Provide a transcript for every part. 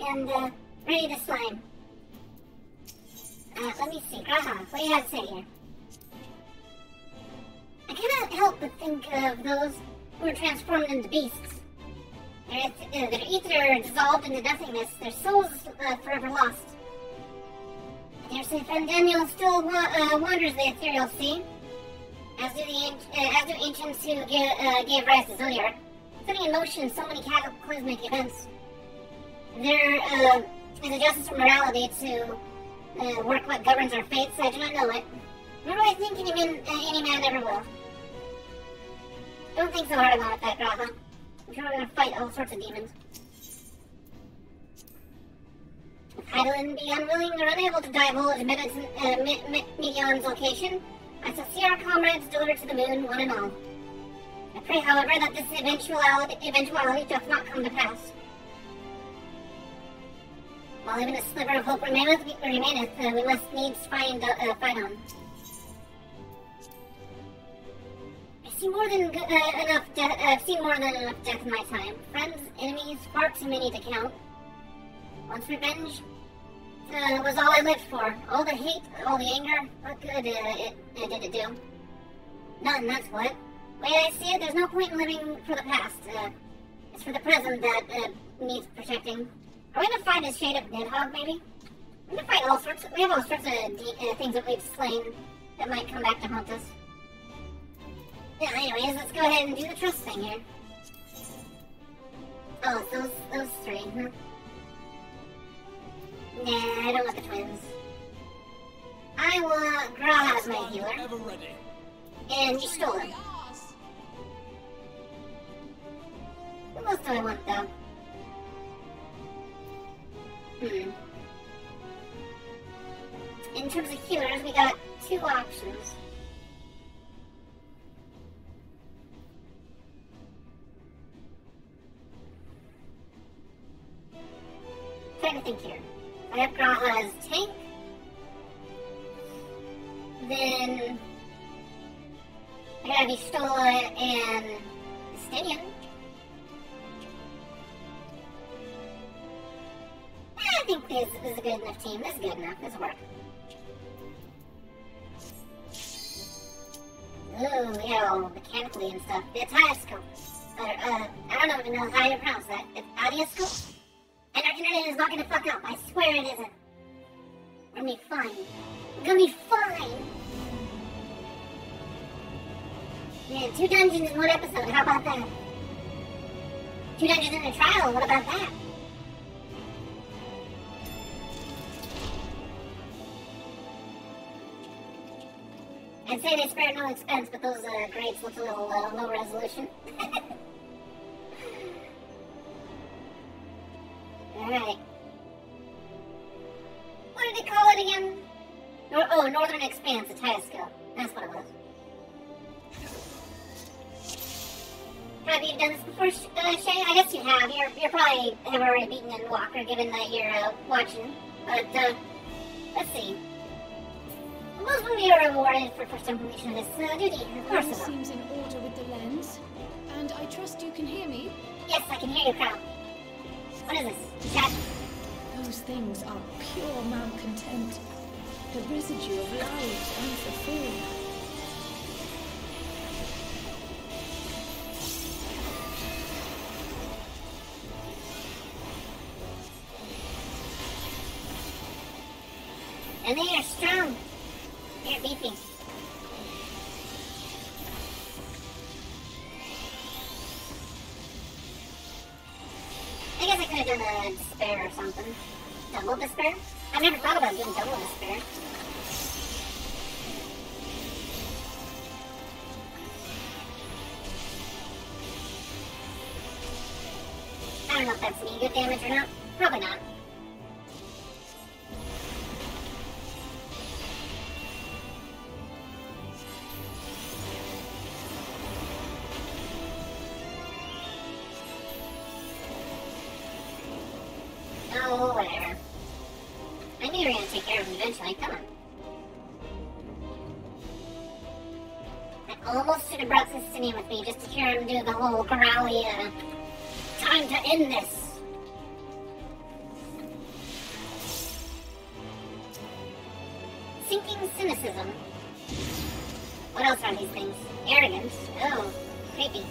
and ready to slime. Let me see. Graha, what do you have to say here? I cannot help but think of those who are transformed into beasts. Their ether dissolved into nothingness, their souls forever lost. I dare say friend Daniel still wanders the ethereal sea, as do ancients who gave rise to Zodiac, setting in motion so many cataclysmic events. There is a justice for morality to work what governs our fates. I do not know it, nor do I think any man ever will. Don't think so hard about that, Graha. I'm sure we're going to fight all sorts of demons. If Heidelin be unwilling or unable to divulge Medion's location, I shall see our comrades delivered to the moon, one and all. I pray, however, that this eventuality doth not come to pass. While even a sliver of hope remaineth, we must needs fight on. I've seen more than enough death in my time. Friends, enemies, far too many to count. Once revenge was all I lived for. All the hate, all the anger, what good did it do? None, that's what. The way I see it, there's no point in living for the past. It's for the present that needs protecting. Are we gonna fight a shade of Nidhogg, maybe? We're gonna fight all sorts of... We have all sorts of things that we've slain that might come back to haunt us. Yeah, anyways, let's go ahead and do the trust thing here. Oh, those three, huh? Nah, I don't want the twins. I want Graha as my healer. And you stole it. What else do I want, though? In terms of healers, we got two options. Trying to think here. I have Graha as tank. Then I have Y'shtola and Stinian. I think this is a good enough team. This is good enough. This will work. Ooh, yeah, all mechanically and stuff. The Atioscope. I don't even know how you pronounce that. It's Atioscope? And our internet is not gonna fuck up. I swear it isn't. We're gonna be fine. We're gonna be fine! Man, 2 dungeons in one episode. How about that? 2 dungeons in a trial. What about that? I'd say they spared no expense, but those grades looked a little low resolution. Alright. What did they call it again? Northern Expanse, a Atioscope. That's what it was. Have you done this before, Shay? I guess you have. You probably have already beaten Endwalker, given that you're watching. But, let's see. Most will be rewarded for first completion of this duty. Of course it will. Seems in order with the lens. And I trust you can hear me? Yes, I can hear you, Crown. What is this? Chat? Those things are pure malcontent. The residue of lives and the fall. And they are strong. They're beefy. I guess I could have done a despair or something. Double despair? I've never thought about doing double despair. I don't know if that's any good damage or not. Probably not. Oh, whatever. I knew you were gonna take care of him eventually. Come on. I almost should have brought Sistine with me just to hear him do the whole growly, time to end this. Sinking cynicism. What else are these things? Arrogance. Oh, creepy.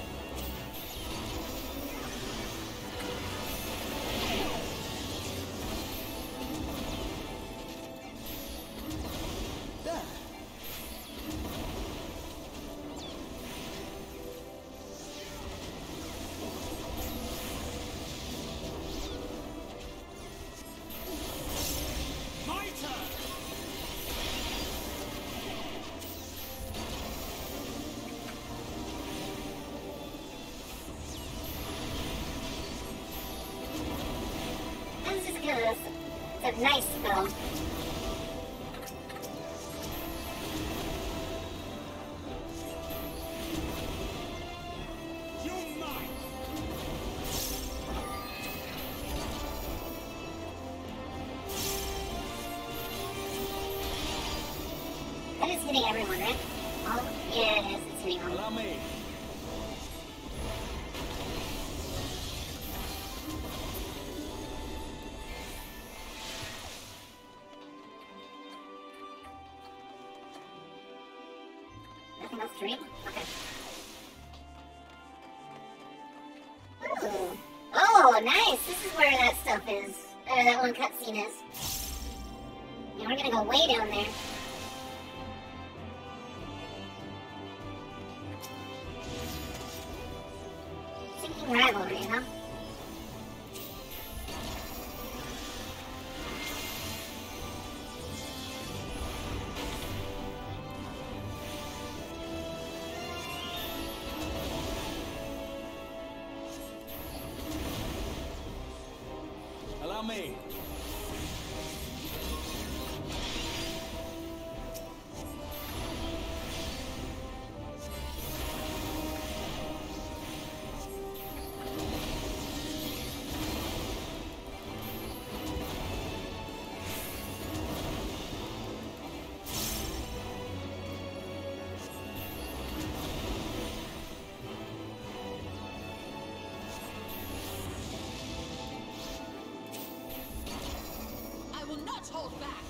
It's a nice spell. That is hitting everyone, right? Oh, yeah, it is. It's hitting all. Allow me. Nothing else to read? Okay. Ooh. Oh, nice! This is where that stuff is. That one cutscene is. Yeah, we're gonna go way down there. Sinking rivalry, huh? Allow me. I will not hold back.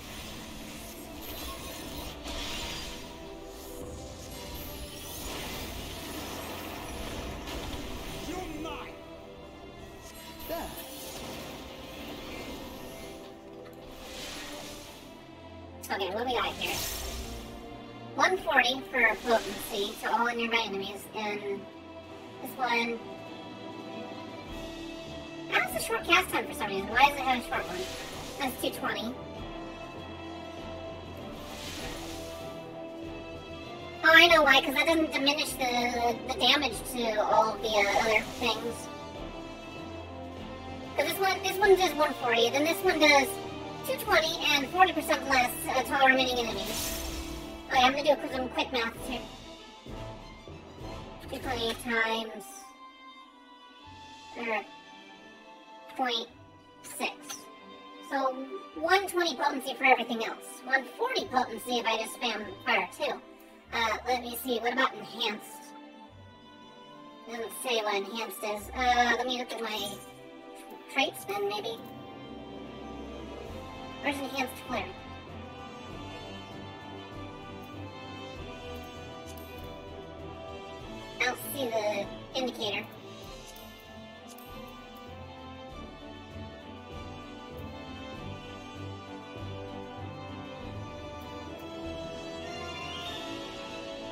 You're mine. There. Okay, what do we got here? 140 for potency to all nearby enemies, and this one has a short cast time for some reason. Why does it have a short one? That's 220. Oh, I know why, because that doesn't diminish the damage to all of the other things. Because this one does 140, then this one does 220 and 40% less to all remaining enemies. Okay, I'm gonna do some quick math here. 220 times 0.6. So 120 potency for everything else. 140 potency if I just spam fire 2. Let me see, what about enhanced? Doesn't say what enhanced is. Let me look at my traits then, maybe. Where's enhanced flare? I don't see the indicator.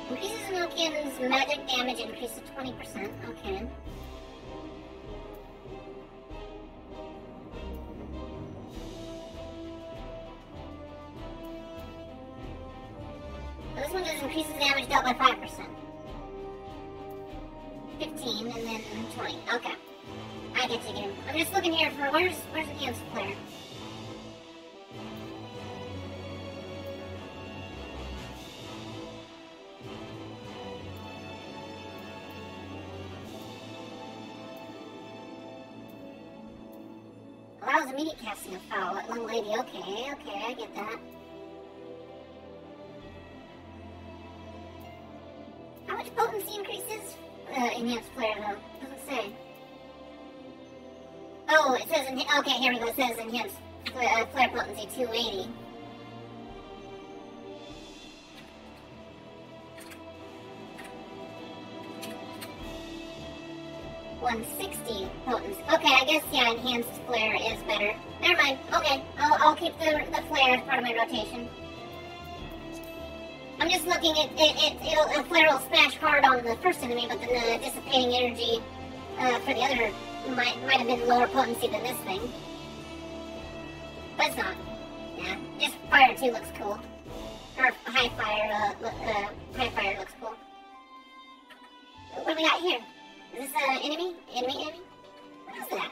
Increases Enochian's magic damage increase to 20%. Okay. This one just increases damage dealt by 5%. 15 and then 20. Okay. I get you again. I'm just looking here for where's enhanced flare? Allows immediate casting of foul at Lung Lady. Okay, I get that. How much potency increases? Enhanced flare though. Doesn't say. Oh, it says okay, here we go. It says enhanced flare potency 280. 160 potency. Okay, I guess, yeah, enhanced flare is better. Never mind. Okay, I'll keep the flare as part of my rotation. I'm just looking at a flare will smash hard on the first enemy, but then the dissipating energy for the other might have been lower potency than this thing. But it's not. Yeah, just fire 2 looks cool. Or high fire looks cool. What do we got here? Is this enemy? Enemy? What is that?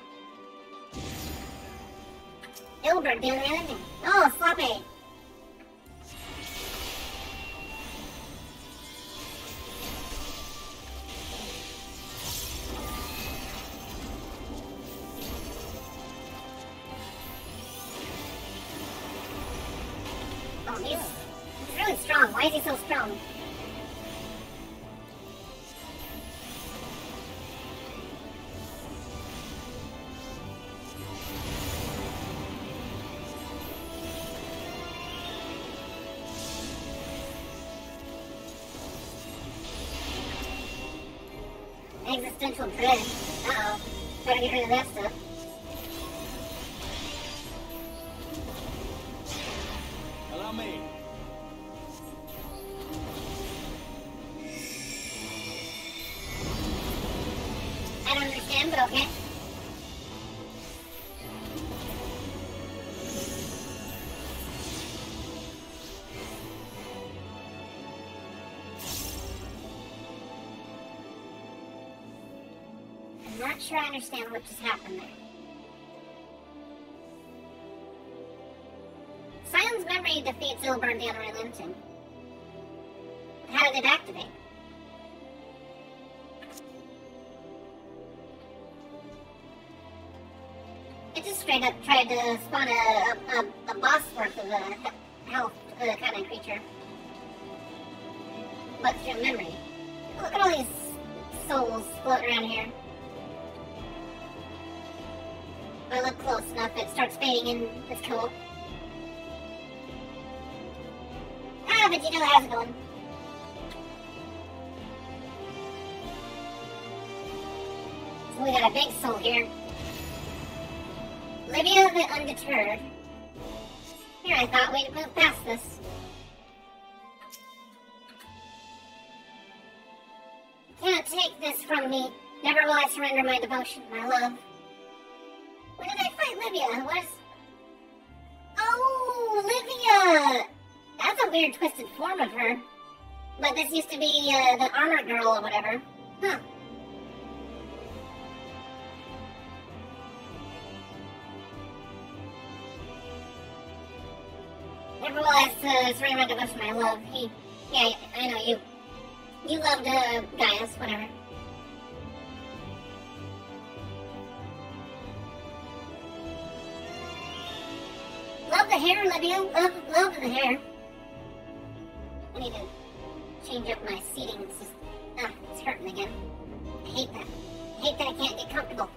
Ilbert doing the other thing. Oh, sloppy. Oh, he's really strong. Why is he so strong? Existential dread. Uh-oh. Better get rid of that stuff. Allow me. I don't understand, but okay. I'm not sure I understand what just happened there. Sion's memory defeats Ilbern the Unrelenting. How did it activate? It just straight up tried to spawn a boss worth of health kind of creature. But through memory. Look at all these souls floating around here. If I look close enough, it starts fading in. It's cool. Ah, but you know how's it going. So we got a big soul here. Livia the Undeterred. Here, I thought we'd move past this. You can't take this from me. Never will I surrender my devotion, my love. When did I fight Livia? What is... Oh, Livia! That's a weird twisted form of her. But this used to be the armor girl or whatever. Huh. Never will I surrender my devotion, my love. Yeah, I know you. You loved Gaius, whatever. Love the hair, Livia. Love the hair. I need to change up my seating. It's hurting again. I hate that. I hate that I can't get comfortable.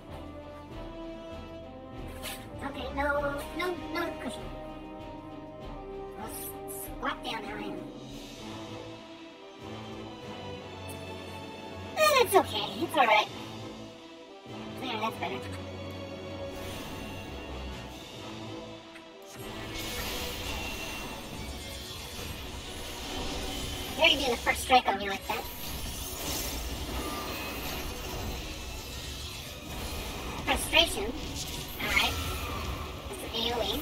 Okay, no cushion. I'll squat down how I am. It's okay. It's alright. There, that's better. There you do the first strike on me like that. Frustration. Alright. That's an AoE.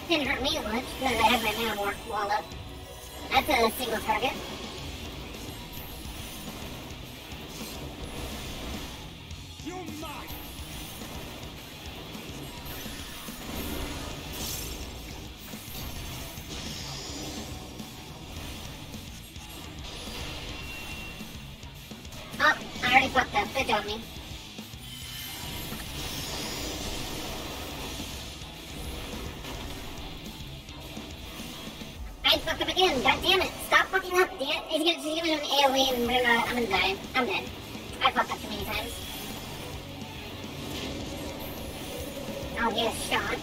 Didn't hurt me as much because I have my mana wall up. That's a single target. You're mine. Oh, I already fucked up. Good job, me. I fucked up again. God damn it. Stop fucking up. He's gonna do an AoE and I'm gonna die. I'm dead. I fucked up too many times. I'll get a shot.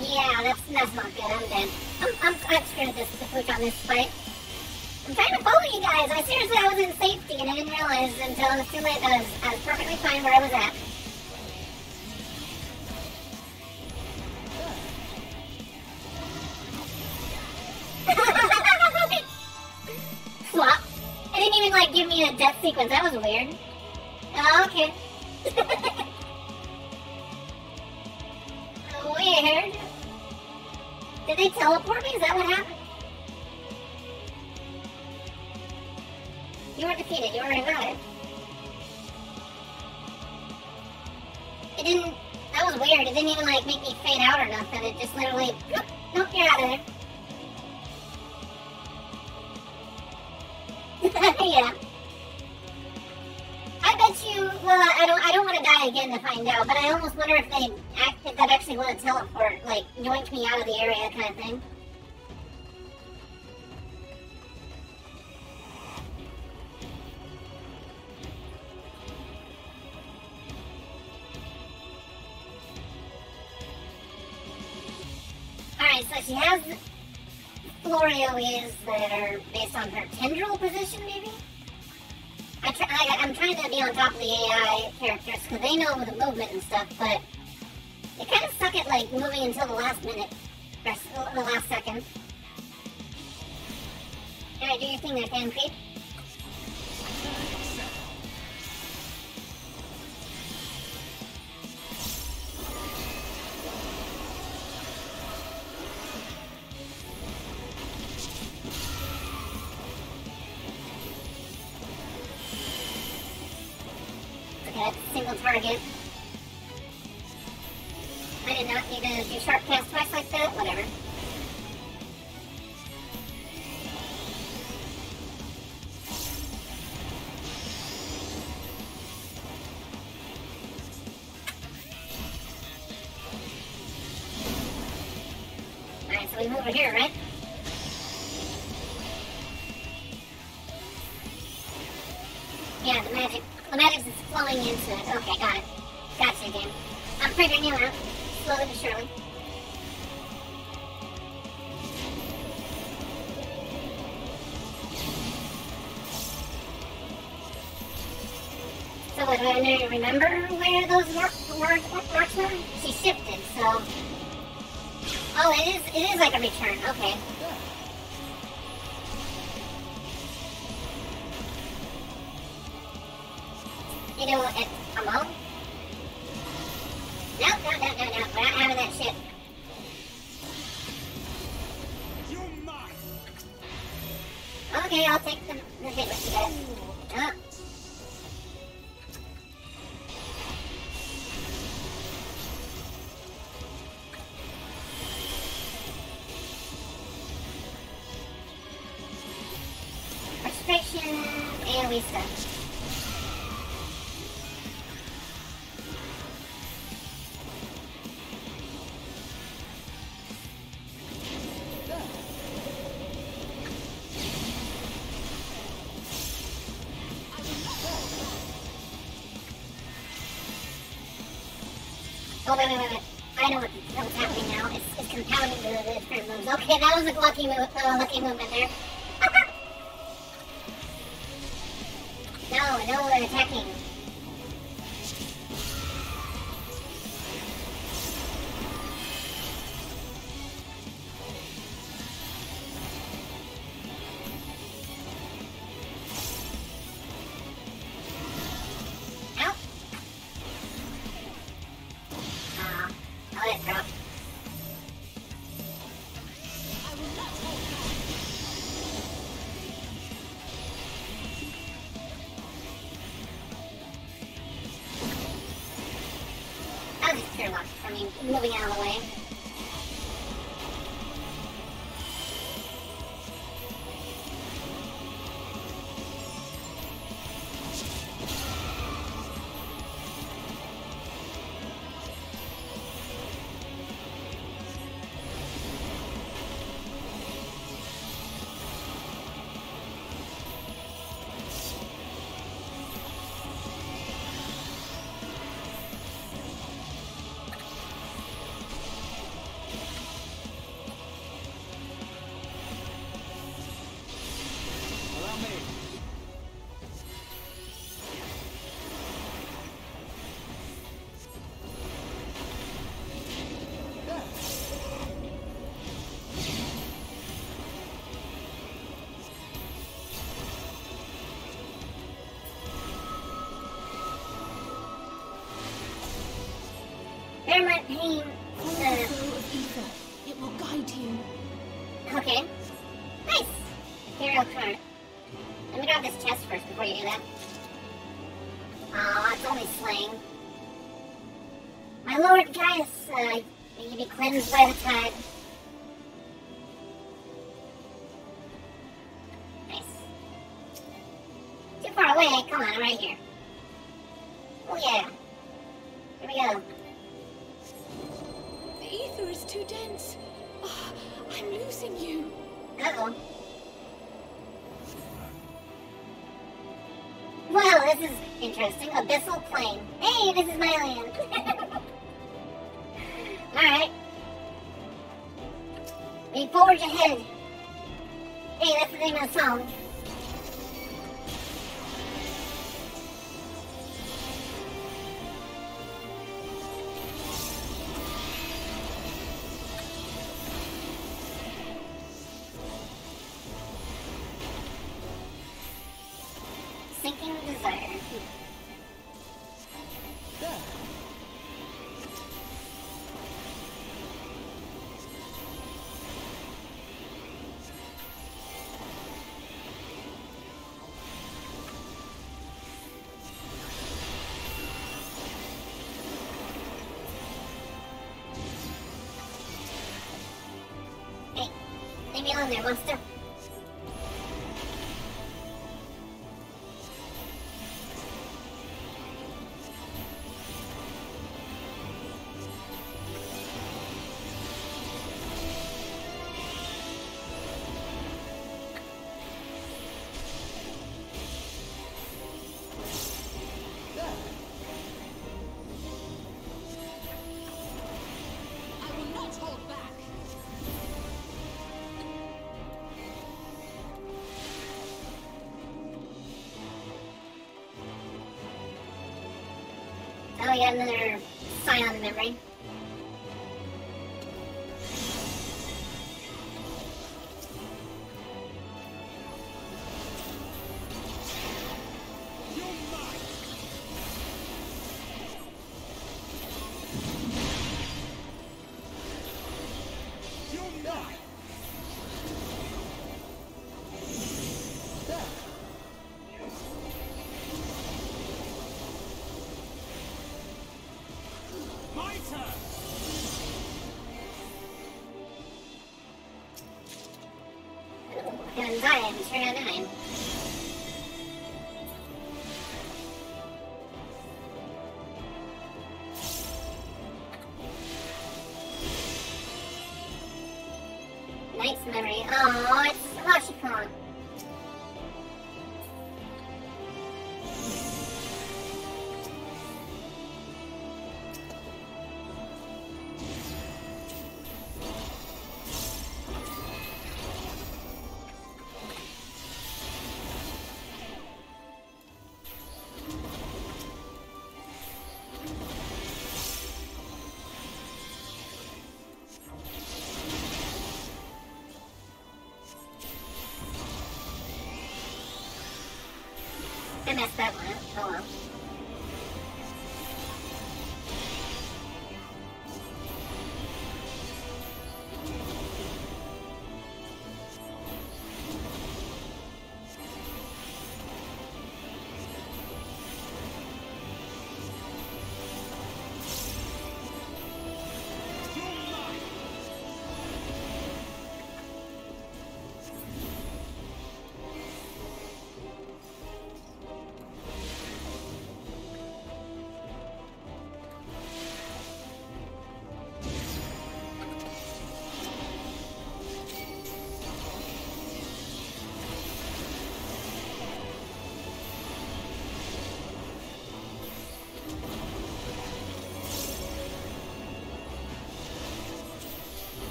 Yeah, that's not good. I'm dead. I'm screwed this the pooch on this fight. I'm trying to follow you guys. I seriously, I was in safety and I didn't realize until it was too late that I was perfectly fine where I was at. Swap. It didn't even like give me a death sequence. That was weird. Oh, okay. Weird. Did they teleport me? Is that what happened? You were defeated. You were revived. It didn't... That was weird. It didn't even, like, make me fade out or nothing. It just literally... Nope, you're out of there. Yeah. I bet you... Well, I don't want to die again to find out, but I almost wonder if that actually would teleport, like, yoink me out of the area kind of thing. Alright, so she has Florioes that are based on her tendril position, maybe? I'm trying to be on top of the AI characters because they know the movement and stuff, but they kind of suck at like moving until the last minute, or the last second. Alright, do your thing there, damn creep. Single target. I did not need to do sharp cast twice like that, whatever. Alright, so we move over here, right? Yeah, the magic is flowing into it. Okay, got it. Gotcha, game. I'm figuring you out. Slowly but surely. So what, do I need to remember where those marks were? She shifted, so... Oh, it is like a return. Okay. You know what, alone? No. We're not having that shit. You're mine. Okay, I'll take the hit with you guys. Oh. Frustration, AoE stuff. Oh, wait. I know what's happening now. It's compounding the different moves. Okay, that was a lucky movement there. No, we're attacking. Ow. I'll let it drop. That was just pure luck. I mean, moving out of the way. mean, Follow the flow of ether. It will guide you. okay. Nice! Imperial card. Let me grab this chest first before you do that. Aw, it's only slaying. My lord Gaius, may you be cleansed by the tide. Nice. Too far away, come on, I'm right here. Oh yeah. Here we go. The ether is too dense. Oh, I'm losing you. Uh-oh. Well, this is interesting. Abyssal Plain. Hey, this is my land. Alright. We forge ahead. Hey, that's the name of the song. Sinking Desire. Hey, leave me alone there, monster. I will not hold back. Oh, we got another sign on the memory. You might. You might. My turn. Guns I am, sure I am. Knight's memory. Oh, it's Hashikon. I messed that one up. Oh well. You might.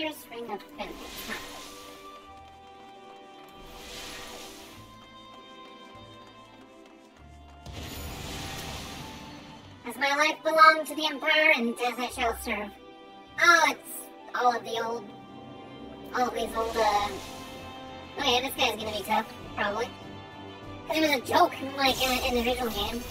mysterious ring of benefits, huh? As my life belonged to the Emperor, and death I shall serve. Oh, it's all of these old, oh yeah, this guy's gonna be tough, probably. Because it was a joke, like, in the original game.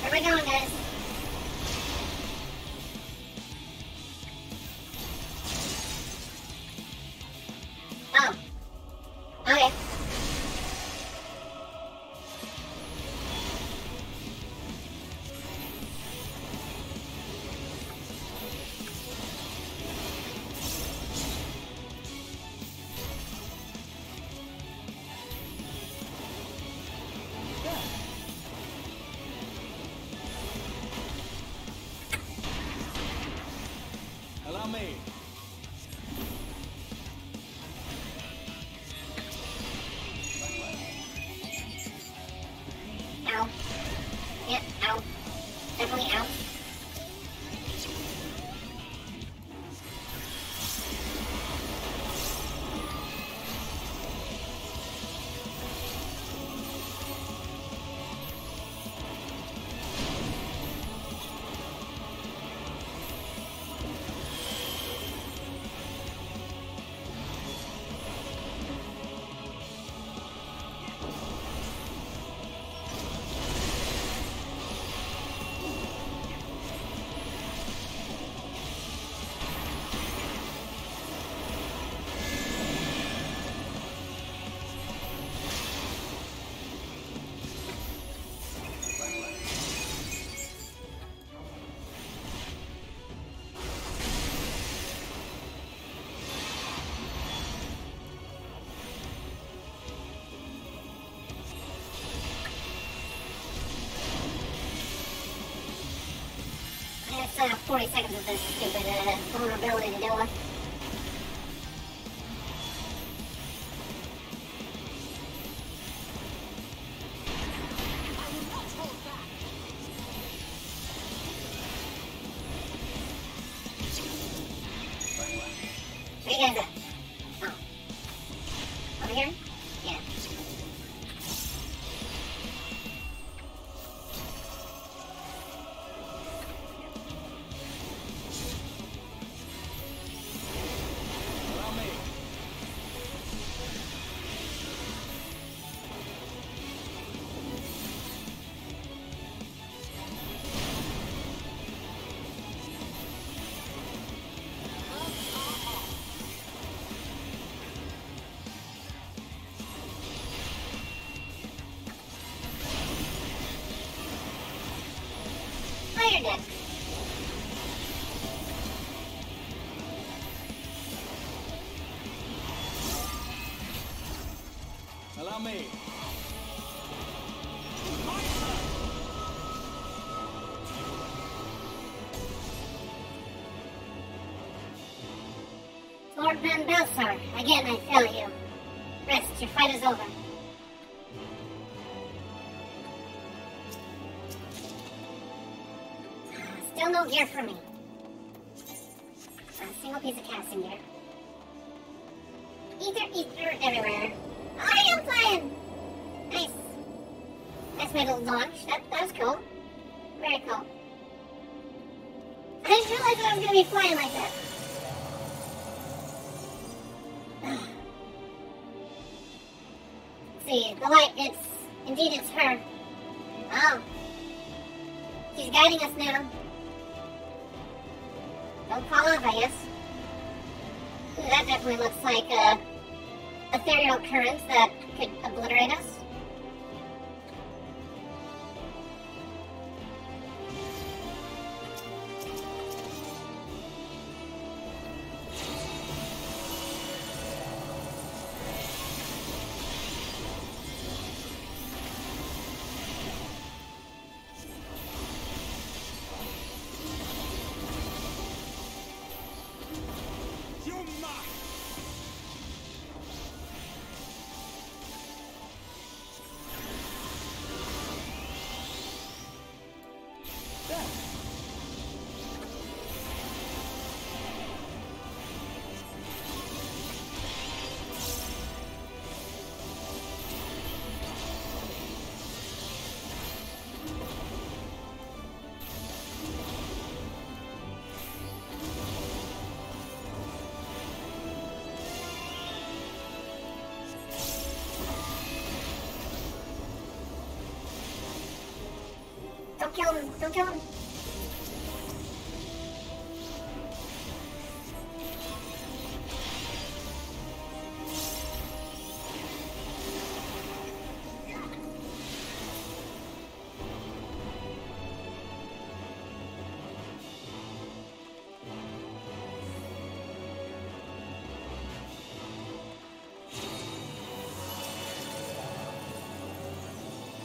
Where are we going, guys? Oh. Okay. Allow me. Ow. Yeah, ow. Definitely ow. It's 40 seconds of this stupid vulnerability to deal with. Where you guys at? Oh. Over here? Yeah. Allow me. Oh, you're dead. Allow me. Lord Van Belsar, again I fail you. Rest, your fight is over. Still no gear for me. Not a single piece of casting gear. Ether everywhere. Oh, yeah, I'm flying! Nice. Nice way to launch. That was cool. Very cool. I didn't realize that I was going to be flying like that. See, the light, indeed it's her. Oh. She's guiding us now. Don't fall off, I guess. Ooh, that definitely looks like ethereal currents that could obliterate us. kill him. Don't kill him.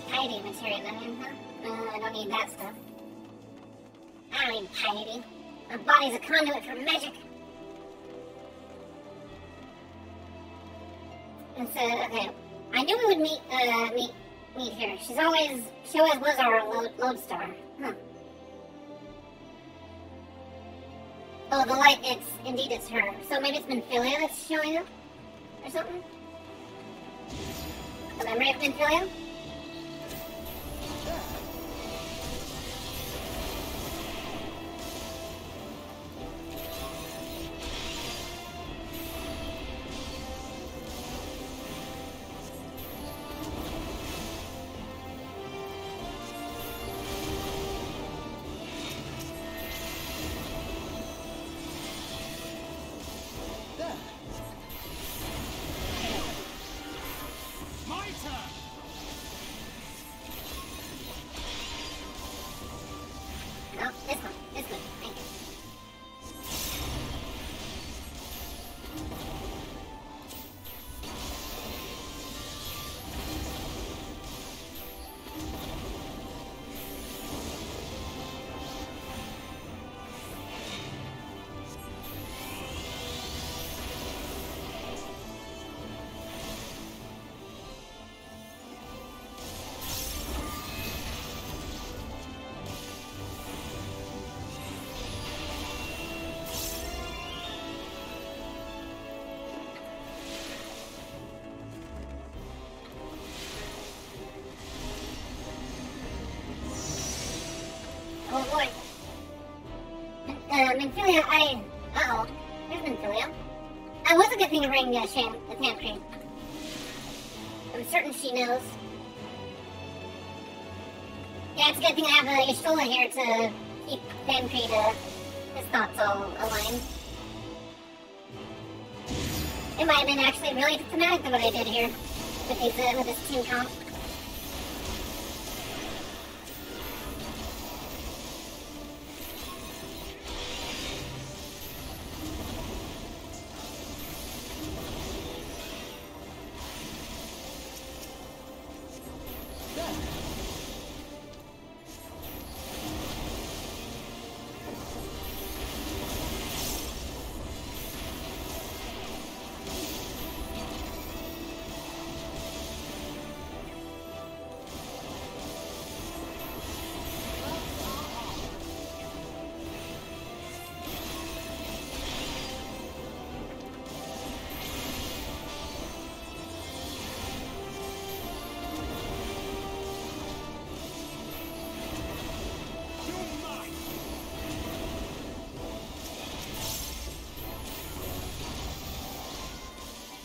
Piety material, huh? I don't need that stuff. I don't need piety. My body's a conduit for magic. And so, okay, I knew we would meet here. She always was our lodestar. Huh. Oh, the light, it's her. So maybe it's Minfilia that's showing up? Or something? The memory of Minfilia? No, this one. Thank you. Oh boy. Minfilia, uh-oh. There's Minfilia. That was a good thing to bring Shan the Tancred. I'm certain she knows. Yeah, it's a good thing I have Y'shtola here to keep Tancred, his thoughts all aligned. It might have been actually really thematic what I did here with this team comp.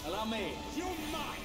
Allow me. You're mine!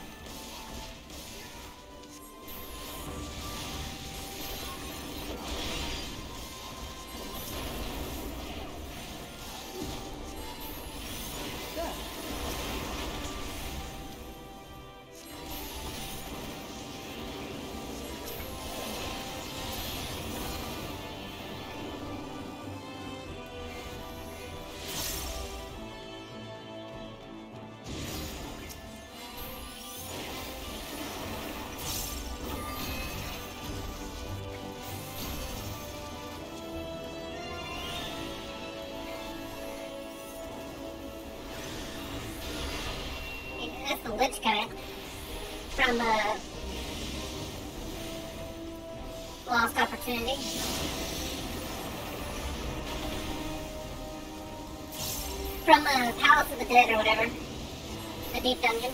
That's the Lich guy from Lost Opportunity. From Palace of the Dead or whatever. The Deep Dungeon.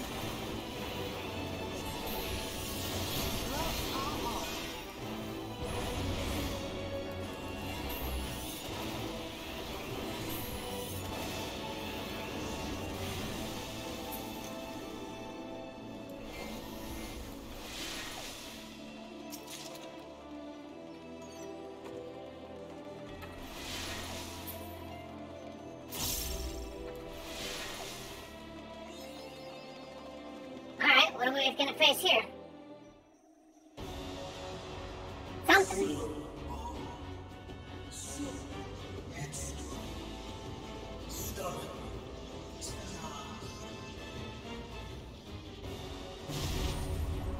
he's gonna face here. Something.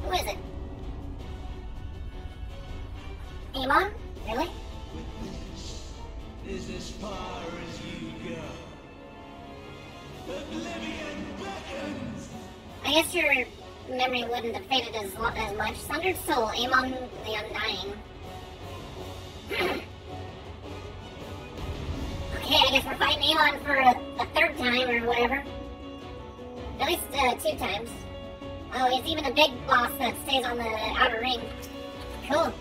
Who is it? Amon? Really? Is as far as you go. Oblivion beckons! I guess your memory wouldn't have faded as much. Sundered Soul, Amon the Undying. Okay, I guess we're fighting Amon for a third time or whatever. At least 2 times. Oh, he's even a big boss that stays on the outer ring. Cool.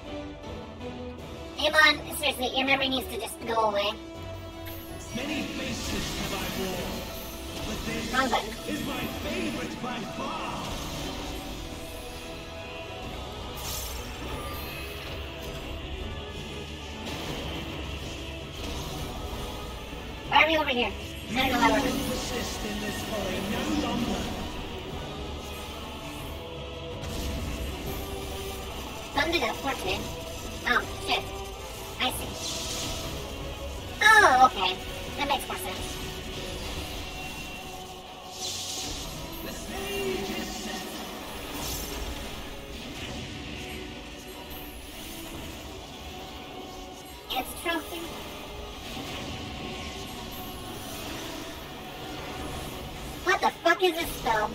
Amon, seriously, your memory needs to just go away. Many faces have I worn, but this Wrong button. is my favorite by far! Why are we over here? I don't know why we're over here. Persist in this folly no longer. Thunder that fortune. Oh, shit. I see. Oh, okay. That makes more sense. The stage is set. It's trophy. What the fuck is this spell?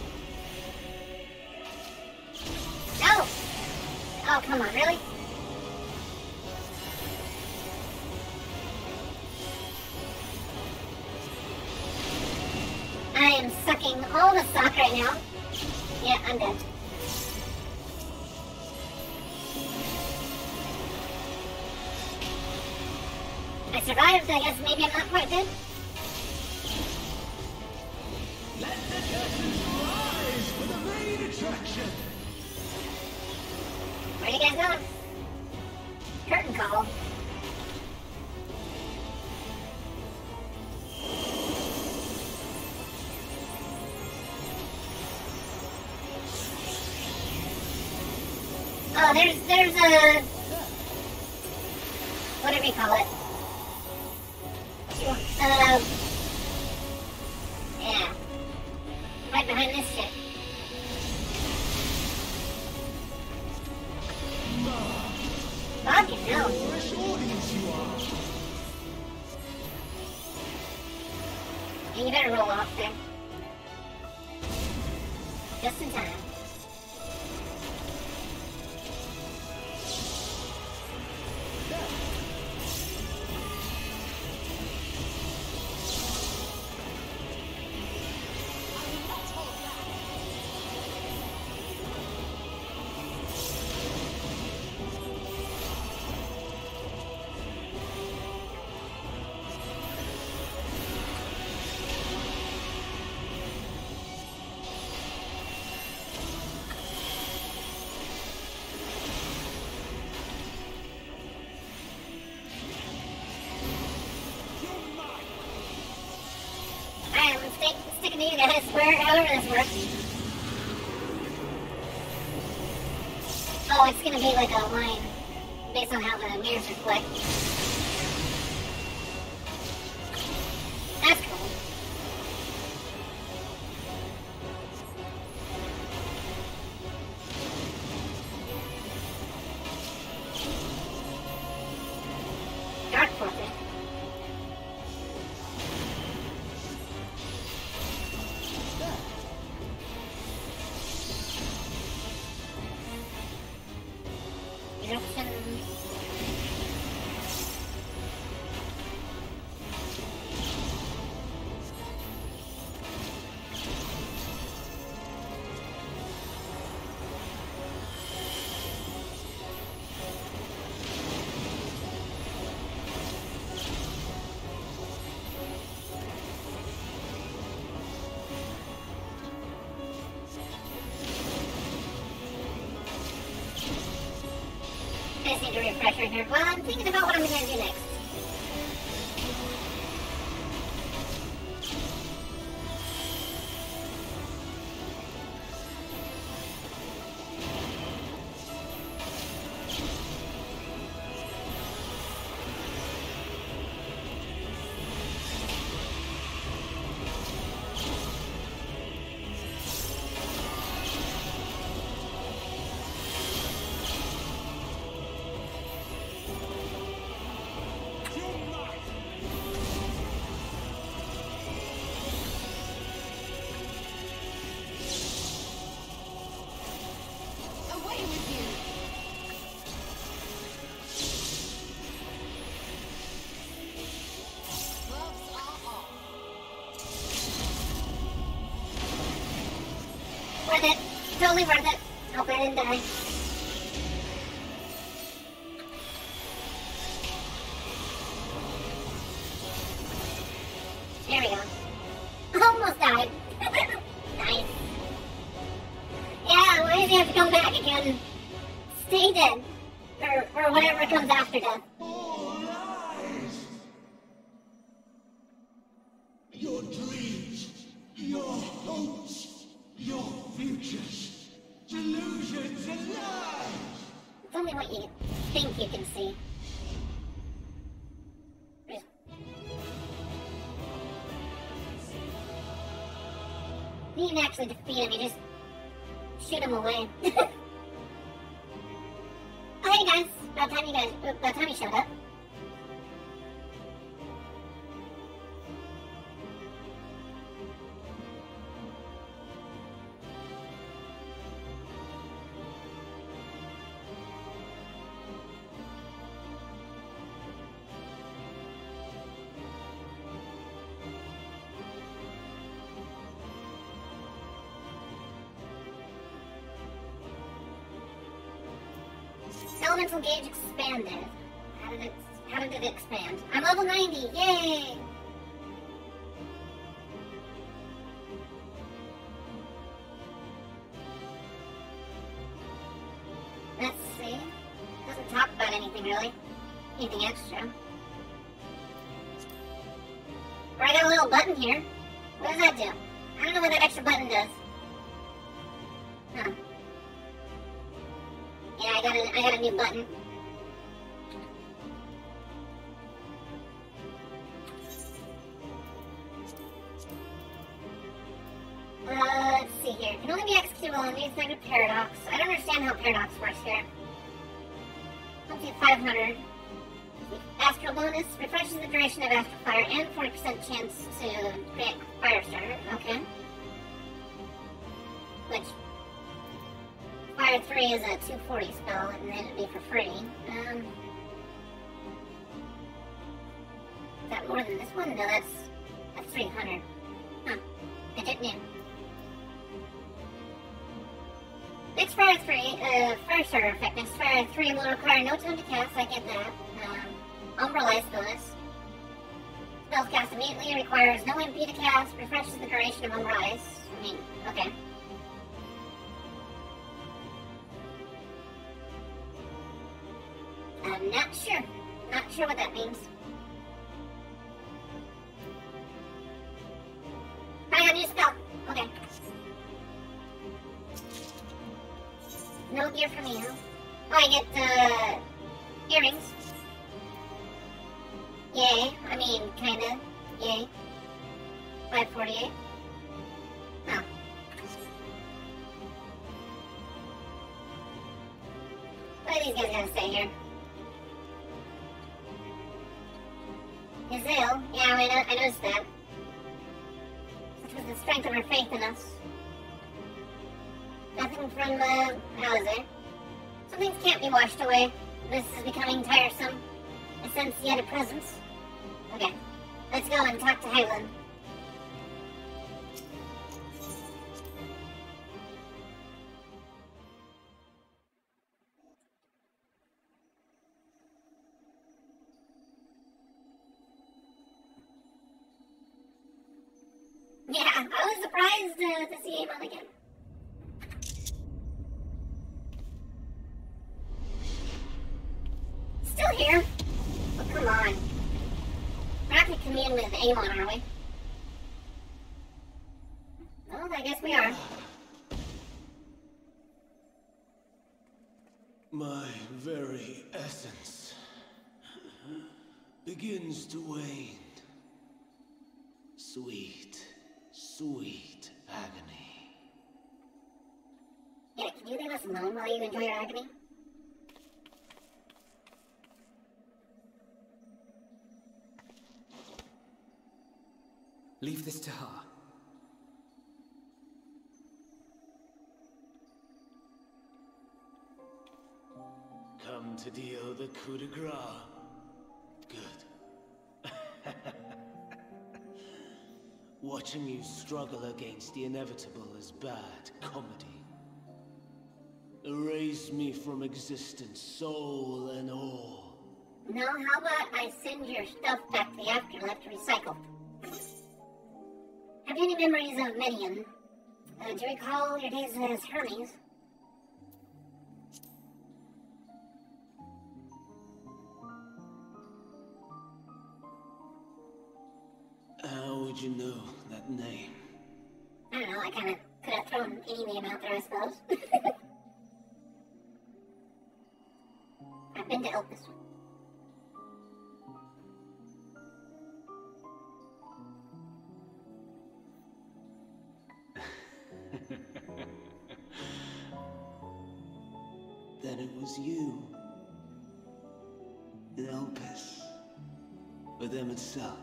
No! Oh, come on, really? I am sucking all the sock right now. Yeah, I'm dead. I survived, I guess maybe I'm not quite dead. Let the curtains rise for the main attraction! Where you guys going? Curtain call. Oh, there's a... whatever you call it. Yeah. Right behind this shit. Fucking hell. Fresh audience you are! And you better roll off there. Just in time. Sticking to you guys, however this works. Oh, it's gonna be like a line based on how the mirrors reflect. That's cool. Dark portrait. Eruption. I just need a refresher here. Well, I'm thinking about what I'm going to do next. Worth it. Totally worth it. Hope I didn't die. There we go. Almost died. Nice. Yeah, why does he have to come back again? Stay dead. Or whatever comes after death. All lies! Your dreams, your hopes, your futures, delusions and lies! It's only what you think you can see. You didn't actually defeat him, you just shoot him away. Oh, hey guys, about time you showed up. Elemental gauge expanded. How did it expand? I'm level 90, yay! Let's see. Doesn't talk about anything really. Anything extra. Or I got a little button here. What does that do? I don't know what that extra button does. Huh. Yeah, I got a new button. Let's see here. Can only be executed while underneath the paradox. I don't understand how paradox works here. Let's see, 500. Astral bonus refreshes the duration of astral fire and 40% chance to create fire starter. Okay. Which Fire 3 is a 240 spell, and then it'd be for free. Is that more than this one? No, that's 300. Huh. I didn't know. Next Fire 3, Fire Starter effect. Next Fire 3 will require no time to cast, I get that. Umbralize bonus. Spells cast immediately, requires no MP to cast, refreshes the duration of Umbralize. I mean, okay. I'm not sure. Not sure what that means. I got a new spell. Okay. No gear for me, huh? Oh, I get, earrings. Yay. I mean, kinda. Yay. 548. Oh. What do these guys gotta say here? Gazelle? Yeah, I noticed that. Such was the strength of her faith in us. Nothing from, Hauser. Some things can't be washed away. This is becoming tiresome. I sense yet a presence. Okay, let's go and talk to Hyland. Yeah, I was surprised to see him on again. Still here? Oh, come on. We're not going to commune with Amon, are we? Well, I guess we are. My very essence begins to wane. Sweet, sweet agony. Yeah, can you leave us alone while you enjoy your agony? Leave this to her. Come to deal the coup de grace. Good. Watching you struggle against the inevitable is bad comedy. Erase me from existence, soul and all. No, how about I send your stuff back to the afterlife to recycle? Have you any memories of Medium? Do you recall your days as Hermes? How would you know that name? I don't know, I kinda could have thrown any name out there, I suppose. I've been to Elpis. Then it was you. In Elpis. With Emmett Salk.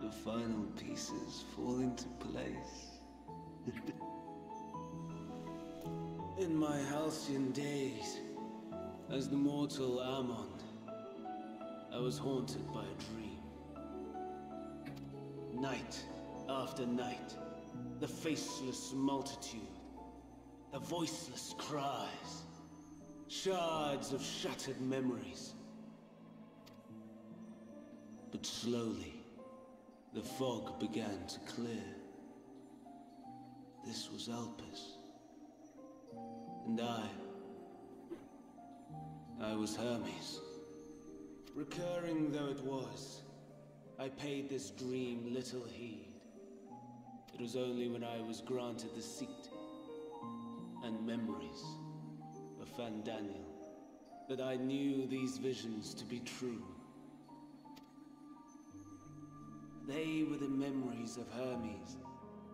The final pieces fall into place. In my halcyon days, as the mortal Ammon, I was haunted by a dream. Night after night, the faceless multitude, the voiceless cries, shards of shattered memories. But slowly, the fog began to clear. This was Elpis. And I was Hermes. Recurring though it was, I paid this dream little heed. It was only when I was granted the seat and memories of Fandaniel that I knew these visions to be true. They were the memories of Hermes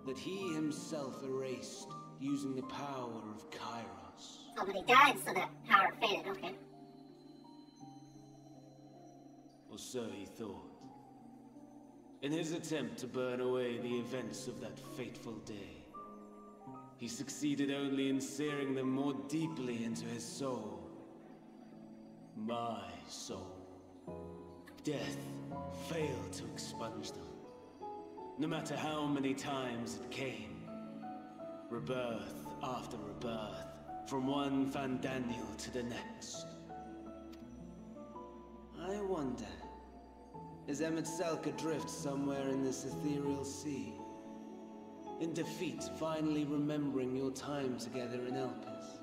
that he himself erased using the power of Kairos. Oh, but he died, so that power faded, okay. Or so he thought. In his attempt to burn away the events of that fateful day, he succeeded only in searing them more deeply into his soul. My soul. Death failed to expunge them. No matter how many times it came. Rebirth after rebirth, from one Fandaniel to the next. I wonder, is Emmett Salk adrift somewhere in this ethereal sea? In defeat, finally remembering your time together in Elpis?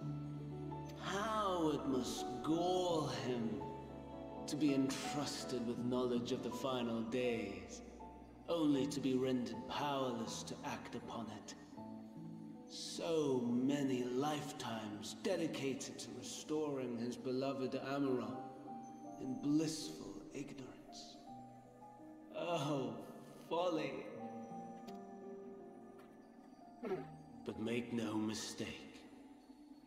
How it must gall him to be entrusted with knowledge of the final days, only to be rendered powerless to act upon it. So many lifetimes dedicated to restoring his beloved Amaron in blissful ignorance. Oh, folly. But make no mistake.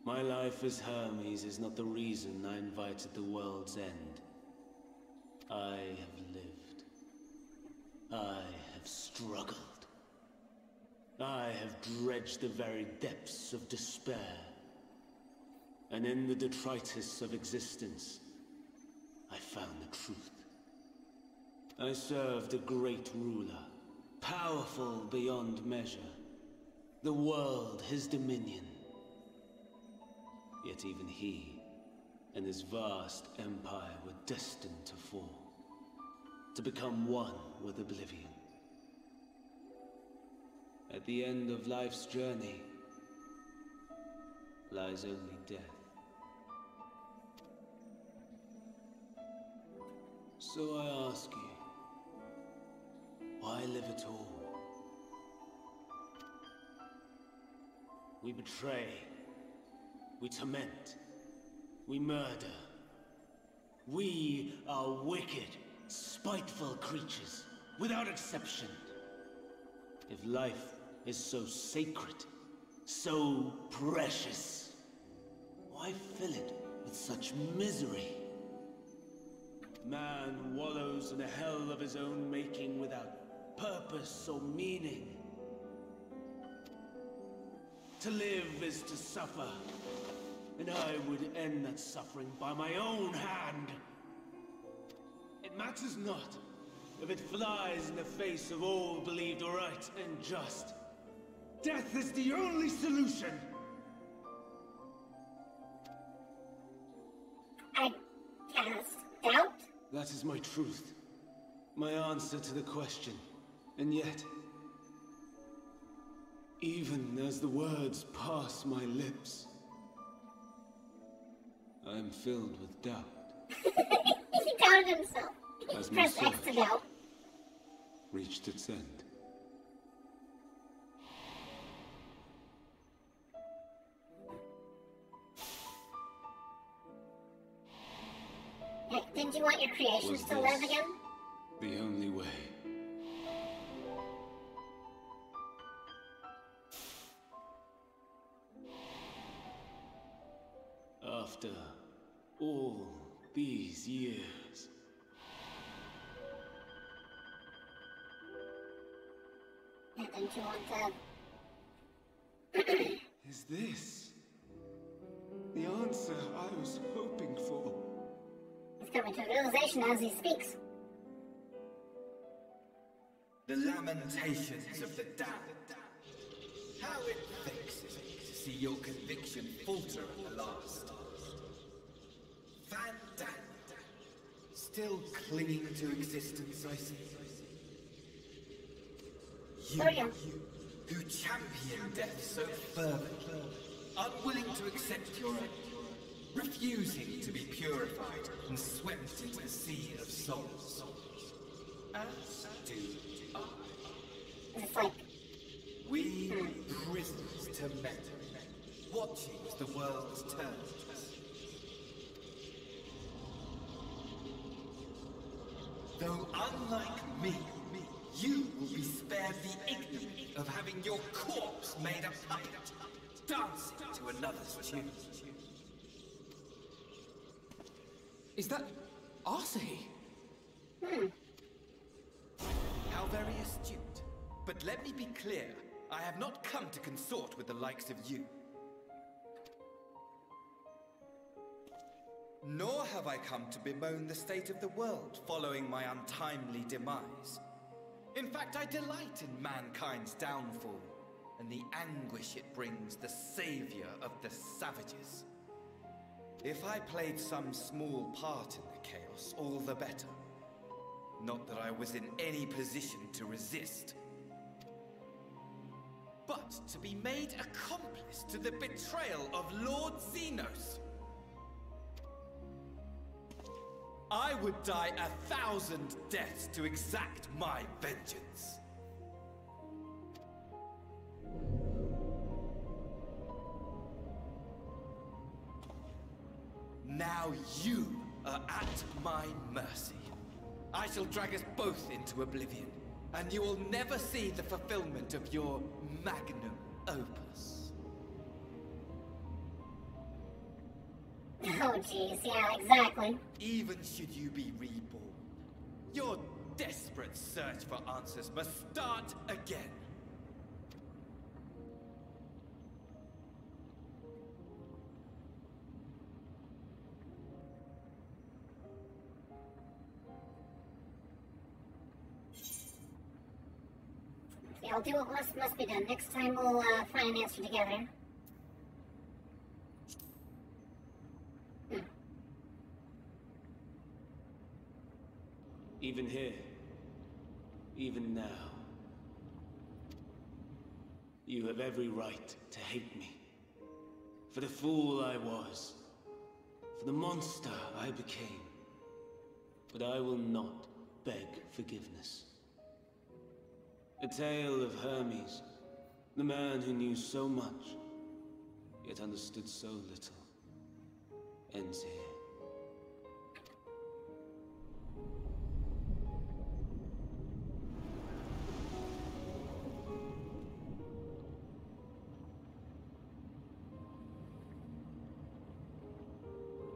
My life as Hermes is not the reason I invited the world's end. I have lived. I have struggled. I have dredged the very depths of despair. And in the detritus of existence, I found the truth. I served a great ruler, powerful beyond measure. The world his dominion. Yet even he and his vast empire were destined to fall. To become one with oblivion. At the end of life's journey lies only death. So I ask you, why live at all? We betray, we torment, we murder. We are wicked, spiteful creatures, without exception. If life is so sacred, so precious, why fill it with such misery? Man wallows in a hell of his own making without purpose or meaning. To live is to suffer, and I would end that suffering by my own hand. It matters not if it flies in the face of all believed right and just. Death is the only solution! I cast doubt? That is my truth. My answer to the question. And yet, even as the words pass my lips, I am filled with doubt. He doubted himself. As my Press X to search doubt. reached its end. Hey, didn't you want your creations Was to live this again? the only way? After all these years. Yeah, didn't you want to... Is this the answer I was hoping for? He's coming to a realization as he speaks. The lamentations of the damned. How it vexes me to see your conviction falter at the last. Van Damme, still clinging to existence, I see. There we go. You, who champion death so fervently, unwilling to accept your end, refusing to be purified and swept into the sea of souls. As do I. It's like, We prisoners to men, watching as the world turns. Though unlike me, you will be spared the ignominy of having your corpse made a puppet, dancing to another's tune. Is that Arsahi? How very astute. But let me be clear, I have not come to consort with the likes of you. Nor have I come to bemoan the state of the world following my untimely demise. In fact, I delight in mankind's downfall, and the anguish it brings the savior of the savages. If I played some small part in the chaos, all the better. Not that I was in any position to resist. But to be made accomplice to the betrayal of Lord Xenos. I would die 1,000 deaths to exact my vengeance. Now you are at my mercy. I shall drag us both into oblivion, and you will never see the fulfillment of your magnum opus. oh jeez, yeah, exactly. Even should you be reborn, your desperate search for answers must start again. Okay, I'll do what must be done. Next time we'll find an answer together. Even here, even now, you have every right to hate me. For the fool I was, for the monster I became. But I will not beg forgiveness. The tale of Hermes, the man who knew so much, yet understood so little, ends here.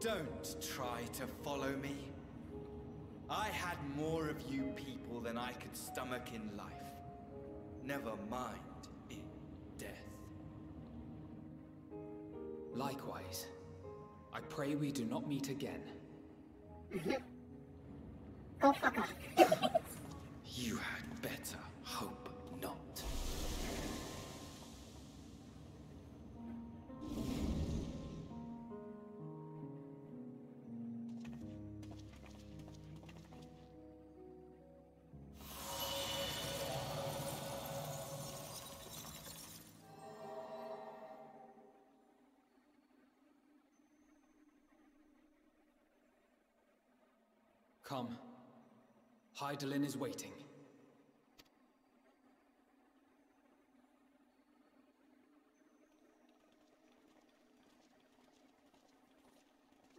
Don't try to follow me. I had more of you people than I could stomach in life. Never mind in death. Likewise. I pray we do not meet again. Go fuck off. You had better hope not. Come. Hydaelyn is waiting.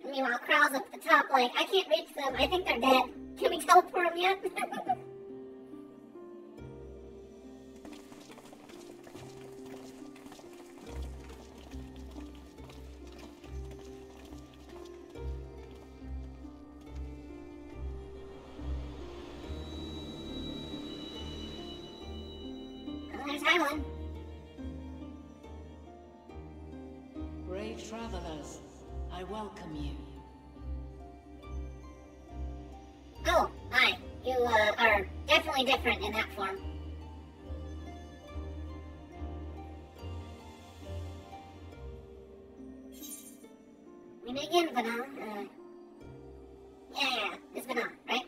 Meanwhile, Krau's up at the top like, I can't reach them. I think they're dead. Can we teleport them yet? There's Hydaelyn. Brave travelers, I welcome you. Oh, hi. You are definitely different in that form. We begin, Vanilla. Yeah, it's Vanilla, right?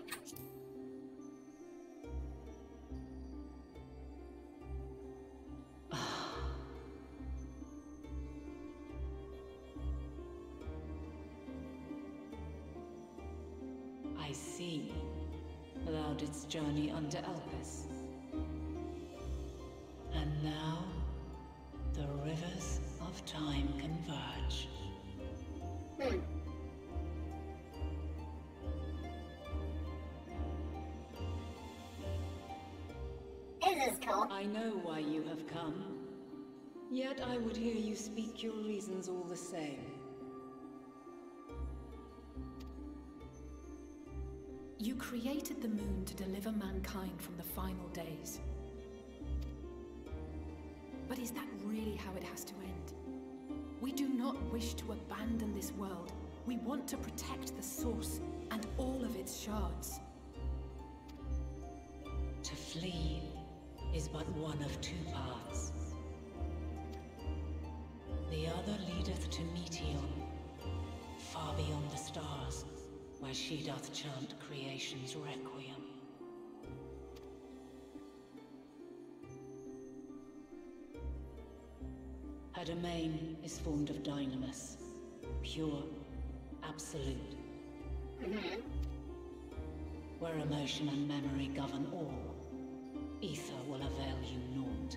I see. Thou didst journey under Elpis. And now, the rivers of time converge. This is cool. I know why you have come. Yet I would hear you speak your reasons all the same. You created the moon to deliver mankind from the final days. But is that really how it has to end? We do not wish to abandon this world. We want to protect the source and all of its shards. To flee is but one of two paths. The other leadeth to Meteon, far beyond the stars, where she doth chant creation's requiem. Her domain is formed of dynamis, pure, absolute. Where emotion and memory govern all, ether will avail you naught.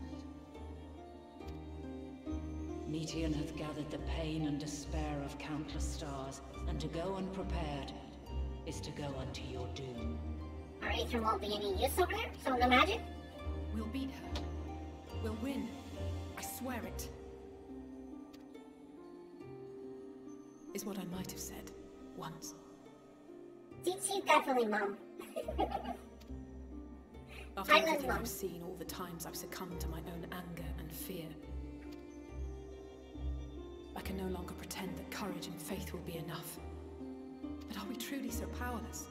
Meteon hath gathered the pain and despair of countless stars, and to go unprepared is to go unto your doom. Our ether won't be any use over there, so no magic? We'll beat her. We'll win. I swear it. Is what I might have said once. She's definitely mom. After Hydaelyn's everything mom. I've seen, all the times I've succumbed to my own anger and fear, I can no longer pretend that courage and faith will be enough. But are we truly so powerless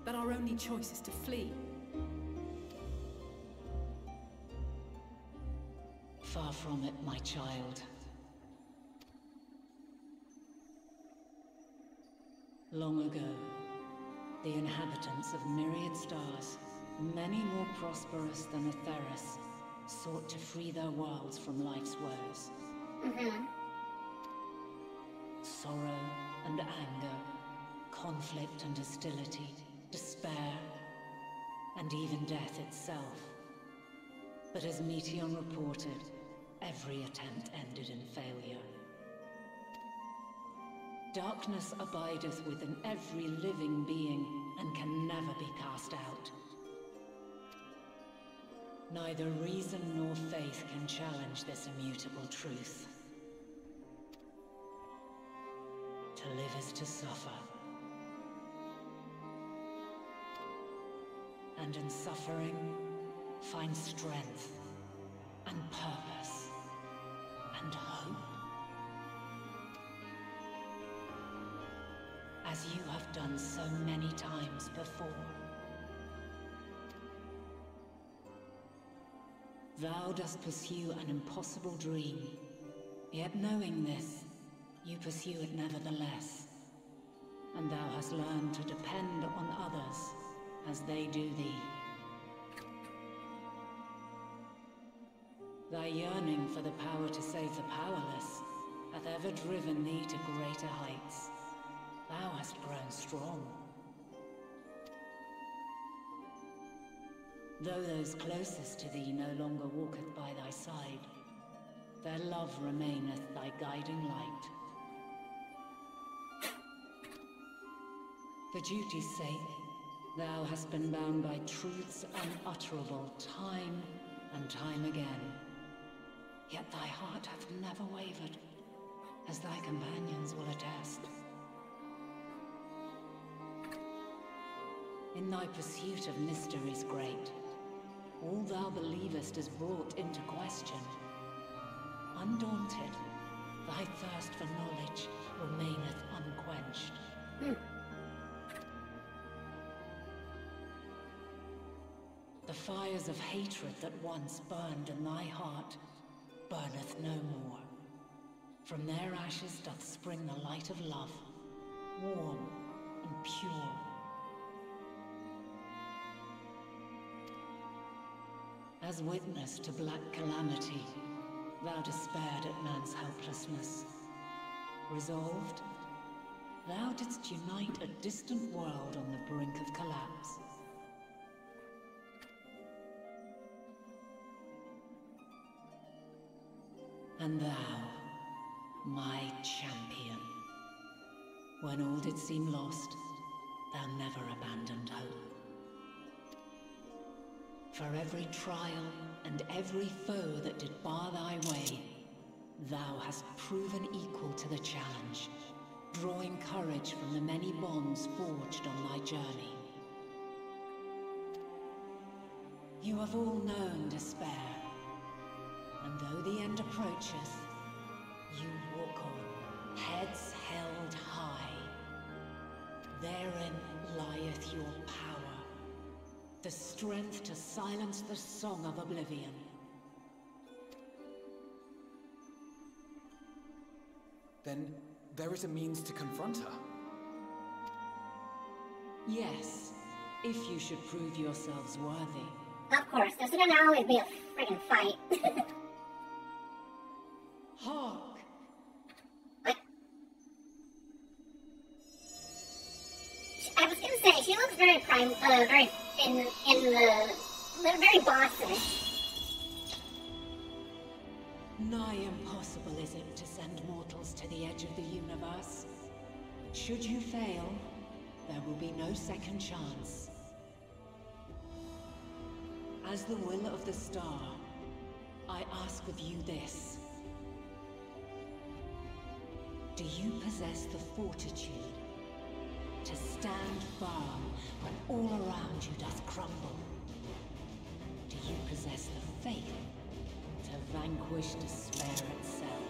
that our only choice is to flee? Far from it, my child. Long ago, the inhabitants of myriad stars, many more prosperous than Atheris, sought to free their worlds from life's woes. Sorrow and anger, conflict and hostility, despair, and even death itself. But as Meteon reported, every attempt ended in failure. Darkness abideth within every living being, and can never be cast out. Neither reason nor faith can challenge this immutable truth. To live is to suffer. And in suffering, find strength, and purpose, and hope. As you have done so many times before. Thou dost pursue an impossible dream. Yet knowing this, you pursue it nevertheless. And thou hast learned to depend on others as they do thee. Thy yearning for the power to save the powerless hath ever driven thee to greater heights. Thou hast grown strong. Though those closest to thee no longer walketh by thy side, their love remaineth thy guiding light. For duty's sake, thou hast been bound by truths unutterable time and time again. Yet thy heart hath never wavered, as thy companions will attest. In thy pursuit of mysteries great, all thou believest is brought into question. Undaunted, thy thirst for knowledge remaineth unquenched. The fires of hatred that once burned in thy heart burneth no more. From their ashes doth spring the light of love, warm and pure. As witness to black calamity, thou despaired at man's helplessness. Resolved, thou didst unite a distant world on the brink of collapse. And thou, my champion, when all did seem lost, thou never abandoned hope. For every trial and every foe that did bar thy way, thou hast proven equal to the challenge, drawing courage from the many bonds forged on thy journey. You have all known despair, and though the end approaches, you walk on, heads held high. Therein lieth your power, the strength to silence the song of oblivion. Then there is a means to confront her. Yes, if you should prove yourselves worthy. Of course, there's gonna always be a friggin' fight. Hark! What? I was gonna say, she looks very very very bossish. Nigh impossible is it to send mortals to the edge of the universe. Should you fail, there will be no second chance. As the will of the star, I ask of you this. Do you possess the fortitude to stand firm when all around you doth crumble? Do you possess the faith to vanquish despair itself?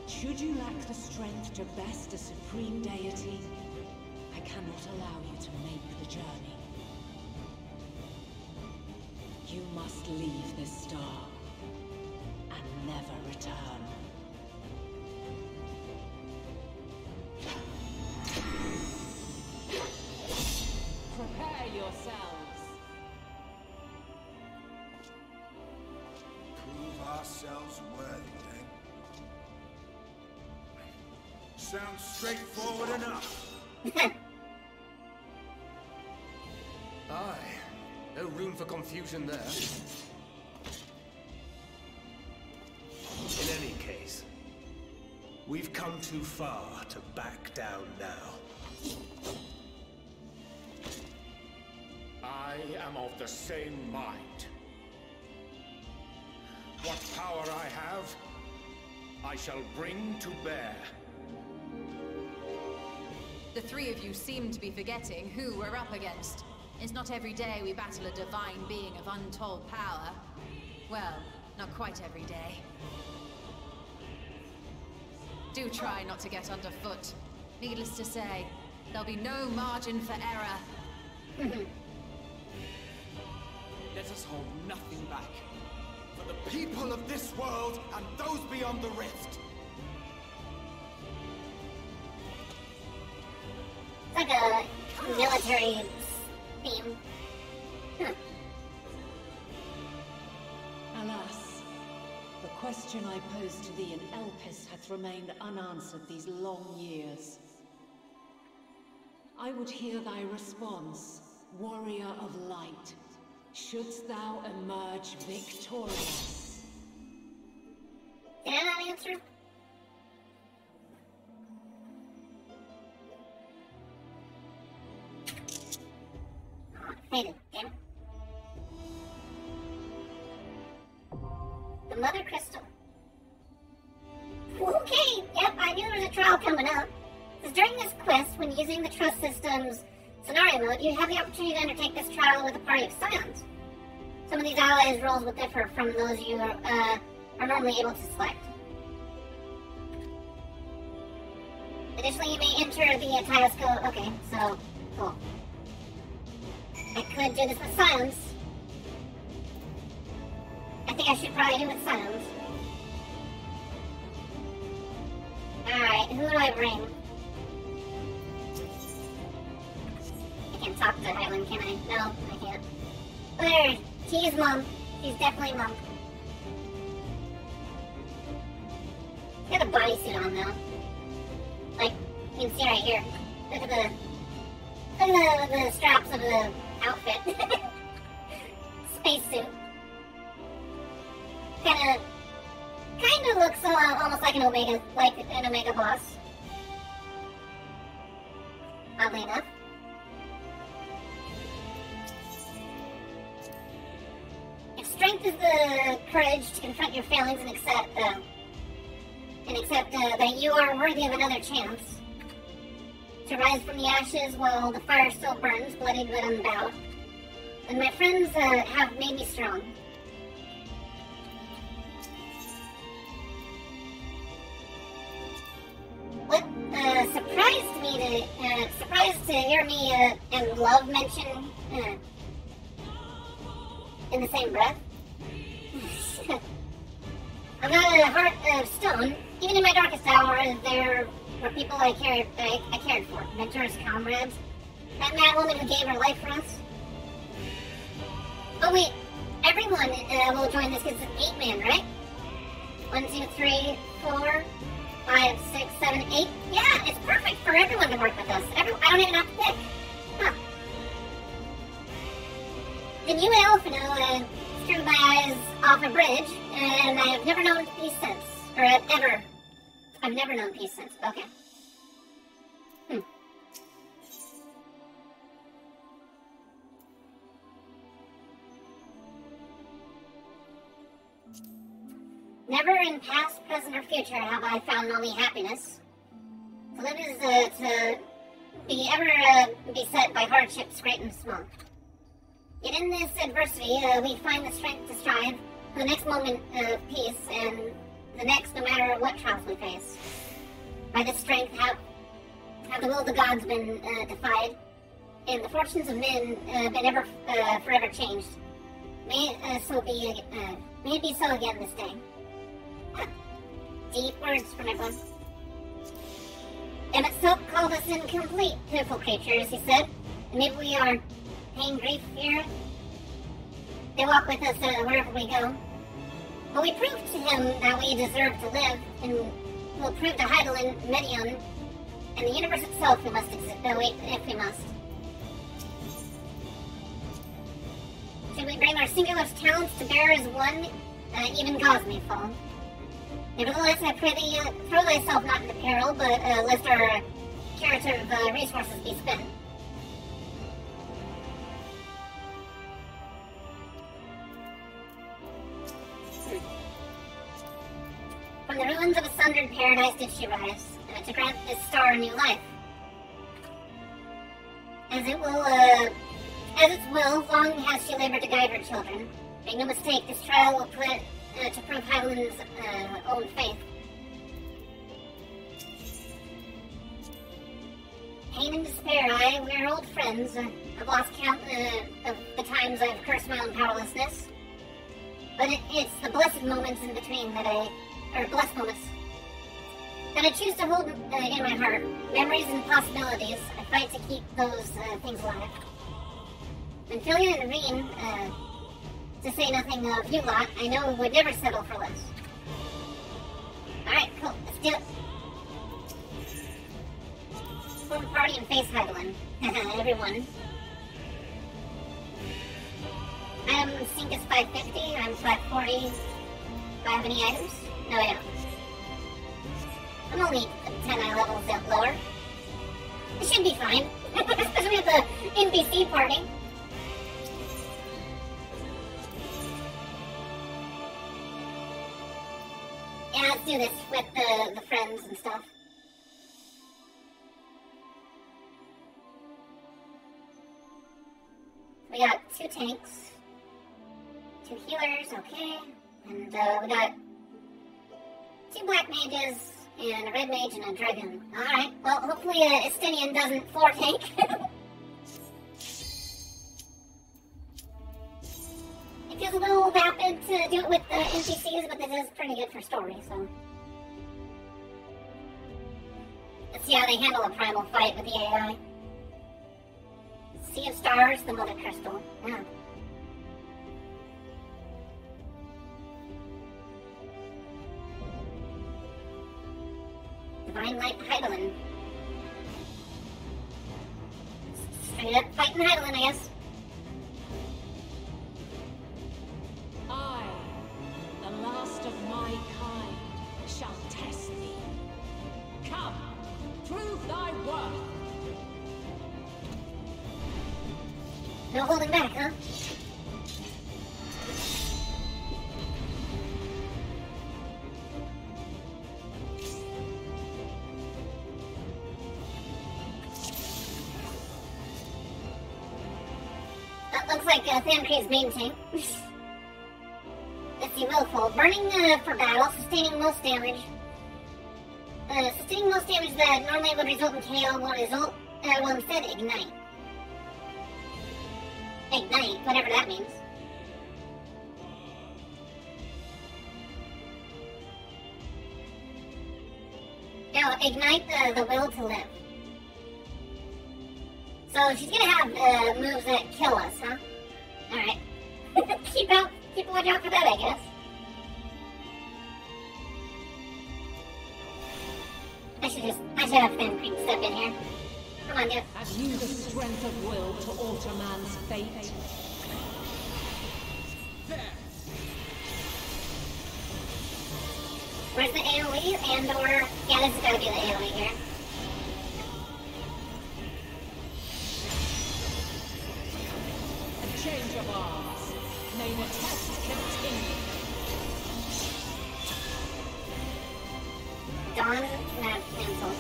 Should you lack the strength to best a supreme deity, I cannot allow you to make the journey. You must leave this star and never return. Prepare yourselves. Prove ourselves worthy, then. Sounds straightforward enough. Aye. No room for confusion there. In any case, we've come too far to back down now. I am of the same mind. What power I have, I shall bring to bear. The three of you seem to be forgetting who we're up against. It's not every day we battle a divine being of untold power. Well, not quite every day. Do try not to get underfoot. Needless to say, there'll be no margin for error. Let us hold nothing back. For the people of this world and those beyond the rift. It's like a military theme. Huh. Alas, the question I posed to thee in Elpis hath remained unanswered these long years. I would hear thy response, warrior of light. Shouldst thou emerge victorious? Did I not answer? Oh, it faded, damn it. The Mother Crystal. Okay, yep, I knew there was a trial coming up. Because during this quest, when using the Trust System's scenario mode, you have the opportunity to undertake this trial with a party of Scions. Some of these allies' roles will differ from those you are normally able to select. Additionally, you may enter the Tiasco. Okay, so, cool. I could do this with Scions. I think I should probably do it with Scions. Alright, who do I bring? I can't talk to Highland, can I? No, I can't. Where? She is Mom. She's definitely Mom. She's got a bodysuit on, though. Like, you can see right here. Look at the straps of the outfit. Spacesuit. Kinda looks almost like an Omega boss. Oddly enough. If strength is the courage to confront your failings and accept that you are worthy of another chance to rise from the ashes while the fire still burns, bloodied but unbowed, then my friends have made me strong. What surprised to hear me and Love mention in the same breath. I'm not a heart of stone. Even in my darkest hour, there were people I cared for. Mentors, comrades. That mad woman who gave her life for us. Oh wait, everyone will join this because it's 8-man, right? 1, 2, 3, 4, 5, 6, 7, 8. Yeah, it's perfect for everyone to work with us. I don't even have to pick. Huh. Then you and Elfino threw my eyes off a bridge, and I have never known peace since. Or I've never known peace since. Okay. Never in past, present, or future have I found only happiness. To live is to be ever beset by hardships great and small. Yet in this adversity, we find the strength to strive for the next moment of peace and the next, no matter what trials we face. By this strength have the will of the gods been defied, and the fortunes of men been forever changed. May it be so again this day. Deep words from everyone. Emmett Silk called us incomplete, pitiful creatures, he said. And maybe we are. Pain, grief, fear. They walk with us wherever we go. But we proved to him that we deserve to live, and we'll prove to Heidelin, Medion, and the universe itself we must exist. If we must. Should we bring our singular talents to bear as one, even gods may fall. Nevertheless, I pray thee, throw thyself not into peril, but lest our curative resources be spent. From the ruins of a sundered paradise did she rise, to grant this star a new life. As its will, long has she labored to guide her children. Make no mistake, this trial will to prove Hyland's own faith. Pain and despair, we're old friends. I've lost count of the times I've cursed my own powerlessness. But it's the blessed moments in between blessed moments, that I choose to hold in my heart. Memories and possibilities. I fight to keep those things alive. And Filia and Reen, to say nothing of you lot, I know would never settle for less. Alright, cool. Let's do it. Form party and face Heidelin. Everyone. Sync is 550, I'm 540. Do I have any items? No, I don't. I'm only 10 eye levels lower. It should be fine. Especially with the NPC party. Yeah, let's do this with the friends and stuff. We got 2 tanks. 2 healers, okay. And we got 2 black mages, and a red mage, and a dragon. Alright, well, hopefully Estinian doesn't 4-tank. It feels a little vapid to do it with NPCs, but this is pretty good for story, so... Let's see how they handle a primal fight with the AI. Sea of Stars, the Mother Crystal. Yeah. Divine Light Heidelin. Straight up fighting Heidelin, I guess. I, the last of my kind, shall test thee. Come, prove thy worth. No holding back, huh? That looks like Thancred's main tank. Let's see, Willful. Burning for battle, sustaining most damage. Sustaining most damage that normally would result in KO will instead ignite. Ignite, whatever that means. No, ignite the will to live. So she's gonna have moves that kill us, huh? Alright. keep a watch out for that, I guess. I should have Thancred step in here. Come on, dude. Have you the strength of will to alter man's fate? Where's the AoE? And/or... Yeah, this has gotta be the AoE here. A change of arms. May the test continue. Dawn, not cancel.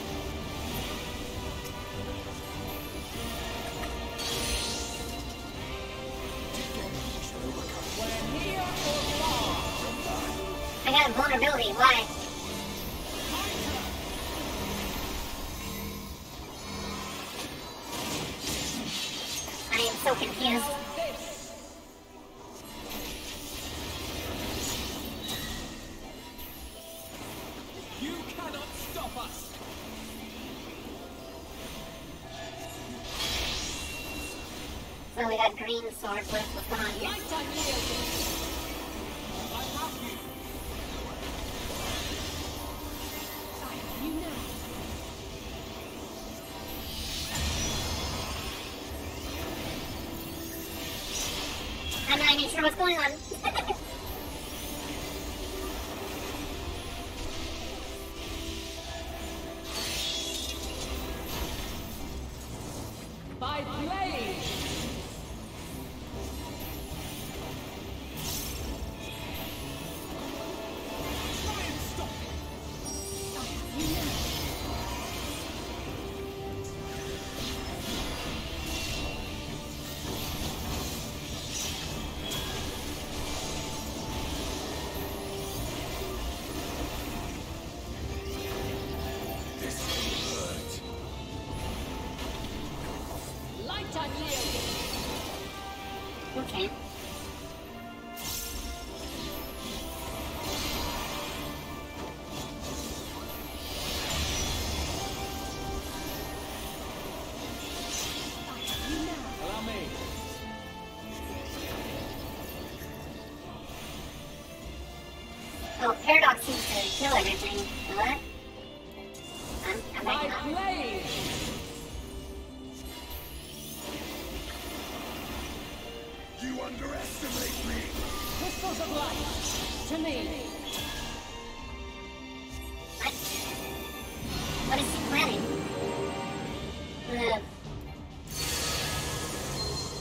I got a vulnerability, why? I am so confused. You cannot stop us! So we got green sword, what's going on here? I'm not even sure what's going on. By blade! Oh, Paradox seems to kill everything. What? I'm backing up. You underestimate me! Crystals of light, to me. What? What is he planning?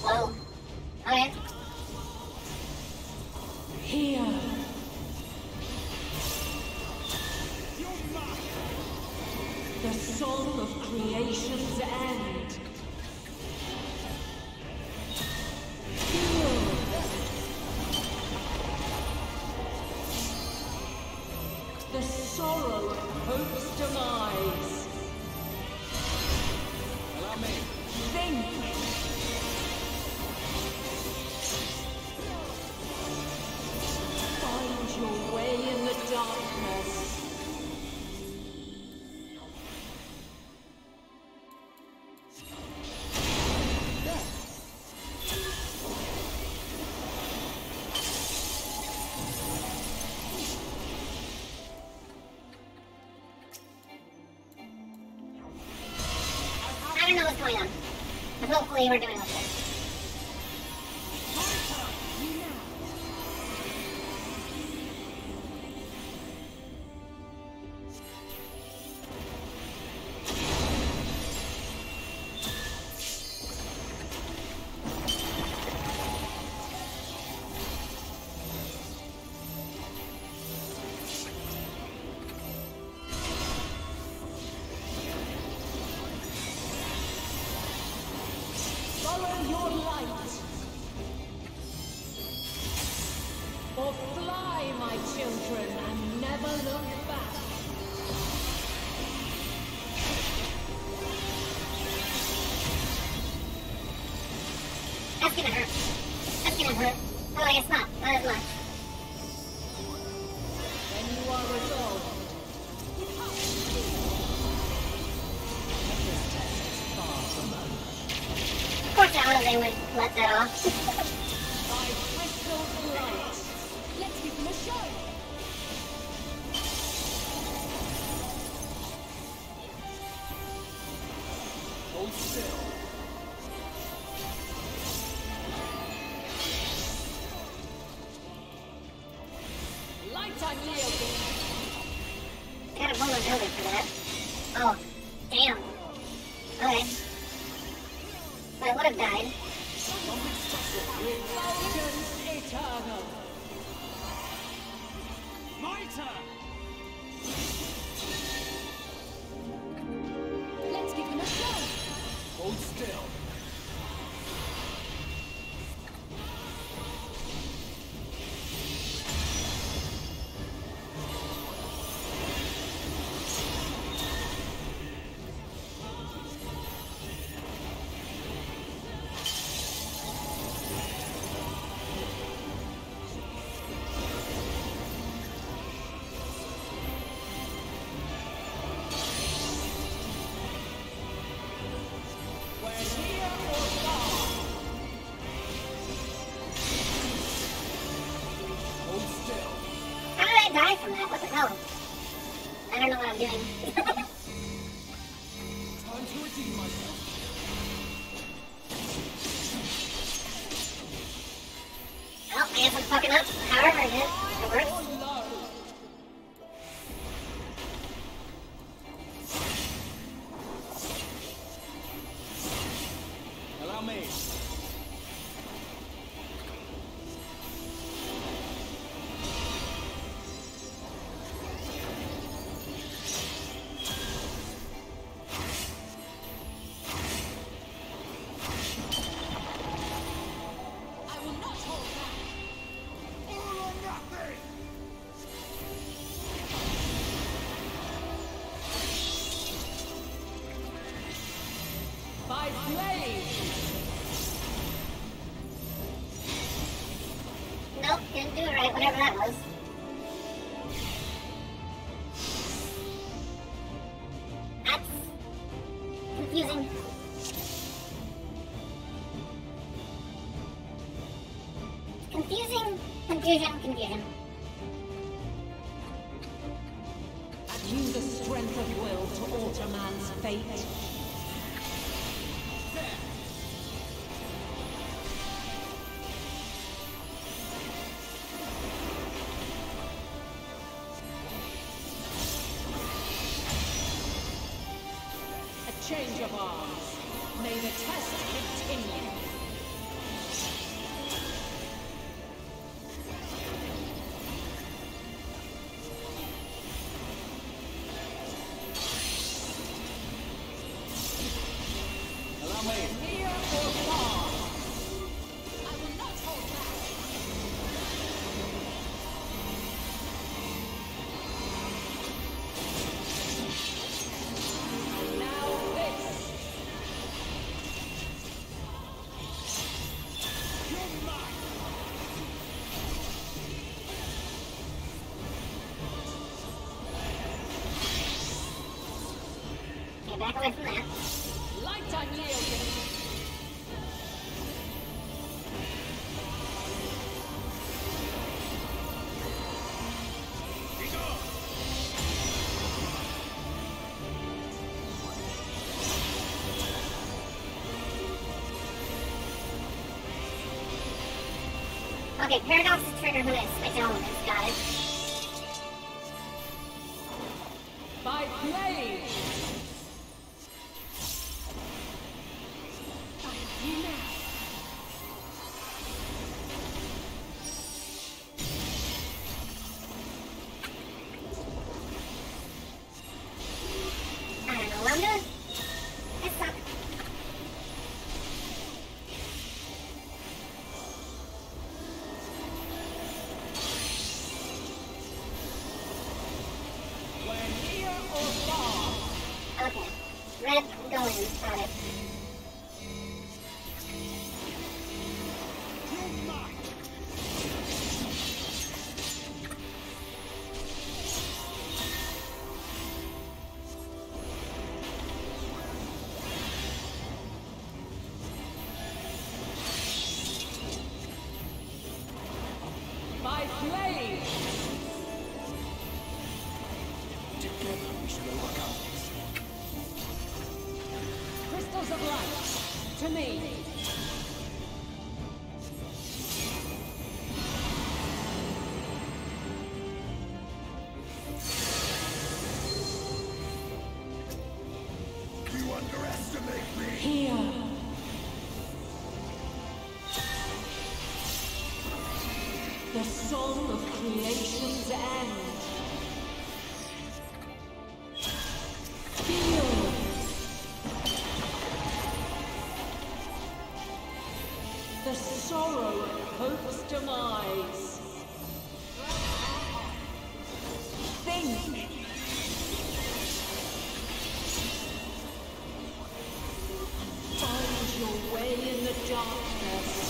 Whoa. Okay. Here. The song of creation's end. Feel. The sorrow of hope's demise. Allow me. Think. Find your way in the darkness. I don't know what's going on. But hopefully we're doing okay. Follow your light. Or fly, my children, and never look back. That's gonna hurt. That's gonna hurt. Oh, I guess not. Not as much. When you are resolved. This test is far from over. Of course I would have let that off. By crystal light. Let's give them a show. Hold still. Light unyielding. Got a vulnerability for that. Oh, damn. Okay. I would have died. Vengeance eternal. My turn! Let's give them a show. Hold still. How did I die from that? What the hell? I don't know what I'm doing. Time to redeem myself. Oh, I guess I'm fucking up. However it is. It works. Allow me. I will not hold back. All or nothing! By blade. Nope, didn't do it right, whatever that was. That's confusing. Confusion. fate. A change of arms. May the test continue. Near or far. I will not hold back. Now this. You're mine! Okay, back away from that. Light unyielding. Okay, Paradox is triggered when it switch elements, got it. By blade. I don't know, Lambda? That sucks. Near or far. Okay. Red, go in, got it. You're mine! By blade. Together we shall overcome this. Crystals of light. To me. You underestimate me! Here. The song of creation's end. Feel. The sorrow of hope's demise. Think. Find your way in the darkness.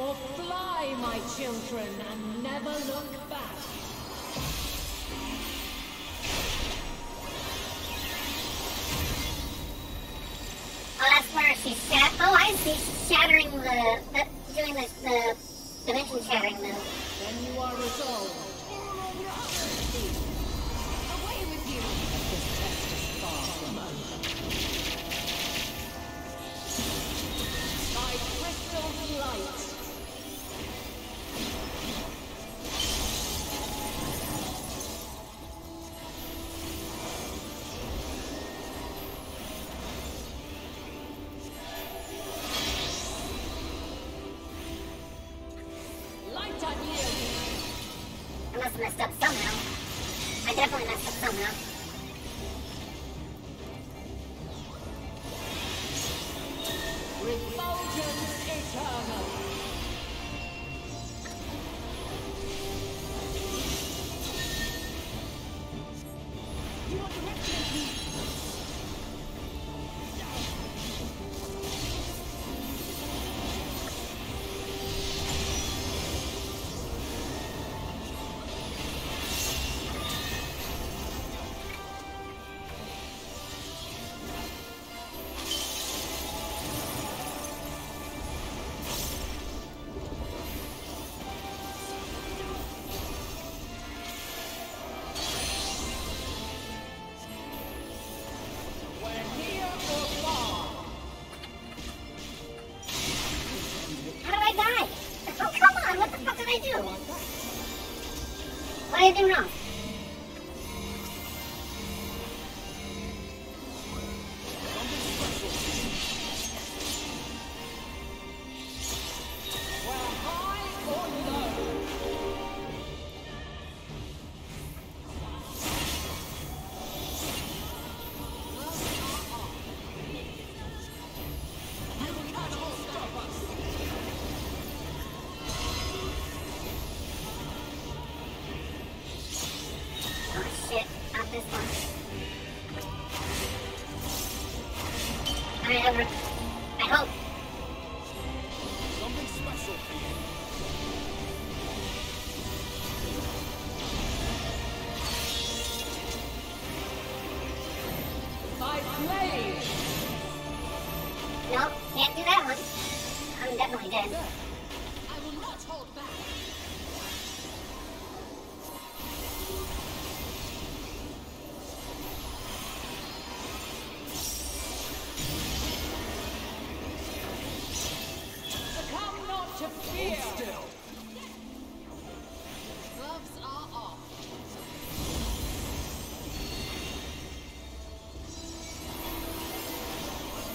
Or fly, my children, and never look back. Oh, that's where she's oh, I see. She's shattering doing the dimension shattering move. Then you are resolved. Away with you! This test is far from over. By crystal light. Light unyielding. messed up somehow. I definitely messed up somehow. Refulgence eternal. You want to rescue me? What did I do wrong? I hope. Something special for you. My blade! No, can't do that one. I'm definitely dead. I will not hold back. Succumb not to fear! Hold still. Gloves are off.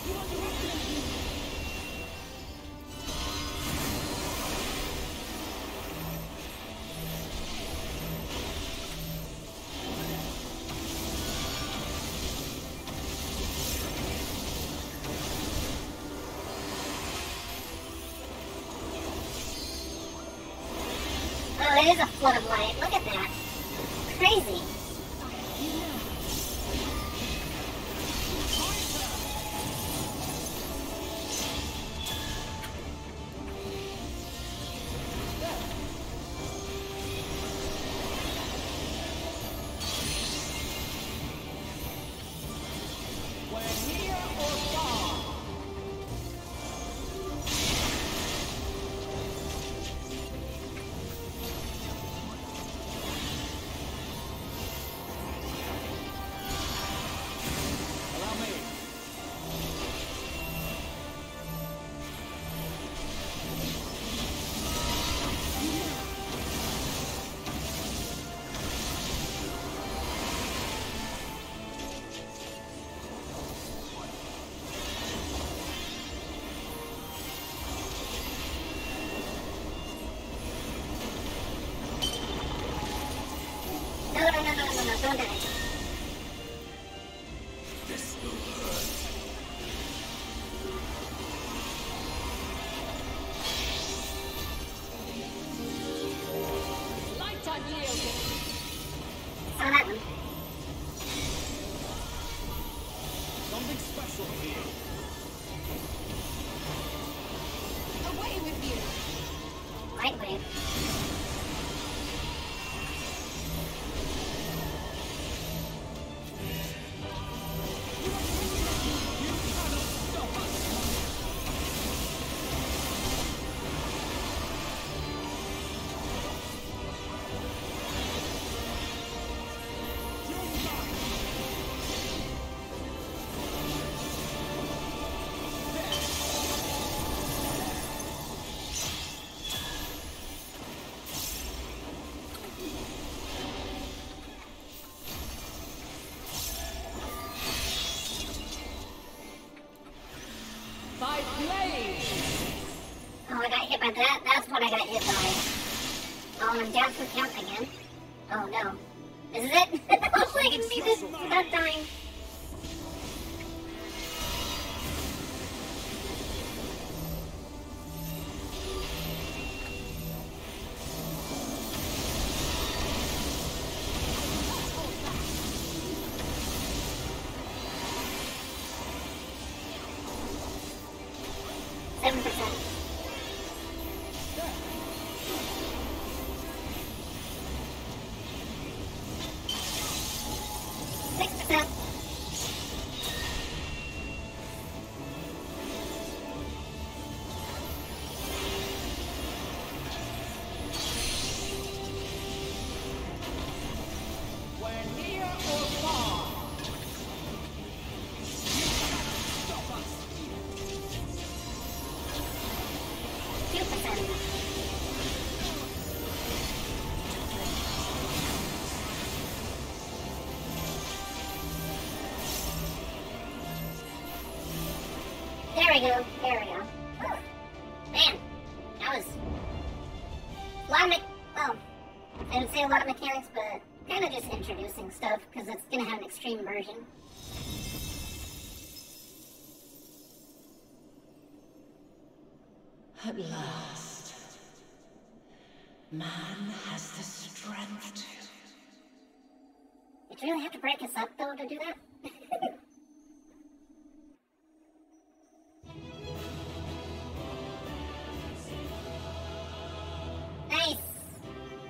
You want to rescue me? Oh, it is a flood of light. Look at that. Crazy. We're near or far. Allow me. No, don't die. This will hurt. Light unyielding. Saw that one. Something special for you. Away with you. Light wave. My blade! Oh, I got hit by that. That's what I got hit by. Oh, I'm down for count again. Oh no. This is it? Hopefully I can beat this without dying. There we go. There we go. Whew. Man, that was a lot of well, I would say a lot of mechanics, but kind of just introducing stuff because it's gonna have an extreme version. At last, man has the strength to. Did you really have to break us up though to do that? Nice.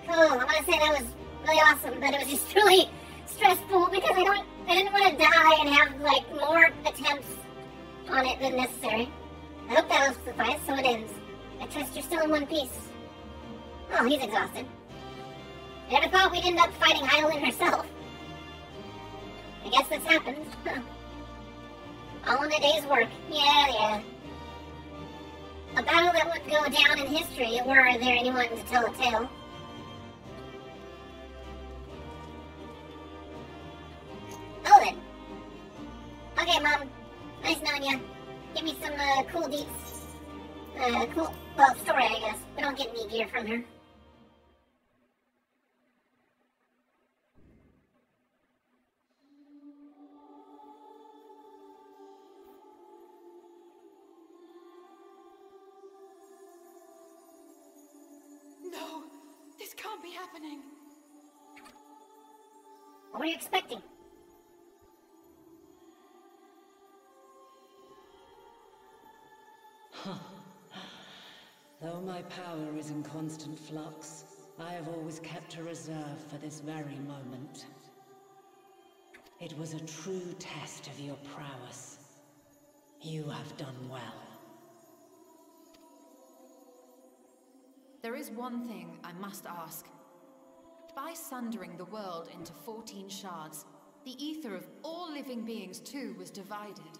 Cool. I want to say that was really awesome, but it was just really stressful because I didn't want to die and have like more attempts on it than necessary. I hope that'll suffice, so it ends. I trust you're still in one piece. Oh, he's exhausted. I never thought we'd end up fighting Hydaelyn herself. I guess this happens. All in a day's work. Yeah. A battle that would go down in history were there anyone to tell a tale. Oh then. Okay, Mom. Nice knowing you. Give me some cool deets. Well, story, I guess. We don't get any gear from her. No, this can't be happening. What were you expecting? Though my power is in constant flux, I have always kept a reserve for this very moment. It was a true test of your prowess. You have done well. There is one thing I must ask. By sundering the world into 14 shards, the ether of all living beings too was divided.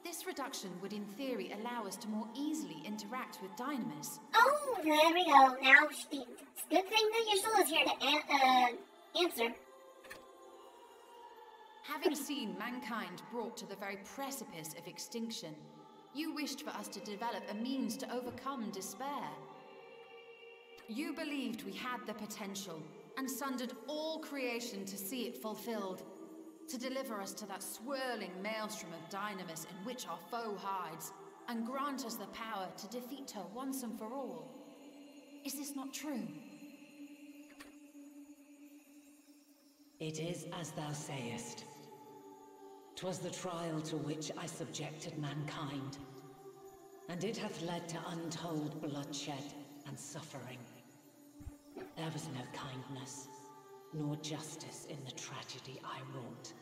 This reduction would in theory allow us to more easily interact with Dynamis. Oh, there we go. Now, it's a good thing that Ursula's here to answer. Having seen mankind brought to the very precipice of extinction, you wished for us to develop a means to overcome despair. You believed we had the potential, and sundered all creation to see it fulfilled. To deliver us to that swirling maelstrom of Dynamis in which our foe hides, and grant us the power to defeat her once and for all. Is this not true? It is as thou sayest. 'Twas the trial to which I subjected mankind, and it hath led to untold bloodshed and suffering. There was no kindness, nor justice in the tragedy I wrought.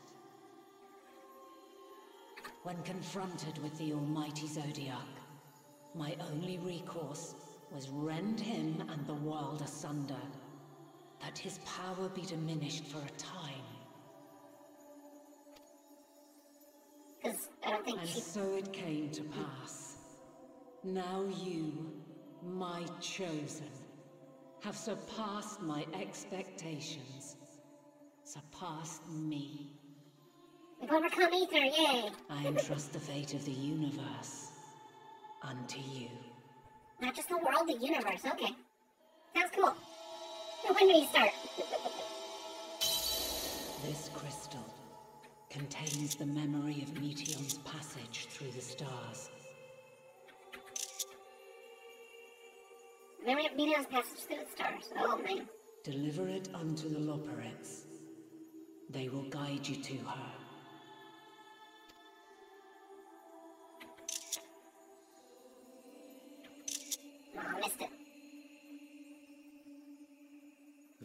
When confronted with the almighty Zodiac, my only recourse was rend him and the world asunder, that his power be diminished for a time. And so it came to pass. Now you, my chosen, have surpassed my expectations. Surpassed me. We've overcome ether, yay! I entrust the fate of the universe unto you. Not just the world, the universe, okay. Sounds cool. When do we start? This crystal contains the memory of Meteon's passage through the stars. Memory of Meteon's passage through the stars. Oh, man. Deliver it unto the Loporrits. They will guide you to her. Oh, I missed it.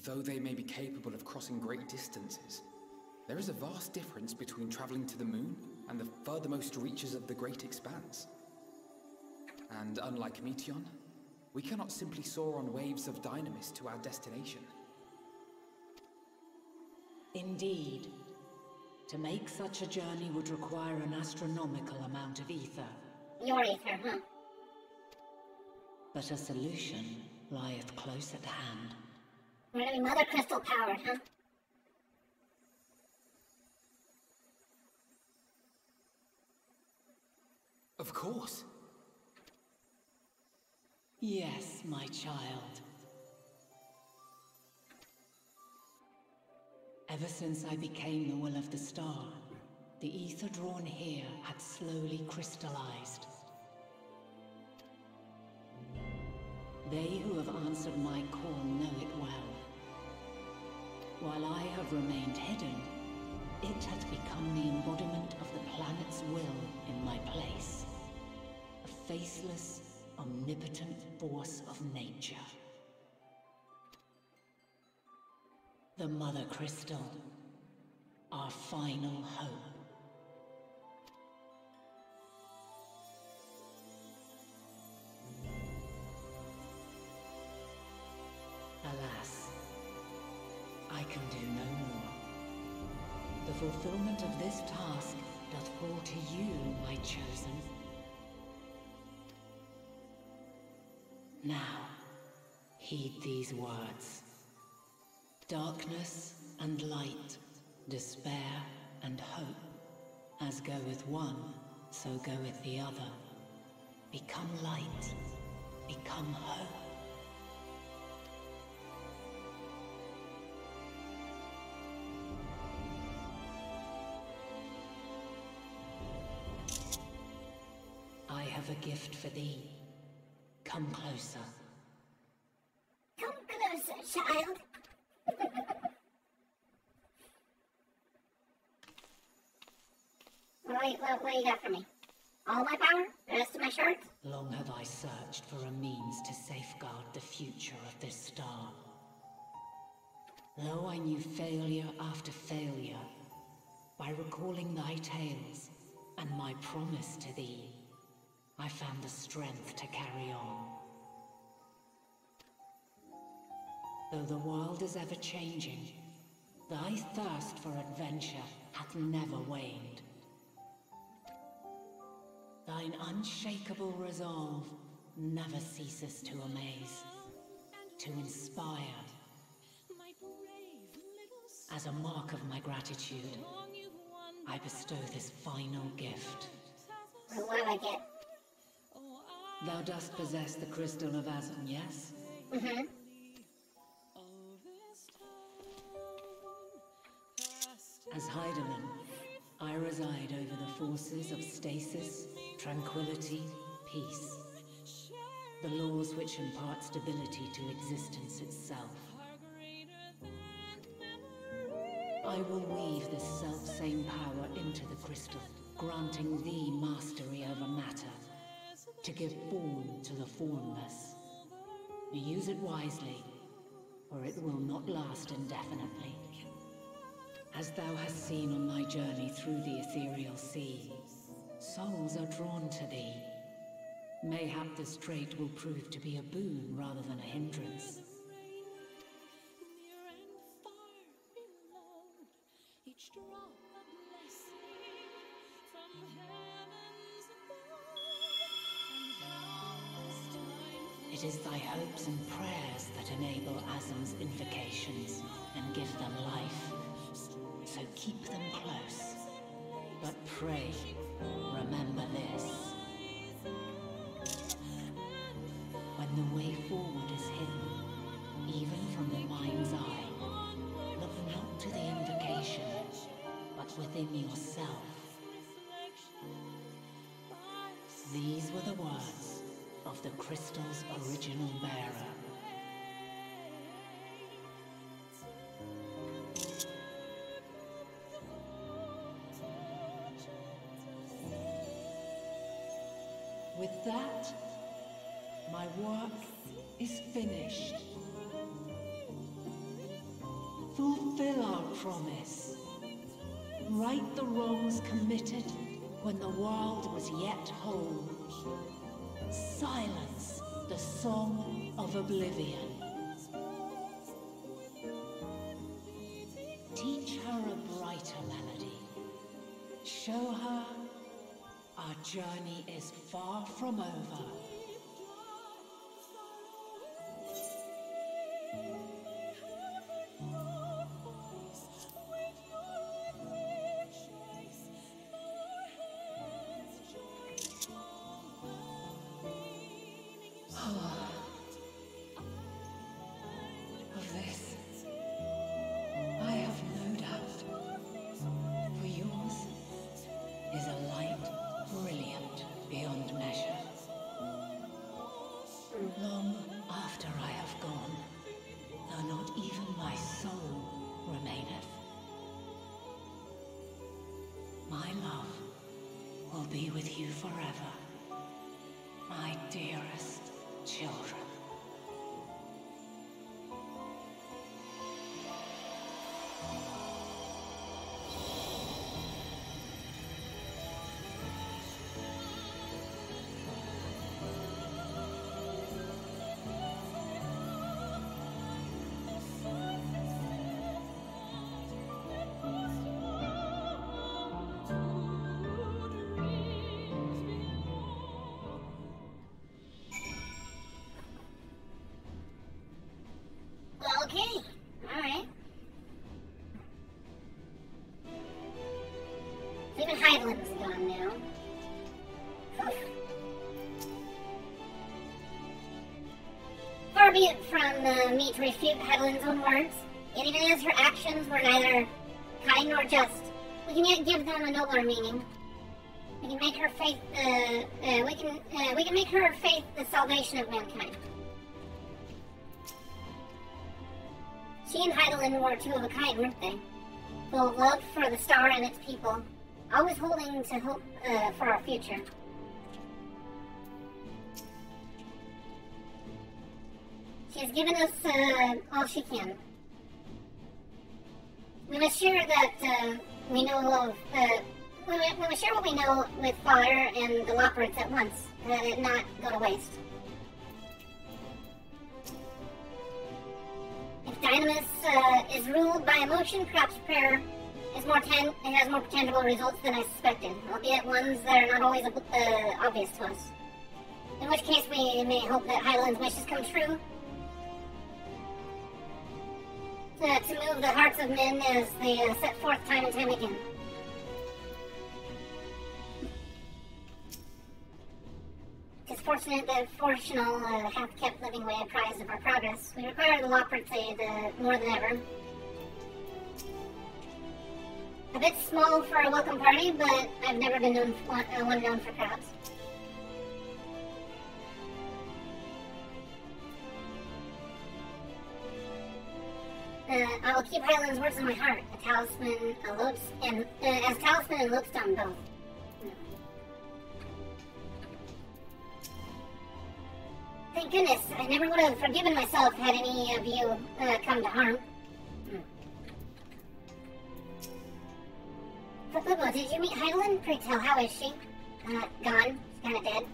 Though they may be capable of crossing great distances, there is a vast difference between traveling to the moon and the furthermost reaches of the great expanse. And unlike Meteon, we cannot simply soar on waves of dynamis to our destination. Indeed. To make such a journey would require an astronomical amount of ether. Your ether, huh? But a solution lieth close at hand. We're gonna be Mother Crystal powered, huh? Of course. Yes, my child. Ever since I became the will of the star, the ether drawn here had slowly crystallized. They who have answered my call know it well. While I have remained hidden, it has become the embodiment of the planet's will in my place. A faceless, omnipotent force of nature. The Mother Crystal, our final hope. Alas, I can do no more. The fulfillment of this task doth fall to you, my chosen. Now, heed these words. Darkness and light, despair and hope. As goeth one, so goeth the other. Become light, become hope. I have a gift for thee. Come closer. Come closer, child. What do you got for me? All my power? The rest of my shards? Long have I searched for a means to safeguard the future of this star. Though I knew failure after failure, by recalling thy tales and my promise to thee, I found the strength to carry on. Though the world is ever changing, thy thirst for adventure hath never waned. Thine unshakable resolve never ceases to amaze, to inspire. As a mark of my gratitude, I bestow this final gift. What do I get? Thou dost possess the Crystal of Azon, yes? Mm-hmm. As Heidelin, I reside over the forces of stasis, tranquility, peace. The laws which impart stability to existence itself. I will weave this self-same power into the crystal, granting thee mastery over matter, to give form to the formless. Use it wisely, or it will not last indefinitely. As thou hast seen on thy journey through the ethereal sea, souls are drawn to thee. Mayhap this trait will prove to be a boon rather than a hindrance. It is thy hopes and prayers that enable Azam's invocations and give them life. So keep them close. But pray, remember this. When the way forward is hidden, even from the mind's eye. Look not to the invocation, but within yourself. These were the words of the crystal's original bearer. With that, my work is finished. Fulfill our promise. Right the wrongs committed when the world was yet whole. Silence the song of oblivion. Teach her a brighter melody. Show her our journey is far from over. Of this, I have no doubt, for yours is a light brilliant beyond measure. Long after I have gone, though not even my soul remaineth, my love will be with you forever, my dearest children. Okay, alright. Even Hydeland's gone now. Whew. Far be it from me to refute Hydeland's own words, yet even as her actions were neither kind nor just, we can yet give them a nobler meaning. We can make her faith, we can make her faith the salvation of mankind. She and Hydeland were two of a kind, weren't they? Full of love for the star and its people, always holding to hope for our future. She has given us all she can. We must share that we know of. We must share what we know with Fire and the Loporrits at once, and not go to waste. If Dynamis is ruled by emotion, perhaps prayer is has more tangible results than I suspected, albeit ones that are not always obvious to us. In which case, we may hope that Hydeland's wishes come true. To move the hearts of men as they set forth time and time again. It's fortunate that Fortunal hath kept living way apprised of our progress. We require the Loporrits' aid more than ever. A bit small for a welcome party, but I've never been one known for crowds. I will keep Hydeland's words in my heart, as talisman and lodestone both. Thank goodness, I never would have forgiven myself had any of you come to harm. Flippo, did you meet Hydeland? Pray tell, how is she? Gone. She's kinda dead.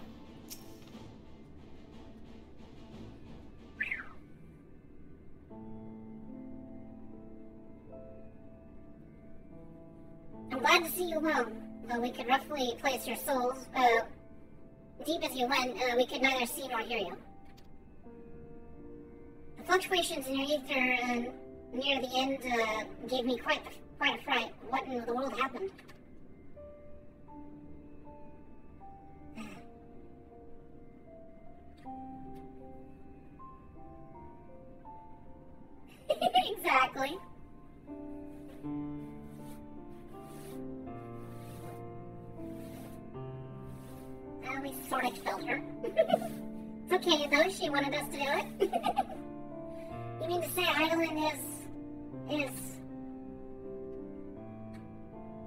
I'm glad to see you well, though we could roughly place your souls, deep as you went, we could neither see nor hear you. The fluctuations in your ether near the end gave me quite a fright. What in the world happened? okay, though. She wanted us to do it. You mean to say Hydaelyn is...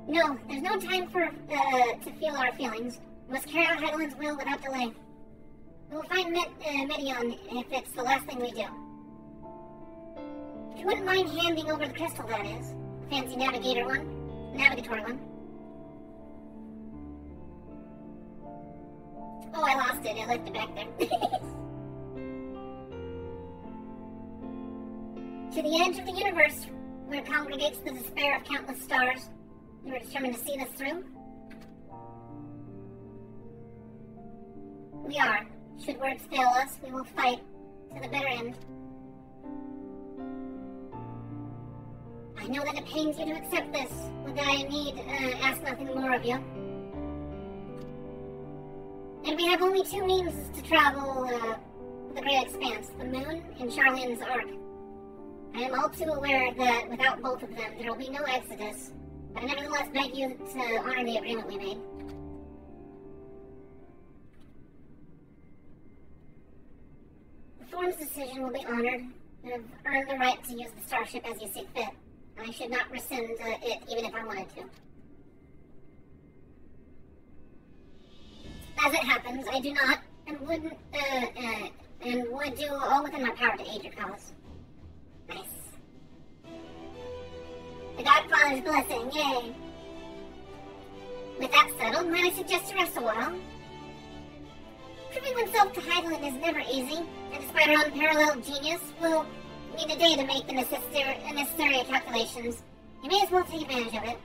No, there's no time to feel our feelings. We must carry out Hydaelyn's will without delay. We will find Medion if it's the last thing we do. If you wouldn't mind handing over the crystal, that is. The fancy navigatory one. Oh, I lost it. I left it back there. To the edge of the universe, where congregates the despair of countless stars, you are determined to see this through? We are. Should words fail us, we will fight to the bitter end. I know that it pains you to accept this, but that I need ask nothing more of you. And we have only two means to travel the great expanse, the moon and Charlene's Ark. I am all too aware that without both of them, there will be no exodus, but I nevertheless beg you to honor the agreement we made. The Form's decision will be honored. You have earned the right to use the starship as you see fit, and I should not rescind it even if I wanted to. As it happens, I do not, and would do all within my power to aid your cause. Nice. The Godfather's blessing, yay! With that settled, might I suggest to rest a while? Proving oneself to Hydaelyn is never easy, and despite our unparalleled genius, we'll need a day to make the necessary calculations. You may as well take advantage of it.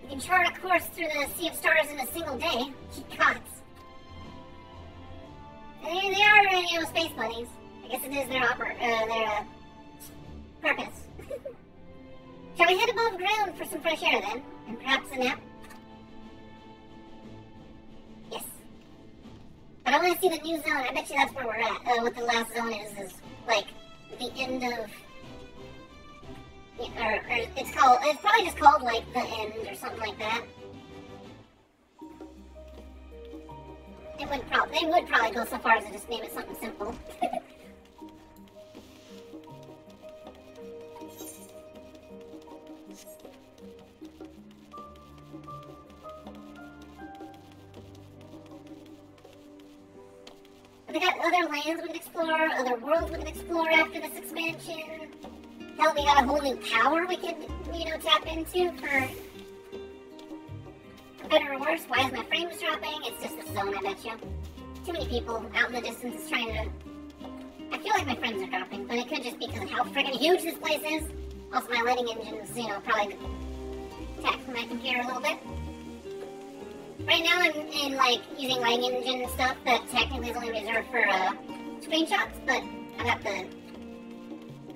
You can chart a course through the sea of stars in a single day. Gods. They are, space buddies. I guess it is their purpose. Shall we head above ground for some fresh air then? And perhaps a nap? Yes. But I want to see the new zone. I bet you that's where we're at. What the last zone is like the end of... Or it's probably just called like the end or something like that. They would probably go so far as to just name it something simple. They got other lands we can explore, other worlds we can explore after this expansion. Hell, we got a whole new power we could, tap into for better or worse. Why is my frames dropping? It's just the zone, I bet you. Too many people out in the distance is trying to... I feel like my frames are dropping, but it could just be because of how friggin' huge this place is. Also, my lighting engine's, probably taxing my computer a little bit. Right now I'm using lighting engine and stuff that technically is only reserved for screenshots, but I got the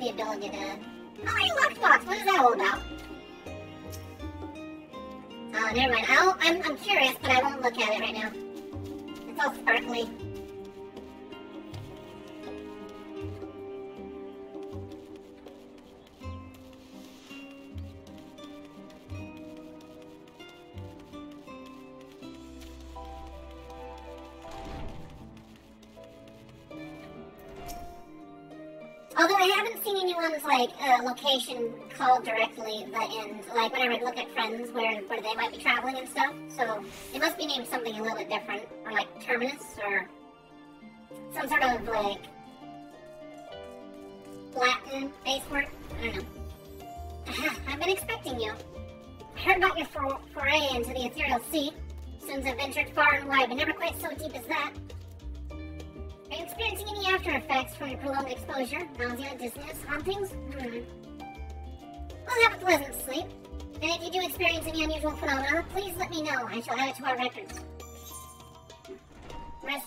ability to... Oh, hey, lockbox! What is that all about? Oh, never mind. I'm curious, but I won't look at it right now. It's all sparkly. Although I haven't seen anyone's, location called directly the end, when I would look at friends where they might be traveling and stuff, so it must be named something a little bit different, or Terminus, or some sort of, Latin base word, I don't know. I've been expecting you. I heard about your foray into the ethereal sea, since I've ventured far and wide, but never quite so deep as that. Are you experiencing any after effects from your prolonged exposure? Nausea, dizziness, hauntings? Well, have a pleasant sleep. And if you do experience any unusual phenomena, please let me know. I shall add it to our records.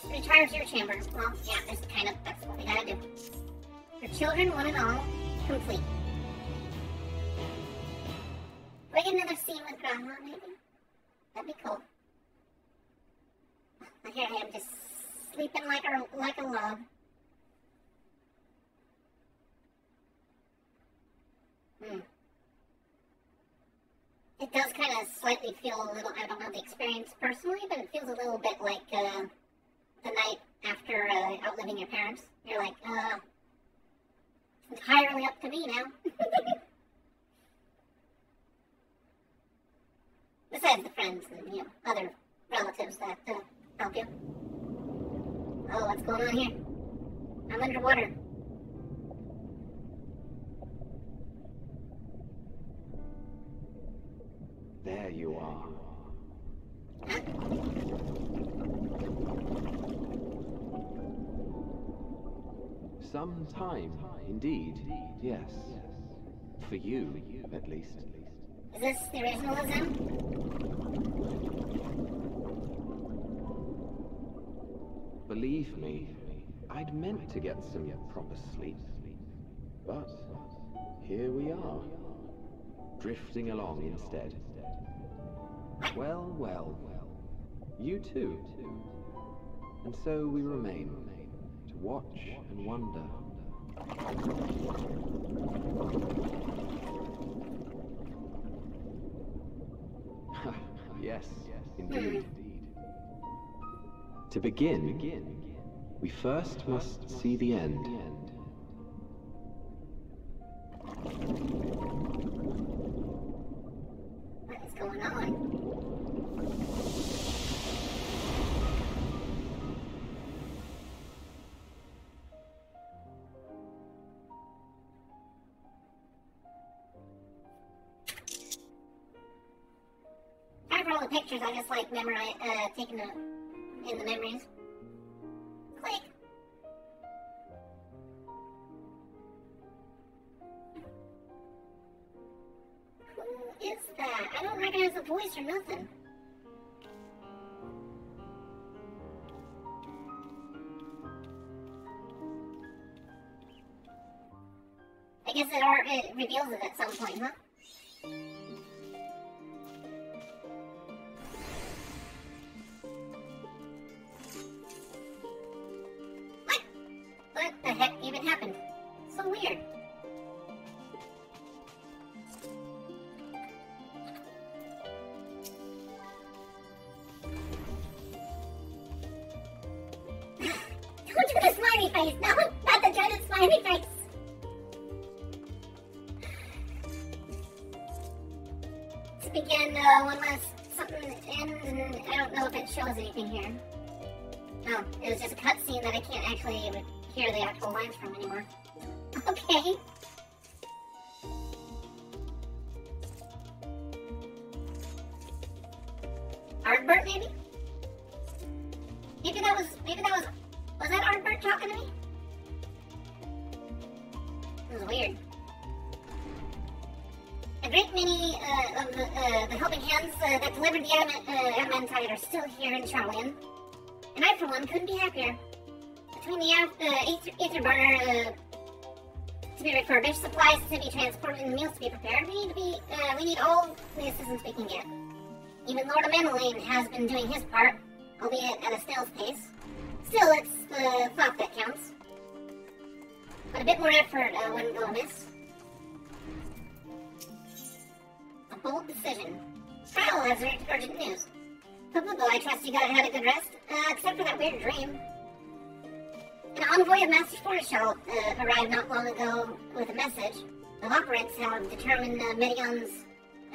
Retire to your chambers. Well, yeah, that's what we gotta do. For children, one and all, complete. Do I get another scene with Grandma, maybe? That'd be cool. Here I am, just sleeping like a log. It does kind of slightly feel a little, I don't know the experience personally, but it feels a little bit like after outliving your parents. You're like, it's entirely up to me now. Besides the friends and, you know, other relatives that help you. Oh, what's going on here? I'm underwater. There you are. Huh? Some time, indeed, yes. For you, at least. Is this the original Zem? Believe me, I'd meant to get some proper sleep. But here we are, drifting along instead. Well, well, you too. And so we remain, to watch and wonder. Yes, indeed. To begin, we first must see the end. What is going on? For all the pictures, I just like memorize, taking them in the memories. Click. Who is that? I don't recognize the voice or nothing. I guess it reveals it at some point, huh? What the heck even happened? So weird. Don't do the smiley face! No, not the dreaded smiley face! To begin, one last something end, and I don't know if it shows anything here. No, it was just a cutscene that I can't actually hear the actual lines from anymore. Okay. Artbert, maybe? Maybe that was that Artbert talking to me? It was weird. A great many of the helping hands that delivered the adamantite are still here in Charlian. And I, for one, couldn't be happier. Between the ether burner to be refurbished, supplies to be transported, and meals to be prepared, we need all the assistance we can get. Even Lord Amenaline has been doing his part, albeit at a snail's pace. Still, it's the thought that counts. But a bit more effort wouldn't go amiss. A bold decision. Trial has urgent news. Publico, I trust you had a good rest, except for that weird dream. An envoy of Master Fortishall arrived not long ago with a message. The Loporrits have determined Medion's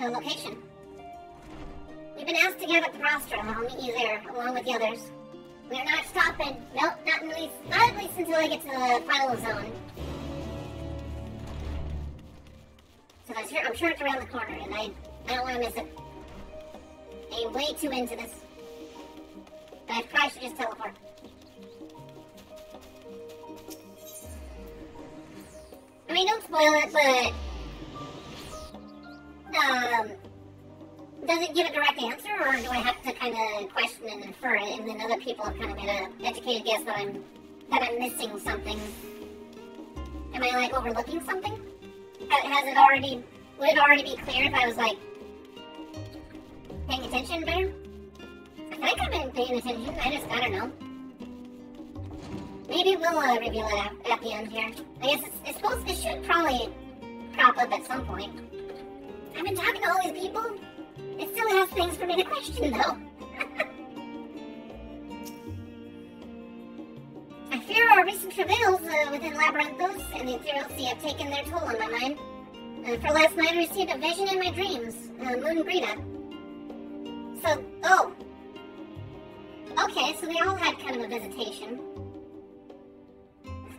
location. We've been asked to get up the rostrum. I'll meet you there, along with the others. We are not stopping. Nope, not at least until I get to the final zone. So I'm sure it's around the corner, and I don't want to miss it. I'm way too into this. But I probably should just teleport. I mean, don't spoil it, but does it give a direct answer, or do I have to kind of question and infer it, and then other people have kind of made an educated guess that I'm missing something? Am I, like, overlooking something? Would it already be clear if I was, like, paying attention better? I think I've been paying attention, I don't know. Maybe we'll reveal it at the end here. I guess it should probably crop up at some point. I've been talking to all these people. It still has things for me to question, though. I fear our recent travails within Labyrinthos and the Ethereal Sea have taken their toll on my mind. For last night I received a vision in my dreams, Moon Brita. So, oh. Okay, so they all had kind of a visitation.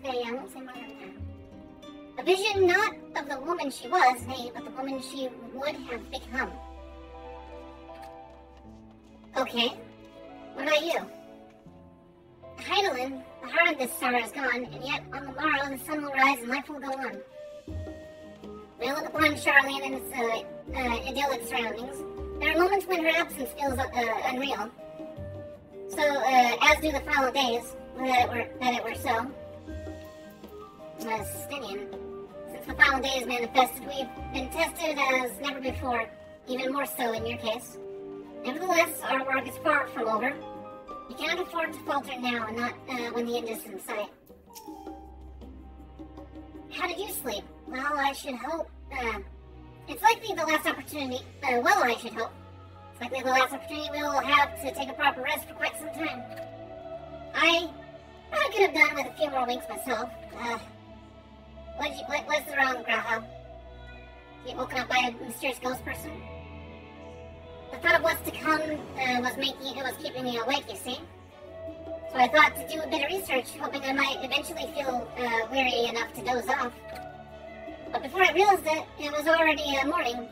I won't say more than that. A vision not of the woman she was, nay, but the woman she would have become. Okay, what about you? Heidelin, the heart of this star is gone, and yet on the morrow the sun will rise and life will go on. When I look upon Charlene and its idyllic surroundings, there are moments when her absence feels unreal. So, as do the final days, that it were so. Stinian, since the final days manifested, we've been tested as never before, even more so in your case. Nevertheless, our work is far from over. You cannot afford to falter now and not when the end is in sight. How did you sleep? Well, I should hope. It's likely the last opportunity. I should hope. It's likely the last opportunity we will have to take a proper rest for quite some time. I could have done with a few more winks myself. What's wrong, Graha? You woken up by a mysterious ghost person? The thought of what's to come was keeping me awake, you see. So I thought to do a bit of research, hoping I might eventually feel weary enough to doze off. But before I realized it was already morning.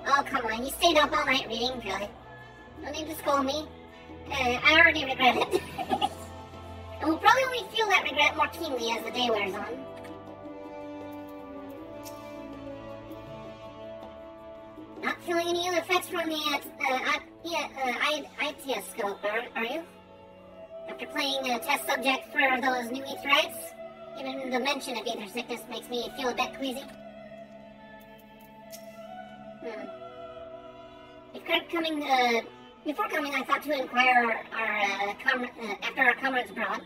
Oh, come on, you stayed up all night reading, really. No need to scold me. I already regret it. And we'll probably only feel that regret more keenly as the day wears on. Not feeling any ill effects from the iTioscope, are you? After playing a test subject for those new etherites, even the mention of ether sickness makes me feel a bit queasy. Before coming, I thought to inquire after our comrades abroad.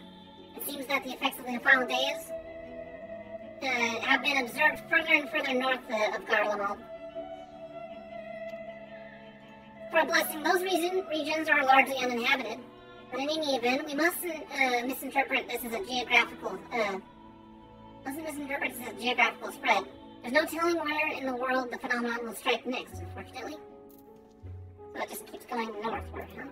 It seems that the effects of the final days have been observed further and further north of Garlemald. For a blessing, those regions are largely uninhabited. But in any event, we mustn't misinterpret this as a geographical spread. There's no telling where in the world the phenomenon will strike next, unfortunately. So it just keeps going northward, huh?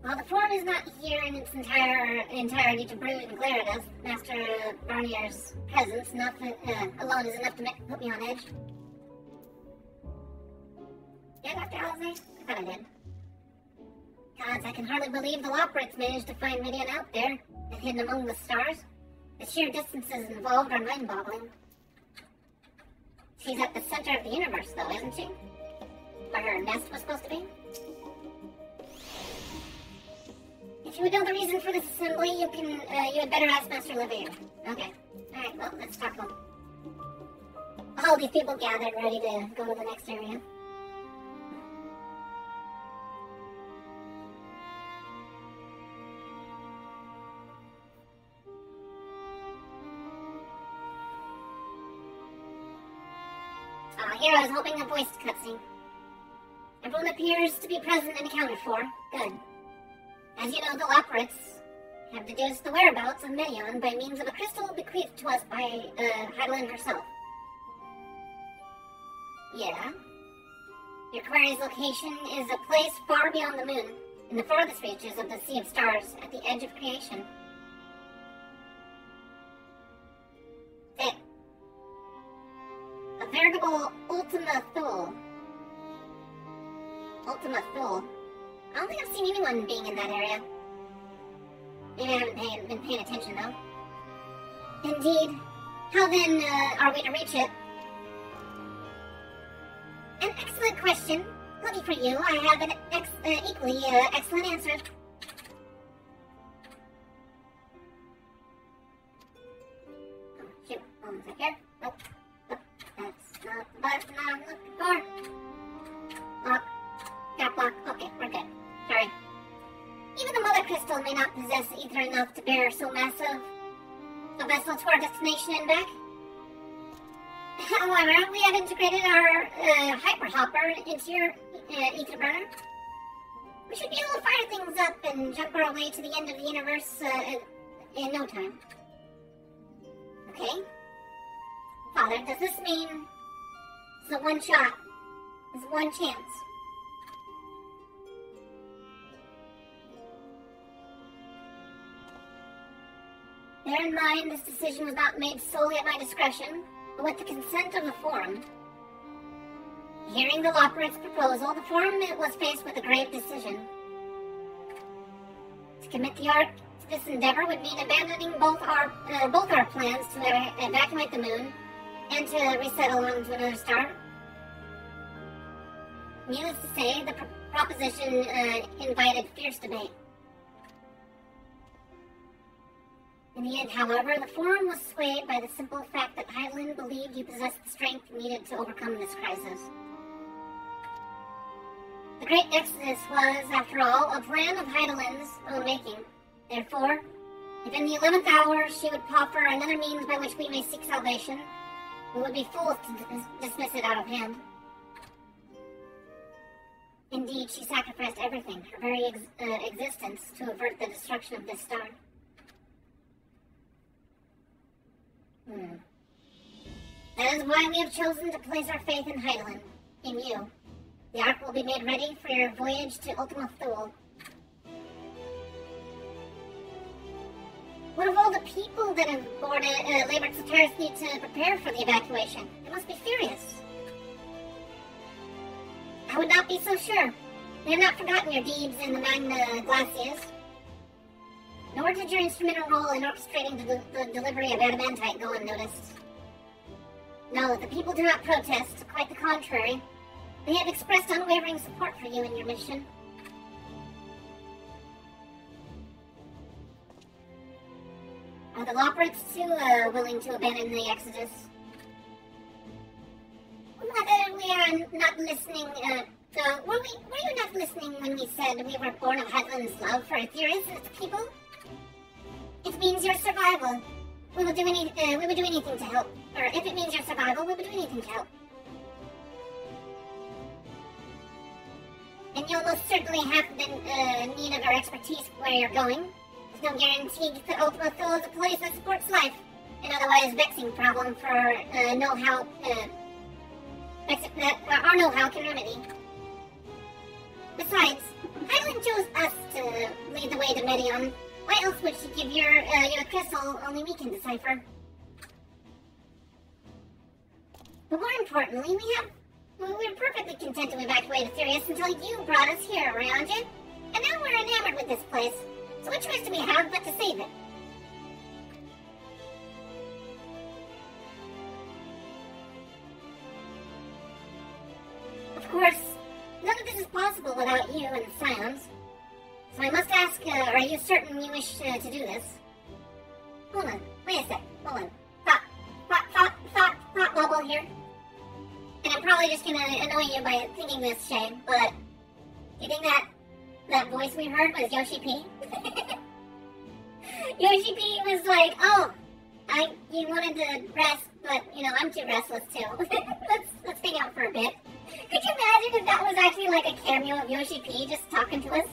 While the form is not here in its entirety to brood and glare at us, Master Barnier's presence alone is enough to put me on edge. Yeah, Dr. Alize? I thought I did. Gods, I can hardly believe the Loporits managed to find Midian out there, and hidden among the stars. The sheer distances involved are mind-boggling. She's at the center of the universe, though, isn't she? Where her nest was supposed to be? If you would know the reason for this assembly, you had better ask Master Levier. Okay. Alright, well, let's talk to him. All these people gathered, ready to go to the next area. Here I was hoping a voiced cutscene. Everyone appears to be present and accounted for. Good. As you know, the Loporits have deduced the whereabouts of Medion by means of a crystal bequeathed to us by Heidelin herself. Yeah? Your query's location is a place far beyond the moon, in the farthest reaches of the Sea of Stars, at the edge of creation. A veritable Ultima Thule. Ultima Thule? I don't think I've seen anyone being in that area. Maybe I haven't been paying attention, though. Indeed. How then are we to reach it? An excellent question. Lucky for you, I have an equally excellent answer. Oh, shoot. Hold on a sec here. Nope. That's not the button I'm looking for. Lock. Got block. Okay, we're good. Sorry. Even the Mother Crystal may not possess ether enough to bear so massive a vessel to our destination and back. However, we have integrated our hyper hopper into your ether burner. We should be able to fire things up and jump our way to the end of the universe in no time. Okay? Father, does this mean it's a one shot? It's one chance? Bear in mind, this decision was not made solely at my discretion, but with the consent of the Forum. Hearing the Loporrit's proposal, the Forum was faced with a grave decision. To commit the Ark to this endeavor would mean abandoning both our plans to evacuate the moon and to resettle onto another star. Needless to say, the proposition invited fierce debate. In the end, however, the Forum was swayed by the simple fact that Hydaelyn believed you possessed the strength needed to overcome this crisis. The Great Exodus was, after all, a plan of Hydaelyn's own making. Therefore, if in the 11th hour she would proffer another means by which we may seek salvation, we would be fools to dismiss it out of hand. Indeed, she sacrificed everything, her very existence, to avert the destruction of this star. That is why we have chosen to place our faith in Hydaelyn, in you. The Ark will be made ready for your voyage to Ultima Thule. What of all the people that have labored so tirelessly to prepare for the evacuation? They must be furious. I would not be so sure. They have not forgotten your deeds in the Magna Glacius. Nor did your instrumental role in orchestrating the delivery of adamantite go unnoticed. No, the people do not protest. Quite the contrary. They have expressed unwavering support for you in your mission. Are the Loporrits too willing to abandon the Exodus? Whether we are not listening, were you not listening when we said we were born of Hydaelyn's love for Aetherius and its people? It means your survival. We would do anything to help. Or if it means your survival, we would do anything to help. And you'll most certainly have the need of our expertise where you're going. There's no guarantee that Ultima Thule is a place that supports life. An otherwise vexing problem for know-how that our know-how can remedy. Besides, Hydaelyn chose us to lead the way to Medion. Why else would she give your crystal only we can decipher? But more importantly, we're perfectly content to evacuate Aetherius until you brought us here, Ryanja. And now we're enamored with this place. So what choice do we have but to save it? Of course, none of this is possible without you and the Scions. So I must ask, are you certain you wish to do this? Hold on, wait a sec, hold on. Thought bubble here. And I'm probably just gonna annoy you by thinking this, Shay, but do you think that voice we heard was Yoshi P? Yoshi P was like, oh, you wanted to rest, but, I'm too restless too. let's hang out for a bit. Could you imagine if that was actually like a cameo of Yoshi P just talking to us?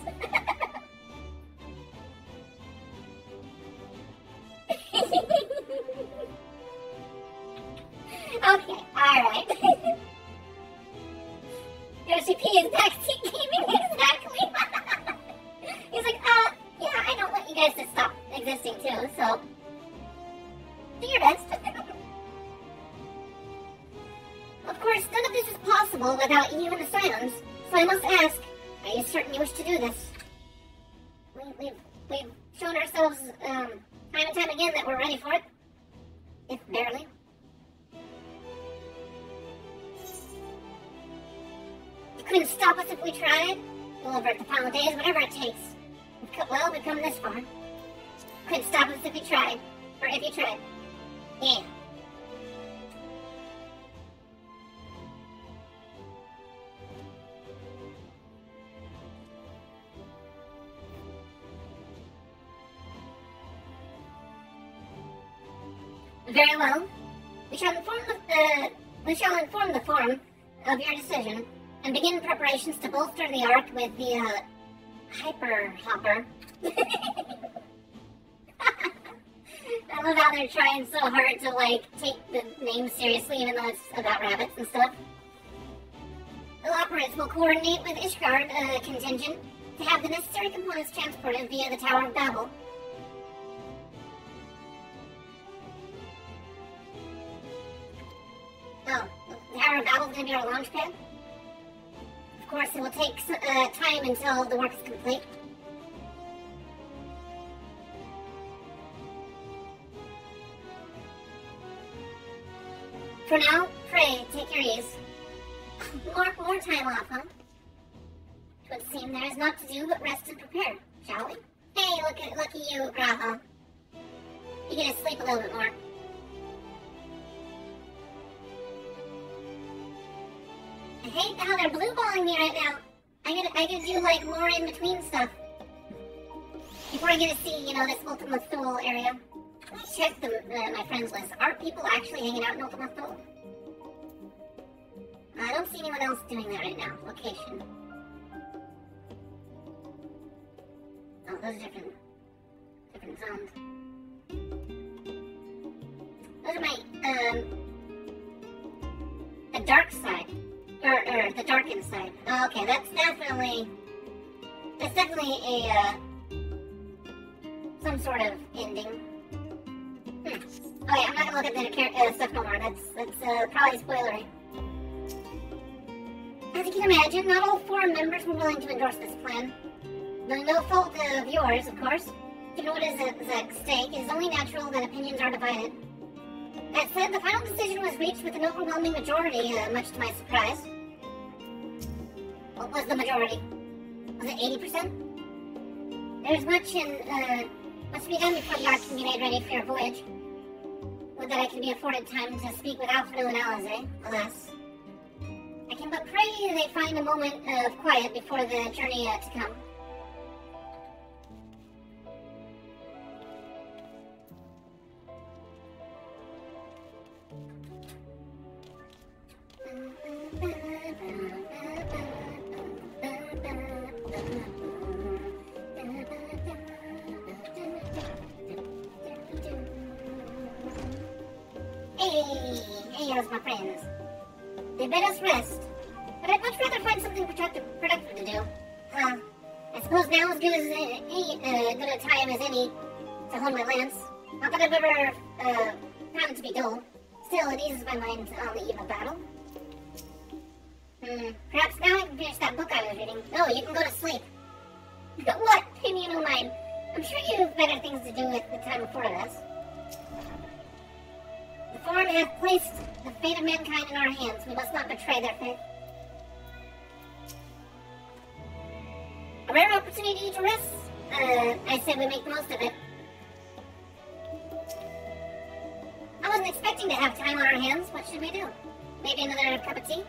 Okay, alright. Yoshi P is backseat gaming, exactly. He's like, yeah, I don't want you guys to stop existing too, so do your best. Of course, none of this is possible without you and the Scions, so I must ask, are you certain you wish to do this? We've shown ourselves, time and time again that we're ready for it. If barely. You couldn't stop us if we tried. We'll avert the final days, whatever it takes. We've come this far. Couldn't stop us if we tried. Or if you tried. Yeah. Very well. We shall inform the Forum of your decision and begin preparations to bolster the Ark with the Hyper Hopper. I love how they're trying so hard to, like, take the name seriously, even though it's about rabbits and stuff. The operatives will coordinate with Ishgard contingent to have the necessary components transported via the Tower of Babel. Oh, the Tower of Babel is going to be our launch pad? Of course, it will take time until the work is complete. For now, pray, take your ease. More time off, huh? It would seem there is naught to do but rest and prepare, shall we? Hey, look at you, Graha. You get to sleep a little bit more. I hate how they're blue-balling me right now. I gotta do, like, more in-between stuff. Before I get to see, you know, this Ultima Thule area. Let's check my friends list. Are people actually hanging out in Ultima Thule? I don't see anyone else doing that right now. Location. Oh, those are different zones. Those are my, the dark side. Or the darkened side. Oh, okay, that's definitely a, some sort of ending. Okay, I'm not gonna look at the stuff no more. That's probably spoilery. As you can imagine, not all forum members were willing to endorse this plan. No fault of yours, of course. Given what is at stake, it is only natural that opinions are divided. That said, the final decision was reached with an overwhelming majority, much to my surprise. What was the majority? Was it 80%? There's much to be done before the ark can be made ready for your voyage. Would that I can be afforded time to speak with Alfredo and Alize, alas. I can but pray they find a moment of quiet before the journey to come. Hey, how's my friends? They bid us rest, but I'd much rather find something productive to do. I suppose now as good a time as any to hone my lance. Not that I've ever found it to be dull. Still, it eases my mind on the eve of battle. Perhaps now I can finish that book I was reading. No, you can go to sleep. What? Pay me no mind. I'm sure you have better things to do with the time afforded us. The Forum hath placed the fate of mankind in our hands. We must not betray their faith. A rare opportunity to rest. I said we make the most of it. I wasn't expecting to have time on our hands. What should we do? Maybe another cup of tea?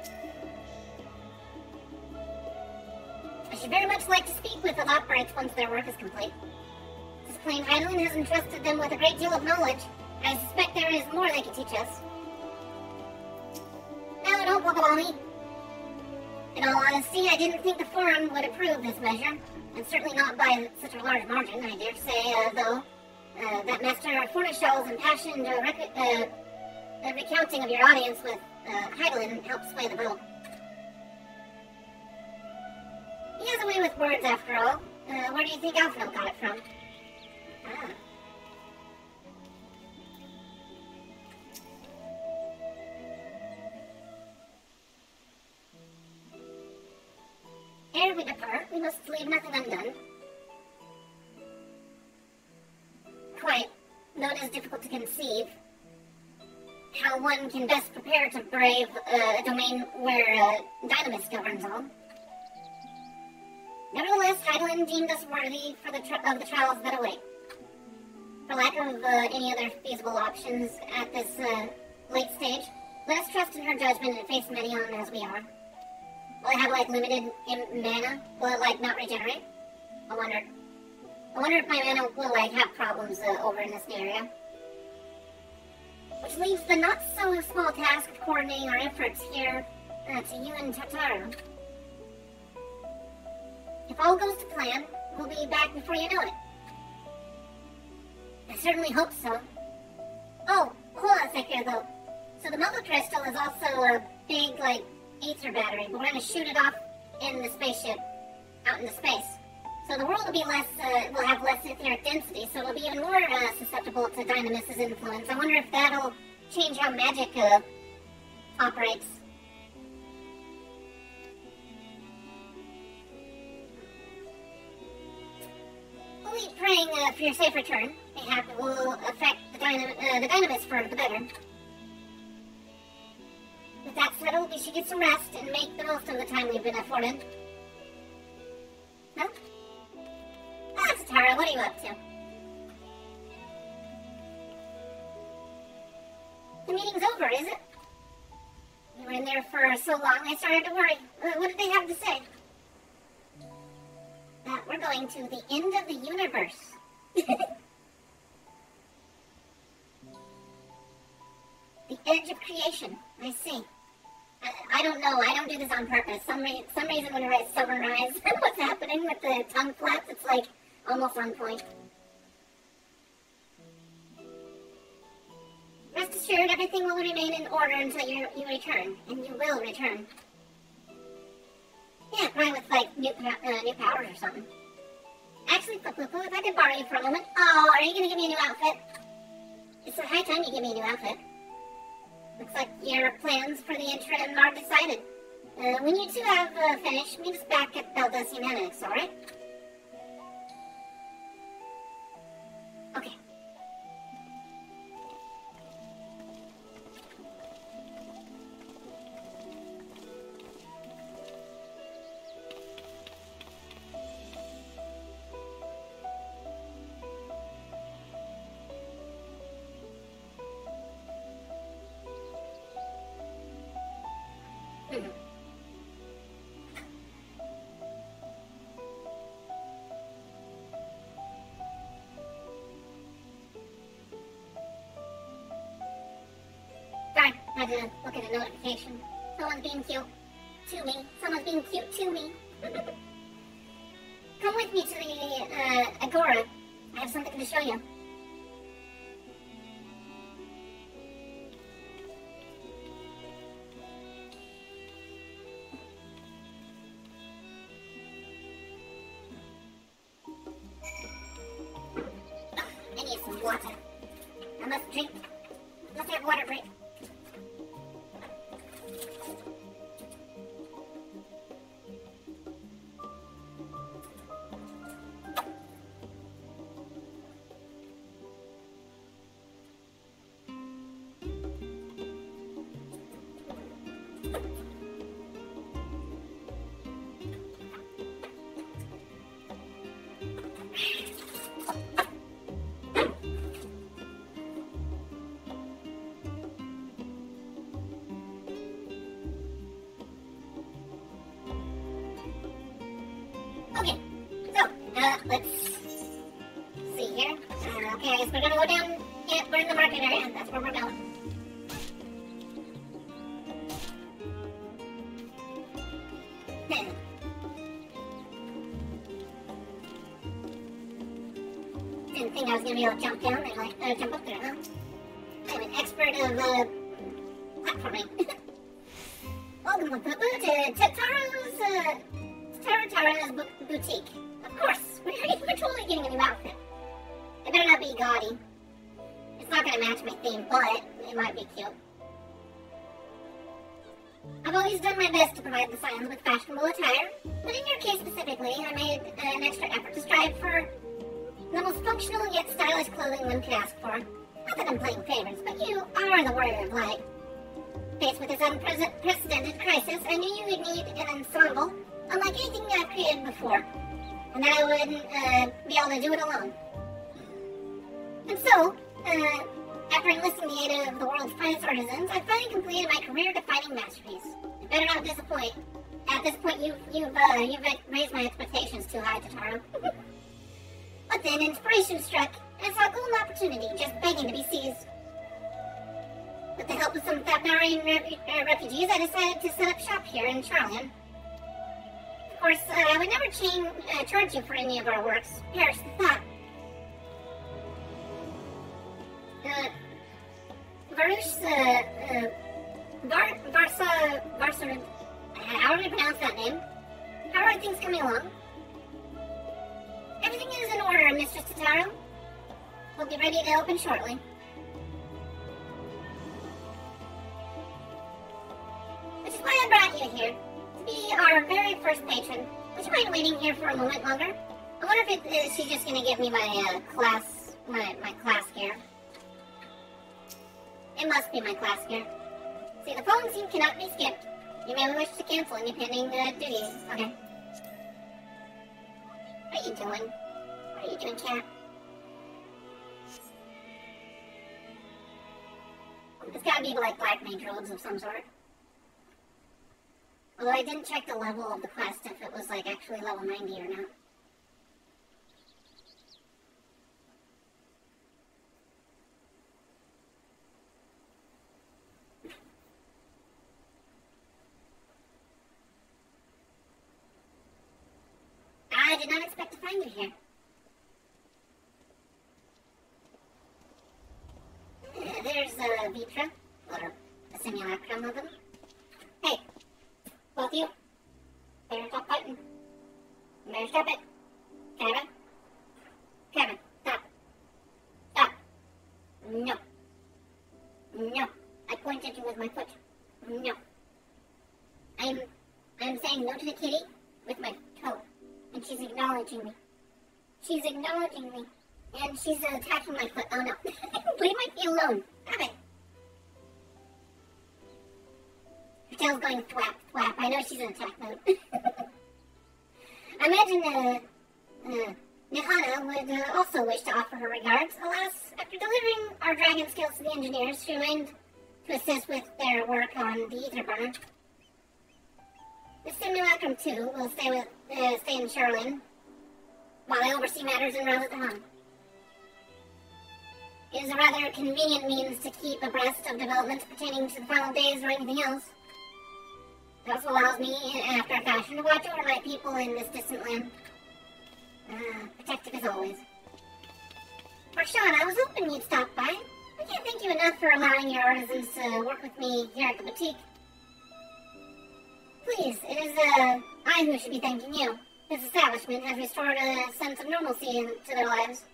I should very much like to speak with the operates once their work is complete. This plain Hydaelyn has entrusted them with a great deal of knowledge. I suspect there is more they can teach us. No, don't bubble on me. In all honesty, I didn't think the Forum would approve this measure, and certainly not by such a large margin, I dare say, though, that Master Fornishall's impassioned recounting of your audience with Hydaelyn helped sway the vote. He has a way with words, after all. Where do you think Alfred got it from? Ah. Ere we depart, we must leave nothing undone. Quite, though it is difficult to conceive how one can best prepare to brave a domain where Dynamis governs all. Nevertheless, Hydaelyn deemed us worthy for of the trials that await. For lack of any other feasible options at this late stage, let us trust in her judgment and face Medion as we are. Will it have, like, limited mana? Will it, like, not regenerate? I wonder if my mana will, like, have problems over in this new area. Which leaves the not-so-small task of coordinating our efforts here to you and Tataru. If all goes to plan, we'll be back before you know it. I certainly hope so. Oh, hold on a sec here, though. So the Mother Crystal is also a big, like, ether battery, but we're going to shoot it off in the spaceship, out into space. So the world will be less, will have less etheric density, so it'll be even more susceptible to Dynamis' influence. I wonder if that'll change how magic operates. We'll be praying for your safe return. Mayhap it will affect the Dynamis for the better. With that settled, we should get some rest and make the most of the time we've been afforded. No? Ah, Tara, what are you up to? The meeting's over, is it? We were in there for so long, I started to worry. What did they have to say? That we're going to the end of the universe. The edge of creation. I see. I don't know. I don't do this on purpose. Some reason when I write summarize what's happening with the tongue flaps, it's like almost on point. Rest assured, everything will remain in order until you return, and you will return. Yeah, probably with like new powers or something. Actually, Poo-Poo, if I could borrow you for a moment. Oh, are you gonna give me a new outfit? It's a high time you give me a new outfit. Looks like your plans for the interim are decided. When you two have finished, meet us back at Belda's Humanics, alright? Okay. Sorry, I had to look at a notification. Someone's being cute to me. Someone's being cute to me. Come with me to the Agora. I have something to show you. I need some water. I must drink. Must have water break. Okay, so, let's see here. Okay, I guess we're gonna go down, yeah, we're in the market area, that's where we're going. Didn't think I was gonna be able to jump down and, like, jump up there, huh? I'm an expert of, platforming. Welcome, Poo-Poo, to Tara's boutique. Of course, we're totally getting a new outfit. It better not be gaudy. It's not gonna match my theme, but it might be cute. I've always done my best to provide the Scions with fashionable attire, but in your case specifically, I made an extra effort to strive for the most functional yet stylish clothing one could ask for. Not that I'm playing favorites, but you are the warrior of light. Faced with this unprecedented crisis, I knew you would need an ensemble unlike anything I've created before, and that I wouldn't be able to do it alone. And so, after enlisting the aid of the world's finest artisans, I finally completed my career-defining masterpiece. It better not disappoint. At this point, you've raised my expectations too high, Totaro. But then inspiration struck, and I saw a golden opportunity just begging to be seized. With the help of some Thabnarian refugees, I decided to set up shop here in Charlian. Of course, I would never charge you for any of our works. Perish the thought. Varsa, how do I pronounce that name? How are things coming along? Everything is in order, Mistress Totaro. We'll be ready to open shortly. Which is why I brought you here, to be our very first patron. Would you mind waiting here for a moment longer? I wonder if she's just gonna give me my class gear. It must be my class gear. See, the phone scene cannot be skipped. You may wish to cancel any pending duties. Okay. What are you doing? What are you doing, cat? It's gotta be like black mage robes of some sort. Although I didn't check the level of the quest if it was like actually level 90 or not. I did not expect to find you here. There's Vitra, or a simulacrum of him. Hey, both you. Better stop fighting. Better stop it. Kevin? Kevin, stop. Stop. No. No. I pointed you with my foot. No. I'm saying no to the kitty with my toe. And she's acknowledging me. She's acknowledging me. And she's attacking my foot. Oh no. Leave my feet alone. Stop it. Her tail's going thwap, thwap. I know she's in attack mode. I imagine Nihana would also wish to offer her regards. Alas, after delivering our dragon skills to the engineers, she remained to assist with their work on the ether burner. The simulacrum too will stay in Sherlin while I oversee matters in Razatahan. It is a rather convenient means to keep abreast of developments pertaining to the final days or anything else. It also allows me, after a fashion, to watch over my people in this distant land. Protective as always. Marshawn, I was hoping you'd stop by. I can't thank you enough for allowing your artisans to work with me here at the boutique. Please, it is I who should be thanking you. This establishment has restored a sense of normalcy to their lives.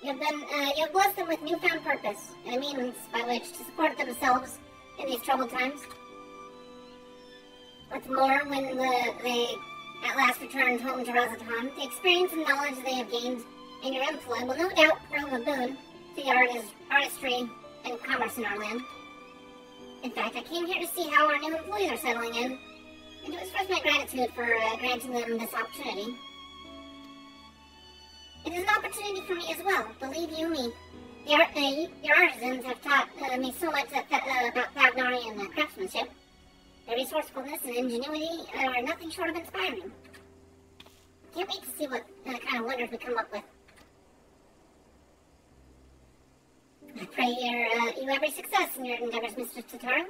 You have blessed them with newfound purpose and a means by which to support themselves in these troubled times. What's more, when they at last returned home to Razatan, the experience and knowledge they have gained in your employ will no doubt prove a boon to the artistry and commerce in our land. In fact, I came here to see how our new employees are settling in, and to express my gratitude for granting them this opportunity. It is an opportunity for me as well, believe you me. Your artisans have taught me so much about Thagnarian craftsmanship. Their resourcefulness and ingenuity are nothing short of inspiring. Can't wait to see what kind of wonders we come up with. I pray you every success in your endeavors, Mr. Totaro.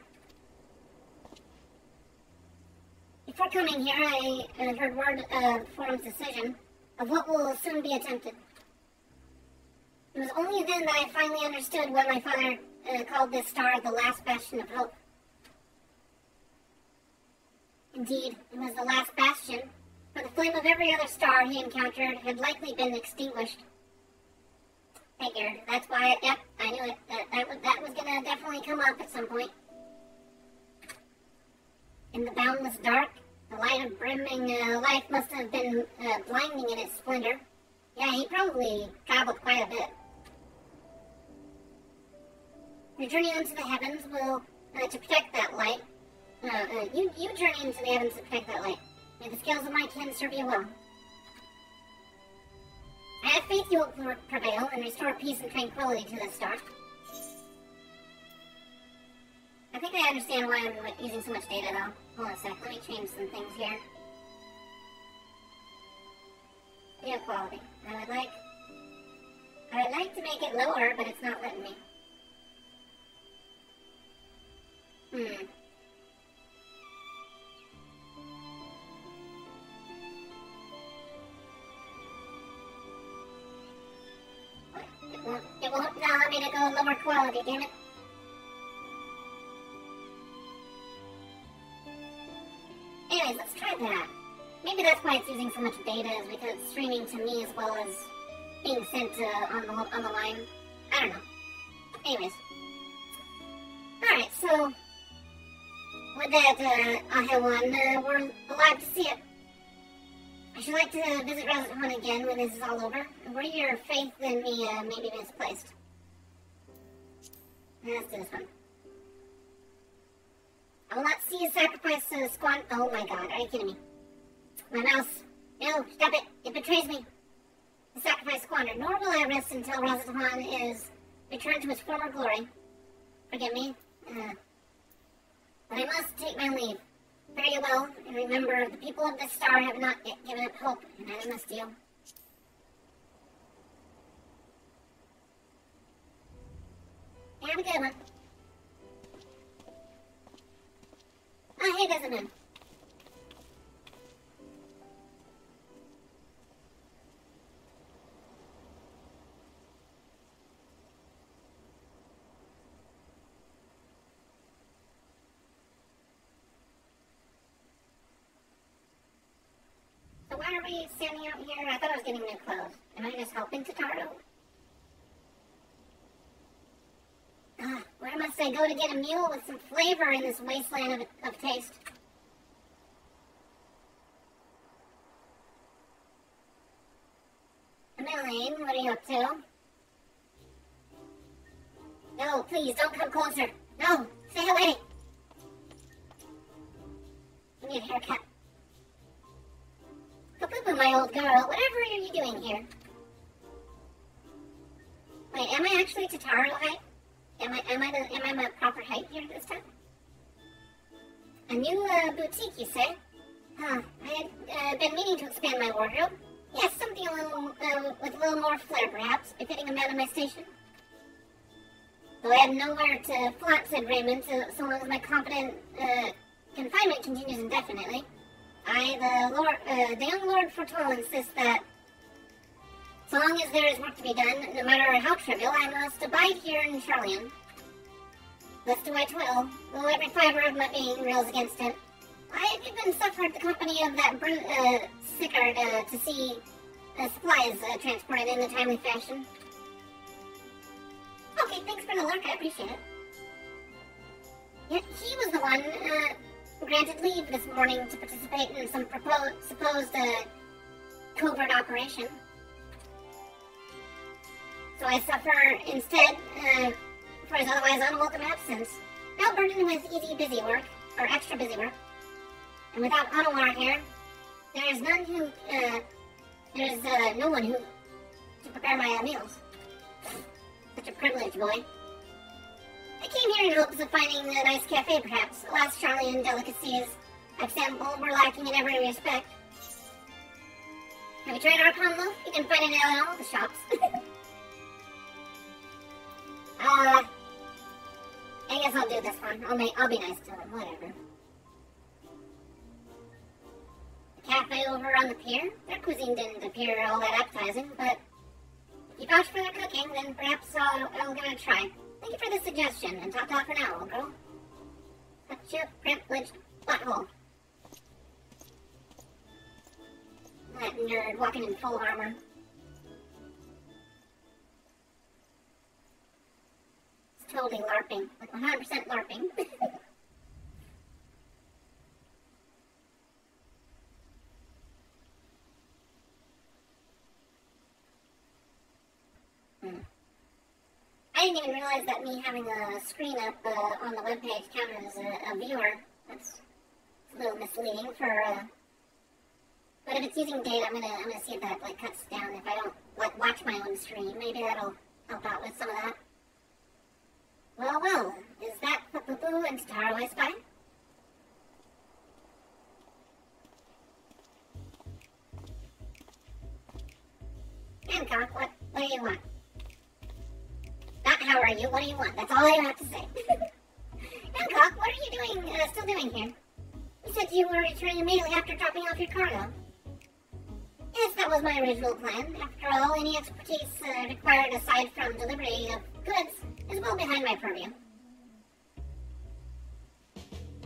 Before coming here, I heard word of the forum's decision of what will soon be attempted. It was only then that I finally understood what my father called this star the last bastion of hope. Indeed, it was the last bastion, for the flame of every other star he encountered had likely been extinguished. Figured. That's why, yep, I knew it. That was gonna definitely come up at some point. In the boundless dark, the light of brimming life must have been blinding in its splendor. Yeah, he probably traveled quite a bit. Your journey into the heavens will, to protect that light, you journey into the heavens to protect that light. May the scales of my kin serve you well. I have faith you will prevail and restore peace and tranquility to this star. I think I understand why I'm using so much data though. Hold on a sec, let me change some things here. Video quality. I would like to make it lower, but it's not letting me. It won't allow me to go lower quality, damn it. Anyways, let's try that. Maybe that's why it's using so much data, is because it's streaming to me as well as being sent on the line. I don't know. Anyways. Alright, so with that, Ahewan, we're alive to see it. I should like to visit Razathan again when this is all over. Where your faith in me may be misplaced. Let's do this one. I will not see you sacrifice Squan. Oh my god, are you kidding me? My mouse. No, stop it. It betrays me. The sacrifice squandered. Nor will I rest until Razathan is returned to his former glory. Forgive me. But I must take my leave. Fare you well, and remember, the people of this star have not yet given up hope, and neither must you. Have a good one. Oh, hey, Desmond. So why are we standing out here? I thought I was getting new clothes. Am I just helping Tataru? Where must I go to get a meal with some flavor in this wasteland of taste? Emmeline, what are you up to? No, please, don't come closer. No, stay away. I need a haircut. Kapupu, my old girl, whatever are you doing here? Wait, am I actually Tataru height? Am I my proper height here this time? A new boutique, you say? Huh, I had been meaning to expand my wardrobe. Yes, something a little, with a little more flair, perhaps, befitting a man of my station. Though I have nowhere to flaunt said raiment, so long as my competent confinement continues indefinitely. The young Lord Foretold insists that so long as there is work to be done, no matter how trivial, I must abide here in Charlian. Thus do I toil, though every fiber of my being rails against it. I have even suffered the company of that brute, Sickard, to see supplies transported in a timely fashion. Okay, thanks for the lurk, I appreciate it. Yet he was the one granted leave this morning to participate in some supposed covert operation. So I suffer instead for his otherwise unwelcome absence. Now burdened with easy busy work, or extra busy work. And without Anwar here, there is no one who to prepare my meals. Such a privilege, boy. I came here in hopes of finding a nice cafe, perhaps. The last Charlian delicacies I've sampled were lacking in every respect. Have you tried our palm loaf? You can find it in all the shops. I guess I'll do this one. I'll be nice to him, whatever. The cafe over on the pier? Their cuisine didn't appear all that appetizing, but if you vouch for their cooking, then perhaps I'll give it a try. Thank you for the suggestion, and talk for now, old girl. Such a privileged butthole. That nerd walking in full armor. It's totally LARPing. Like 100% LARPing. I didn't even realize that me having a screen up on the webpage counted as a viewer. That's a little misleading for, but if it's using data, I'm gonna see if that, like, cuts down if I don't, like, watch my own stream. Maybe that'll help out with some of that. Well, is that Papupu and Tataru I spy? Hancock, what do you want? Not how are you, what do you want? That's all I have to say. Hancock, what are you doing, still doing here? You said you were returning immediately after dropping off your cargo. Yes, that was my original plan. After all, any expertise required aside from delivery of goods is well behind my purview.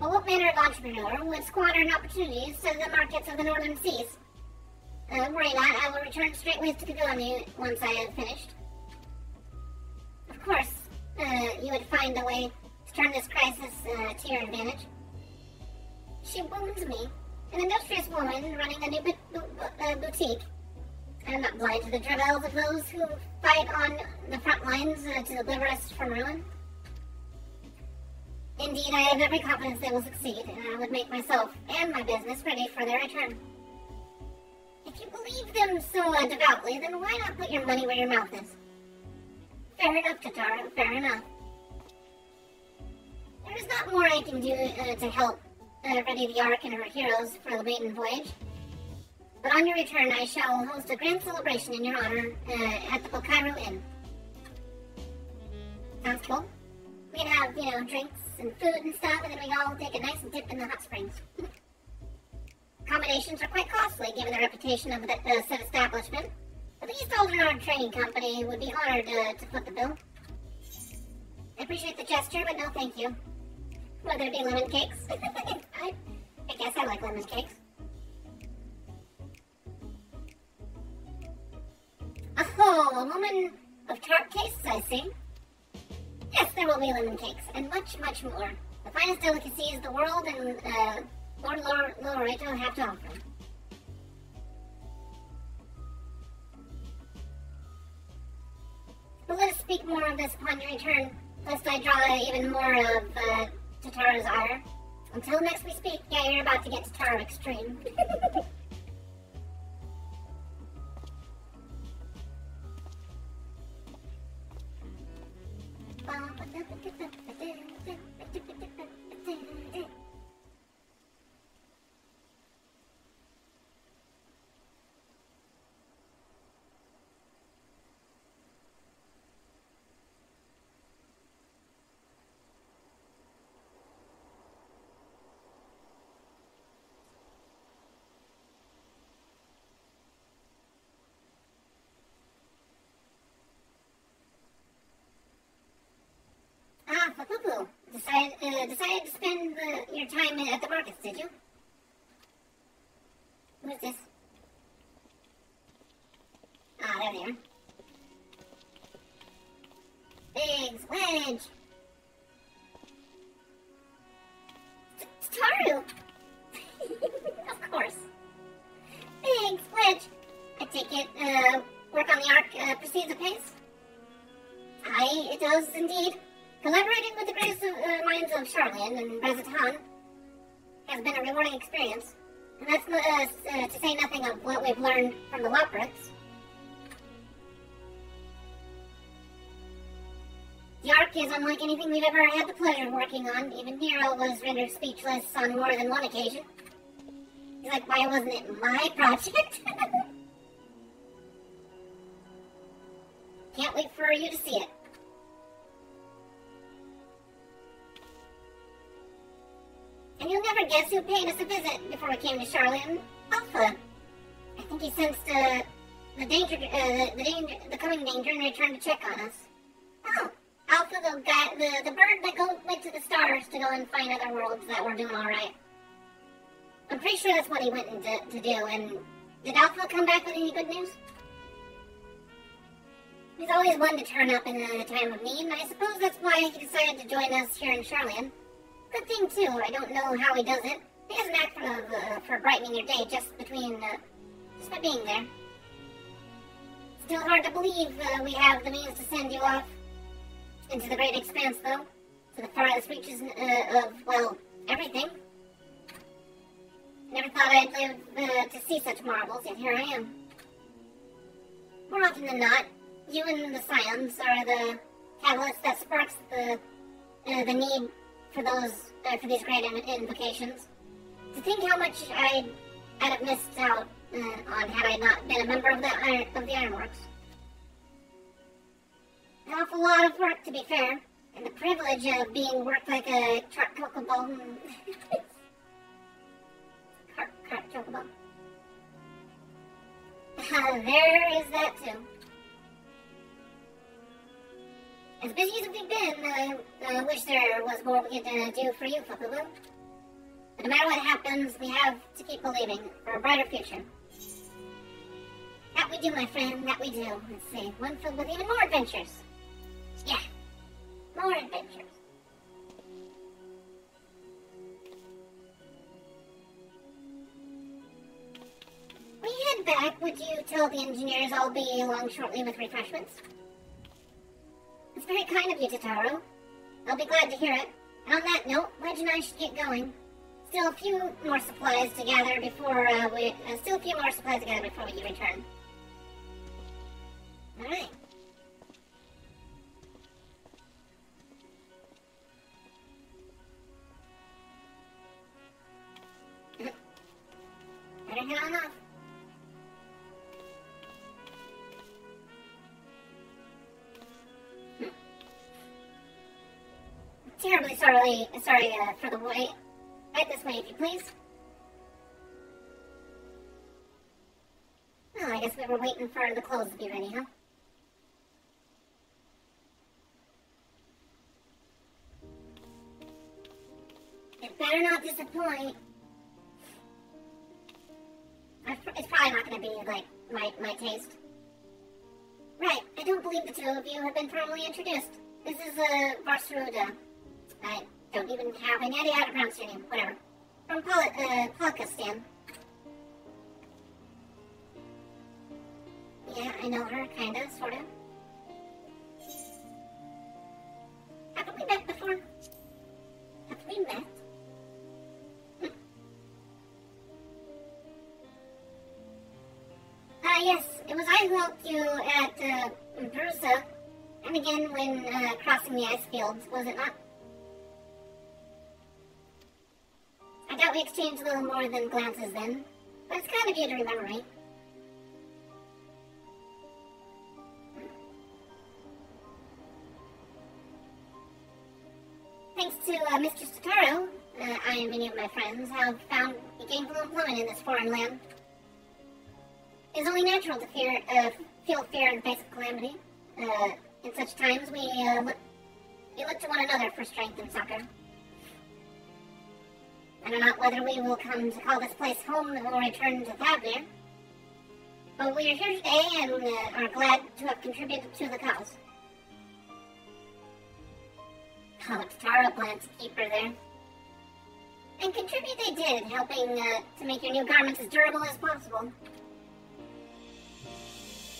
But what manner of entrepreneur would squander opportunities to the markets of the northern seas? Worry not, I will return straightway to Kagami once I have finished. Of course, you would find a way to turn this crisis to your advantage. She wounds me. An industrious woman running a new boutique. I'm not blind to the travails of those who fight on the front lines to deliver us from ruin. Indeed, I have every confidence they will succeed, and I would make myself and my business ready for their return. If you believe them so devoutly, then why not put your money where your mouth is? Fair enough, Tatara, fair enough. There is not more I can do to help ready the Ark and her heroes for the maiden voyage. But on your return, I shall host a grand celebration in your honor at the Bokairo Inn. Sounds cool. We can have, drinks and food and stuff, and then we can all take a nice dip in the hot springs. Accommodations are quite costly, given the reputation of the said establishment. But the East Alderaan Trading Company would be honored to foot the bill. I appreciate the gesture, but no thank you. Whether it be lemon cakes. I guess I like lemon cakes. Oh, a woman of tart tastes, I see. Yes, there will be lemon cakes, and much, much more. The finest delicacies the world and Lord Loreto have to offer. But let us speak more of this upon your return, lest I draw even more of Tatara's ire. Until next we speak, yeah, you're about to get Tatara extreme. Poo-poo. Decided to spend your time at the markets, did you? Who is this? Ah, there they are. Biggs, Wedge! Taru! Of course. Biggs, Wedge! I take it, work on the Ark proceeds apace? Aye, it does indeed. Collaborating with the greatest minds of Charlian and Brazatan has been a rewarding experience, and that's to say nothing of what we've learned from the Loprits. The Ark is unlike anything we've ever had the pleasure of working on. Even Nero was rendered speechless on more than one occasion. He's like, why wasn't it my project? Can't wait for you to see it. And you'll never guess who paid us a visit before we came to Charlian. Alpha. I think he sensed the coming danger and returned to check on us. Oh, Alpha, the bird that went to the stars to go and find other worlds that were doing all right. I'm pretty sure that's what he went to do. And did Alpha come back with any good news? He's always one to turn up in a time of need, and I suppose that's why he decided to join us here in Charlian. Good thing, too. I don't know how he does it. He has a knack for brightening your day just by being there. Still hard to believe we have the means to send you off into the great expanse, though. To the farthest reaches of everything. Never thought I'd live to see such marvels, yet here I am. More often than not, you and the Scions are the catalyst that sparks the need for these great invocations. To think how much I'd have missed out on had I not been a member of the Ironworks. An awful lot of work, to be fair, and the privilege of being worked like a chocobo. Chocobo. There is that too. As busy as we've been, I wish there was more we could do for you, Fukabu. But no matter what happens, we have to keep believing for a brighter future. That we do, my friend, that we do. Let's see, one filled with even more adventures. Yeah, more adventures. When you head back, would you tell the engineers I'll be along shortly with refreshments? It's very kind of you, Totaro. I'll be glad to hear it. And on that note, Wedge and I should get going. Still a few more supplies to gather before we return. All right. Better head on off. Terribly sorry for the wait. Right this way, if you please. Well, I guess we were waiting for the clothes to be ready, huh? It better not disappoint. It's probably not going to be like my taste. Right, I don't believe the two of you have been formally introduced. This is Varsaruda. I don't even have any idea how to pronounce your name. Whatever. From Pakistan. Yeah, I know her, kinda, sorta. Haven't we met before? Have we met? Yes, it was I who helped you at Brusa, and again when crossing the ice fields, was it not? I doubt we exchanged a little more than glances then, but it's kind of you to remember me. Thanks to Mr. Totaro, I and many of my friends have found gainful employment in this foreign land. It is only natural to feel fear in the face of calamity. In such times, we look to one another for strength and succor. I don't know whether we will come to call this place home or return to Thavnir, but we are here today and are glad to have contributed to the cause. Oh, Totaro planned to keep her there. And contribute they did, helping to make your new garments as durable as possible.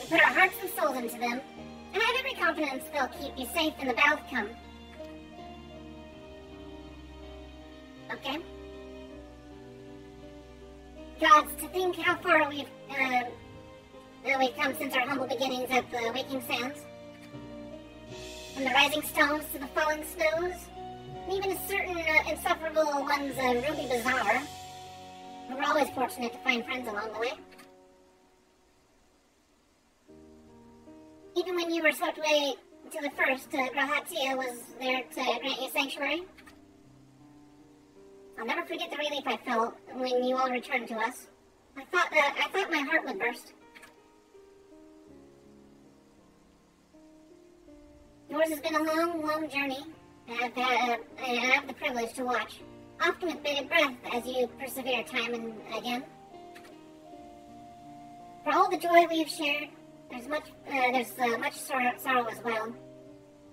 We put our hearts and souls into them, and I have every confidence they'll keep you safe in the battle to come. Okay? Gods, to think how far we've come since our humble beginnings at the Waking Sands. From the rising stones to the falling snows, and even a certain insufferable one's Ruby Bazaar. We were always fortunate to find friends along the way. Even when you were swept away to the first, Grahatia was there to grant you sanctuary. I'll never forget the relief I felt when you all returned to us. I thought my heart would burst. Yours has been a long, long journey, and I have the privilege to watch, often with bated breath as you persevere time and again. For all the joy we have shared, there's much sorrow as well.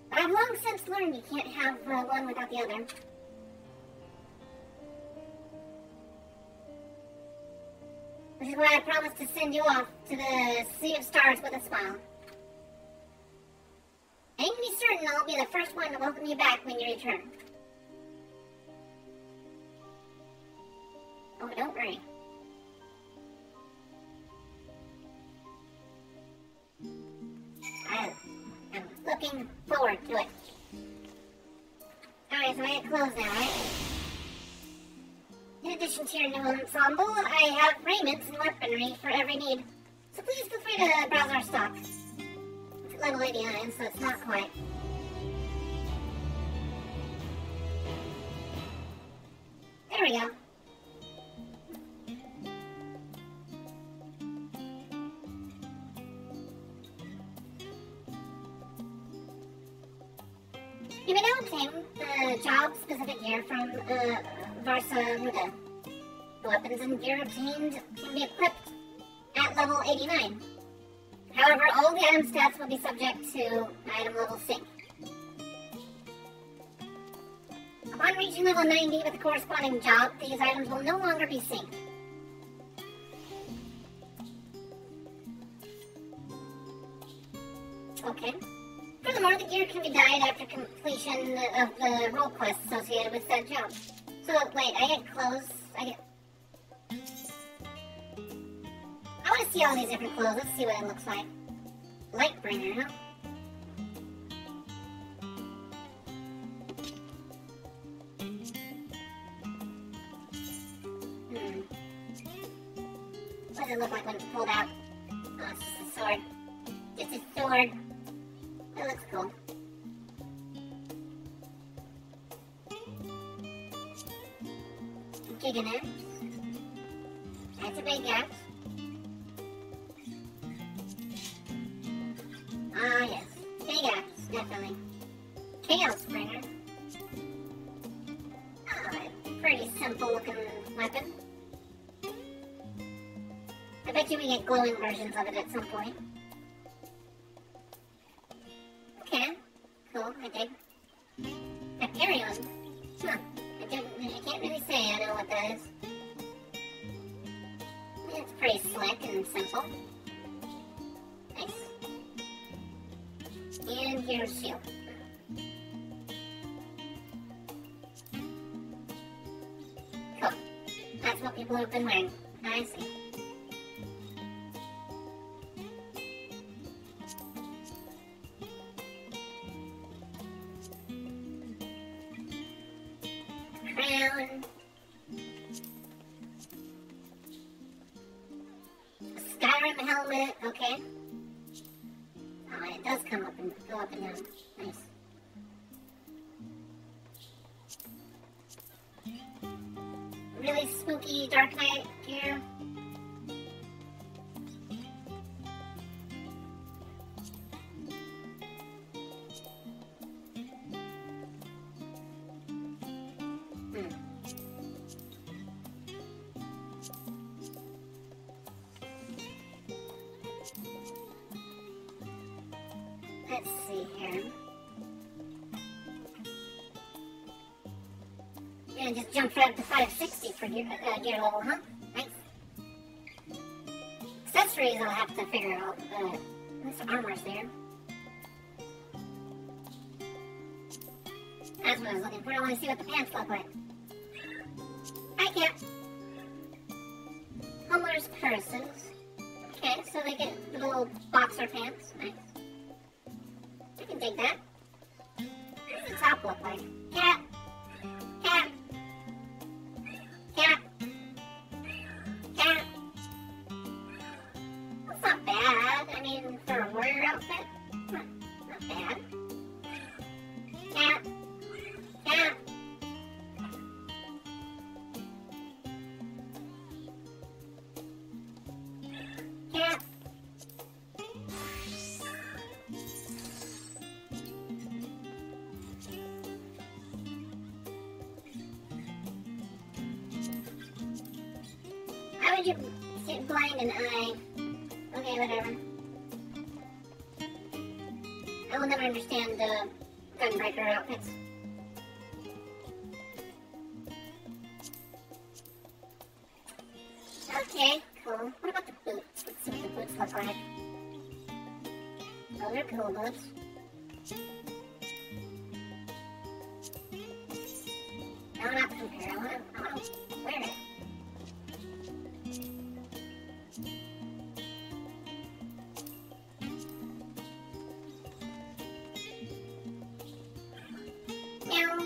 But I've long since learned you can't have one without the other. Which is why I promised to send you off to the Sea of Stars with a smile. And you can be certain I'll be the first one to welcome you back when you return. Oh, don't worry. I'm looking forward to it. Alright, so I get clothes now, right? In addition to your new ensemble, I have raiments and weaponry for every need. So please feel free to browse our stock. It's at level 89, so it's not quite. There we go. You may now obtain the job-specific gear from Varsa Ruda. The weapons and gear obtained can be equipped at level 89. However, all the item stats will be subject to item level sync. Upon reaching level 90 with the corresponding job, these items will no longer be synced. Okay. Furthermore, the gear can be dyed after completion of the role quest associated with said job. So, wait, I get clothes, I want to see all these different clothes, let's see what it looks like. Lightbringer, huh? What does it look like when it's pulled out? Oh, it's just a sword. Just a sword. That looks cool. Giganex. That's a big axe. Ah, yes. Big axe, definitely. Chaos Springer. Oh, a pretty simple looking weapon. I bet you we get glowing versions of it at some point. Okay, cool, I dig. Hyperion. Huh. I can't really say I know what that is. It's pretty slick and simple. Nice. And here's shield. Cool. That's what people have been wearing. I see. Crown. Skyrim helmet, okay. Oh, it does come up and go up and down. Nice. Really spooky Dark Knight gear. Let's see here. You're gonna just jump right up to 560 for gear level, huh? Nice. Accessories I'll have to figure out. This armor's there. That's what I was looking for. I want to see what the pants look like. I can't. Hummler's purses. Okay, so they get the little boxer pants. Nice. I can dig that. What does the top look like? Cat. Cat. Cat. Cat. That's not bad. I mean, for a warrior outfit, not bad. Cat. Cat. Cat. How would you sit blind an eye? Okay, whatever. I will never understand the gunbreaker outfits. Okay, cool. What about the boots? Let's see what the boots look like. Oh, they're cool boots. No, not compare. I want to wear it. Meow.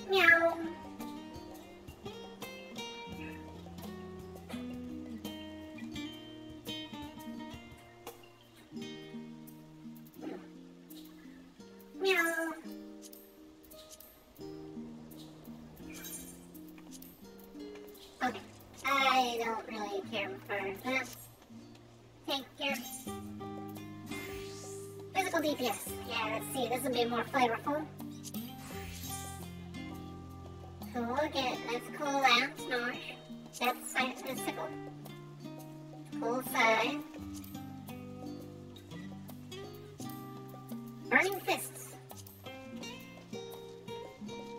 Meow. Meow. Okay. I don't really care for that. Take your physical believe yes. Yeah, let's see. This will be more flavorful. Cool. Get that's cool lamp, snort. That's sickle. Cool side. Burning fists.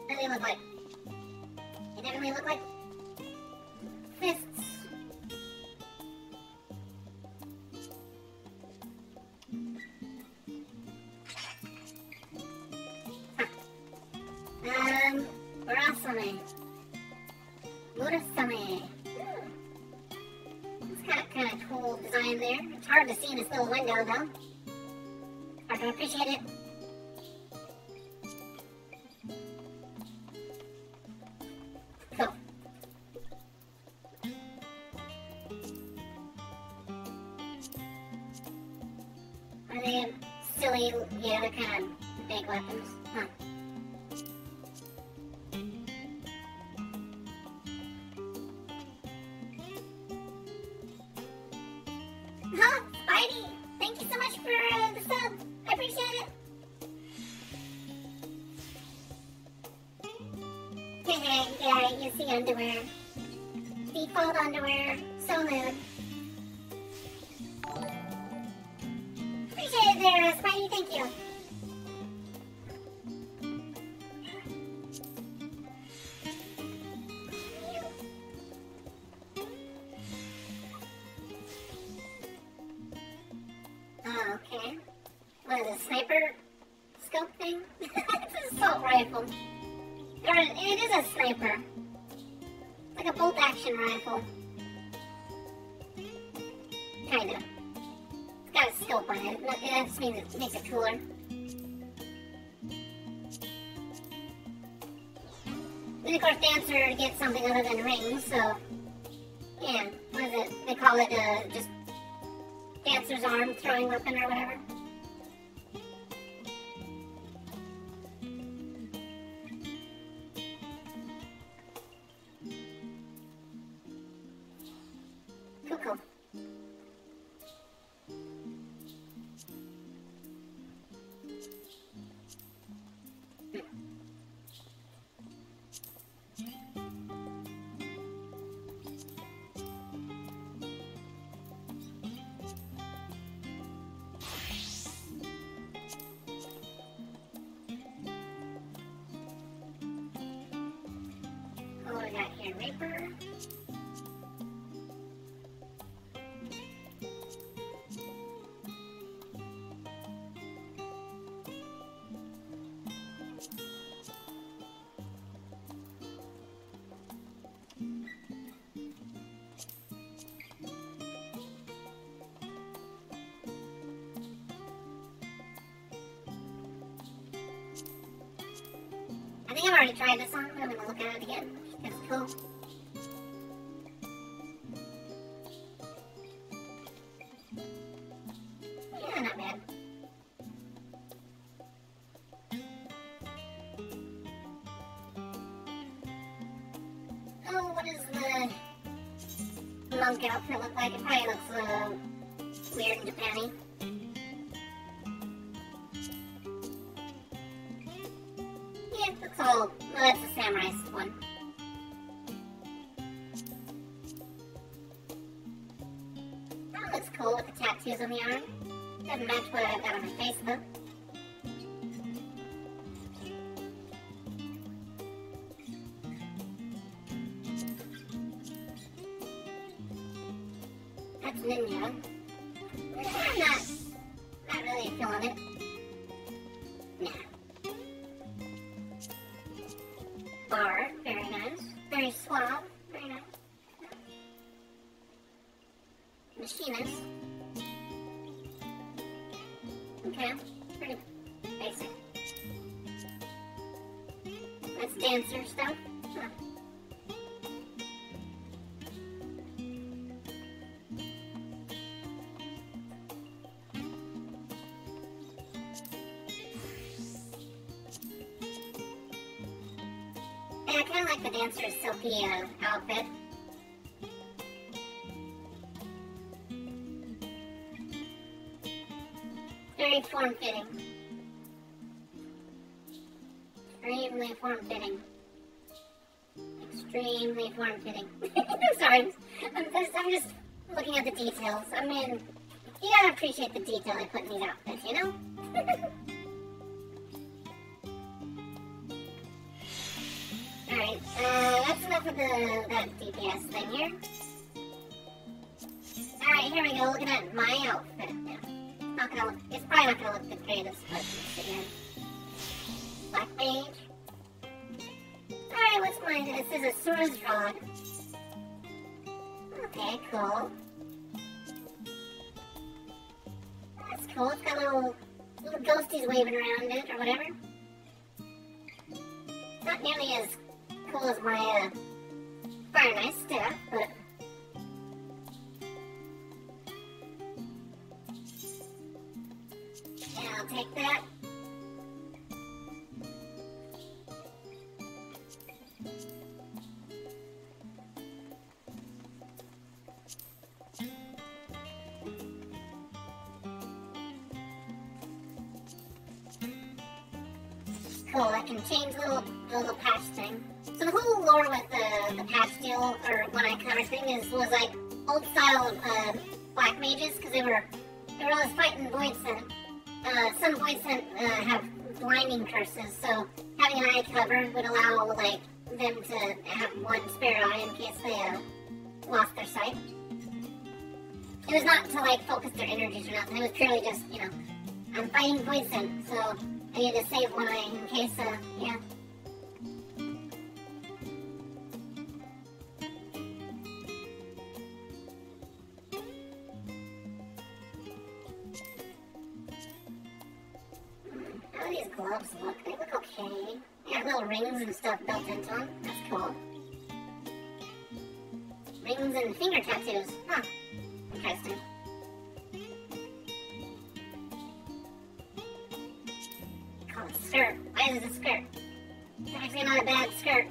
What do they look like? They definitely look like fists. Murasame. Murasame. It's got kind of cool design there. It's hard to see in this little window though. Hard to appreciate it. Cool. Are they silly? Yeah, they're kind of big weapons. Huh. Huh? Spidey! Thank you so much for the sub. I appreciate it. Yeah, you see underwear. Default underwear. So nude. Appreciate it there, Spidey. Thank you. Oh, okay. What is it, sniper scope thing? It's an assault rifle. Or it is a sniper. It's like a bolt action rifle. Kinda. It's got a scope on it. That just means it makes it cooler. Then of course Dancer gets something other than rings, so yeah, what is it? They call it just Dancer's arm throwing weapon or whatever. Cool. What do we got here? Reaper. I think I've already tried this on, but I'm gonna look at it again. It's cool. Yeah, not bad. Oh, what does the monk outfit look like? It probably looks weird and Japan-y. Yeah, it looks all... Well, that's the samurai one. That looks cool with the tattoos on the arm. Doesn't match what I've got on my face, though. That's ninja. I'm not really feeling it. Nah. Bar, very nice. Very suave, very nice. Machinist. Okay, pretty basic. That's dancer stuff. Huh. Yeah, I kind of like the dancer's silky outfit. very form-fitting. Extremely form-fitting. Extremely form-fitting. Sorry, I'm just looking at the details. I mean, you gotta appreciate the detail they put in these outfits, you know? Alright, that's enough of that DPS thing here. Alright, here we go, looking at my outfit. Yeah. It's probably not gonna look the greatest, but again. Black Mage. Alright, what's mine? This is a Swords Rod. Okay, cool. That's cool, it's got little ghosties waving around it, or whatever. Not nearly as cool as my, Fire Knight staff, but... yeah, I'll take that. Cool, I can change the little patch thing. So the whole lore with the patch deal, or one eye cover thing, was like old style black mages, because they were always fighting Void Scent. Some Void Scent have blinding curses, so having an eye cover would allow like them to have one spare eye in case they lost their sight. It was not to like focus their energies or nothing. It was purely just, you know, I'm fighting Void Scent, so I need to save one eye in case, yeah. How do these gloves look? They look okay. They have little rings and stuff built into them. That's cool. Rings and finger tattoos. Huh. Interesting. Skirt. Why is it a skirt? It's actually not a bad skirt.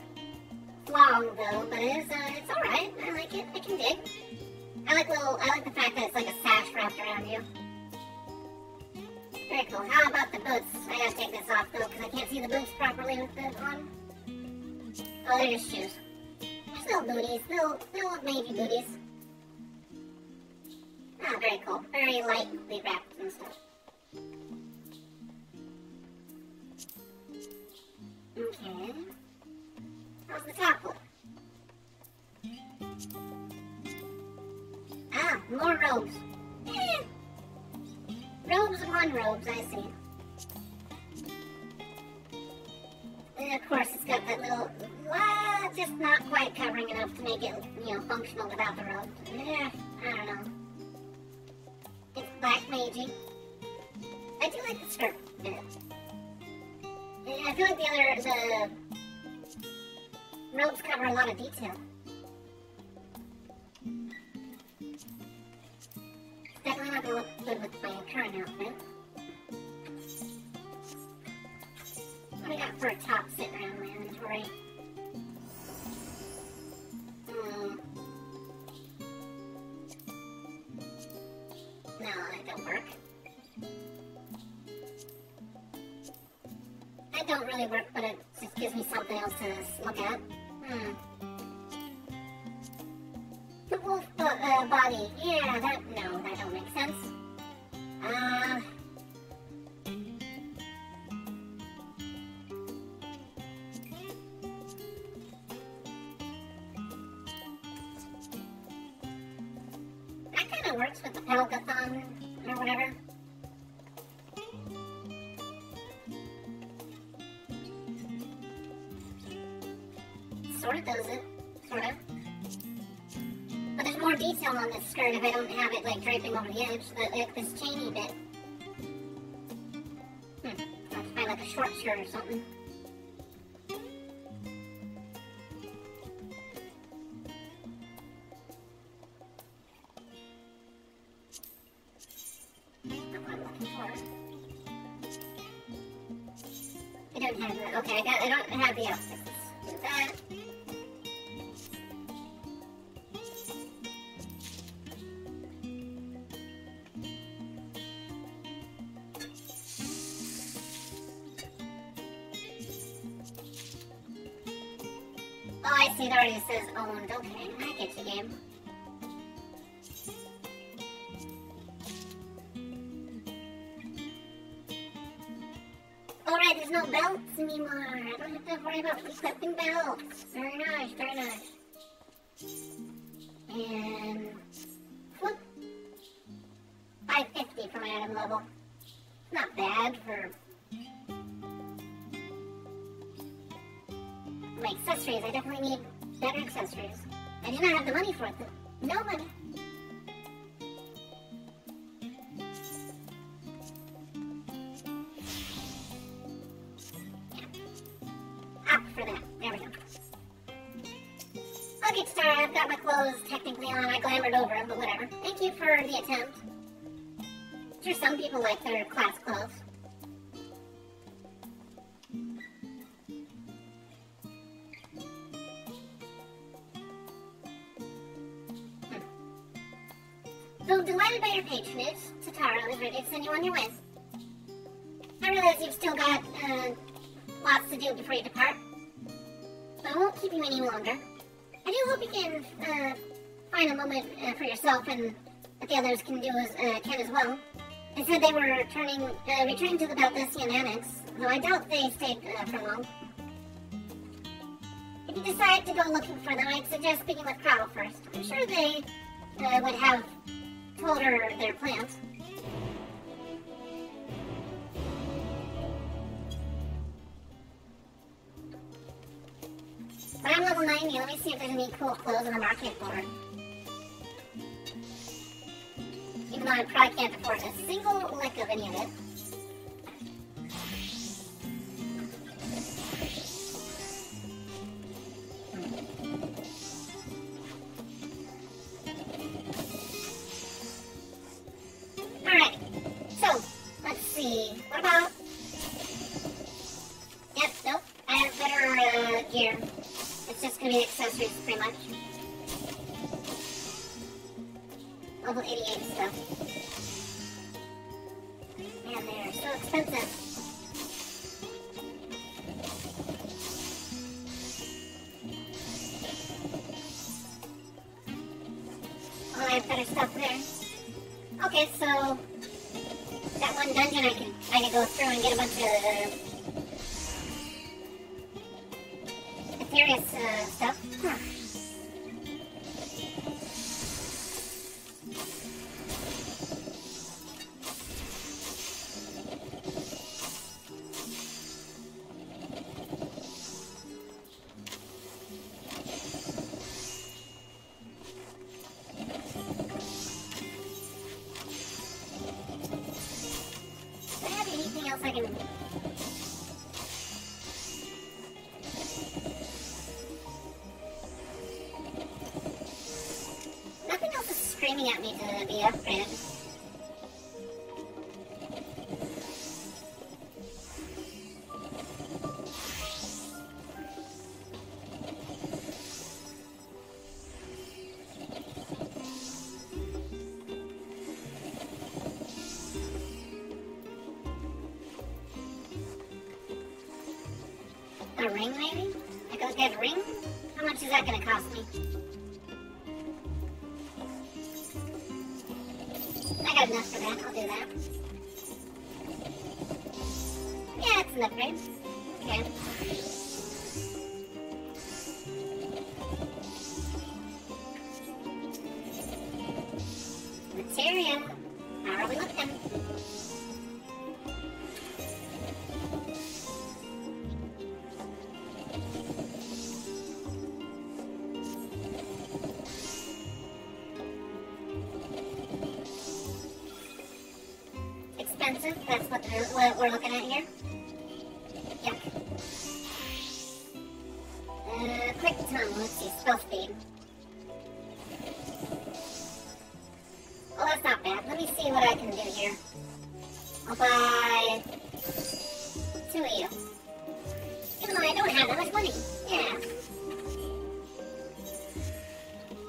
It's long though, but it's alright. I like it. I can dig. I like the fact that it's like a sash wrapped around you. Very cool. How about the boots? I gotta take this off though, because I can't see the boots properly with it on. Oh, they're just shoes. Just little booties. Little navy booties. Ah, very cool. Very lightly wrapped and stuff. Okay. How's the top look? Ah, more robes. Eh. Robes upon robes, I see. And of course, it's got that little, just not quite covering enough to make it, you know, functional without the robes. I don't know. It's black magey. I do like the skirt. Yeah. I feel like the robes cover a lot of detail. It's definitely not gonna look good with my current outfit. What do I got for a top sitting around my inventory? No, that don't work. That don't really work, but it just gives me something else to look at. The wolf body. Yeah, that don't make sense. That kind of works with the Pelgathon or whatever. Sort of does it. Sort of. But there's more detail on this skirt if I don't have it, like, draping over the edge. Like this chainy bit. I'll have to find, like, a short shirt or something. Not what I'm looking for. I don't have the... Okay, I don't have the outfit. Let's do that. see, it already says owned. Okay, I get you, game. Alright, there's no belts anymore. I don't have to worry about equipping belts. Very nice, very nice. And... whoop. 550 for my item level. Not bad for... my accessories. I definitely need better accessories. I do not have the money for it, though. No money. For that. There we go. Okay, Star, I've got my clothes technically on. I glamoured over them, but whatever. Thank you for the attempt. I'm sure some people like their class clothes. So, delighted by your patronage, Tatara is ready to send you on your way. I realize you've still got, lots to do before you depart. So I won't keep you any longer. I do hope you can find a moment for yourself and that the others can as well. They said they were returning to the Balthusian Annex, though I doubt they stayed for long. If you decide to go looking for them, I'd suggest speaking with Crow first. I'm sure they would have told her their plans. But I'm level 90, let me see if there's any cool clothes in the market for it. Even though I probably can't afford a single lick of any of it. Alright, so, let's see, what about... Yep, nope, I have better gear. It's just gonna be accessories, pretty much. Level 88 stuff. Man, they're so expensive. Oh, I have better stuff there. Okay, so that one dungeon I can go through and get a bunch of serious stuff. Huh. Do I have anything else I can... screaming at me to be upgraded. A ring, maybe? I go get a ring? How much is that gonna cost me? I got enough for that, I'll do that. Yeah, it's an upgrade. Okay. Materia. How are we looking? Expensive, that's what we're looking at here. Yuck. Quick tongue, let's see, spell speed. Oh, that's not bad. Let me see what I can do here. I'll buy 2 of you. Even though I don't have that much money. Yeah.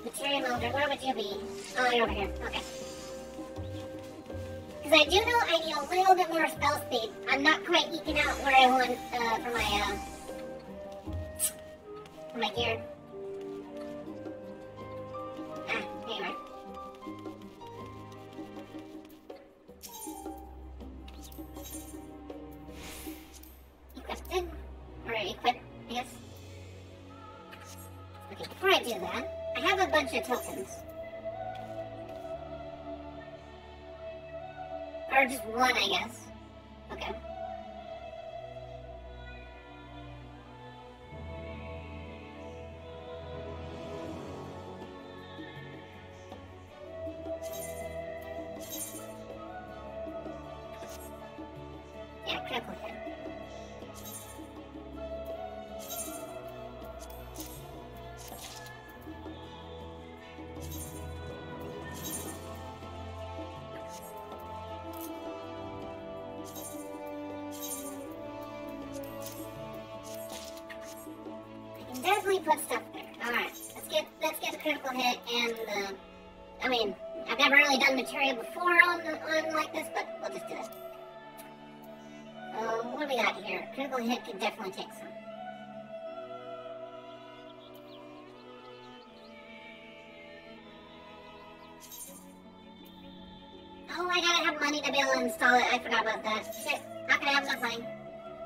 Material molder, where would you be? Oh, you're over here. Okay. Because I do know I need a little bit more spell speed. I'm not quite eking out where I want for my gear. do that. I have a bunch of tokens. Or just one, I guess. Okay. Yeah, critical hit. Definitely put stuff there. Alright, let's get the critical hit and I mean, I've never really done material before on like this, but we'll just do it. What do we got here? Critical hit could definitely take some. Oh, I gotta have money to be able to install it. I forgot about that. Shit, how can I have enough money?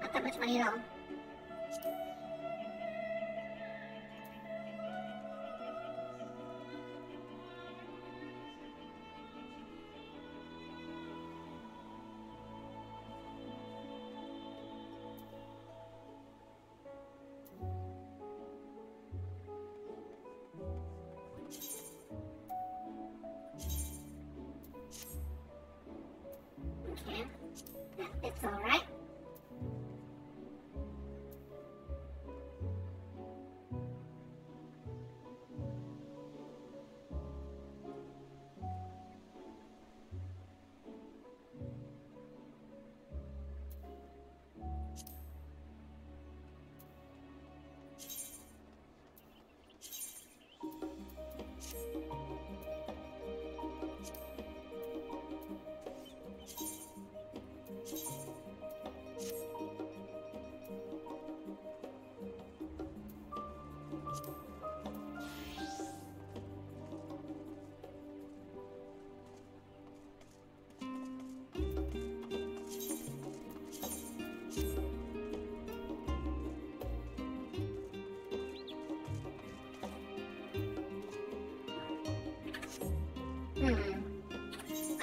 Not that much money at all. Okay, it's alright.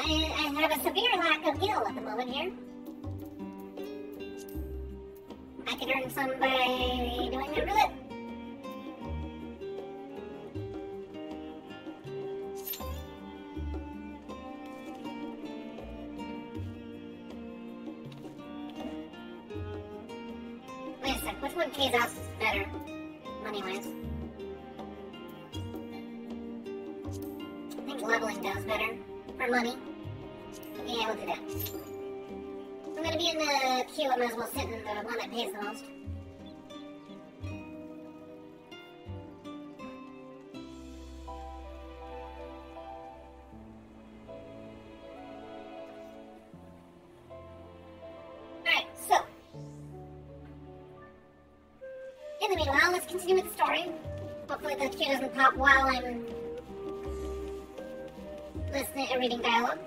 I have a severe lack of gil at the moment here. I could earn some by doing a roulette. Wait a sec, which one pays out better, money-wise? I think leveling does better, for money. Yeah, we'll do that. I'm gonna be in the queue, I might as well sit in the one that pays the most. Alright, so. In the meanwhile, let's continue with the story. Hopefully the queue doesn't pop while I'm listening and reading dialogue.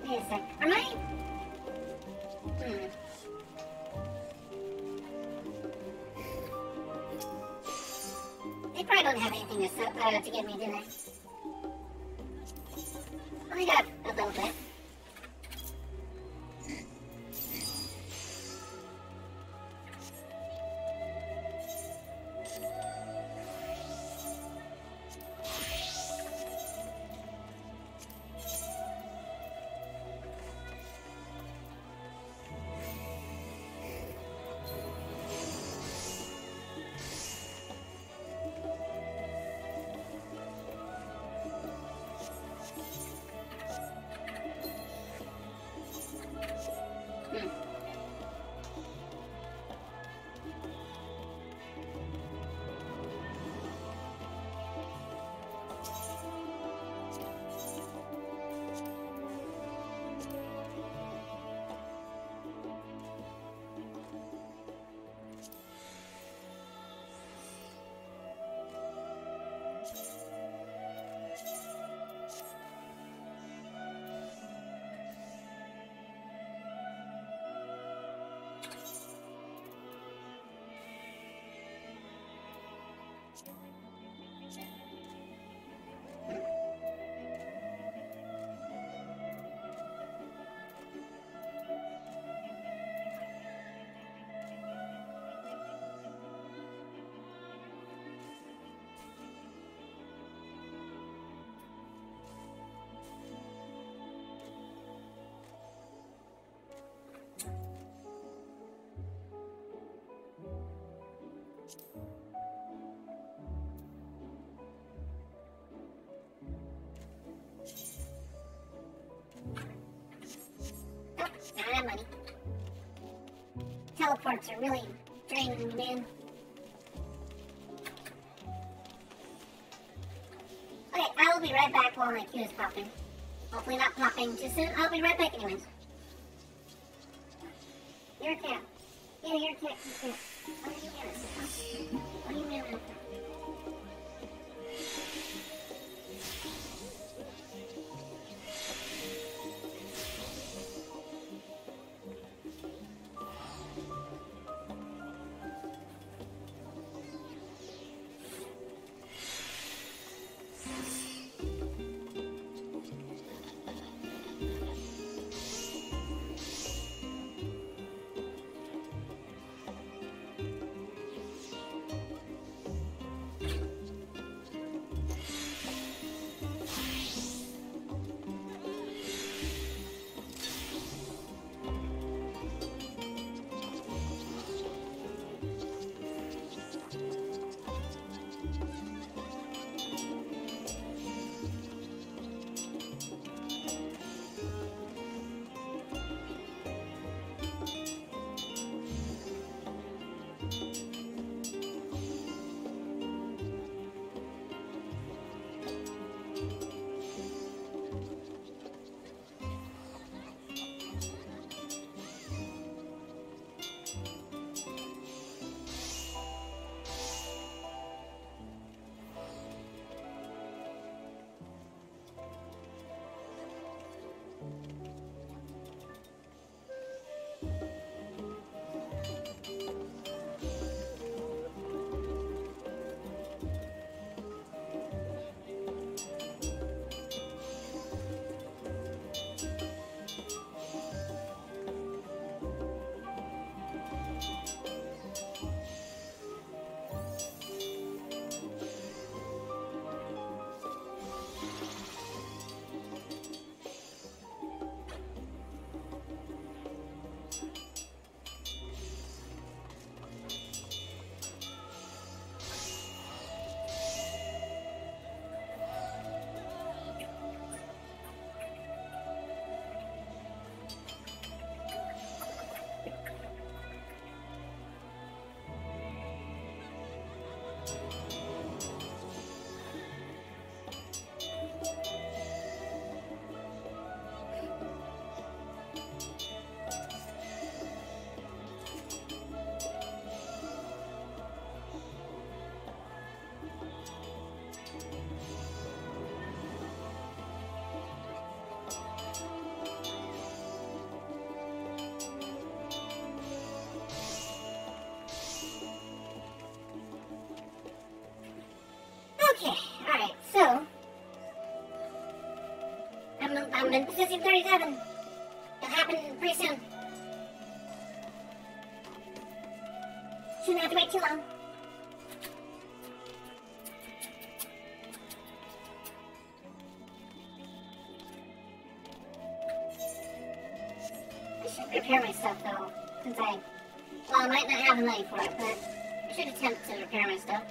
Wait a sec. Am I? They probably don't have anything to give me, do they? Only got a little bit. I don't have money. Teleports are really draining me, man. Okay, I will be right back while my queue is popping. Hopefully not popping too soon. I'll be right back anyways. You're a cat. Yeah, you're a cat. You're a cat. What are you doing? What are you doing? Okay, alright, so I'm in position 37. It'll happen pretty soon. Shouldn't have to wait too long. I should repair my stuff though, since well, I might not have the money for it, but I should attempt to repair my stuff.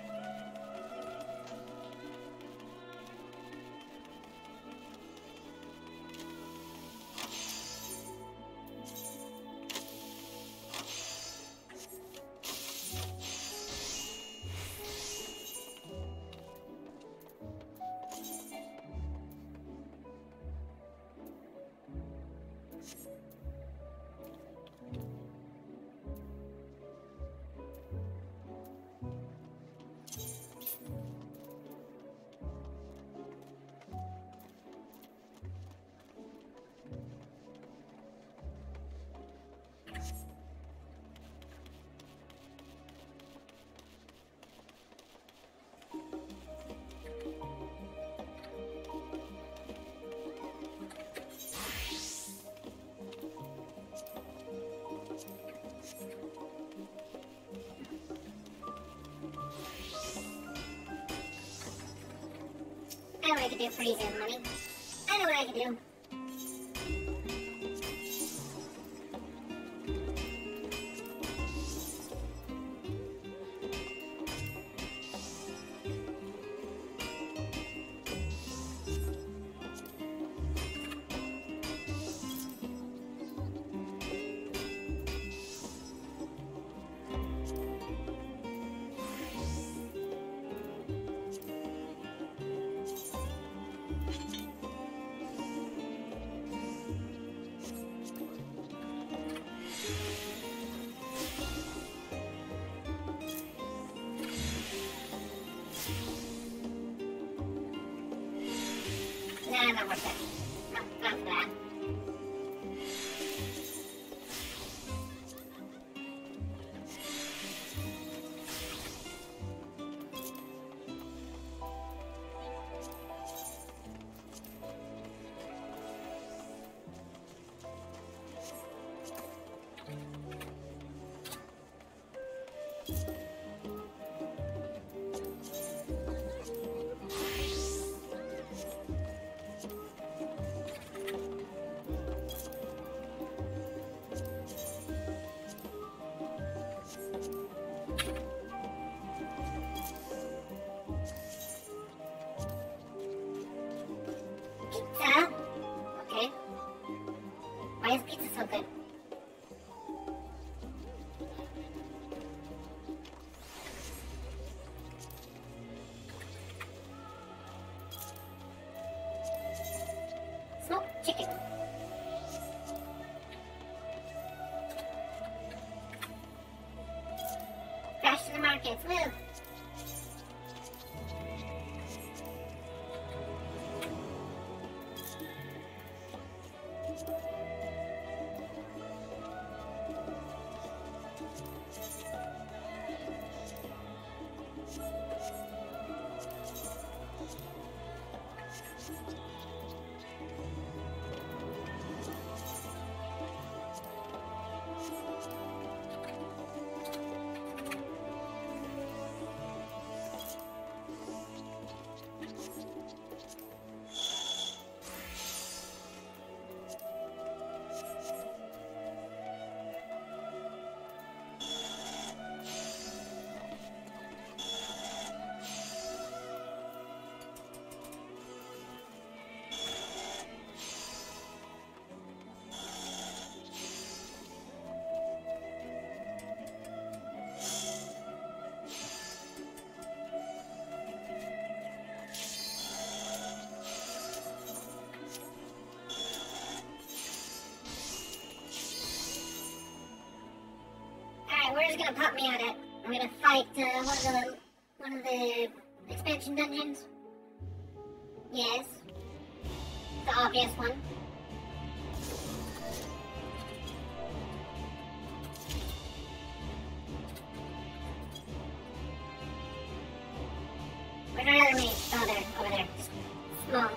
I know what I can do for easy money. I know what I can do. Nah, not worth it. Not for that. Pizza? Okay. Why is pizza so good? Smoked chicken. Crash to the markets, woo! Where's it gonna pop me out at? I'm gonna fight one of the expansion dungeons. Yes, the obvious one. Where's our other mate? Oh, there, over there. Small.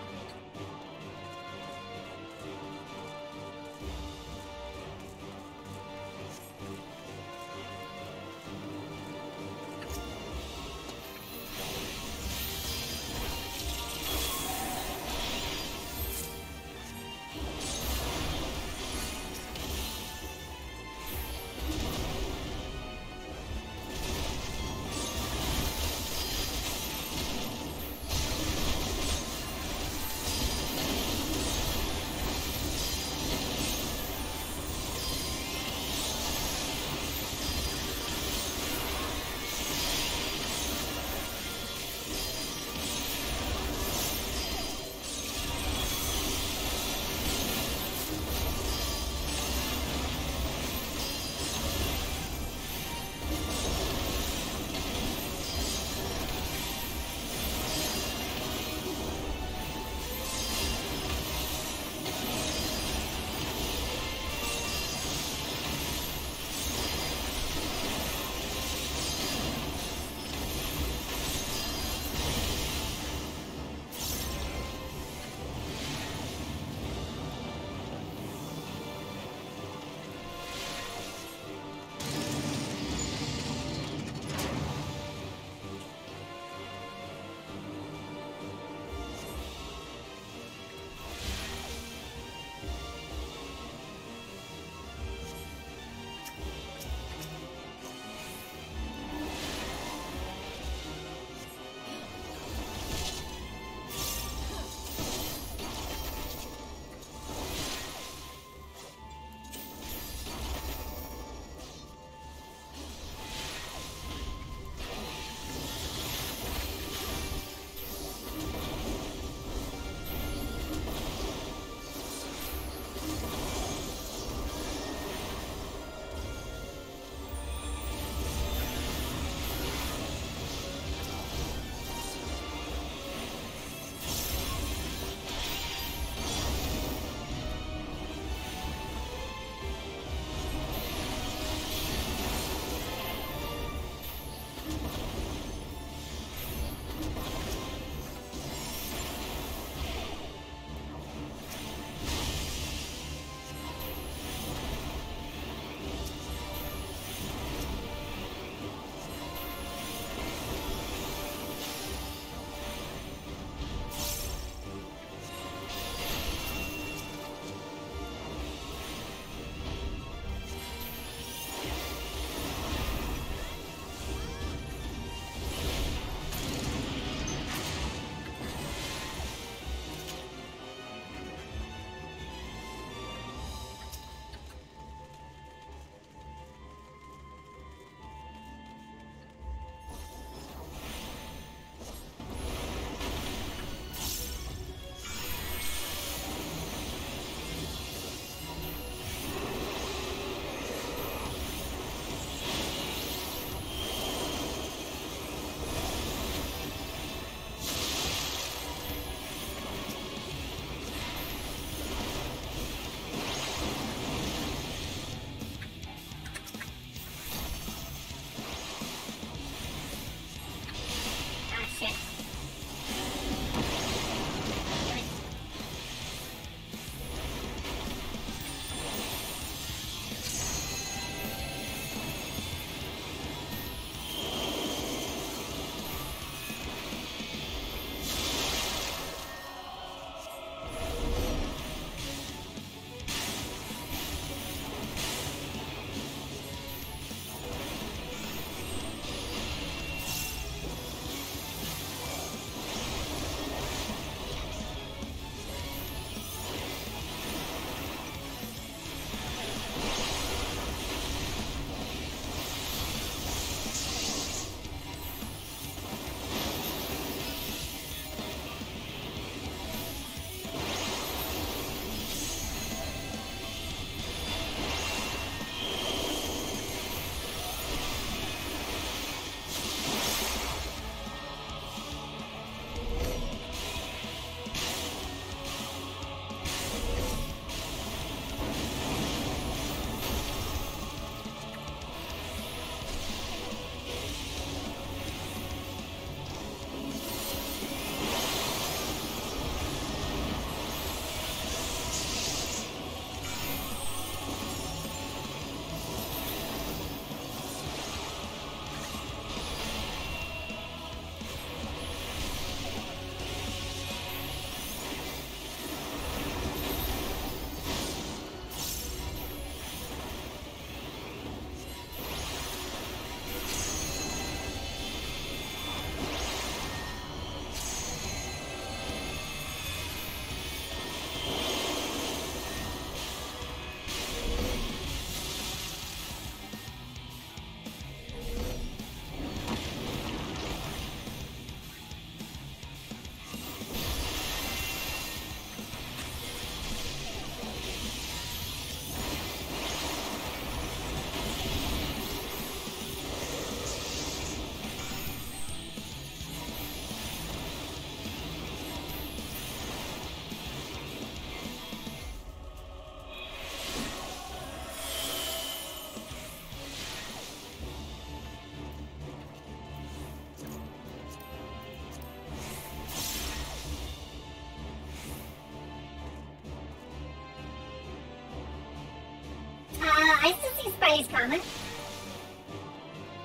surprise comment.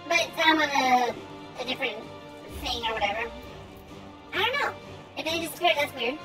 But I'm on a different thing or whatever. I don't know. If they disappeared, that's weird.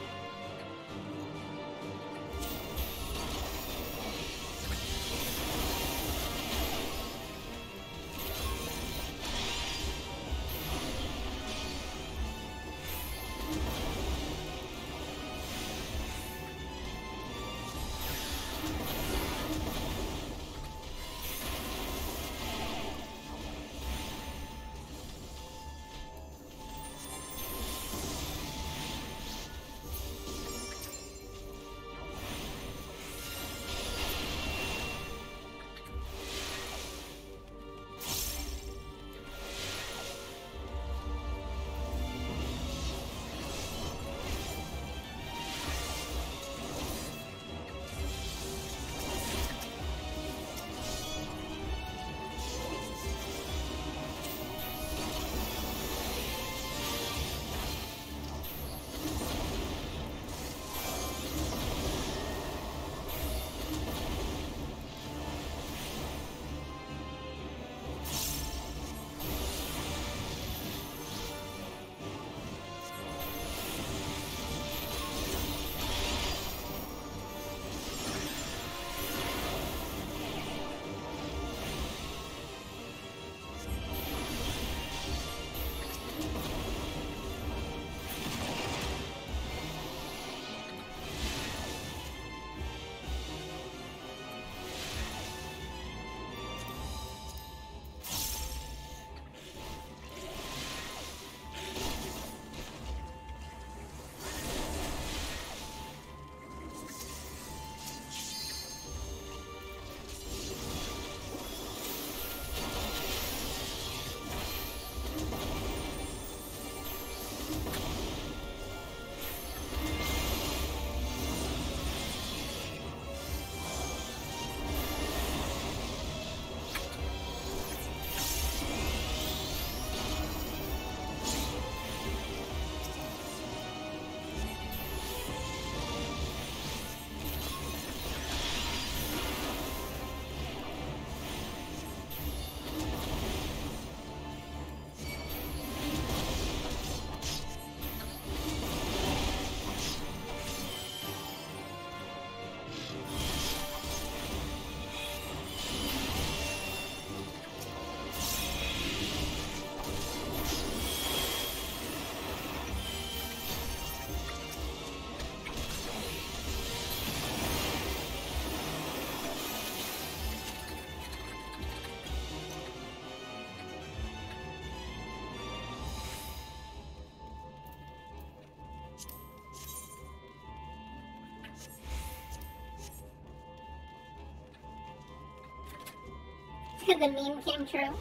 The meme came true.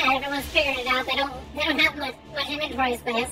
Everyone's figured it out. They don't have much inventory space.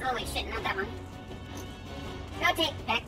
Holy shit, not that one. Go take back.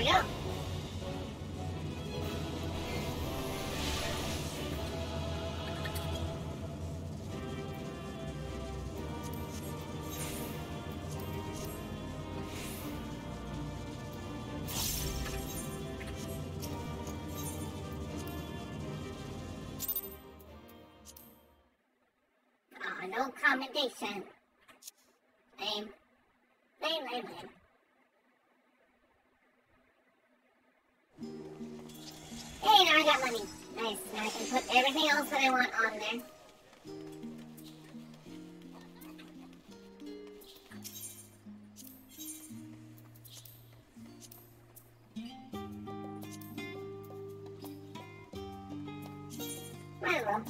we go. Oh, no commendation. Lame. Lame. Hey, now I got money. Nice. Now I can put everything else that I want on there. Might as well.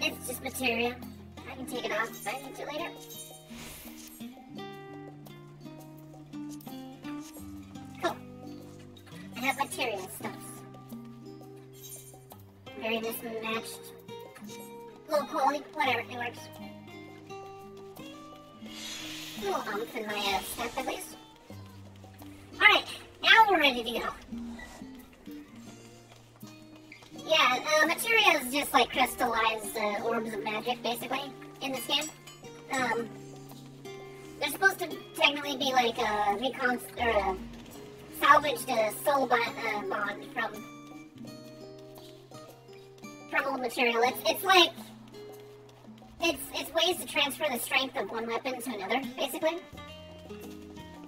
It's just material. I can take it off if I need to later. Cool. I have material stuff. Very mismatched. Low quality, whatever, it works. A little umph in my step at least. Alright, now we're ready to go. Yeah, materia is just like crystallized orbs of magic, basically, in this game. They're supposed to technically be like a salvaged soul bond from old material. It's like it's ways to transfer the strength of one weapon to another, basically.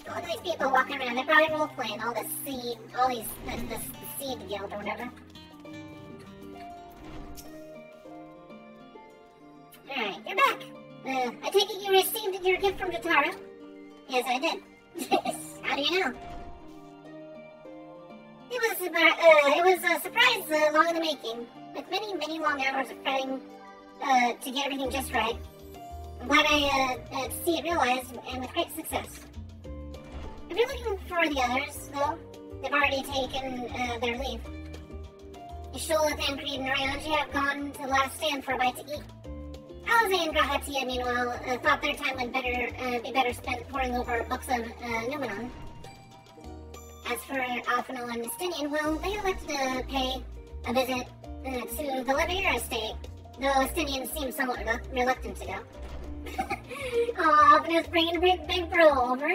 All these people walking around, they're probably role-playing all this seed, the seed guild or whatever. Alright, you're back. I take it you received your gift from Jotaro? Yes, I did. How do you know? It was a surprise long in the making, with many long hours of fretting to get everything just right. I'm glad I see it realized, and with great success. If you're looking for the others, though, they've already taken their leave. Ishul, Thancred, and Ryoji have gone to the last stand for a bite to eat. Alize and Grahatia, meanwhile, thought their time would be better spent poring over books of Numenon. As for Alphonal and Justinian, well, they elected to pay a visit to the Levier estate, though Justinian seemed somewhat reluctant to go. Aw, Alphonal's bringing a big bro over.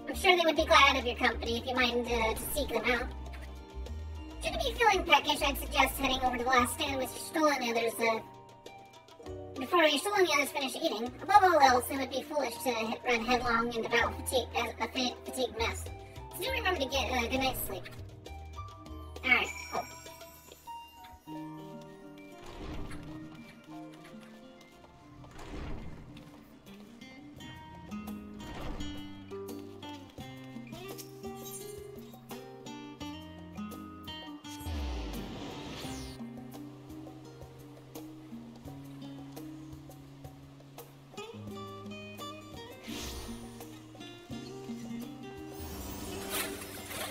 I'm sure they would be glad of your company if you mind to seek them out. Should you be feeling peckish, I'd suggest heading over to the last stand with Stola and the others, before Stola and the others finish eating. Above all else, it would be foolish to run headlong and develop a fatigued mess. So do remember to get a good night's sleep. Alright, cool.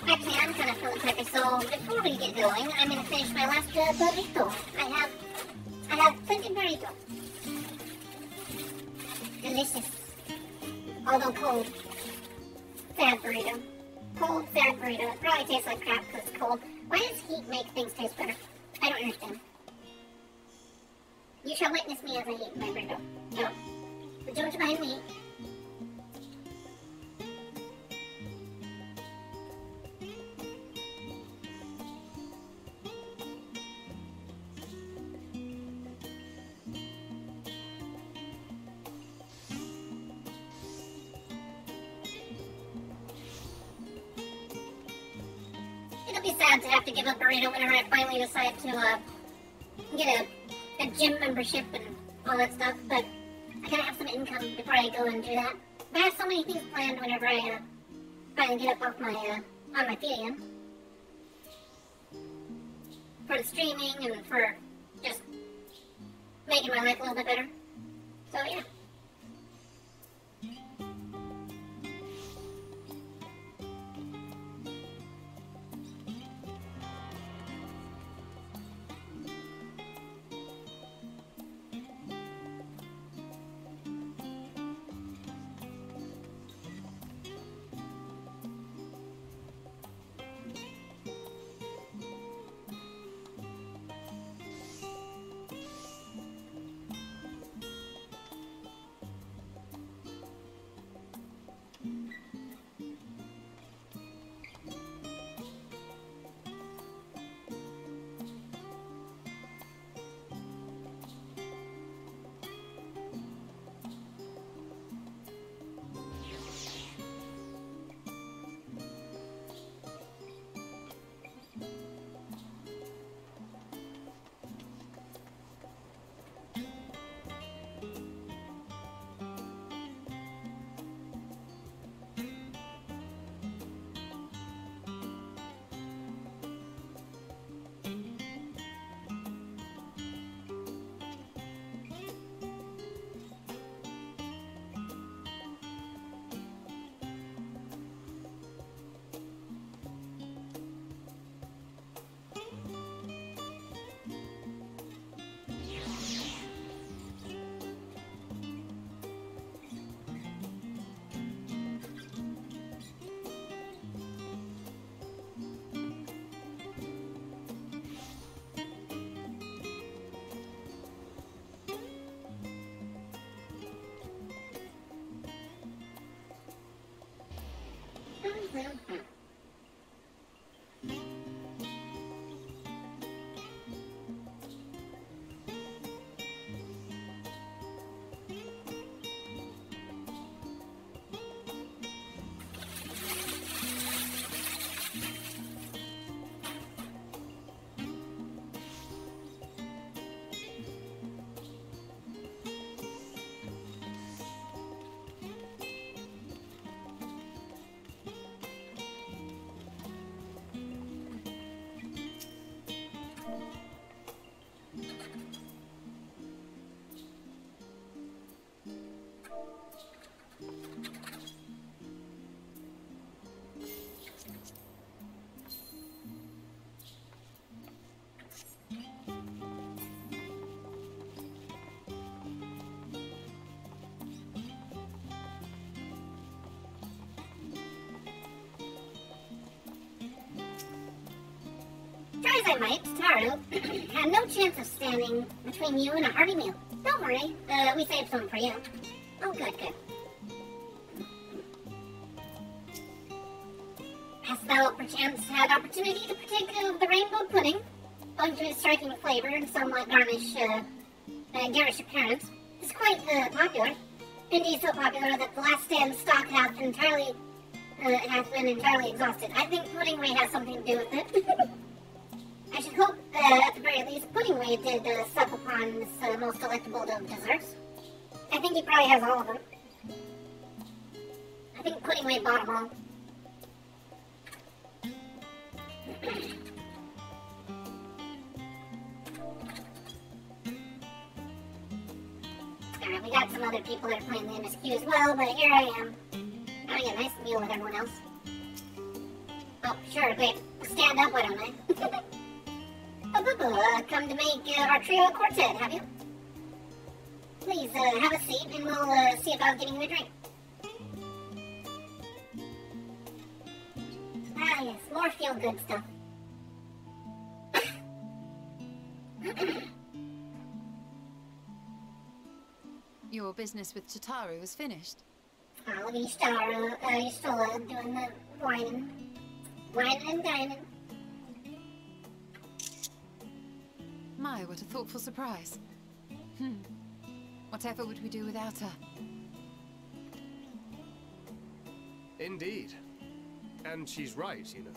Actually, I'm kind of feeling peppy, so before we get going, I'm going to finish my last burrito. I have plenty of burrito. Delicious. Although cold. Sad burrito. Cold, sad burrito. It probably tastes like crap because it's cold. Why does heat make things taste better? I don't understand. You shall witness me as I eat my burrito. No. The George behind me. It'll be sad to have to give up burrito whenever I finally decide to get a gym membership and all that stuff, but I gotta have some income before I go and do that. But I have so many things planned whenever I finally get up off my on my feet again. For the streaming and for just making my life a little bit better. So yeah. as I might, Taro had no chance of standing between you and a hearty meal. Don't worry, we saved some for you. Oh, good, good. Hast thou perchance had opportunity to partake of the rainbow pudding? Owing to its striking flavor and somewhat garish appearance, it's quite popular. Indeed, so popular that the last stand stock hath been entirely exhausted. I think Puddingway has something to do with it. I should hope, at the very least, Puddingway did sup upon this most delectable of desserts. I think he probably has all of them. I think Puddingway bought them all. Alright, we got some other people that are playing the MSQ as well, but here I am, having a nice meal with everyone else. Oh, sure, wait, stand up, why don't I? Come to make our trio a quartet, have you? Please, have a seat, and we'll see about getting you a drink. Ah, yes, more feel-good stuff. Your business with Tataru is finished. Oh, look at you, Tataru. You're still doing the whining and dining. My, what a thoughtful surprise. Whatever would we do without her? Indeed. And she's right, you know.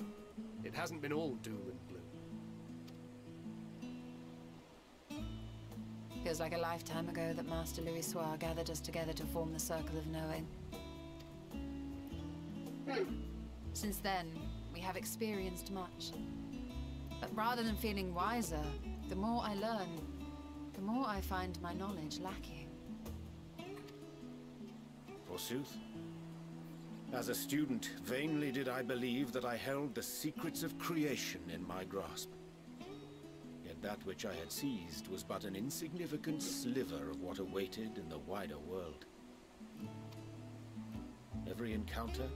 It hasn't been all doom and gloom. Feels like a lifetime ago that Master Louis Soir gathered us together to form the Circle of Knowing. Since then, we have experienced much. But rather than feeling wiser, the more I learn, the more I find my knowledge lacking. Forsooth. As a student, vainly did I believe that I held the secrets of creation in my grasp. Yet that which I had seized was but an insignificant sliver of what awaited in the wider world. Every encounter,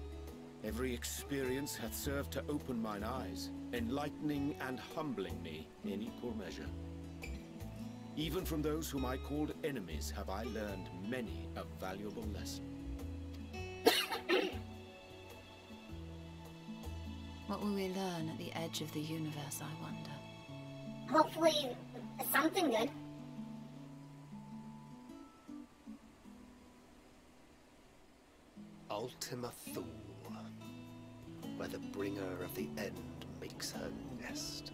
every experience hath served to open mine eyes, enlightening and humbling me in equal measure. Even from those whom I called enemies have I learned many a valuable lesson. What will we learn at the edge of the universe, I wonder? Hopefully, something good. Ultima Thule, where the bringer of the end makes her nest.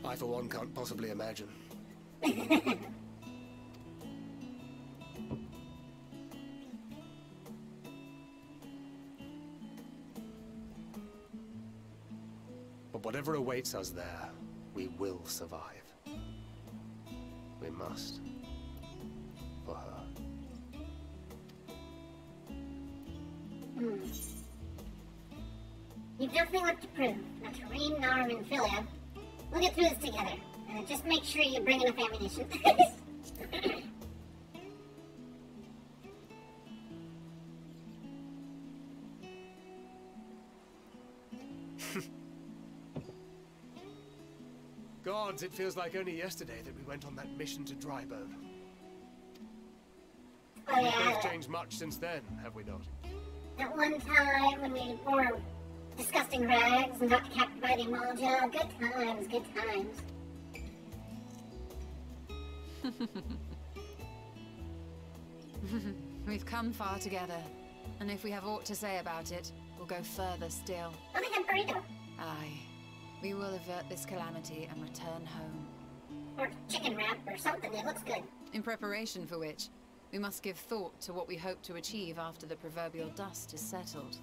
I, for one, can't possibly imagine. But whatever awaits us there, we will survive. We must. For her. You've definitely left to prove. Now, Terrain, Narm, and Philia, we'll get through this together. Just make sure you bring enough ammunition. Gods, it feels like only yesterday that we went on that mission to Drybone. Oh, We've yeah. both changed much since then, have we not? That one time when we wore disgusting rags and got captured by the Emolja. Good times, good times. We've come far together, and if we have aught to say about it, we'll go further still. Oh, they have burrito. Aye. We will avert this calamity and return home. Or chicken wrap or something, it looks good. In preparation for which, we must give thought to what we hope to achieve after the proverbial dust is settled.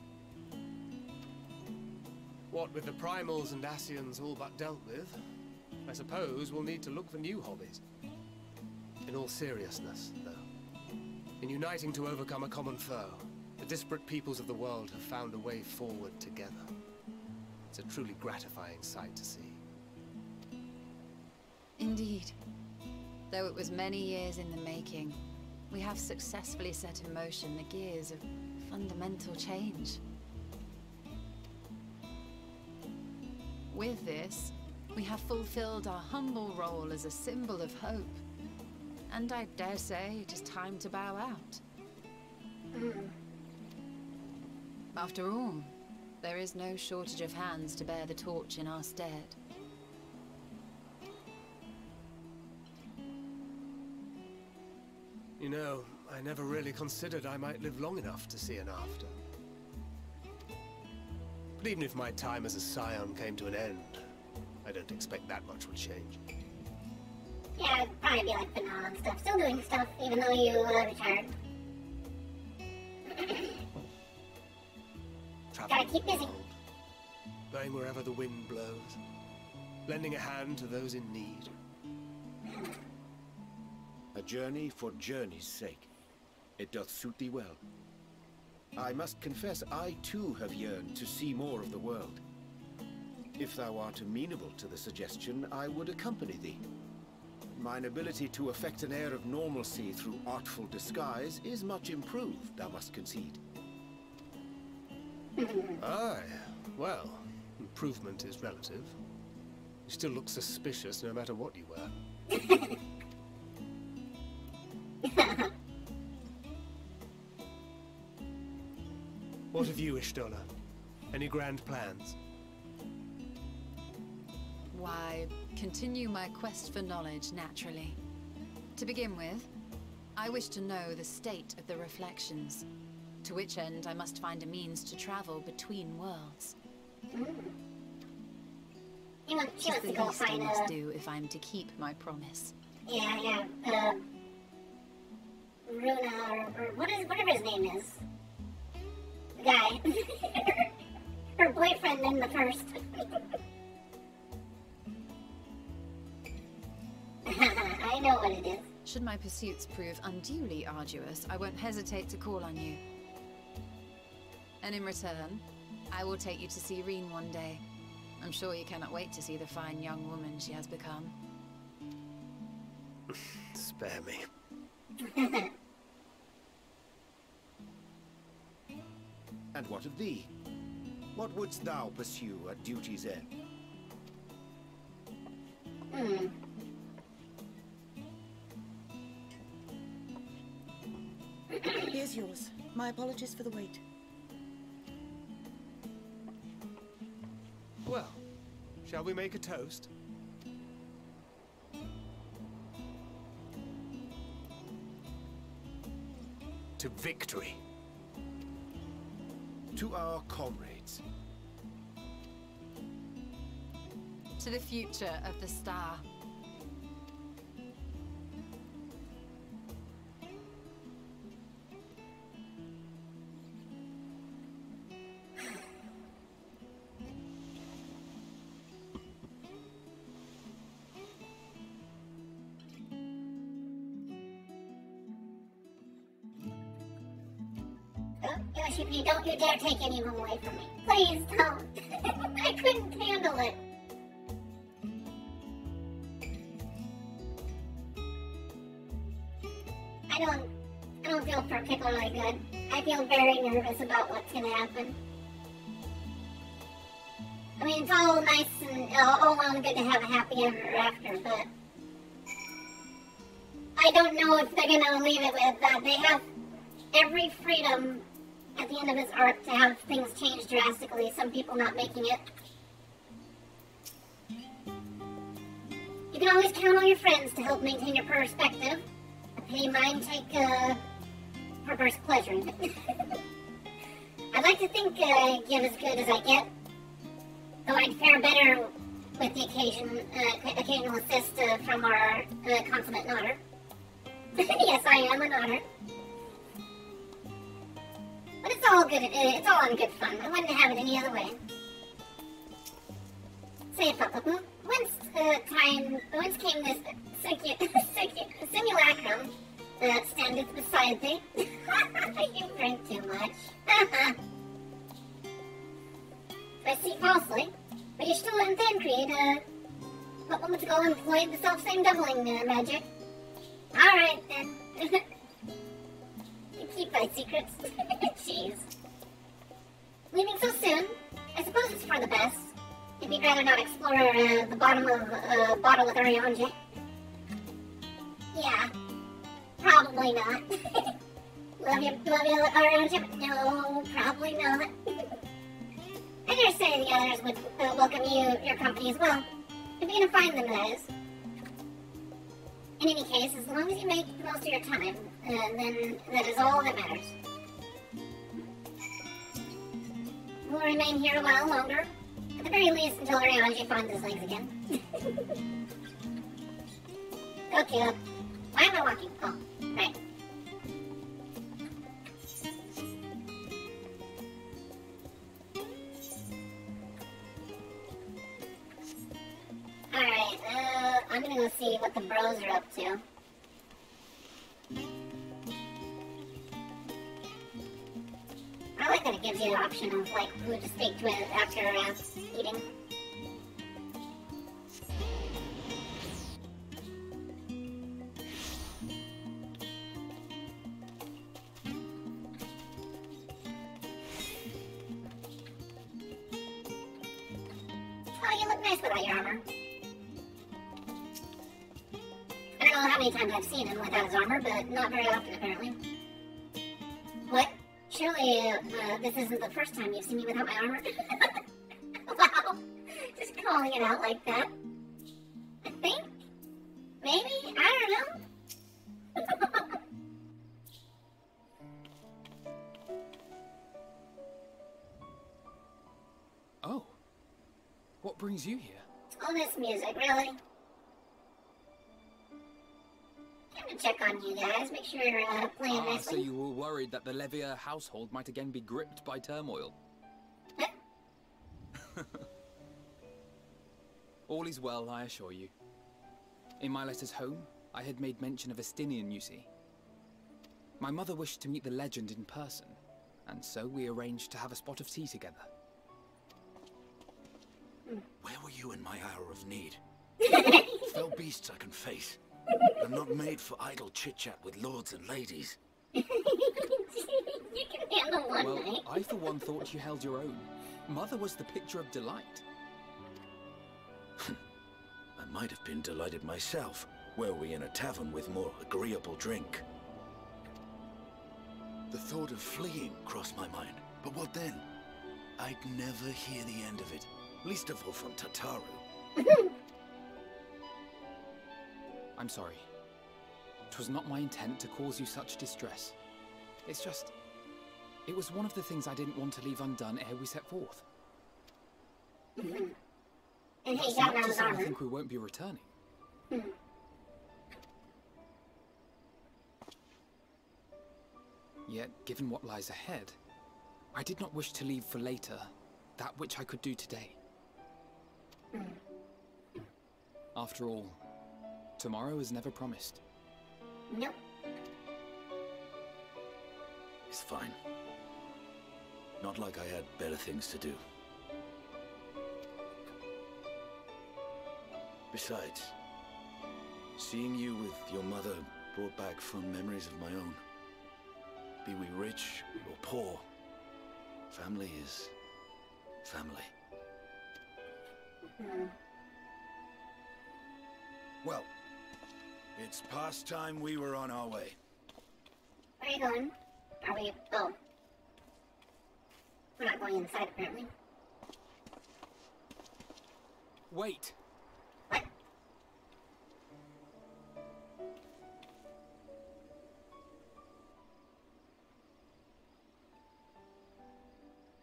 What with the primals and Ascians all but dealt with, I suppose we'll need to look for new hobbies. In all seriousness, though, in uniting to overcome a common foe, the disparate peoples of the world have found a way forward together. It's a truly gratifying sight to see. Indeed. Though it was many years in the making, we have successfully set in motion the gears of fundamental change. With this, we have fulfilled our humble role as a symbol of hope. And I dare say it is time to bow out. After all, there is no shortage of hands to bear the torch in our stead. You know, I never really considered I might live long enough to see an after. But even if my time as a scion came to an end, I don't expect that much will change. Yeah, it'd probably be like banal and stuff. Still doing stuff, even though you retired. Gotta keep busy. Going wherever the wind blows. Lending a hand to those in need. A journey for journey's sake. It doth suit thee well. I must confess, I too have yearned to see more of the world. If thou art amenable to the suggestion, I would accompany thee. Mine ability to affect an air of normalcy through artful disguise is much improved, thou must concede. Aye, well, improvement is relative. You still look suspicious no matter what you wear. What of you, Ishtola? Any grand plans? Why, continue my quest for knowledge, naturally. To begin with, I wish to know the state of the reflections, to which end I must find a means to travel between worlds. She wants to go find I must do if I'm to keep my promise. Yeah, Runa, or whatever his name is. The guy. Her boyfriend in the first. I know what it is. Should my pursuits prove unduly arduous, I won't hesitate to call on you. And in return, I will take you to see Reen one day. I'm sure you cannot wait to see the fine young woman she has become. Spare me. And what of thee? What wouldst thou pursue at duty's end? Here's yours. My apologies for the wait. Well, shall we make a toast? To victory. To our comrades. To the future of the star. Yoshi, don't you dare take any of them away from me. Please don't. I couldn't handle it. I don't feel particularly good. I feel very nervous about what's gonna happen. I mean, it's all nice and all well and good to have a happy ever after, but I don't know if they're gonna leave it with that. They have every freedom at the end of his arc to have things change drastically, some people not making it. You can always count on your friends to help maintain your perspective. A pity mine take perverse pleasure in it. I'd like to think I give as good as I get, though I'd fare better with the occasional assist from our consummate nodder. Yes, I am a nodder. But it's all good. It's all in good fun. I wouldn't have it any other way. Say it, Papa. Whence came this simulacrum standeth beside thee? You drink too much. I see falsely, but you still and then create what moments ago employed the self-same doubling magic. Alright then. Keep my secrets. Jeez. Leaving so soon? I suppose it's for the best. if you'd rather not explore the bottom of a bottle with Ariane. Yeah, probably not. love you, Ariane? No, probably not. I dare say the others would welcome your company as well. If you're gonna find them, that is. In any case, as long as you make the most of your time, then that is all that matters. We'll remain here a while longer. At the very least, until Ariane finds his legs again. Go, Caleb. Why am I walking? Oh, right. Alright, I'm gonna go see what the bros are up to. I like that it gives you the option of, like, who to speak to after eating. Oh, you look nice without your armor. I don't know how many times I've seen him without his armor, but not very often, apparently. What? Surely, this isn't the first time you've seen me without my armor? Wow. Just calling it out like that. I think? Maybe? I don't know. Oh. What brings you here? All this music, really? Came to check on you guys, make sure you're playing nicely. So you were worried that the Levier household might again be gripped by turmoil. All is well, I assure you. In my letters home, I had made mention of Estinian, you see. My mother wished to meet the legend in person, and so we arranged to have a spot of tea together. Where were you in my hour of need? Fell beasts I can face. I'm not made for idle chit-chat with lords and ladies. You can handle one Well, night. I for one thought you held your own. Mother was the picture of delight. I might have been delighted myself, were we in a tavern with more agreeable drink. The thought of fleeing crossed my mind, but what then? I'd never hear the end of it, least of all from Tataru. I'm sorry. 'Twas not my intent to cause you such distress. It's just... it was one of the things I didn't want to leave undone ere we set forth. And he That's got not to his say I armor. think we won't be returning. Yet, given what lies ahead, I did not wish to leave for later that which I could do today. After all, tomorrow is never promised. Nope. It's fine. Not like I had better things to do. Besides, seeing you with your mother brought back fond memories of my own. Be we rich or poor, family is family. Well, it's past time we were on our way. Where are you going? Are we... oh. We're not going inside, apparently. Wait! What?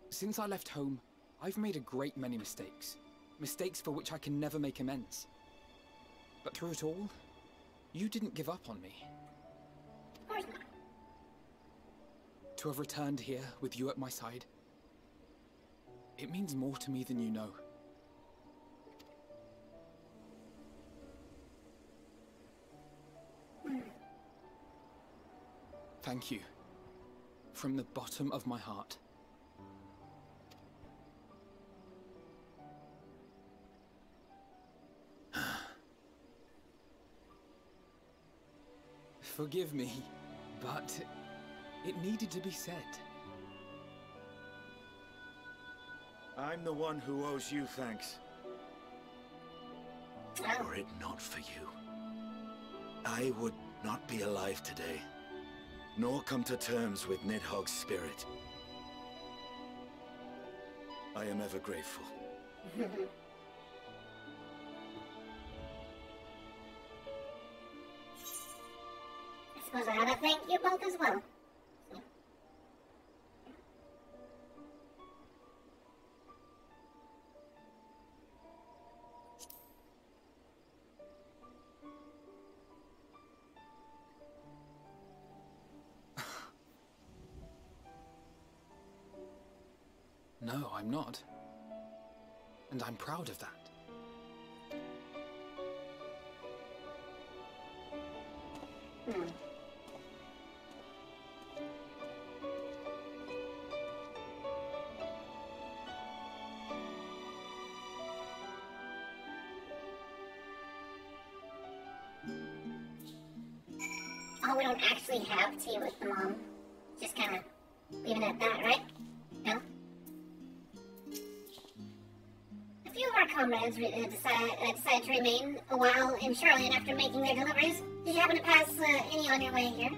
Since I left home, I've made a great many mistakes. Mistakes for which I can never make amends. But through it all, you didn't give up on me. Of course not. To have returned here with you at my side, it means more to me than you know. Thank you. From the bottom of my heart. Forgive me, but it needed to be said. I'm the one who owes you thanks. Were it not for you, I would not be alive today, nor come to terms with Nidhogg's spirit. I am ever grateful. I suppose I ought to thank you both as well. No, I'm not. And I'm proud of that. Oh, we don't actually have tea with the mom. Just kind of leaving it at that, right? No? A few of our comrades decided to remain a while in Charlotte after making their deliveries. Did you happen to pass any on your way here?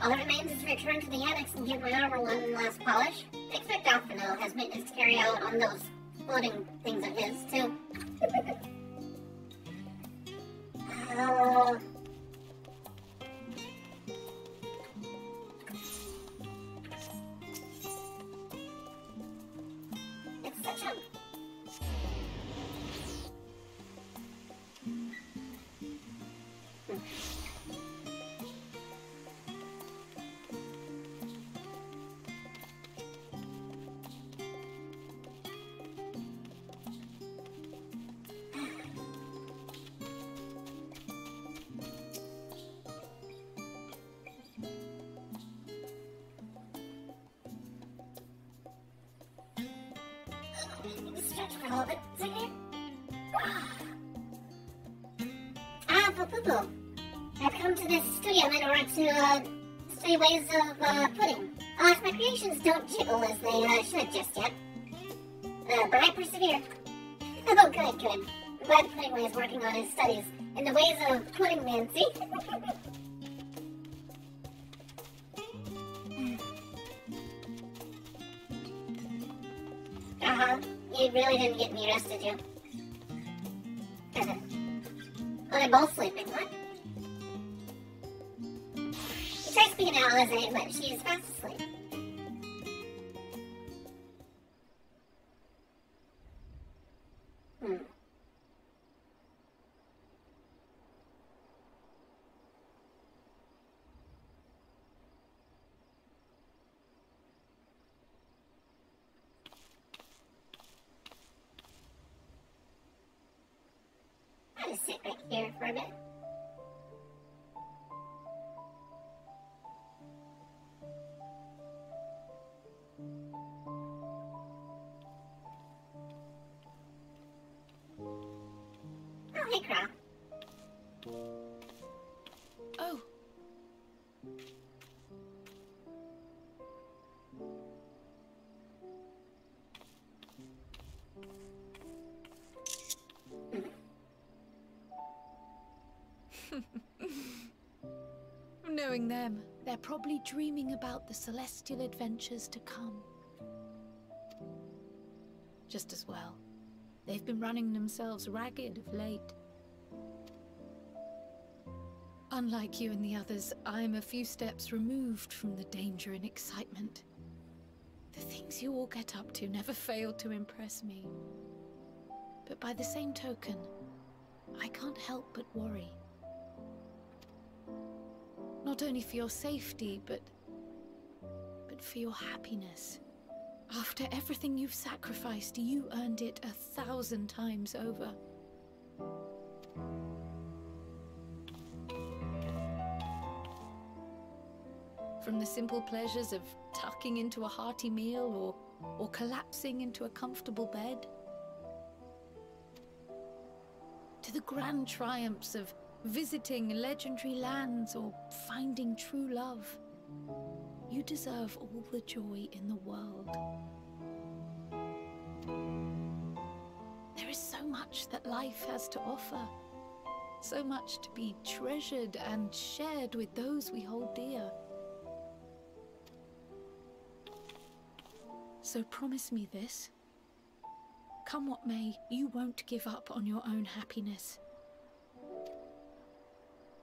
All that remains is to return to the annex and give my armor one last polish. I expect Alphino has maintenance to carry out on those floating things of his, too. It's such a... Stretch for a little bit. Is it here? Poo-poo. I've come to this studio in order to study ways of pudding. If my creations don't jiggle as they should just yet. But I persevere. Oh, good, good. I'm glad Puddingway is working on his studies in the ways of pudding Nancy. You really didn't get me rest, did you? Well, they're both sleeping, what? You tried speaking to Alizé, but she's fast asleep. I'll just sit right here for a bit. Oh, hey, Crow. Oh. Knowing them, they're probably dreaming about the celestial adventures to come. Just as well. They've been running themselves ragged of late. Unlike you and the others, I'm a few steps removed from the danger and excitement. The things you all get up to never fail to impress me. But by the same token, I can't help but worry. Not only for your safety, but for your happiness. After everything you've sacrificed, you earned it 1,000 times over. From the simple pleasures of tucking into a hearty meal or collapsing into a comfortable bed, to the grand triumphs of visiting legendary lands or finding true love. You deserve all the joy in the world. There is so much that life has to offer. So much to be treasured and shared with those we hold dear. So promise me this. Come what may, you won't give up on your own happiness.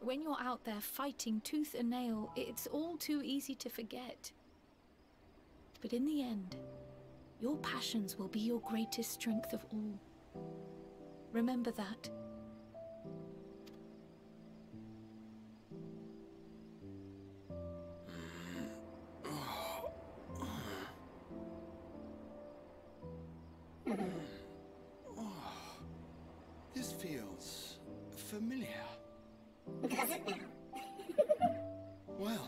When you're out there fighting tooth and nail, it's all too easy to forget. But in the end, your passions will be your greatest strength of all. Remember that. This feels familiar. Does it now? Well,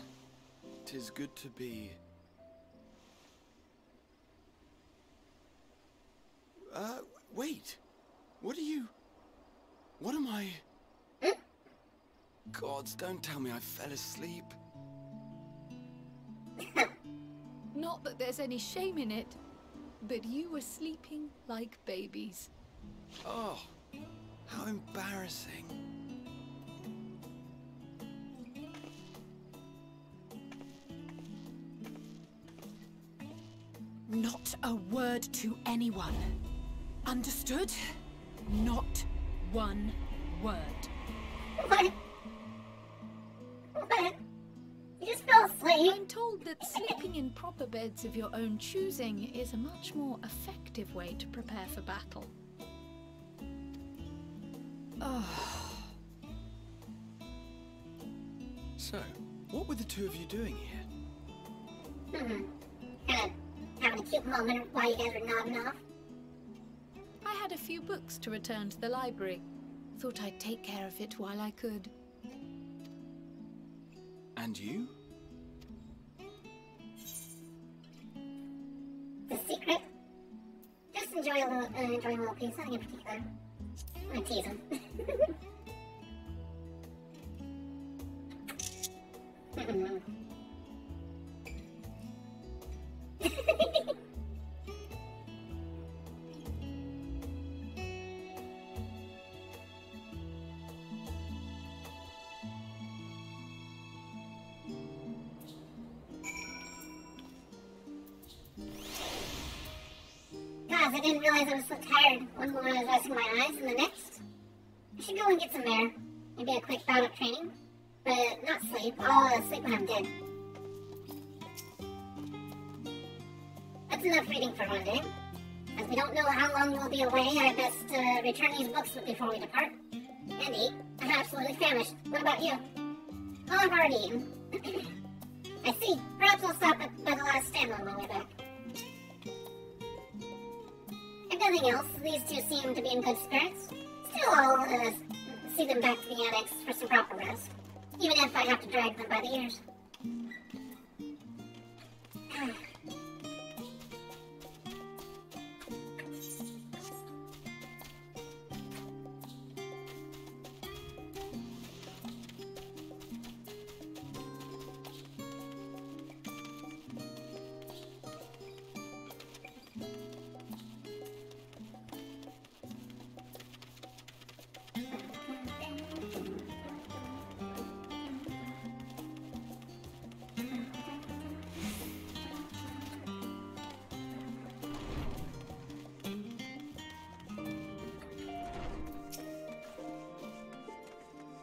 'tis good to be... wait. What am I... Gods, don't tell me I fell asleep. Not that there's any shame in it, but you were sleeping like babies. Oh, how embarrassing. Not a word to anyone. Understood? Not one word. What? What? You just fell asleep? I'm told that sleeping in proper beds of your own choosing is a much more effective way to prepare for battle. Oh. So, what were the two of you doing here? Kind of having a cute moment while you guys were nodding off. I had a few books to return to the library. Thought I'd take care of it while I could. And you? The secret? Just enjoy a little piece, nothing in particular. I'm gonna tease him. Guys, I didn't realize I was so tired. One moment I was resting my eyes, and the next, I should go and get some air. Maybe a quick bout of training. But not sleep. I'll sleep when I'm dead. That's enough reading for one day. As we don't know how long we'll be away, I best return these books before we depart. And eat. I'm absolutely famished. What about you? Oh, I've already eaten. I see. Perhaps I'll stop by the last stand on my way back. If nothing else, these two seem to be in good spirits. Still, I'll see them back to the annex for some proper rest. Even if I have to drag them by the ears.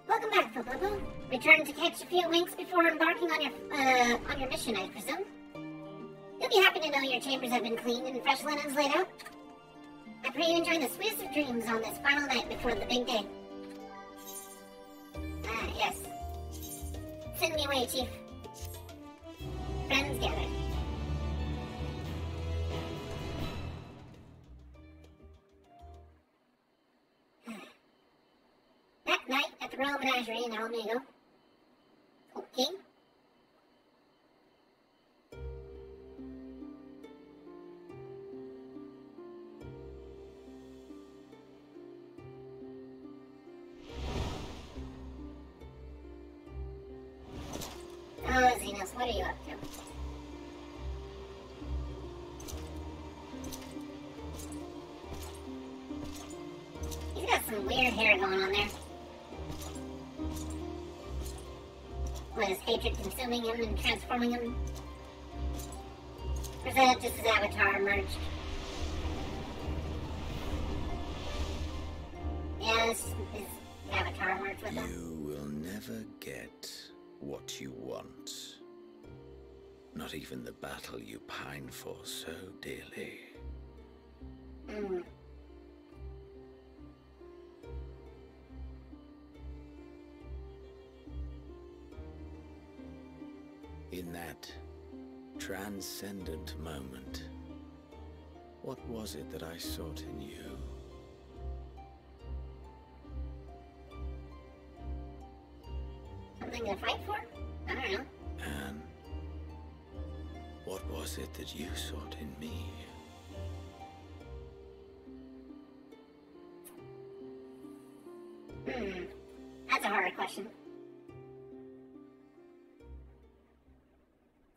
Welcome back, Fobobo. Return to catch a few winks before embarking on your mission, I presume. You'll be happy to know your chambers have been cleaned and fresh linens laid out. I pray you enjoy the sweetest of dreams on this final night before the big day. Ah, yes. Send me away, Chief. Friends gather. That night at the Royal Menagerie in Almego. Okay. Oh, Xenos, what are you up to? some weird hair going on there. What, is hatred consuming him and transforming him? Or is that just his avatar emerged? Yeah, this is his avatar emerged with him. You will never get what you want. Not even the battle you pine for so dearly. Hmm. In that transcendent moment, what was it that I sought in you? Something to fight for? I don't know. And what was it that you sought in me? That's a harder question.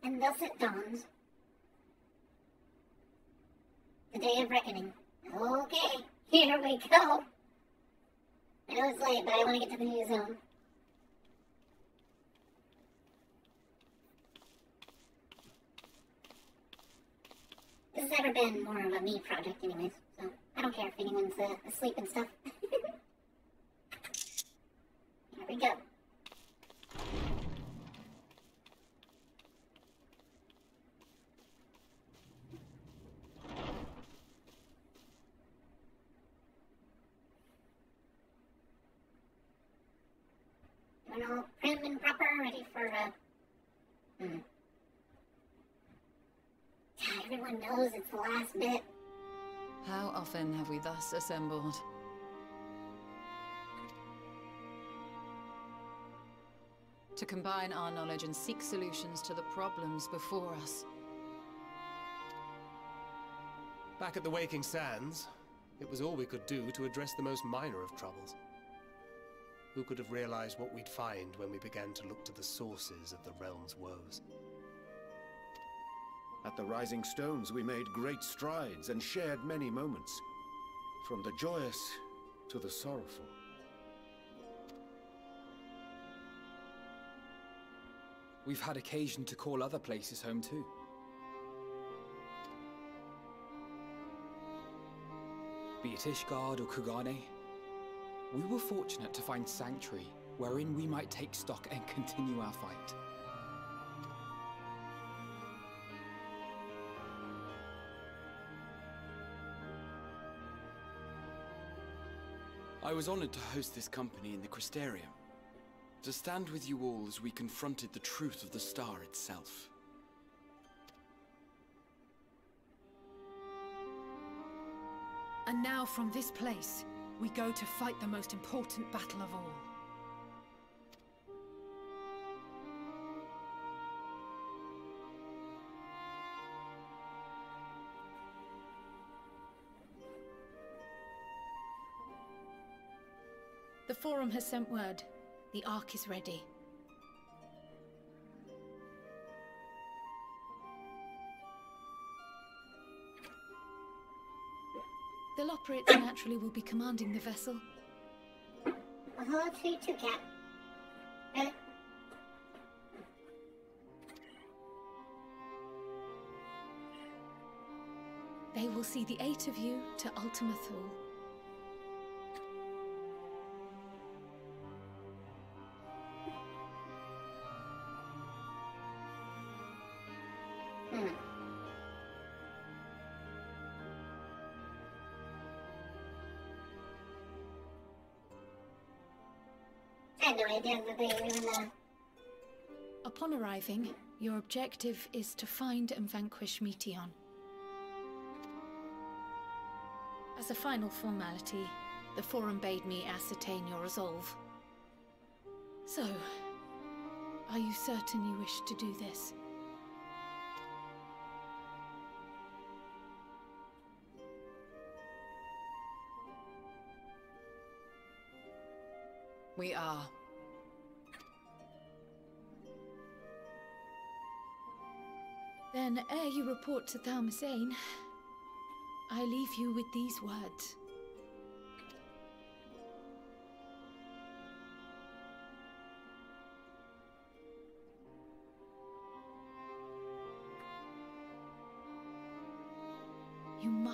And thus it dawns. The day of reckoning. Okay, here we go. I know it's late, but I want to get to the new zone. This has ever been more of a me project anyways, so I don't care if anyone's asleep and stuff. Here we go. Doing all prim and proper, ready for, Everyone knows it's the last bit. How often have we thus assembled? To combine our knowledge and seek solutions to the problems before us. Back at the Waking Sands, it was all we could do to address the most minor of troubles. Who could have realized what we'd find when we began to look to the sources of the realm's woes? At the Rising Stones, we made great strides and shared many moments, from the joyous to the sorrowful. We've had occasion to call other places home too. Be it Ishgard or Kugane, we were fortunate to find sanctuary wherein we might take stock and continue our fight. I was honored to host this company in the Crystarium, to stand with you all as we confronted the truth of the star itself. And now from this place, we go to fight the most important battle of all. The Forum has sent word. The Ark is ready. The operator naturally will be commanding the vessel. Well, hello to you too, Cap. Really? They will see the 8 of you to Ultima Thule. I had no idea that they were even Upon arriving, your objective is to find and vanquish Meteon. As a final formality, the Forum bade me ascertain your resolve. So, are you certain you wish to do this? We are. Then, ere you report to Thalmasane, I leave you with these words.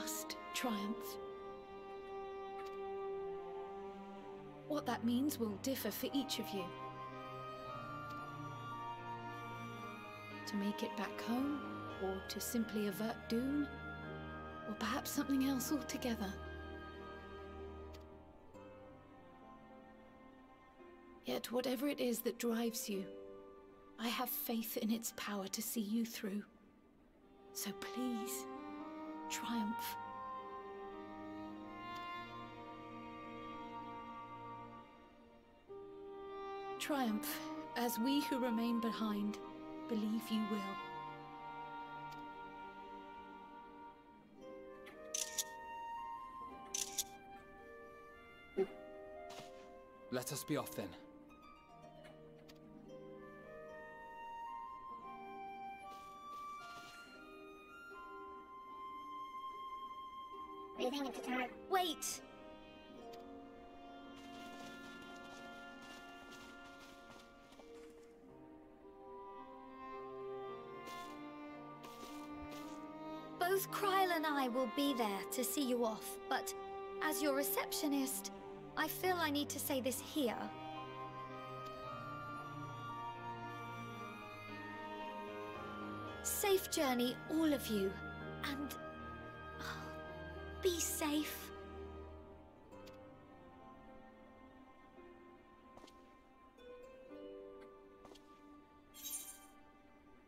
must triumph. What that means will differ for each of you. To make it back home, or to simply avert doom, or perhaps something else altogether. Yet whatever it is that drives you, I have faith in its power to see you through. So please, triumph. Triumph, as we who remain behind believe you will. Let us be off then. What do you think, Tatara? Wait! Both Kryl and I will be there to see you off, but as your receptionist, I feel I need to say this here. Safe journey, all of you, and be safe.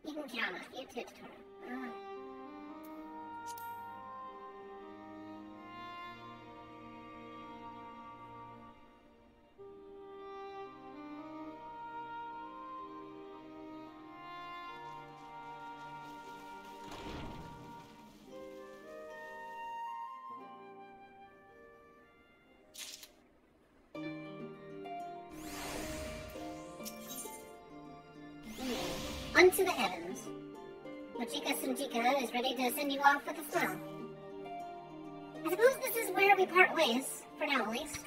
You can count us. You too, Tatara. Unto the heavens. Machika Sunjika is ready to send you off with a smile. I suppose this is where we part ways, for now at least.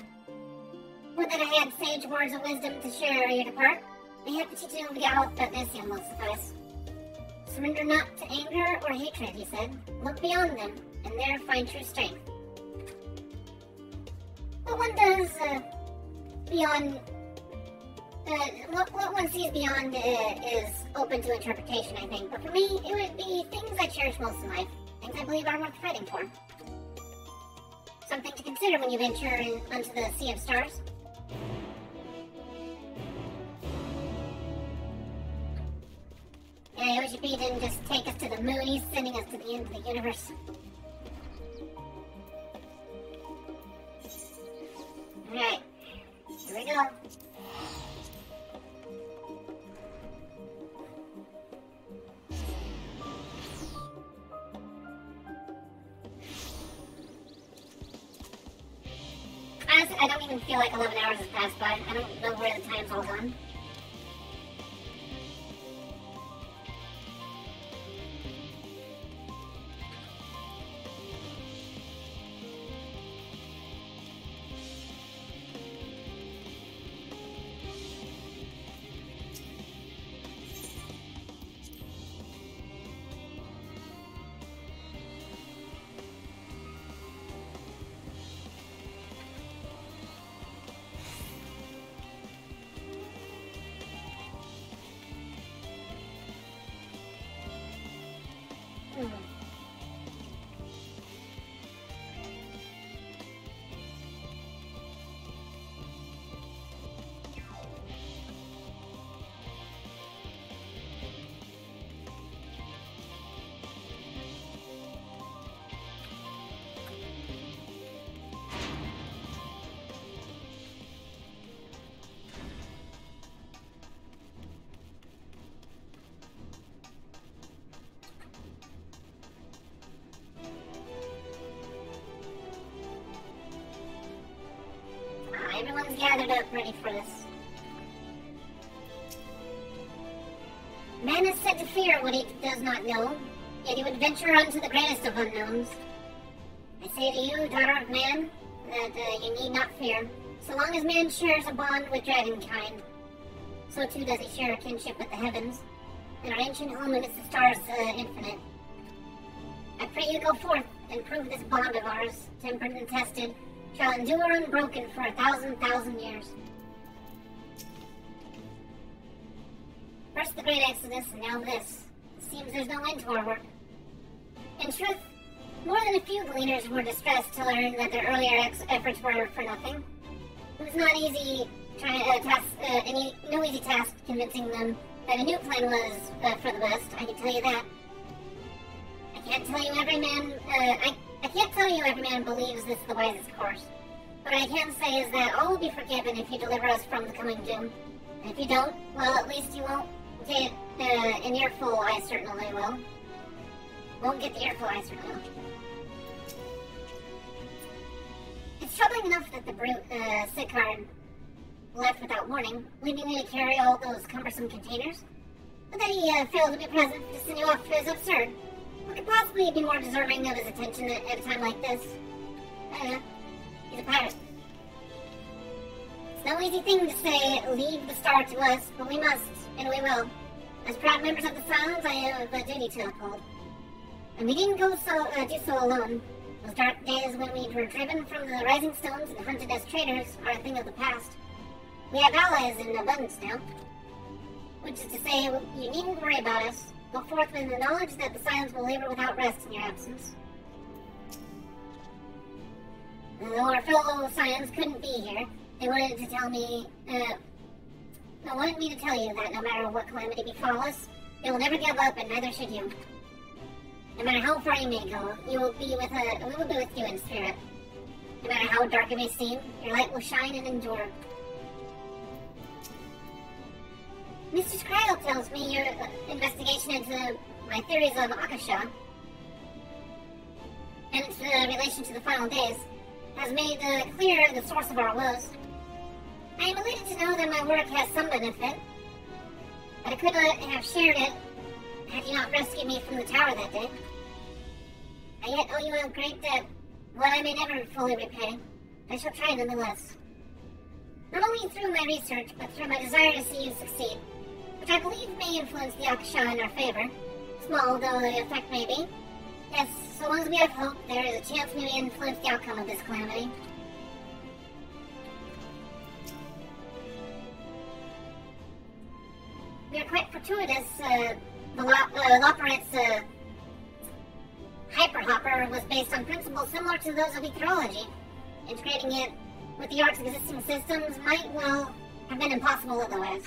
Would that I had sage words of wisdom to share ere you depart. Mayhap Chichu Galop, but this young will suffice. Surrender not to anger or hatred, he said. Look beyond them, and there find true strength. What one does beyond... what one sees beyond is open to interpretation, I think. But for me, it would be things I cherish most in life. Things I believe are worth fighting for. Something to consider when you venture onto the Sea of Stars. Yeah, Yoshi P didn't just take us to the moon, he's sending us to the end of the universe. Alright, here we go. Honestly, I don't even feel like 11 hours has passed by. I don't know where the time's all gone. Everyone's gathered up ready for this. Man is said to fear what he does not know, yet he would venture unto the greatest of unknowns. I say to you, daughter of man, that you need not fear. So long as man shares a bond with dragonkind, so too does he share a kinship with the heavens, and our ancient home amidst the stars infinite. I pray you go forth and prove this bond of ours, tempered and tested, shall endure unbroken for 1,000 years. First the Great Exodus, and now this. It seems there's no end to our work. In truth, more than a few gleaners were distressed to learn that their earlier efforts were for nothing. It was not easy no easy task convincing them that a new plan was for the best. I can tell you that. I can't tell you every man believes this is the wisest course. What I can say is that all will be forgiven if you deliver us from the coming doom. And if you don't, well, at least you won't get an earful. I certainly will. Won't get the earful. I certainly will. It's troubling enough that the brute, Sicard, left without warning, leaving me to carry all those cumbersome containers. But that he failed to be present to send you off is absurd. What could possibly be more deserving of his attention at a time like this? I don't know. He's a pirate. It's no easy thing to say, leave the star to us, but we must, and we will. As proud members of the Silence, I have a duty to uphold. And we didn't do so alone. Those dark days when we were driven from the Rising Stones and hunted as traitors are a thing of the past. We have allies in abundance now. Which is to say, you needn't worry about us. Go forth with the knowledge that the Silence will labor without rest in your absence. Though our fellow Silence couldn't be here, they wanted me to tell you that no matter what calamity befall us, they will never give up, and neither should you. No matter how far you may go, we will be with you in spirit. No matter how dark it may seem, your light will shine and endure. Mr. Skryl tells me your investigation into my theories of Akasha and its relation to the final days has made clear the source of our woes. I am elated to know that my work has some benefit, but I could not have shared it had you not rescued me from the tower that day. I yet owe you a great debt, one I may never fully repay. I shall try nonetheless. Not only through my research, but through my desire to see you succeed, which I believe may influence the Akasha in our favor, small though the effect may be. Yes, so long as we have hope, there is a chance we may influence the outcome of this calamity. We are quite fortuitous. Loperit's hyperhopper was based on principles similar to those of etherology. Integrating it with the Ark's existing systems might well have been impossible otherwise.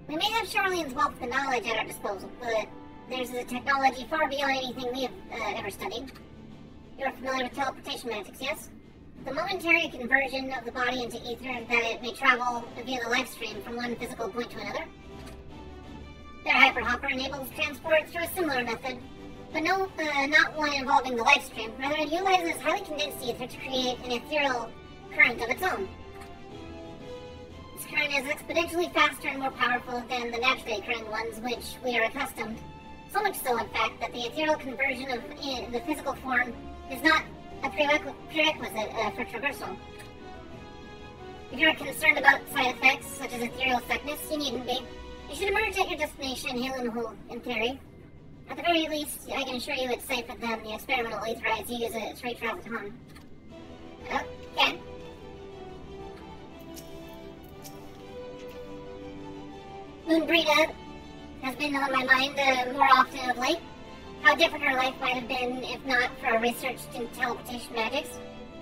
We may have Charlene's wealth of knowledge at our disposal, but there's a technology far beyond anything we have ever studied. You're familiar with teleportation magics, yes? The momentary conversion of the body into ether that it may travel via the life stream from one physical point to another. Their hyperhopper enables transport through a similar method, but not one involving the life stream. Rather, it utilizes highly condensed ether to create an ethereal current of its own. This current is exponentially faster and more powerful than the naturally occurring ones which we are accustomed. So much so, in fact, that the ethereal conversion of the physical form is not a prerequisite for traversal. If you are concerned about side effects, such as ethereal sickness, you needn't be. You should emerge at your destination hale and whole, in theory. At the very least, I can assure you it's safer than the experimental etherites you use at straight travel to home. Okay. Moonbrita has been on my mind more often of late. How different her life might have been if not for her research in teleportation magics.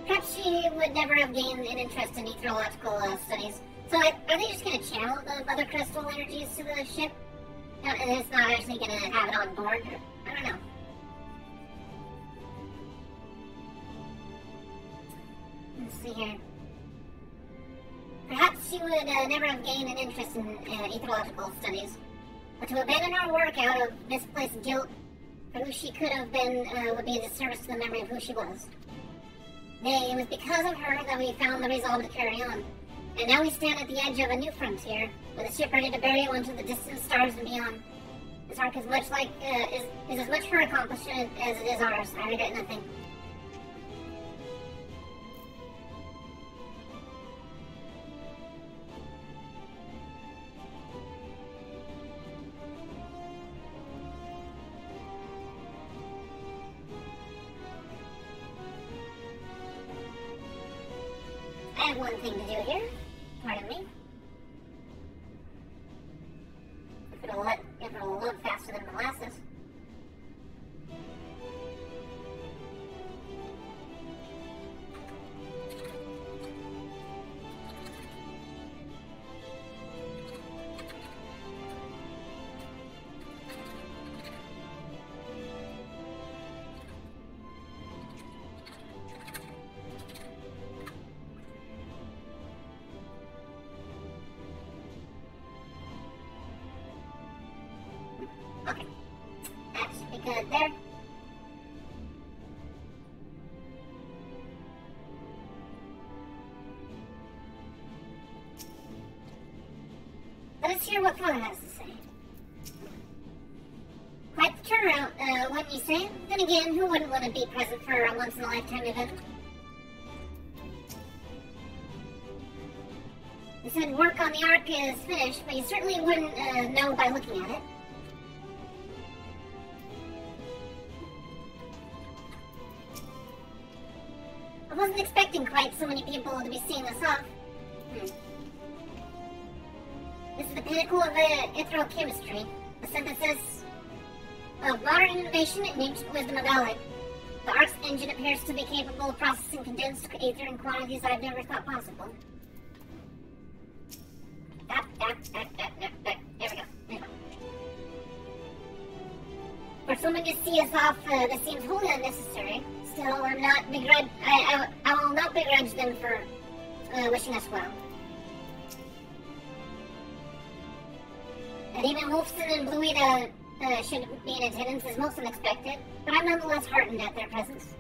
Perhaps she would never have gained an interest in ethereological studies. So are they just going to channel the mother crystal energies to the ship? And it's not actually going to have it on board? I don't know. Let's see here. Perhaps she would never have gained an interest in ethological studies. But to abandon her work out of misplaced guilt for who she could have been would be a disservice to the memory of who she was. Nay, it was because of her that we found the resolve to carry on. And now we stand at the edge of a new frontier, with a ship ready to bury one to the distant stars and beyond. This ark is much like is as much her accomplishment as it is ours. I regret nothing. one thing to do here. Pardon me. If it'll load faster than molasses. Okay. That should be good there. Let us hear what Father has to say. Quite the turnaround, wouldn't you say? Then again, who wouldn't want to be present for a once-in-a-lifetime event? You said work on the Ark is finished, but you certainly wouldn't know by looking at it. I wasn't expecting quite so many people to be seeing this off. This is the pinnacle of etherochemistry, the synthesis of modern innovation and ancient wisdom of Alec. The Ark's engine appears to be capable of processing condensed ether in quantities I've never thought possible. There we go. For someone to see us off, this seems wholly unnecessary. Still, I will not begrudge them for wishing us well. And even Wolfson and Bluita should be in attendance is most unexpected, but I'm nonetheless heartened at their presence.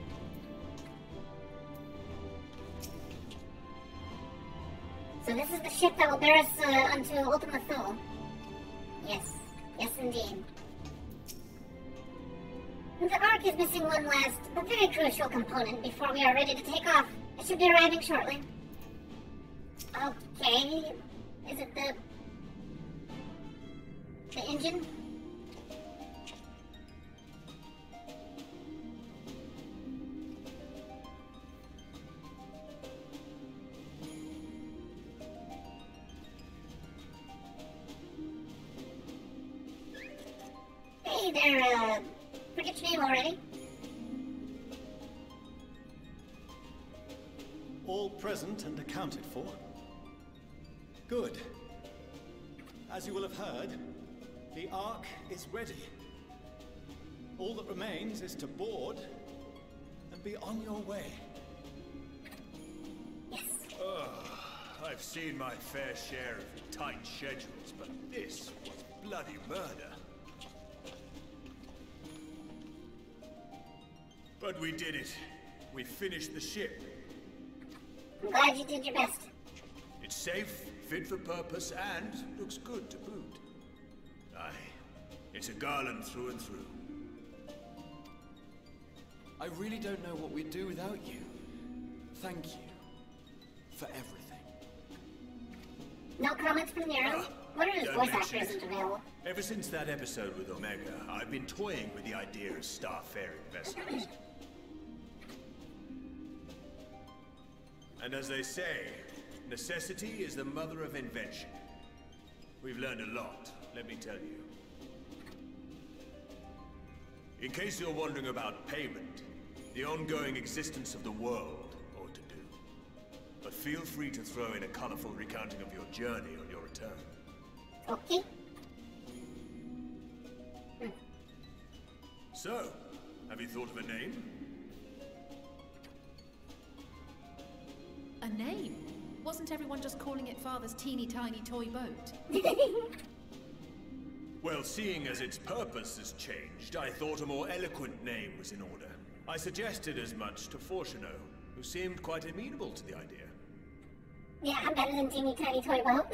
So this is the ship that will bear us unto Ultima Thule. Yes, yes indeed. The Ark is missing one last, but very crucial component before we are ready to take off. It should be arriving shortly. Okay, is it the engine? Hey there, forget your name already. All present and accounted for. Good. As you will have heard, the Ark is ready. All that remains is to board and be on your way. Yes. I've seen my fair share of tight schedules, but this was bloody murder. But we did it. We finished the ship. I'm glad you did your best. It's safe, fit for purpose, and looks good to boot. Aye, it's a Garland through and through. I really don't know what we'd do without you. Thank you for everything. No comments from Nero? What are his Don't voice mention actors it. available? Ever since that episode with Omega, I've been toying with the idea of starfaring vessels. And as they say, necessity is the mother of invention. We've learned a lot, let me tell you. In case you're wondering about payment, the ongoing existence of the world ought to do. But feel free to throw in a colorful recounting of your journey on your return. Okay. So, have you thought of a name? A name? Wasn't everyone just calling it Father's teeny tiny toy boat? Well, seeing as its purpose has changed, I thought a more eloquent name was in order. I suggested as much to Fortuno, who seemed quite amenable to the idea. Yeah, I'm better than teeny tiny toy boat.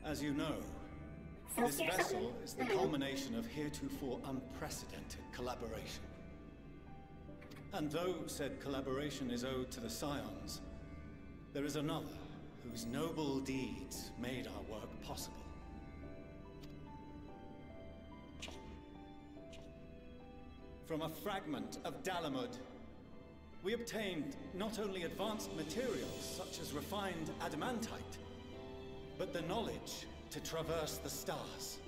As you know, this vessel is the culmination of heretofore unprecedented collaboration. And though said collaboration is owed to the Scions, there is another whose noble deeds made our work possible. From a fragment of Dalamud, we obtained not only advanced materials such as refined adamantite, but the knowledge to traverse the stars.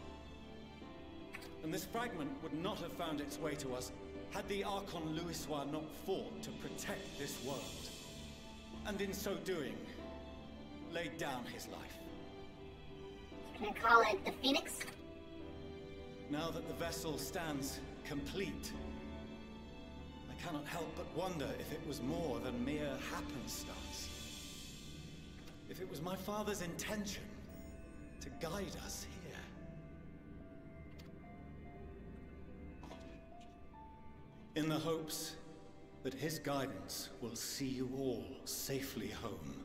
And this fragment would not have found its way to us had the Archon Louisois not fought to protect this world. And in so doing, laid down his life. Can I call it the Phoenix? Now that the vessel stands complete, I cannot help but wonder if it was more than mere happenstance. If it was my father's intention to guide us here. In the hopes that his guidance will see you all safely home,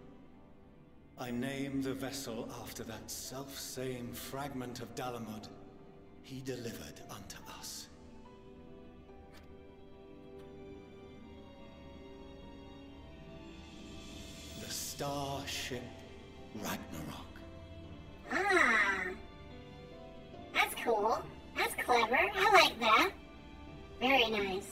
I name the vessel after that self-same fragment of Dalamud he delivered unto us. The Starship Ragnarok. Ah! That's cool. That's clever. I like that. Very nice.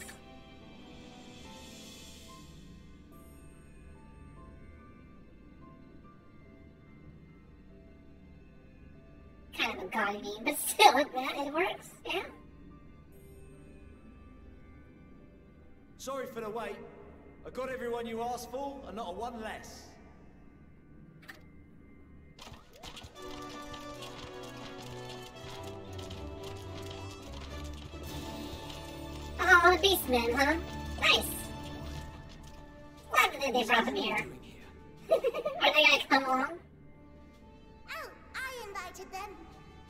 Kind of a gaudy name, but still, it works, yeah. Sorry for the wait. I got everyone you asked for, and not a one less. Oh, the Beastmen, huh? Nice. Glad that they brought them here. Are they gonna come along? Oh, I invited them.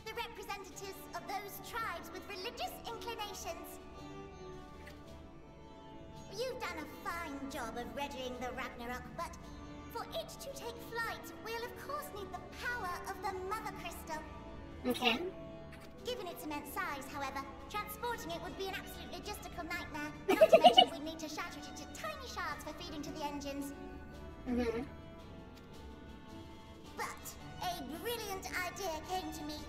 The representatives of those tribes with religious inclinations. You've done a fine job of readying the Ragnarok, but for it to take flight, we'll of course need the power of the Mother Crystal. Okay. Given its immense size, however, transporting it would be an absolute logistical nightmare. Not to mention we'd need to shatter it into tiny shards for feeding to the engines. Mm-hmm. But a brilliant idea came to me.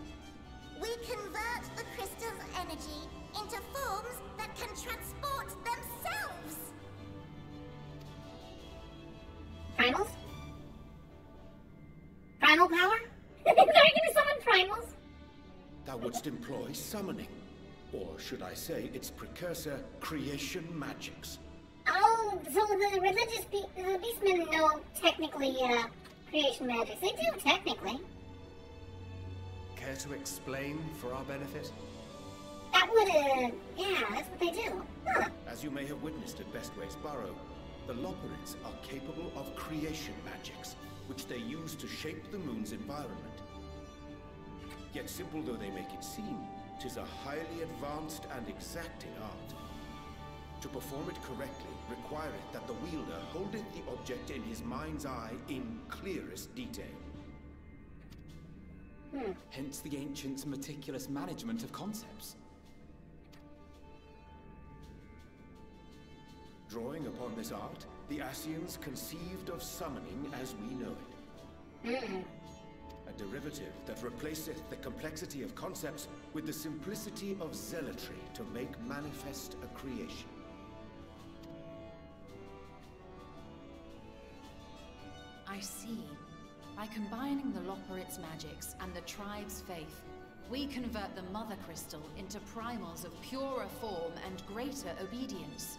We convert the crystal's energy into forms that can transport themselves. Primals? Primal power? Are you gonna summon primals? Thou wouldst employ summoning, or should I say its precursor, creation magics. Oh, so the religious beastmen know technically creation magics. They do, technically. Care to explain for our benefit? That would, yeah, that's what they do. Huh. As you may have witnessed at Bestways Burrow, the Loperids are capable of creation magics, which they use to shape the moon's environment. Yet simple though they make it seem, 'tis a highly advanced and exacting art. To perform it correctly requireth that the wielder holdeth the object in his mind's eye in clearest detail. Hence the ancients' meticulous management of concepts. Drawing upon this art, the Ascians conceived of summoning as we know it. A derivative that replaceth the complexity of concepts with the simplicity of zealotry to make manifest a creation. I see. By combining the Loperit's magics and the tribe's faith, we convert the Mother Crystal into primals of purer form and greater obedience.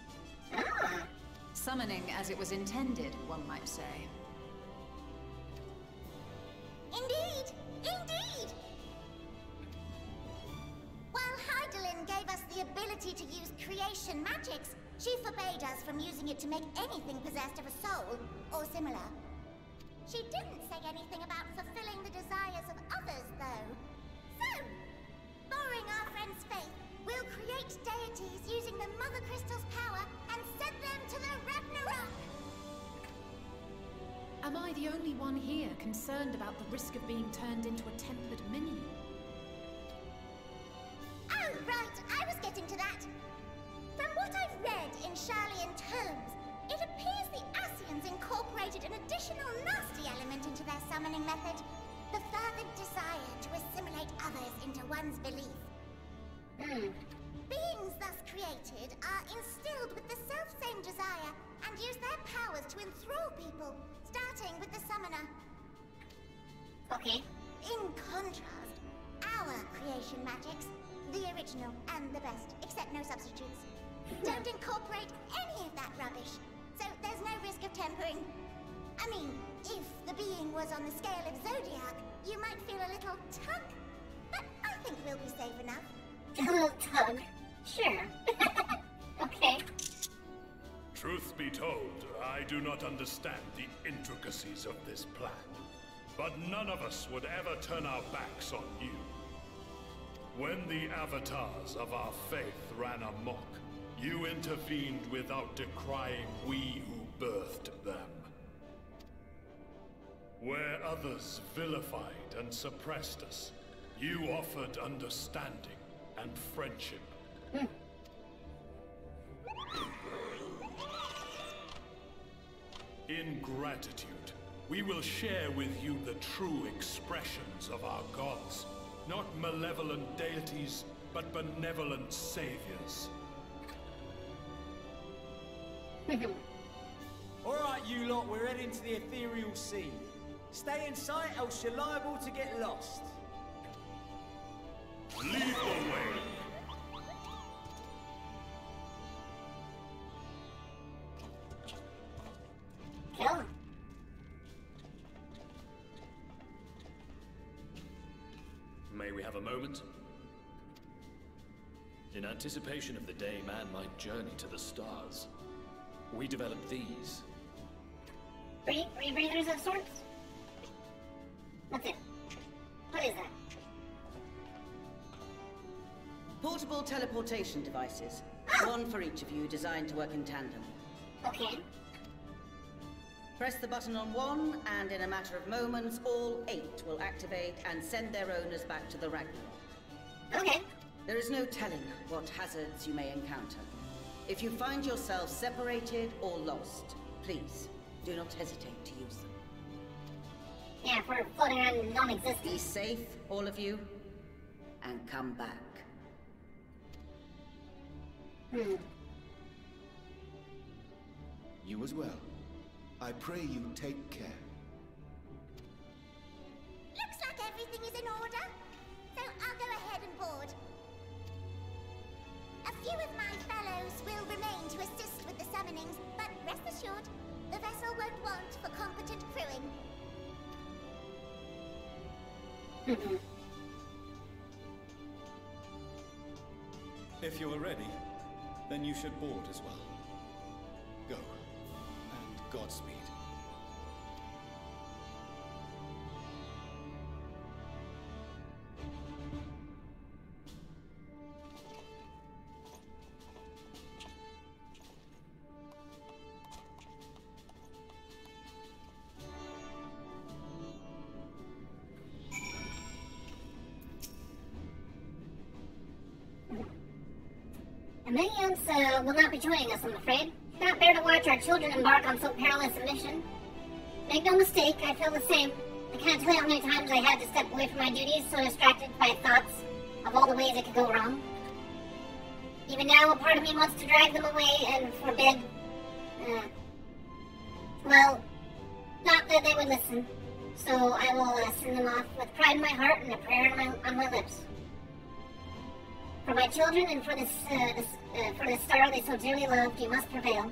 Summoning as it was intended, one might say. Indeed! Indeed! While Heidelin gave us the ability to use creation magics, she forbade us from using it to make anything possessed of a soul, or similar. She didn't say anything about fulfilling the desires of others, though. So, borrowing our friend's faith, we'll create deities using the Mother Crystal's power and send them to the Ragnarok! Am I the only one here concerned about the risk of being turned into a tempered minion? Oh, right, I was getting to that. From what I've read in Charlian tomes, it appears the Ascians incorporated an additional nasty element into their summoning method. The fervent desire to assimilate others into one's belief. Beings, though, thus created are instilled with the self-same desire and use their powers to enthrall people, starting with the summoner. Okay. In contrast, our creation magics, the original and the best, except no substitutes, don't incorporate any of that rubbish, so there's no risk of tempering. I mean, if the being was on the scale of Zodiac, you might feel a little tug, but I think we'll be safe enough. A little tug? Sure. Okay. Truth be told, I do not understand the intricacies of this plan. But none of us would ever turn our backs on you. When the avatars of our faith ran amok, you intervened without decrying we who birthed them. Where others vilified and suppressed us, you offered understanding and friendship. In gratitude, we will share with you the true expressions of our gods. Not malevolent deities, but benevolent saviors. Alright, you lot, we're heading to the ethereal sea. Stay in sight, else you're liable to get lost. Lead the way. Kill him. May we have a moment? In anticipation of the day man might journey to the stars, we developed these. Rebreathers of sorts? What's it? What is that? Portable teleportation devices. One for each of you, designed to work in tandem. Okay. Press the button on one, and in a matter of moments, all 8 will activate and send their owners back to the Ragnarok. Okay. There is no telling what hazards you may encounter. If you find yourself separated or lost, please do not hesitate to use them. Yeah, if we're floating around non-existent. Be safe, all of you, and come back. You as well. I pray you take care. Looks like everything is in order, so I'll go ahead and board. A few of my fellows will remain to assist with the summonings, but rest assured, the vessel won't want for competent crewing. If you are ready, then you should board as well. Go, and Godspeed. The minions will not be joining us, I'm afraid. Cannot bear to watch our children embark on so perilous a mission. Make no mistake, I feel the same. I can't tell you how many times I had to step away from my duties, so distracted by thoughts of all the ways it could go wrong. Even now, a part of me wants to drag them away and forbid... well, not that they would listen. So I will send them off with pride in my heart and a prayer on my lips. For my children and for this star they so dearly loved, you must prevail.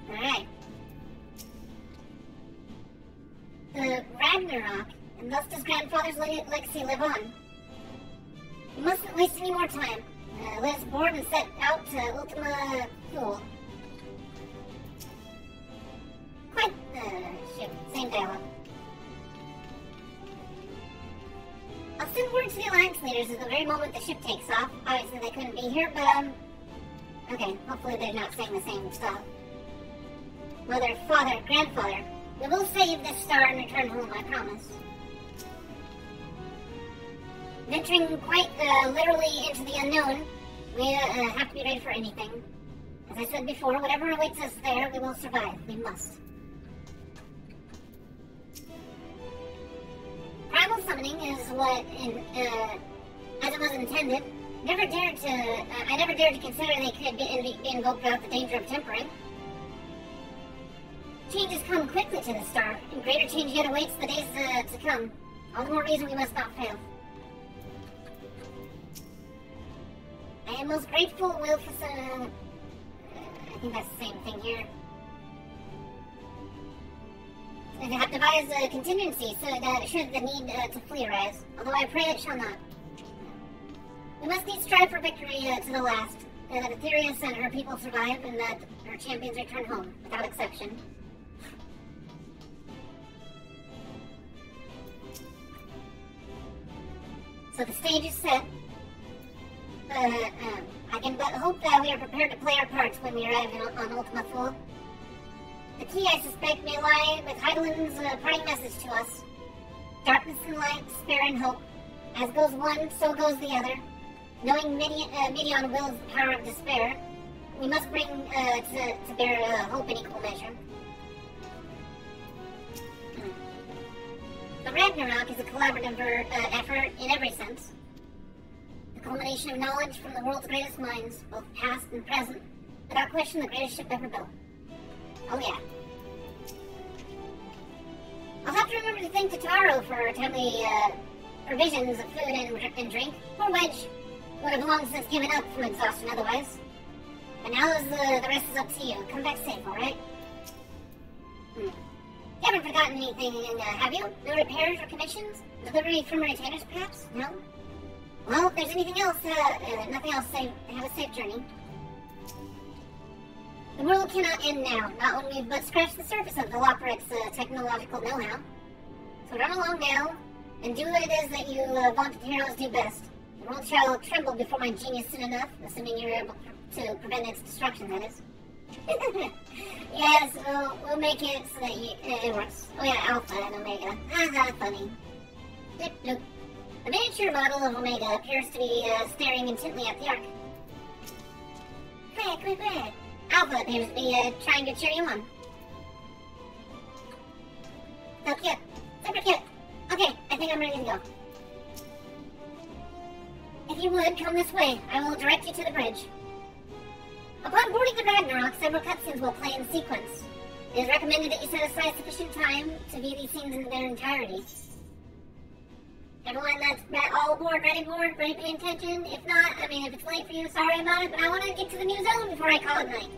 Alright. The Ragnarok, and thus does grandfather's legacy live on. You mustn't waste any more time. Let's board and set out to Ultima Thule. Quite, shit, same dialogue. I'll send word to the Alliance leaders at the very moment the ship takes off. Obviously they couldn't be here, but, okay, hopefully they're not saying the same stuff. Mother, father, grandfather, we will save this star and return home, I promise. Venturing quite, literally into the unknown, we, have to be ready for anything. As I said before, whatever awaits us there, we will survive. We must. summoning is what, as it was intended. I never dared to consider they could be invoked without the danger of tempering. Changes come quickly to the star, and greater change yet awaits the days to come. All the more reason we must not fail. I am most grateful, Wilfison. I think that's the same thing here. I have devised a contingency so that should the need to flee arise, although I pray it shall not. We must needs strive for victory to the last, that Aetherius and her people survive, and that her champions return home, without exception. So the stage is set. I can but hope that we are prepared to play our parts when we arrive on Ultima Thule. The key, I suspect, may lie with Heidelin's parting message to us. Darkness and light, despair and hope. As goes one, so goes the other. Knowing Midian wills the power of despair, we must bring to bear hope in equal measure. The Ragnarok is a collaborative effort in every sense. The culmination of knowledge from the world's greatest minds, both past and present, without question the greatest ship ever built. Oh yeah. I'll have to remember to thank Totaro for timely provisions of food and drink. Poor Wedge would have long since given up from exhaustion otherwise. But now the rest is up to you. Come back safe, alright? You haven't forgotten anything, have you? No repairs or commissions? Delivery from retainers, perhaps? No? Well, if there's anything else, nothing else, have a safe journey. The world cannot end now, not when we've but scratched the surface of the Loporic's technological know-how. So run along now, and do what it is that you vaunted heroes do best. The world shall tremble before my genius soon enough, assuming you're able to prevent its destruction, that is. Yes, we'll make it so that it works. Oh yeah, Alpha and Omega. Haha, funny. Bloop, bloop. The miniature model of Omega appears to be staring intently at the Ark. Quick. Alpha appears to be trying to cheer you on. So cute. Super cute. Okay, I think I'm ready to go. If you would, come this way. I will direct you to the bridge. Upon boarding the Ragnarok, several cutscenes will play in sequence. It is recommended that you set aside sufficient time to view these scenes in their entirety. Everyone that's all aboard, ready paying attention? If not, if it's late for you, sorry about it, but I want to get to the new zone before I call it night.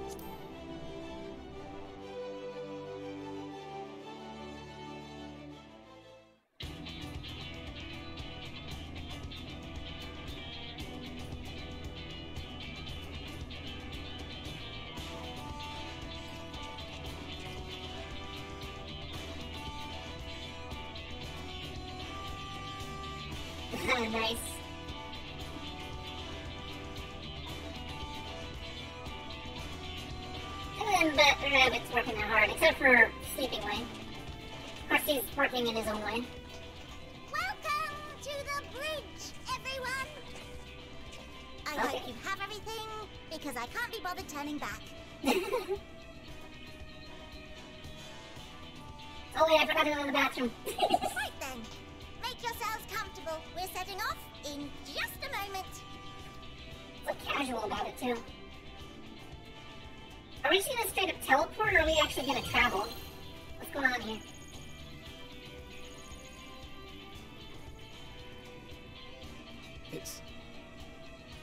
Nice. And then Rabbit's working that hard, except for Sleeping Way. Of course, he's working in his own way. Welcome to the bridge, everyone! I hope you have everything, because I can't be bothered turning back. Oh wait, I forgot to go to the bathroom. Right then. Make yourselves comfortable. We're setting off in just a moment. So casual about it, too. Are we just gonna straight up teleport, or are we actually gonna travel? What's going on here? It's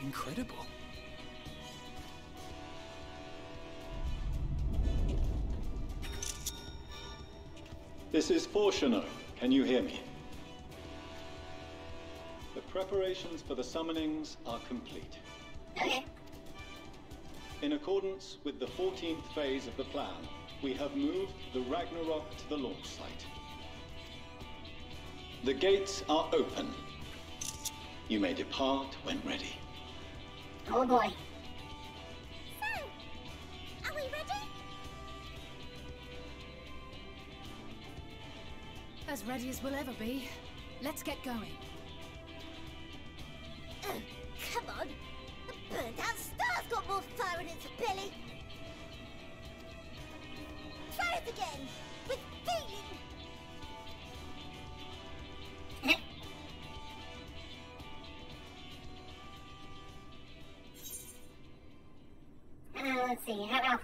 incredible. This is Fortuno. Can you hear me? The preparations for the summonings are complete. Okay. In accordance with the 14th phase of the plan, we have moved the Ragnarok to the launch site. The gates are open. You may depart when ready. Oh boy. So, are we ready? As ready as we'll ever be. Let's get going. Come on. The burnt-out star's got more fire in its belly. Try it again. With feeling.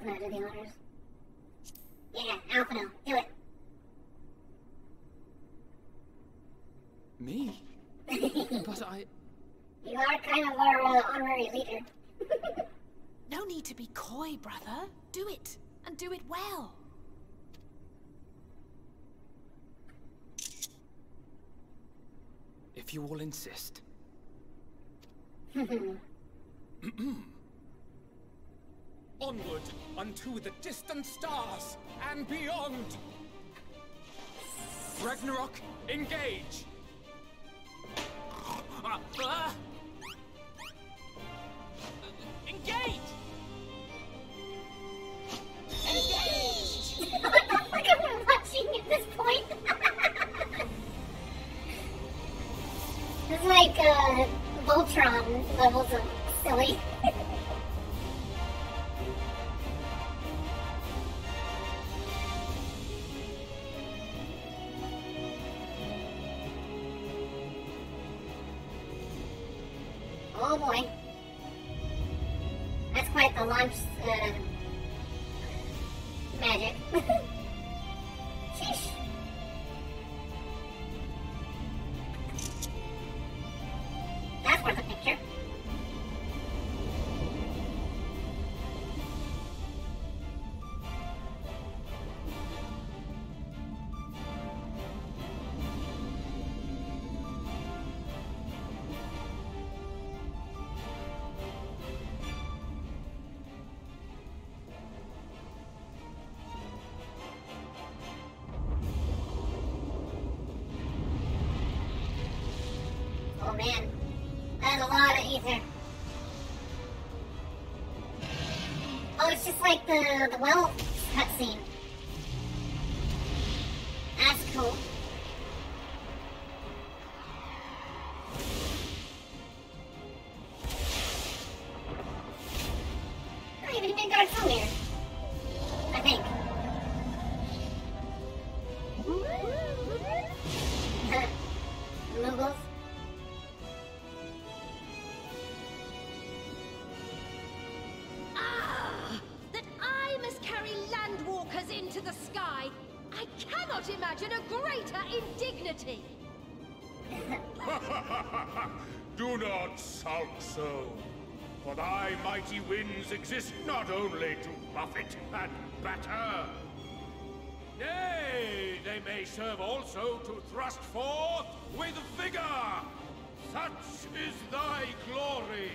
gonna do the honors. Yeah, Alphino, do it. Me? But I... You are kind of our honorary leader. No need to be coy, brother. Do it, and do it well. If you all insist. Onward unto the distant stars and beyond! Ragnarok, engage! Engage! Engage! What the fuck am I watching at this point? It's like, Voltron levels of silly. Oh boy. That's quite the launch, magic. Sheesh. That's worth a picture. Oh man, that's a lot of ether. Oh, it's just like the well cutscene. That's cool. Oh, even Midgard's from here. I think. Moogles. That I must carry landwalkers into the sky. I cannot imagine a greater indignity. Do not sulk so. For thy mighty winds exist not only to buffet and batter. Nay, they may serve also to thrust forth with vigor. Such is thy glory,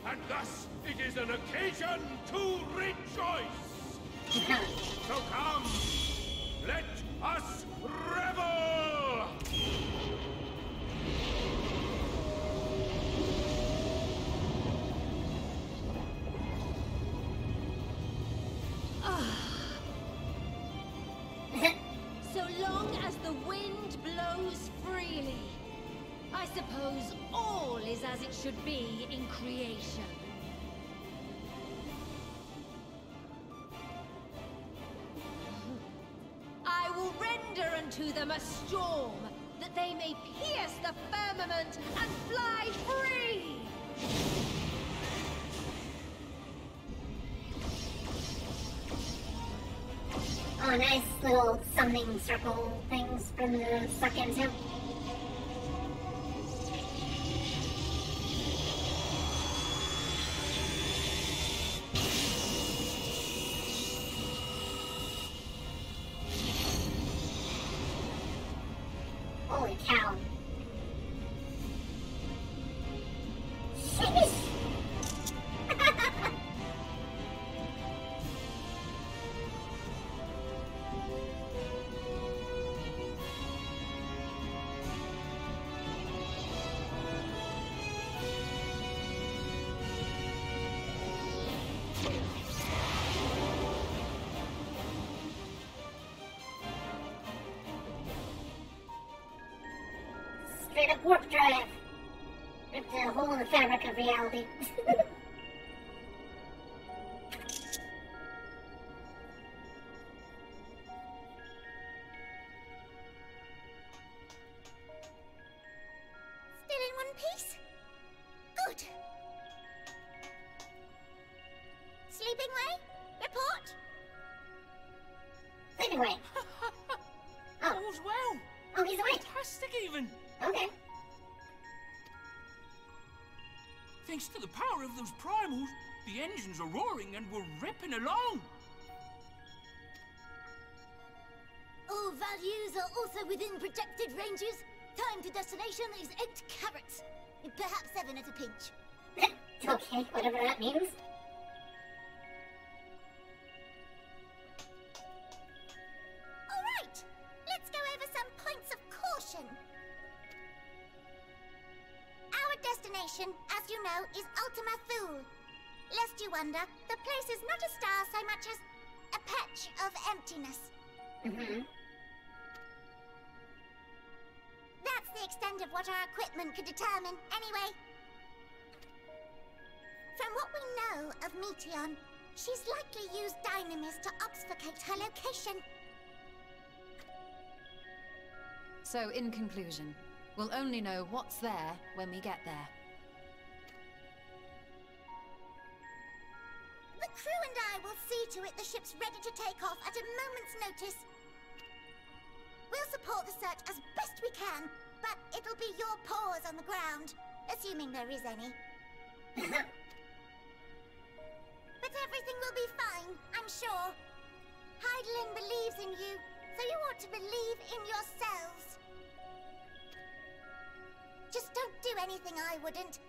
and thus it is an occasion to rejoice. So come, let us revel! So long as the wind blows freely, I suppose all is as it should be in creation. I will render unto them a storm, that they may pierce the firmament and fly free! Oh, nice little summoning circle things from the suck into. Holy cow. Sheesh. Straight up warp drive. Ripped a hole in the fabric of reality. Still in one piece? Good. Sleeping way? Report? anyway? Oh. All's well. Oh, he's awake. Fantastic, even. Okay. Thanks to the power of those primals, the engines are roaring and we're ripping along. All values are also within projected ranges. Time to destination is 8 carats. Perhaps 7 at a pinch. Okay, whatever that means. Alright, let's go over some points of caution. Our destination, as you know, is Ultima Thule. Lest you wonder, the place is not a star so much as a patch of emptiness. That's the extent of what our equipment could determine, anyway. From what we know of Meteon, she's likely used Dynamis to obfuscate her location. So, in conclusion, we'll only know what's there when we get there. The crew and I will see to it the ship's ready to take off at a moment's notice. We'll support the search as best we can, but it'll be your paws on the ground, assuming there is any. But everything will be fine, I'm sure. Hydaelyn believes in you, so you ought to believe in yourselves. Just don't do anything I wouldn't,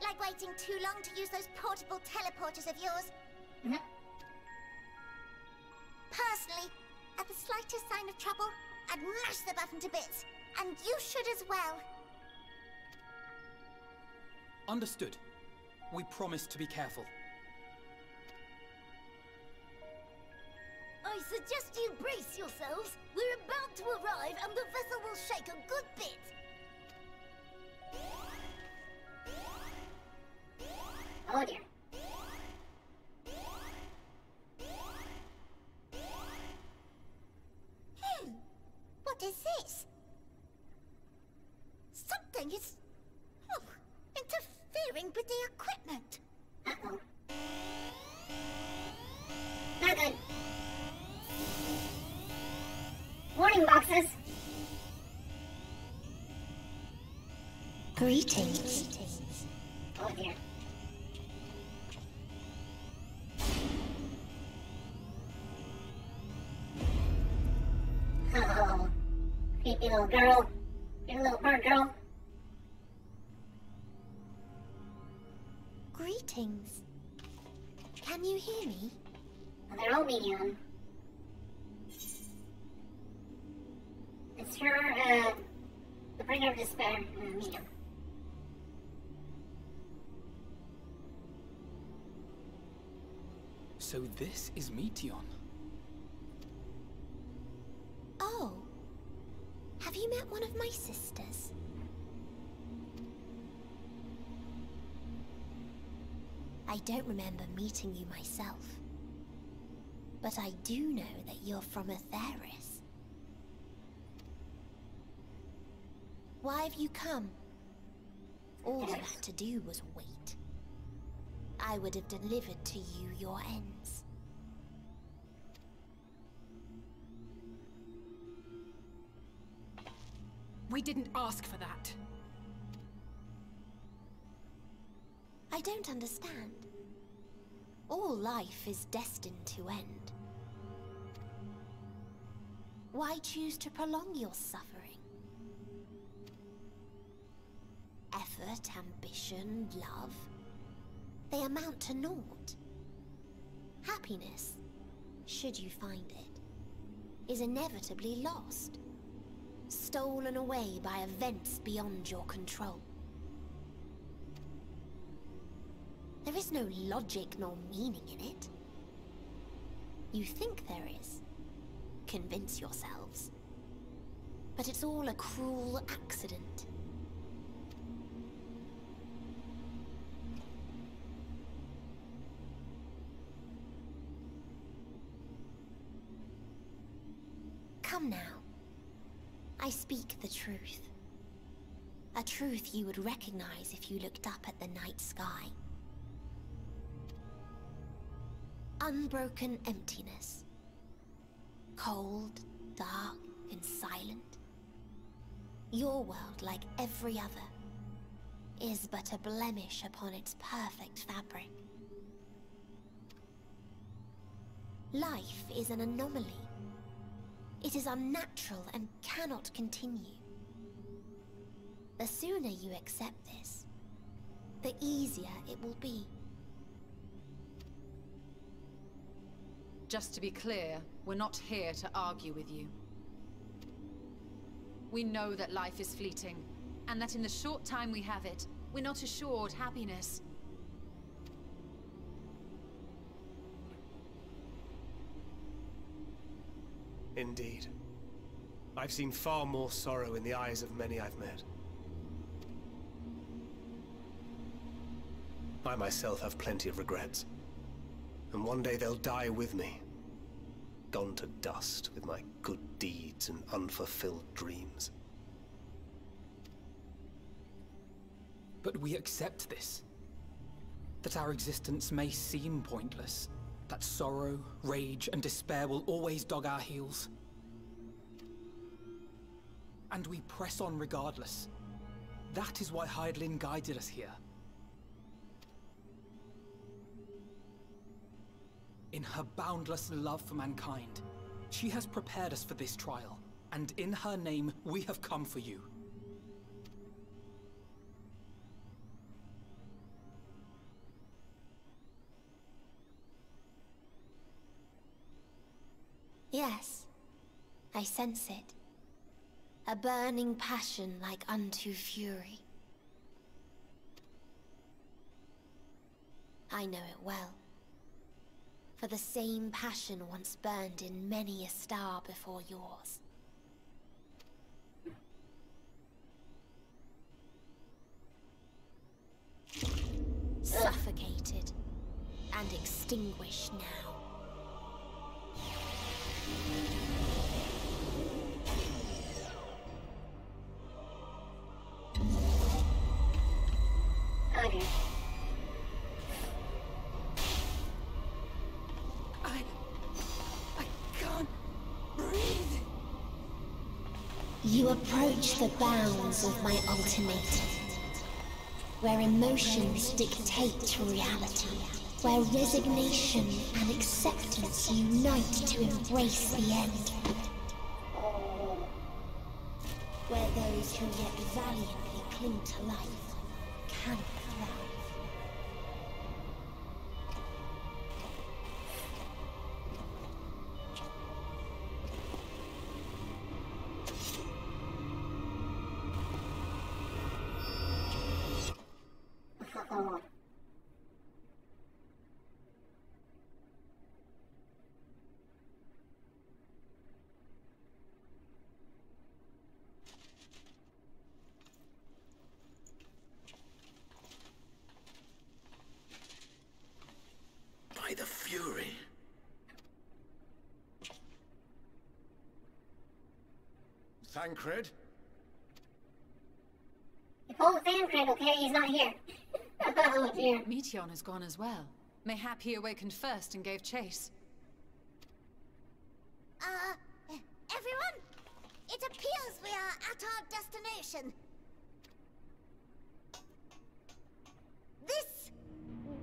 like waiting too long to use those portable teleporters of yours. Personally, at the slightest sign of trouble, I'd mash the button to bits, and you should as well. Understood. We promise to be careful. I suggest you brace yourselves. We're about to arrive and the vessel will shake a good bit. Oh dear. What is this? Something is... interfering with the equipment. Uh-oh. Not good. Warning boxes. Greetings. Oh dear. Oh, creepy little girl. Creepy little bird girl. Greetings. Can you hear me? Oh, they're all medium. It's her, the bringer of despair, medium. So this is Meteon. Oh. Have you met one of my sisters? I don't remember meeting you myself. But I do know that you're from Atheris. Why have you come? All you had to do was wait. I would have delivered to you your ends. We didn't ask for that. I don't understand. All life is destined to end. Why choose to prolong your suffering? Effort, ambition, love, they amount to naught. Happiness, should you find it, is inevitably lost. Stolen away by events beyond your control. There is no logic nor meaning in it. You think there is. Convince yourselves. But it's all a cruel accident. Come now. I speak the truth. A truth you would recognize if you looked up at the night sky. Unbroken emptiness. Cold, dark, and silent. Your world, like every other, is but a blemish upon its perfect fabric. Life is an anomaly. It is unnatural and cannot continue. The sooner you accept this, the easier it will be. Just to be clear, we're not here to argue with you. We know that life is fleeting, and that in the short time we have it, we're not assured happiness. Indeed. I've seen far more sorrow in the eyes of many I've met. I myself have plenty of regrets. And one day they'll die with me. Gone to dust with my good deeds and unfulfilled dreams. But we accept this. That our existence may seem pointless. That sorrow, rage, and despair will always dog our heels. And we press on regardless. That is why Hydaelyn guided us here. In her boundless love for mankind, she has prepared us for this trial, and in her name, we have come for you. Yes, I sense it. A burning passion like unto fury. I know it well. For the same passion once burned in many a star before yours. Suffocated and extinguished now. Okay. I can't breathe. You approach the bounds of my ultimatum, where emotions dictate reality, where resignation and acceptance unite to embrace the end, where those who yet valiantly cling to life cannot thrive. By the Fury. Thancred? Oh, Thancred, okay, he's not here. Oh dear. Meteion has gone as well. Mayhap he awakened first and gave chase. Everyone? It appears we are at our destination.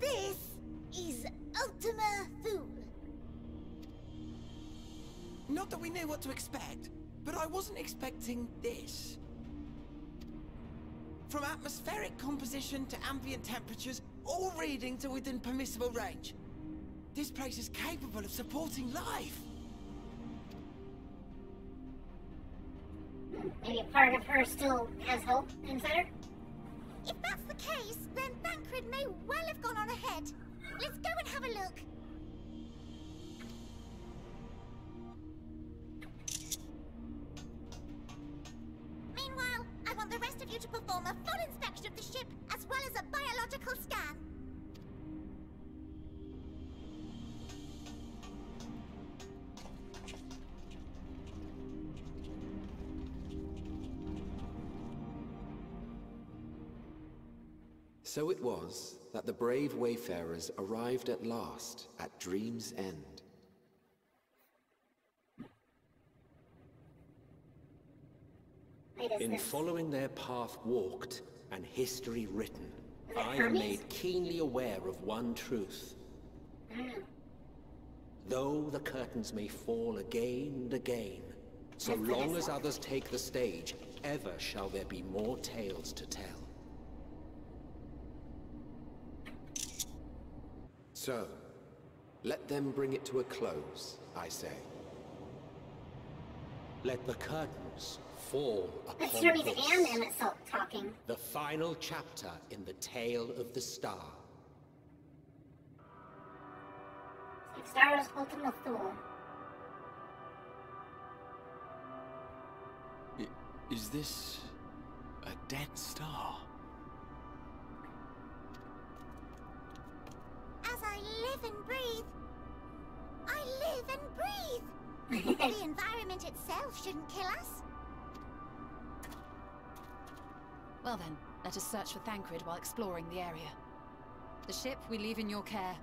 This is Ultima Thule. Not that we knew what to expect, but I wasn't expecting this. From atmospheric composition to ambient temperatures, all reading to within permissible range. This place is capable of supporting life. Maybe part of her still has hope inside her? If that's the case, then Thancred may well have gone on ahead. Let's go and have a look. Meanwhile, I want the rest of you to perform a full inspection of the ship, as well as a biological scan. So it was that the brave wayfarers arrived at last at Dream's End. In following their path walked and history written, I am Hermes? made keenly aware of one truth. I don't know. Though the curtains may fall again and again, so long as others take the stage, ever shall there be more tales to tell. So, let them bring it to a close, I say. Let the curtains fall upon That's Hermes this, and Emmet talking. the final chapter in the tale of the star. Star's Ultima Thule. Is this a dead star? As I live and breathe, I live and breathe. The environment itself shouldn't kill us. Well then, let us search for Thancred while exploring the area. The ship we leave in your care.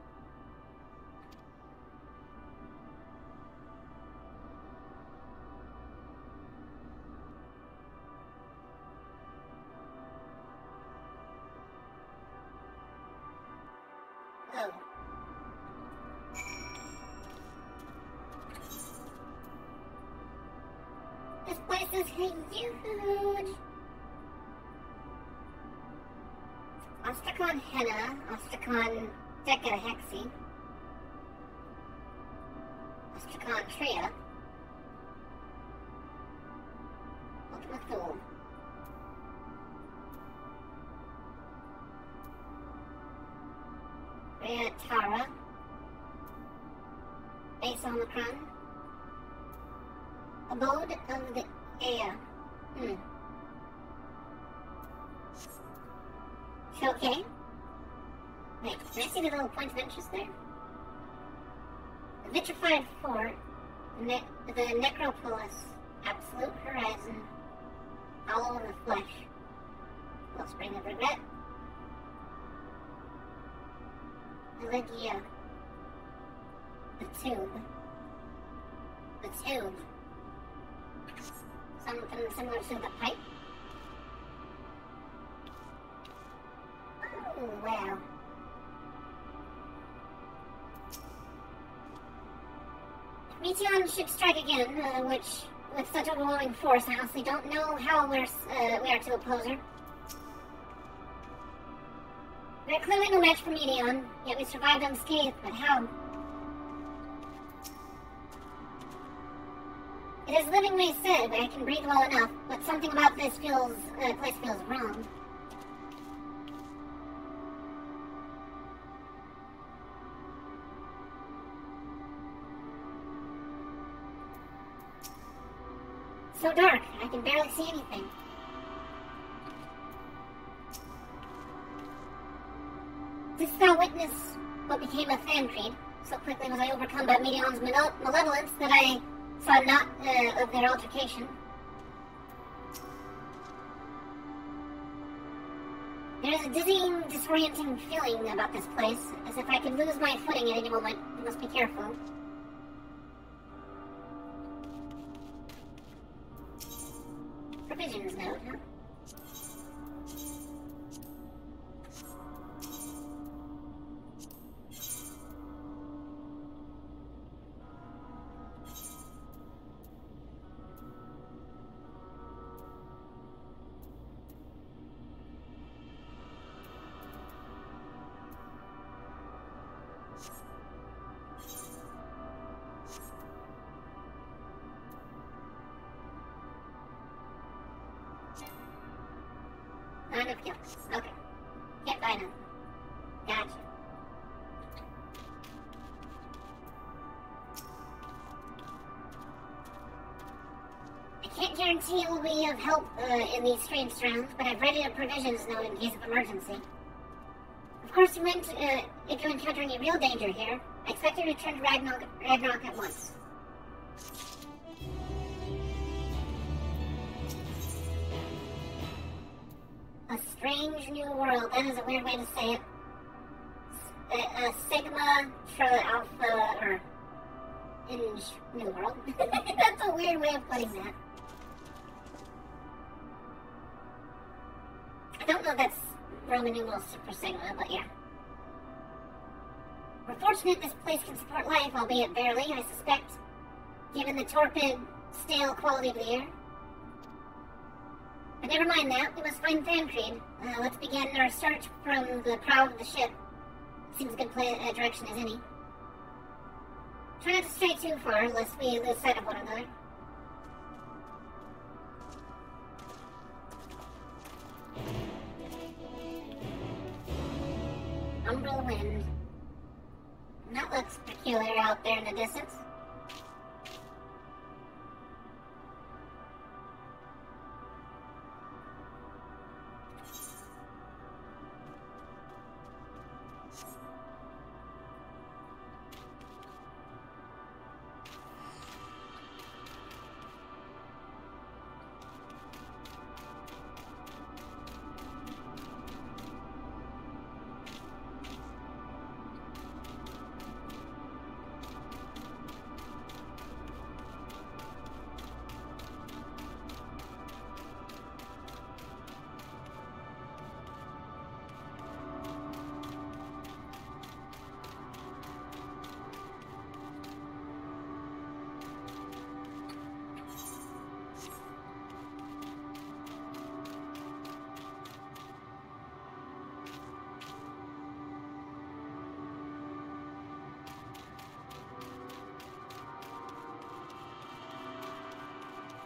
Oh. This place is huge. Ostracon Henna, Ostracon Decahexy, Ostracon Tria, Ultima Thule. Rhea Tara, Base Omicron, Abode of the Aya. Okay. Wait, can I see the little points of interest there? The Vitrified Fort, the Necropolis, Absolute Horizon, Hollow of the Flesh, Wellspring of Regret, Elegia, the Tube, something similar to the pipe. Oh, wow. Meteon should strike again, which, with such overwhelming force, I honestly don't know how we are to oppose her. We are clearly no match for Meteon, yet we survived unscathed, but how? It is living may said, but I can breathe well enough, but something about this place feels wrong. So dark, I can barely see anything. Didst thou witness what became of Thancred? So quickly was I overcome by Meteon's malevolence that I saw not of their altercation. There is a dizzying, disorienting feeling about this place, as if I could lose my footing at any moment. I must be careful. Provisions note, huh? Nine of guilt. Okay. Can't buy none. Gotcha. I can't guarantee it will be of help in these strange surrounds, but I've readied a provisions note in case of emergency. Of course, if you encounter any real danger here, I expect you to return to Ragnarok at once. A strange new world. That is a weird way to say it. Sigma Alpha or Inge new world. That's a weird way of putting that. don't know if that's Roman numeral Super Sigma, but yeah. We're fortunate this place can support life, albeit barely, I suspect, given the torpid, stale quality of the air. But never mind that, we must find Thancred. Let's begin our search from the prow of the ship. Seems a good direction as any. Try not to stray too far, lest we lose sight of one another. Umbral wind. That looks peculiar out there in the distance.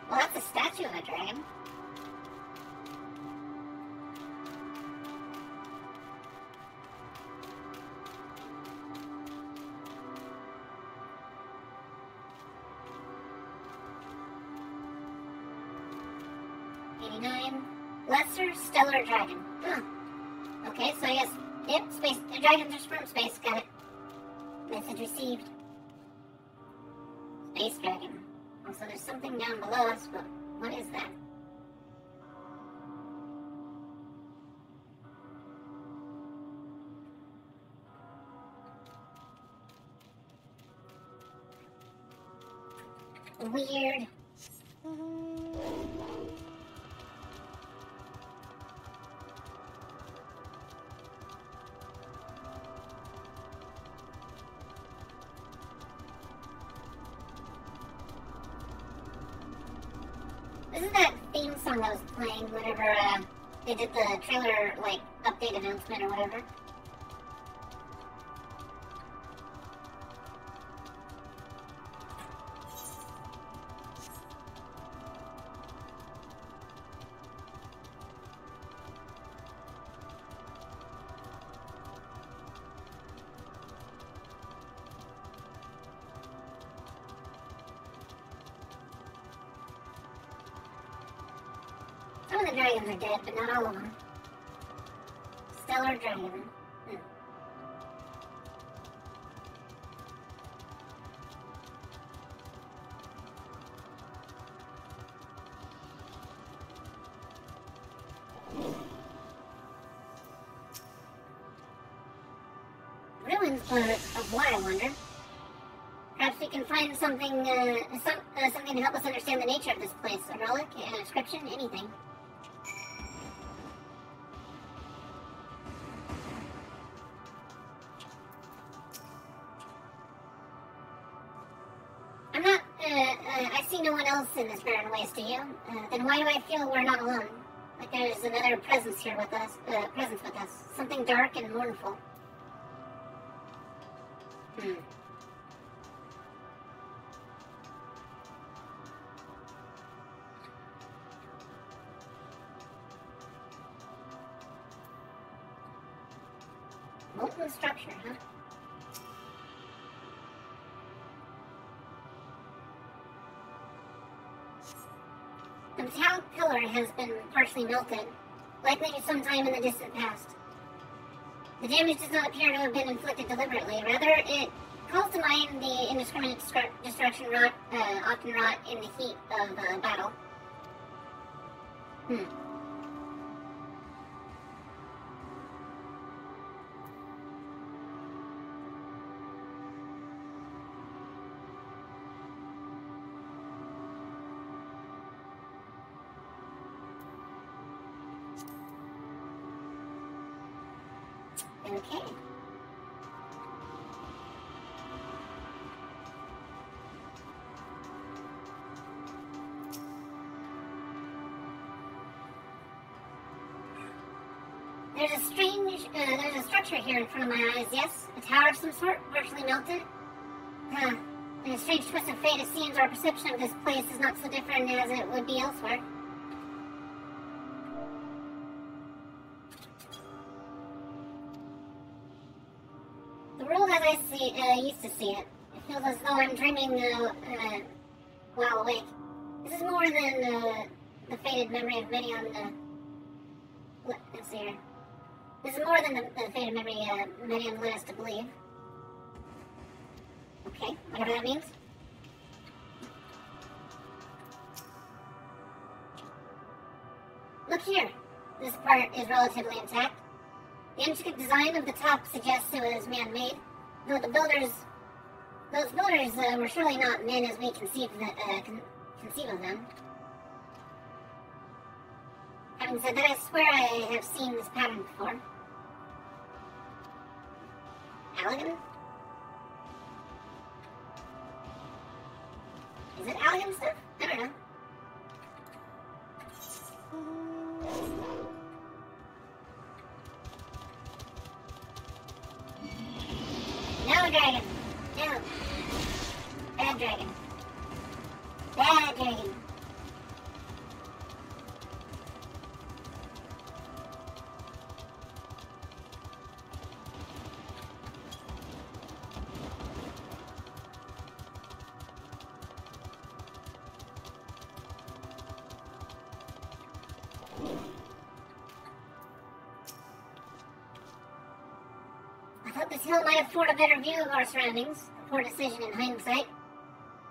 Well, that's a statue of a dragon. Lesser stellar dragon. Huh. Okay, so I guess, yep, space. The dragons are from space. Got it. Message received. Space dragon. Also, there's something down below us, but what is that? Weird. This is that theme song that was playing whenever they did the trailer, like, update announcement or whatever. Some of the dragons are dead, but not all of them. Stellar dragon. Ruins, but of what, I wonder? Perhaps we can find something, something to help us understand the nature of this place. A relic, an inscription, anything. I see no one else in this barren waste, do you? Then why do I feel we're not alone? Like there's another presence here with us, Something dark and mournful. Molten structure, huh? The metallic pillar has been partially melted, likely sometime in the distant past. The damage does not appear to have been inflicted deliberately. Rather, it calls to mind the indiscriminate destruction often wrought in the heat of battle. Okay. There's a structure here in front of my eyes, yes? A tower of some sort, virtually melted? Huh. And a strange twist of fate, it seems our perception of this place is not so different as it would be elsewhere. The world as I used to see it. It feels as though I'm dreaming while awake. This is more than the faded memory of many on the... Let's see here. This is more than the faded memory many have led us to believe. Okay, whatever that means. Look here. This part is relatively intact. The intricate design of the top suggests it was man-made, though those builders were surely not men as we conceive of them. Having said that, I swear I have seen this pattern before. Allegan? Is it Allegan stuff? I don't know. No, dragon. No. Bad dragon. Bad dragon. I thought this hill might afford a better view of our surroundings. A poor decision in hindsight.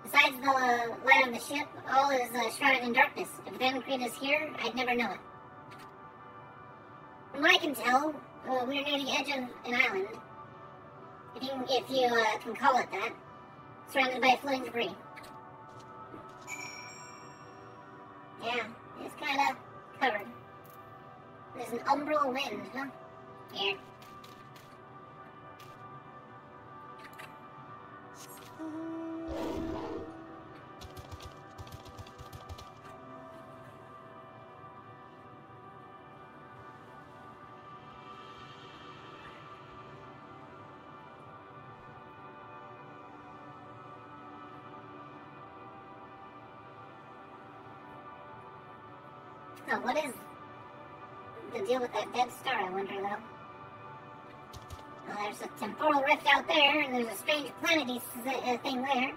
Besides the light of the ship, all is shrouded in darkness. If Vancreed is here, I'd never know it. From what I can tell, we're near the edge of an island. If you can call it that. Surrounded by floating debris. Yeah, it's kind of covered. There's an umbral wind, huh? Here. Oh, what is the deal with that dead star, I wonder, though? Well, there's a temporal rift out there, and there's a strange planety thing there.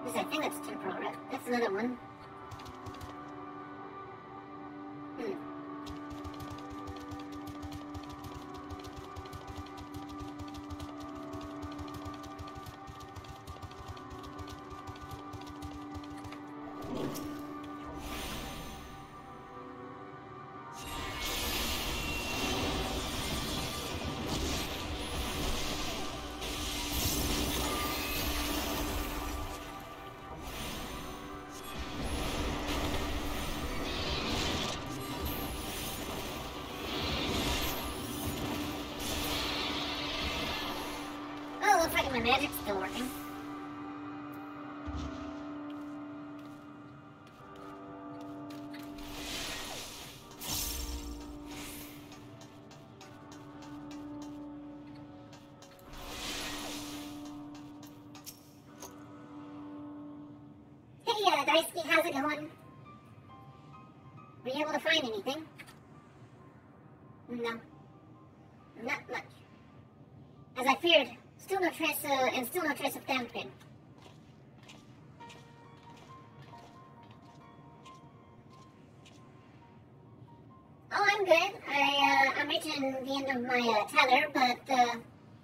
There's that thing that's a temporal rift. That's another one. Looks like my magic's still working. Hey, Daisuke, how's it going? Were you able to find anything? No. Not much. As I feared, still no trace of Thancred. Oh, I'm good. I'm reaching the end of my tether, but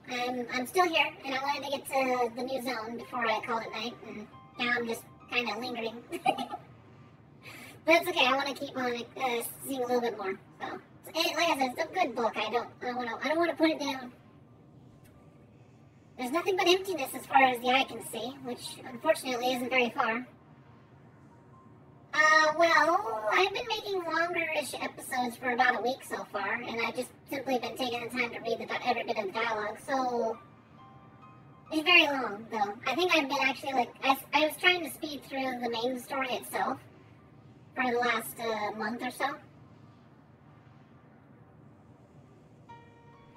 I'm still here, and I wanted to get to the new zone before I called it night, and now I'm just kind of lingering. But it's okay. I want to keep on seeing a little bit more. So, like I said, it's a good book. I don't want to put it down. There's nothing but emptiness as far as the eye can see, which unfortunately isn't very far. Well, I've been making longer-ish episodes for about a week so far, and I've just simply been taking the time to read every bit of the dialogue, so... It's very long, though. I think I've been actually, like... I was trying to speed through the main story itself for the last month or so.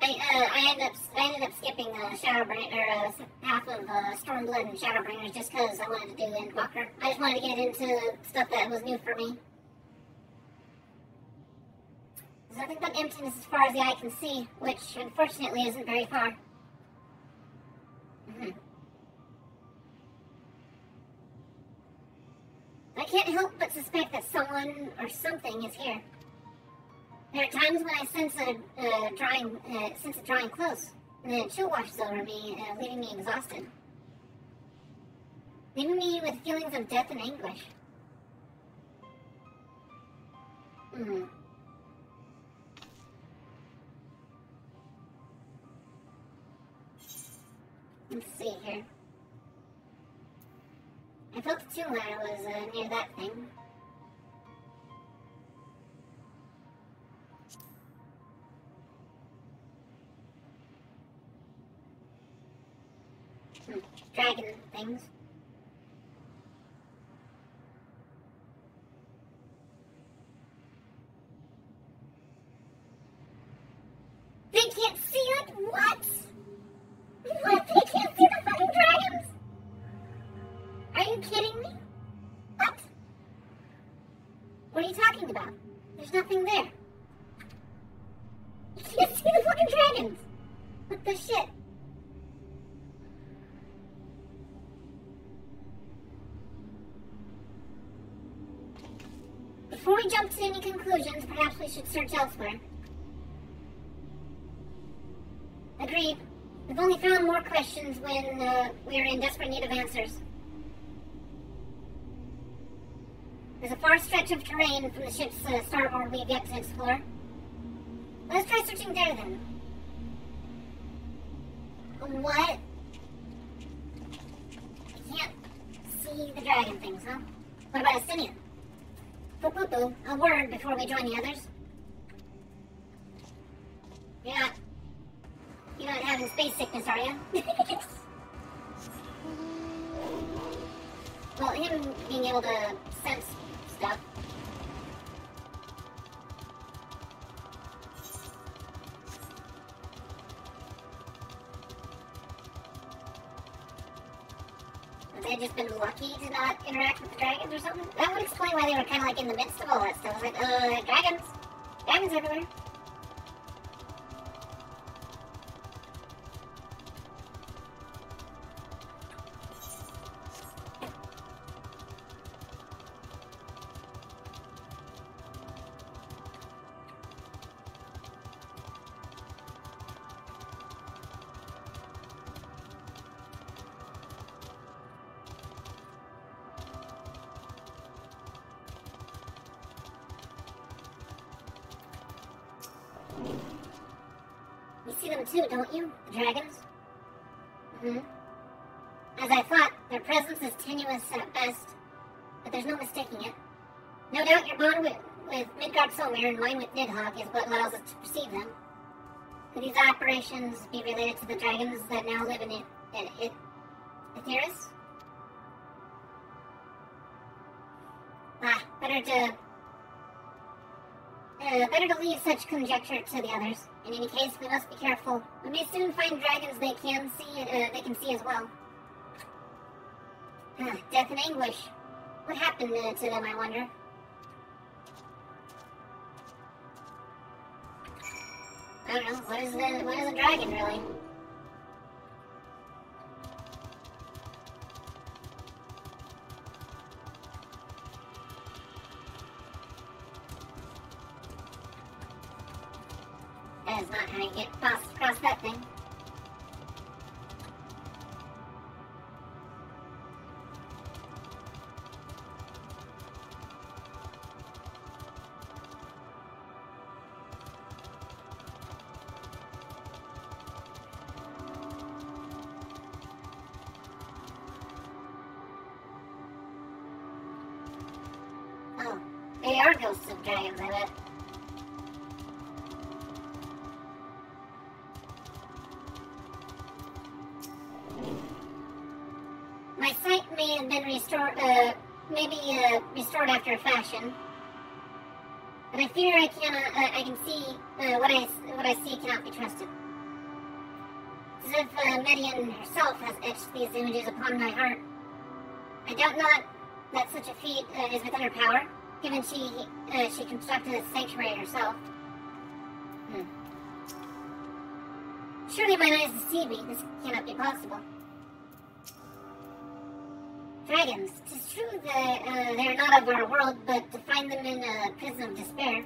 I ended up skipping Shadowbringer, half of Stormblood and Shadowbringers just because I wanted to do Endwalker. I just wanted to get into stuff that was new for me. There's nothing but emptiness as far as the eye can see, which unfortunately isn't very far. I can't help but suspect that someone or something is here. There are times when I sense it drawing close, and then a chill washes over me, leaving me exhausted. Leaving me with feelings of death and anguish. Let's see here. I felt the tomb ladder was near that thing. Dragon things. They can't see it? What? What? They can't see the fucking dragons? Are you kidding me? What? What are you talking about? There's nothing there. You can't see the fucking dragons! What the shit? Before we jump to any conclusions, perhaps we should search elsewhere. Agreed. We've only found more questions when we're in desperate need of answers. There's a far stretch of terrain from the ship's starboard we've yet to explore. Let's try searching there then. What? I can't see the dragon things, huh? What about Asinian? Poo-poo-poo, a word before we join the others. You're not having space sickness, are you? Well, him being able to sense stuff. Have they just been lucky to not interact with the dragons or something? That would explain why they were kind of like in the midst of all that stuff. It's like, dragons! Dragons everywhere! You see them too, don't you? The dragons? As I thought, their presence is tenuous at best, but there's no mistaking it. No doubt your bond with Midgard Solmir and mine with Nidhogg is what allows us to perceive them. Could these operations be related to the dragons that now live in Aetheris? Better to leave such conjecture to the others. In any case, we must be careful. We may soon find dragons they can see as well. Death and anguish. What happened to them, I wonder? I don't know. What is a dragon, really? That is not how you get across that thing. Oh. They are ghosts of dragons, I bet. My sight may have been restored, restored after a fashion, but I fear I can see what I see cannot be trusted. It's as if Median herself has etched these images upon my heart. I doubt not that such a feat is within her power, given she constructed a sanctuary herself. Surely mine eyes deceive me. This cannot be possible. Dragons. 'Tis true that they are not of our world, but to find them in a prison of despair.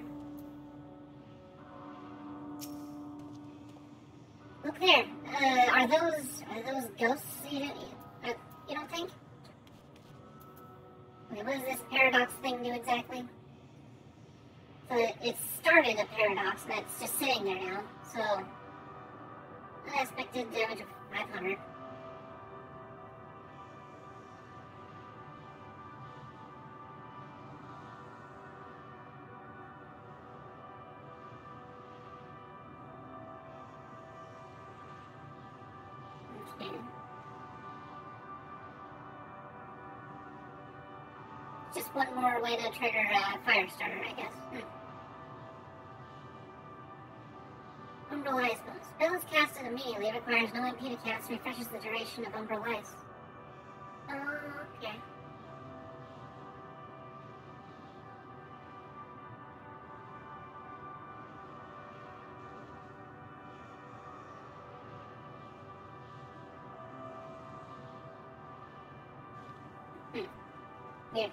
Look there. Are those ghosts? You don't think? Wait, what does this paradox thing do exactly? So it started a paradox, but it's just sitting there now. So unexpected damage of 500. Just one more way to trigger Firestarter, I guess. Umbral Ice Bonus. Spell is casted immediately, requires no MP to cast, refreshes the duration of Umbral Ice. Okay. Weird.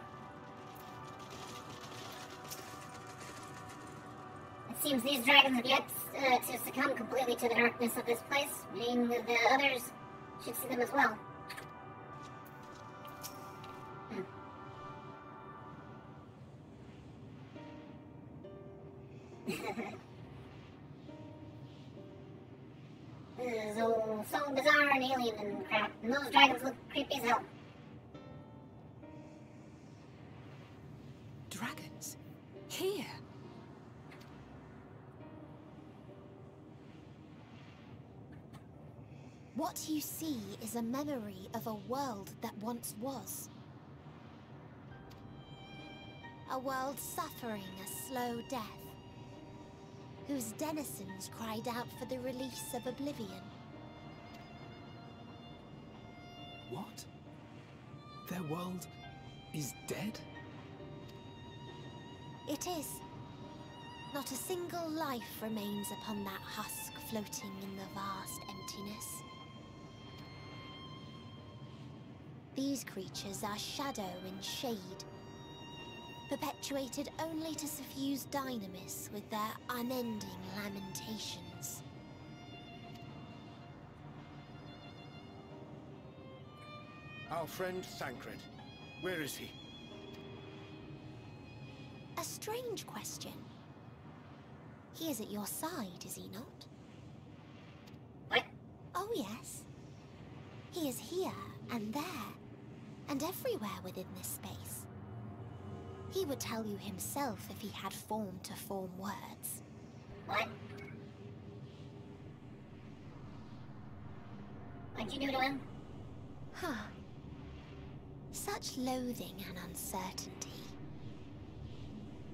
It seems these dragons have yet to succumb completely to the darkness of this place, meaning that the others should see them as well. This is all so bizarre and alien and crap, and those dragons look creepy as hell. Dragons? Here? What you see is a memory of a world that once was. A world suffering a slow death, whose denizens cried out for the release of oblivion. What? Their world is dead? It is. Not a single life remains upon that husk floating in the vast emptiness. These creatures are shadow and shade, perpetuated only to suffuse dynamis with their unending lamentations. Our friend Thancred. Where is he? A strange question. He is at your side, is he not? What? Oh, yes. He is here, and there, and everywhere within this space. He would tell you himself if he had form to form words. What? What'd you do to him? Huh. Such loathing and uncertainty.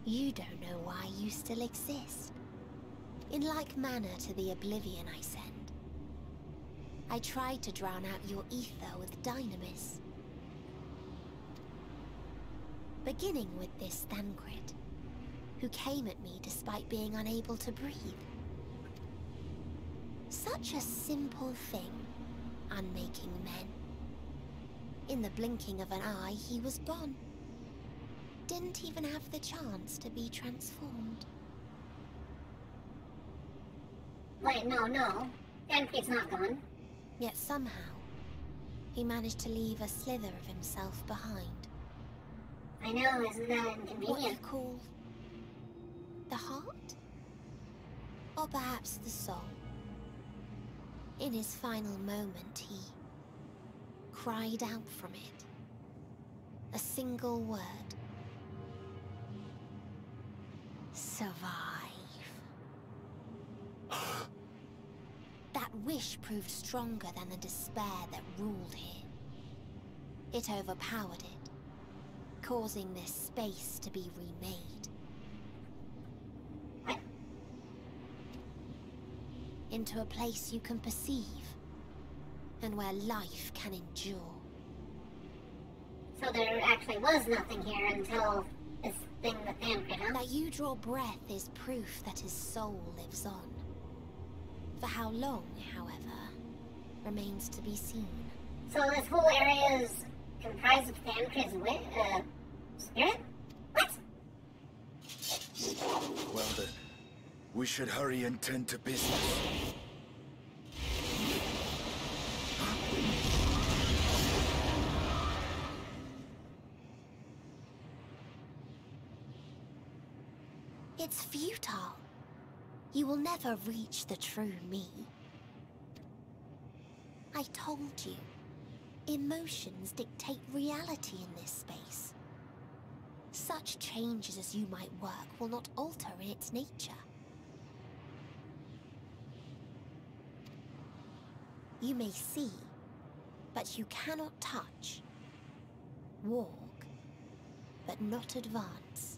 You don't know why you still exist. In like manner to the oblivion I send. I tried to drown out your ether with dynamis. Beginning with this Thancred, who came at me despite being unable to breathe. Such a simple thing, unmaking men. In the blinking of an eye, he was gone. Didn't even have the chance to be transformed. Wait, no. Thancred's not gone. Yet somehow, he managed to leave a slither of himself behind. I know, isn't that inconvenient? What you call the heart? Or perhaps the soul? In his final moment, he cried out from it. A single word. survive. That wish proved stronger than the despair that ruled here. It overpowered it, causing this space to be remade. Into a place you can perceive, and where life can endure. So there actually was nothing here until this thing with Thancred, huh? That you draw breath is proof that his soul lives on. For how long, however, remains to be seen. So this whole area is comprised of Thancred's spirit? What? Well then, we should hurry and tend to business. It's futile. You will never reach the true me. I told you, emotions dictate reality in this space. Such changes as you might work will not alter in its nature. You may see, but you cannot touch. Walk, but not advance.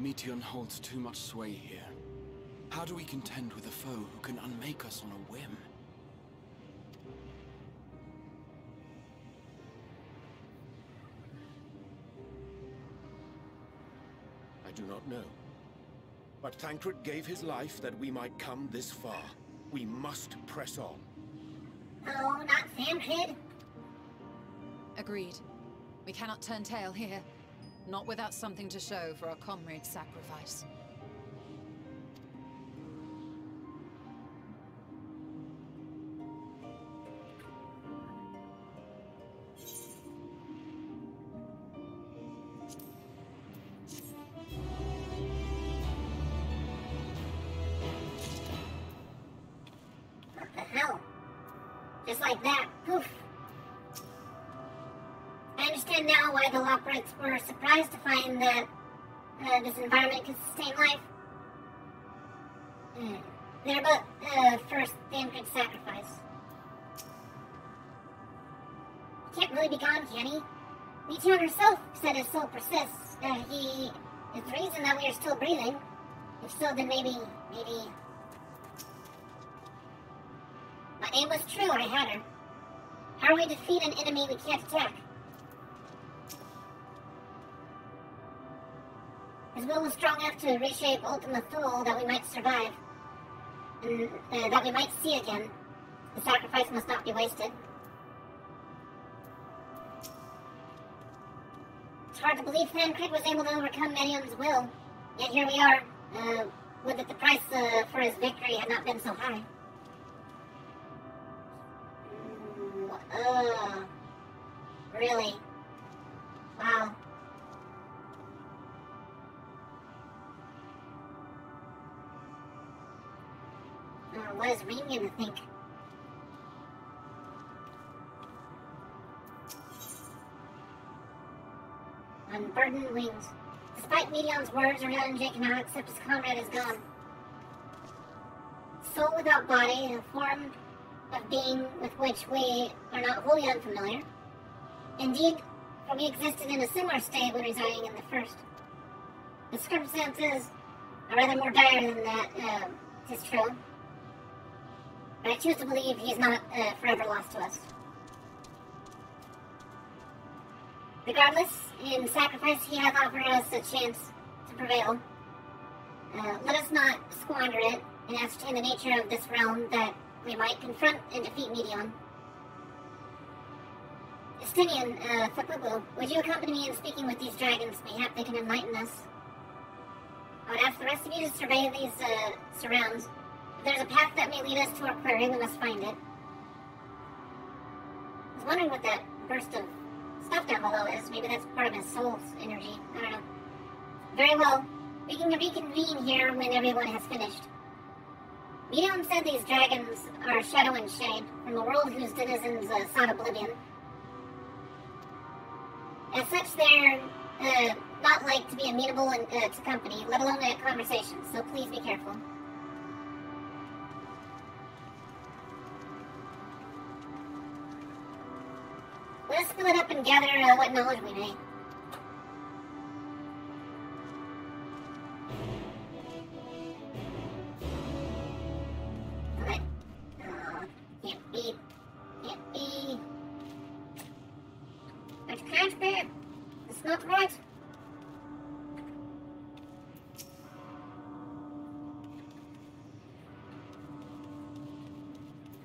Meteion holds too much sway here. How do we contend with a foe who can unmake us on a whim? I do not know. But Thancred gave his life that we might come this far. We must press on. Oh, not Thancred. Agreed. We cannot turn tail here. Not without something to show for our comrade's sacrifice. What the hell? Just like that, poof. I understand now why the Lockbrights were surprised to find that this environment could sustain life. They're but first Thancred's sacrifice. He can't really be gone, can he? Meteion herself said his soul persists. He is the reason that we are still breathing. If so, then maybe... My aim was true, I had her. How do we defeat an enemy we can't attack? His will was strong enough to reshape Ultima Thule that we might survive. And that we might see again. The sacrifice must not be wasted. It's hard to believe Thancred was able to overcome Meteion's will. Yet here we are, would that the price for his victory had not been so high. Really? Wow. What is Reem gonna think? On burdened wings. Despite Meteion's words, Renanjay cannot accept his comrade is gone. Soul without body, a form of being with which we are not wholly unfamiliar. Indeed, for we existed in a similar state when residing in the first. The circumstances are rather more dire than that, 'tis true. But I choose to believe he is not forever lost to us. Regardless, in sacrifice he hath offered us a chance to prevail. Let us not squander it and ascertain the nature of this realm that we might confront and defeat Meteion. Estinian, Fakubu, would you accompany me in speaking with these dragons? Mayhap they can enlighten us. I would ask the rest of you to survey these surrounds. If there's a path that may lead us to our quarry, we must find it. I was wondering what that burst of stuff down below is. Maybe that's part of his soul's energy. I don't know. Very well. We can reconvene here when everyone has finished. Medium said these dragons are shadow and shade, from a world whose denizens sought oblivion. As such, they're not like to be amenable to company, let alone a conversation, so please be careful. Let us split up and gather what knowledge we may. Can't be. It can't be. It's not right.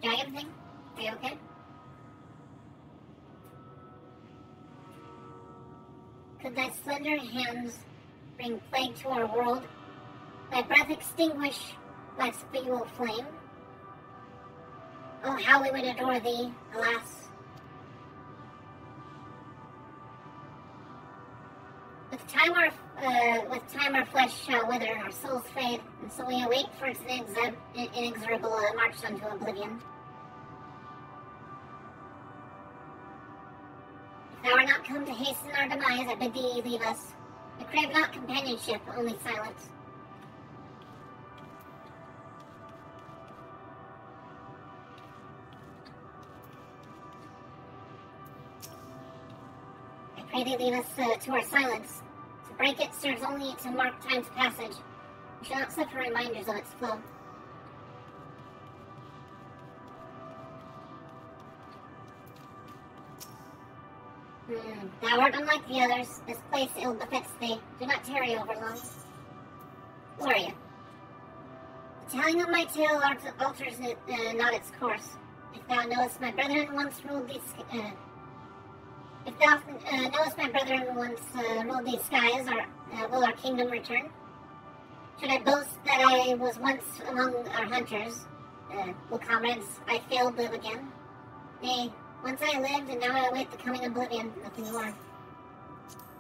Dragon thing? Are you okay? Could thy slender hands bring plague to our world? Thy breath extinguish thy spiritual flame? Oh, how we would adore thee, alas. With time our flesh shall wither, our souls fade, and so we await for its inexorable march unto oblivion. If thou art not come to hasten our demise, I bid thee leave us. We crave not companionship, only silence. I pray thee leave us to our silence. To break it serves only to mark time's passage. We shall not suffer reminders of its flow. Thou art unlike the others. This place ill befits thee. Do not tarry over long. Who are you? The telling of my tale alters not its course. If thou knowest my brethren once ruled these skies, will our kingdom return? Should I boast that I was once among our hunters, will comrades I failed live again? Nay, once I lived, and now I await the coming oblivion, nothing more.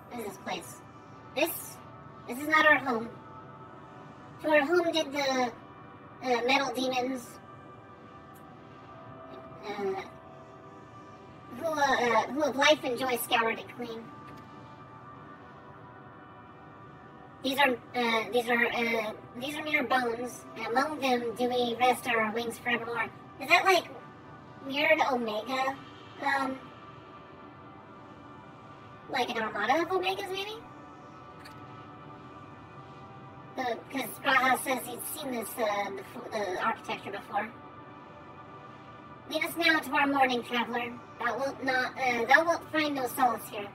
What is this place? This is not our home. To our home did the metal demons who of life and joy scoured it clean. These are mere bones, and among them do we rest our wings forevermore. Is that like weird Omega? Like an armada of Omegas, maybe? Because Praha says he's seen this, the architecture before. Lead us now to our morning, traveler. Thou wilt find no solace here.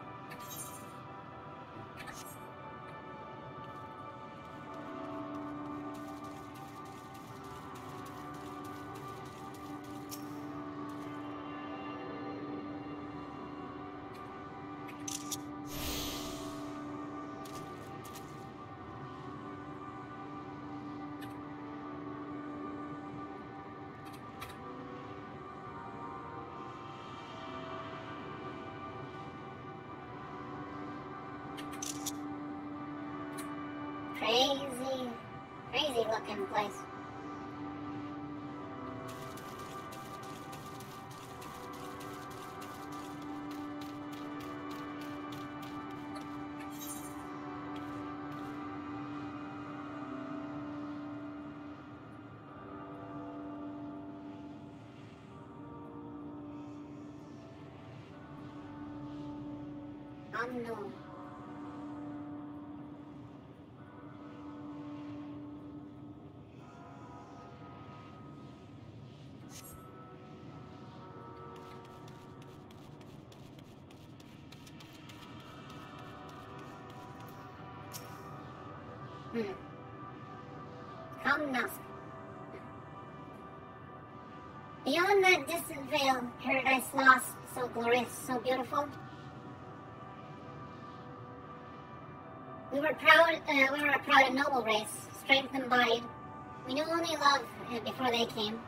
Crazy looking place. Unknown. Come Nusk. Beyond that distant veil, paradise lost, so glorious, so beautiful. We were a proud and noble race, strength embodied. We knew only love before they came.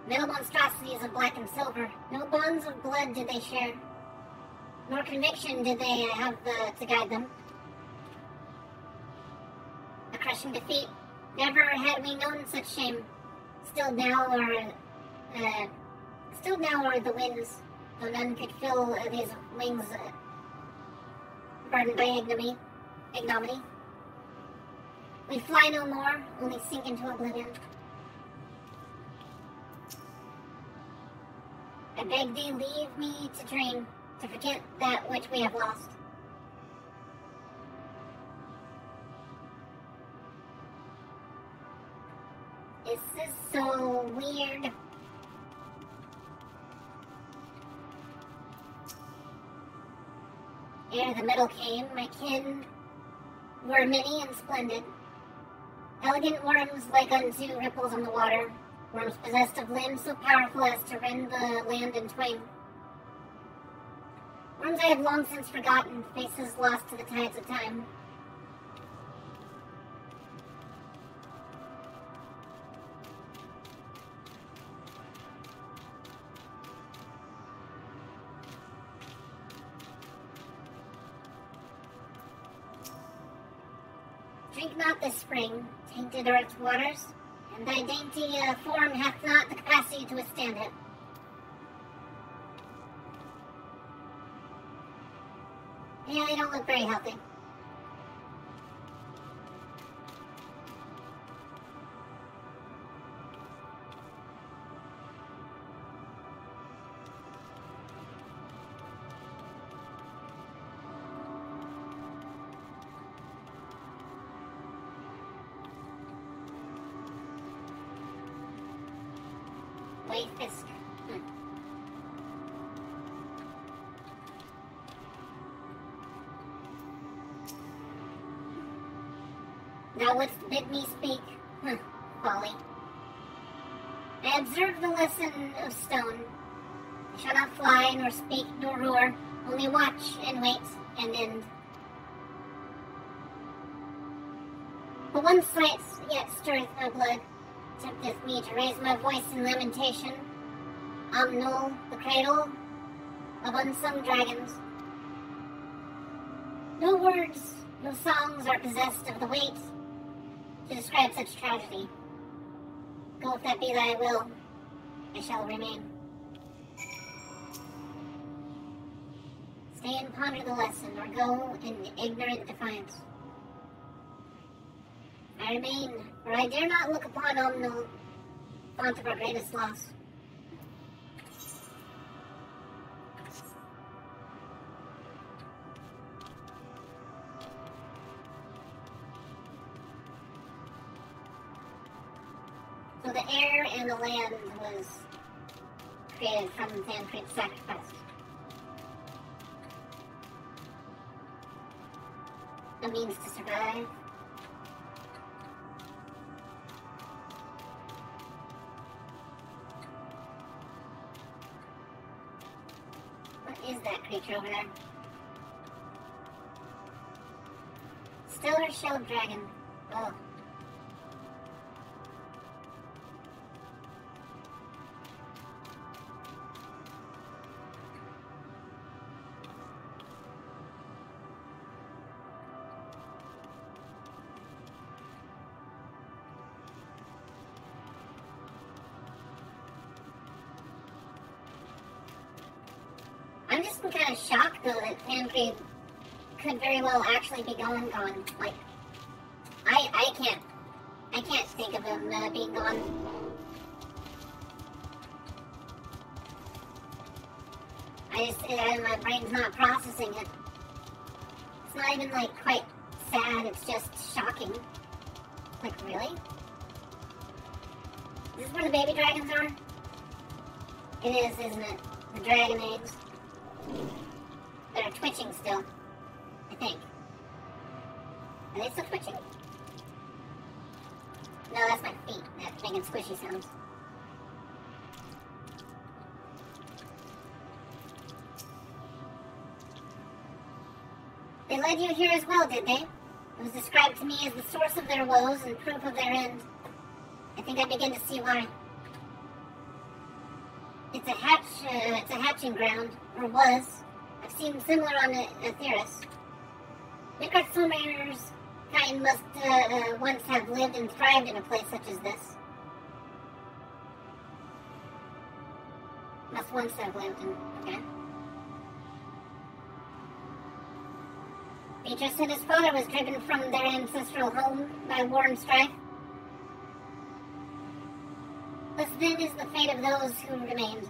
Metal monstrosities of black and silver, no bonds of blood did they share, nor conviction did they have to guide them. A crushing defeat, Never had we known such shame. Still now are the winds, though none could fill these wings burdened by ignominy. We fly no more, only sink into oblivion. I beg thee, leave me to dream, to forget that which we have lost. This is so weird. Ere the middle came, my kin were many and splendid. Elegant worms like unto ripples on the water, worms possessed of limbs so powerful as to rend the land in twain. Worms I have long since forgotten, faces lost to the tides of time. Drink not this spring, tainted earth's waters, and thy dainty form hath not the capacity to withstand it. Yeah, they don't look very healthy. Wayfisk. Thou wouldst bid me speak. Folly. I observe the lesson of stone. I shall not fly, nor speak, nor roar, only watch and wait and end. But one sight yet stirreth my blood, tempteth me to raise my voice in lamentation. Omnol, the cradle of unsung dragons. No words, no songs are possessed of the weight to describe such tragedy. Go if that be thy will, I shall remain. Stay and ponder the lesson, or go in ignorant defiance. I remain, for I dare not look upon Omnol, font of our greatest loss. So the air and the land was created from Thancred's sacrifice. A means to survive. What is that creature over there? Stellar shelled dragon. Oh. I'm just kind of shocked, though, that Thancred could very well actually be gone. Like, I can't think of him being gone. My brain's not processing it. It's not even, like, quite sad, it's just shocking. Like, really? Is this where the baby dragons are? It is, isn't it? The dragon eggs. They're twitching still, I think. Are they still twitching? No, that's my feet. That's making squishy sounds. They led you here as well, did they? It was described to me as the source of their woes and proof of their end. I think I begin to see why. It's a hatching ground, or was. I've seen similar on Aetheris. Midgard Somir's kind must once have lived and thrived in a place such as this. Must once have lived in... okay. Beatrice and his father was driven from their ancestral home by war and strife. Thus then is the fate of those who remained.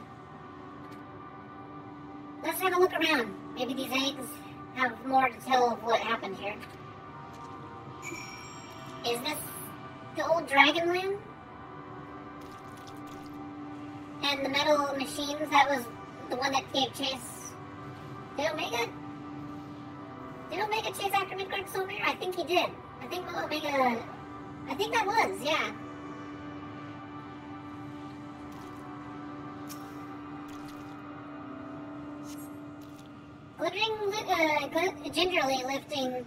Let's have a look around. Maybe these eggs have more to tell of what happened here. Is this the old Dragonland? And the metal machines, that was the one that gave chase? Did Omega chase after Midgard Solmir? I think he did. I think that was, yeah. Gingerly lifting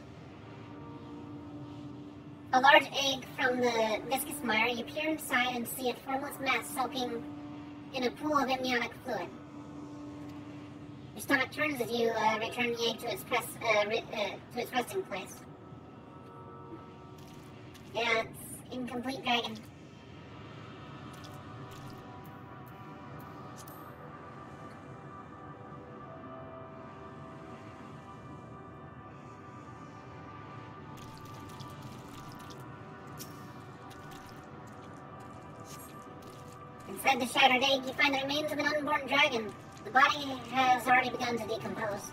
a large egg from the viscous mire, you peer inside and see a formless mass soaking in a pool of amniotic fluid. Your stomach turns as you return the egg to its resting place. Yeah, it's incomplete dragon. Inside the shattered egg, you find the remains of an unborn dragon. The body has already begun to decompose.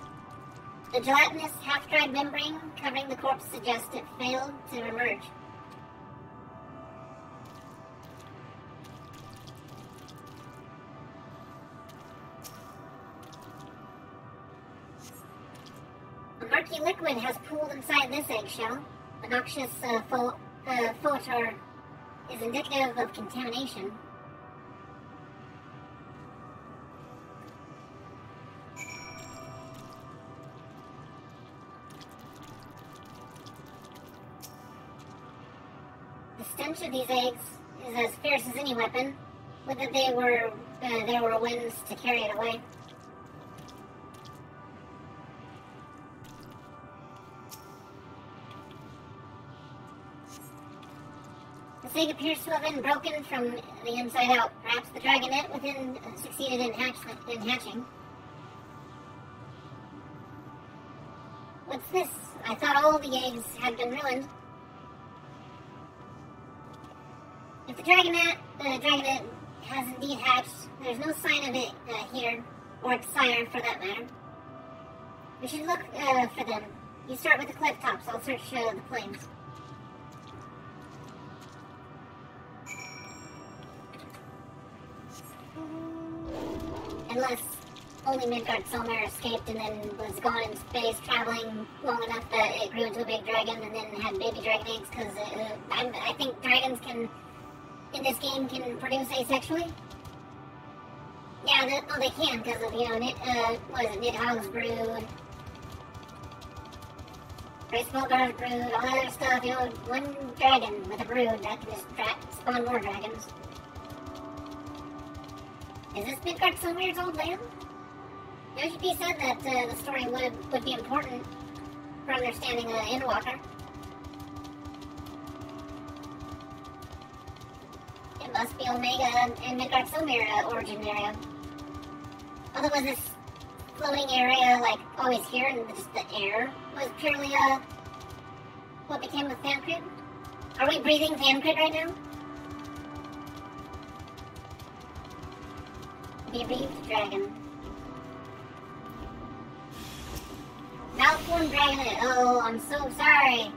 The gelatinous, half-dried membrane covering the corpse suggests it failed to emerge. A murky liquid has pooled inside this eggshell. The noxious photor is indicative of contamination. The stench of these eggs is as fierce as any weapon, whether there were winds to carry it away. This egg appears to have been broken from the inside out. Perhaps the dragonette within succeeded in hatching. What's this? I thought all the eggs had been ruined. If the dragonette has indeed hatched, there's no sign of it here, or its sire for that matter. We should look for them. You start with the cliff tops, I'll search the plains. Unless only Midgard Solmir escaped and then was gone in space, traveling long enough that it grew into a big dragon and then had baby dragon eggs, because I think dragons in this game can produce asexually. Yeah, they can, because of, Nidhogg's brood, Grace Volgar's brood, all that other stuff, one dragon with a brood that can just spawn more dragons. Is this Midgard Solmir's old land? It should be said that the story would be important for understanding Endwalker. It must be Omega and Midgard Solmir origin area. Although was this floating area like always here and just the air was purely what became of Thancred? Are we breathing Thancred right now? Bereaved dragon. Malformed dragon. Oh, I'm so sorry.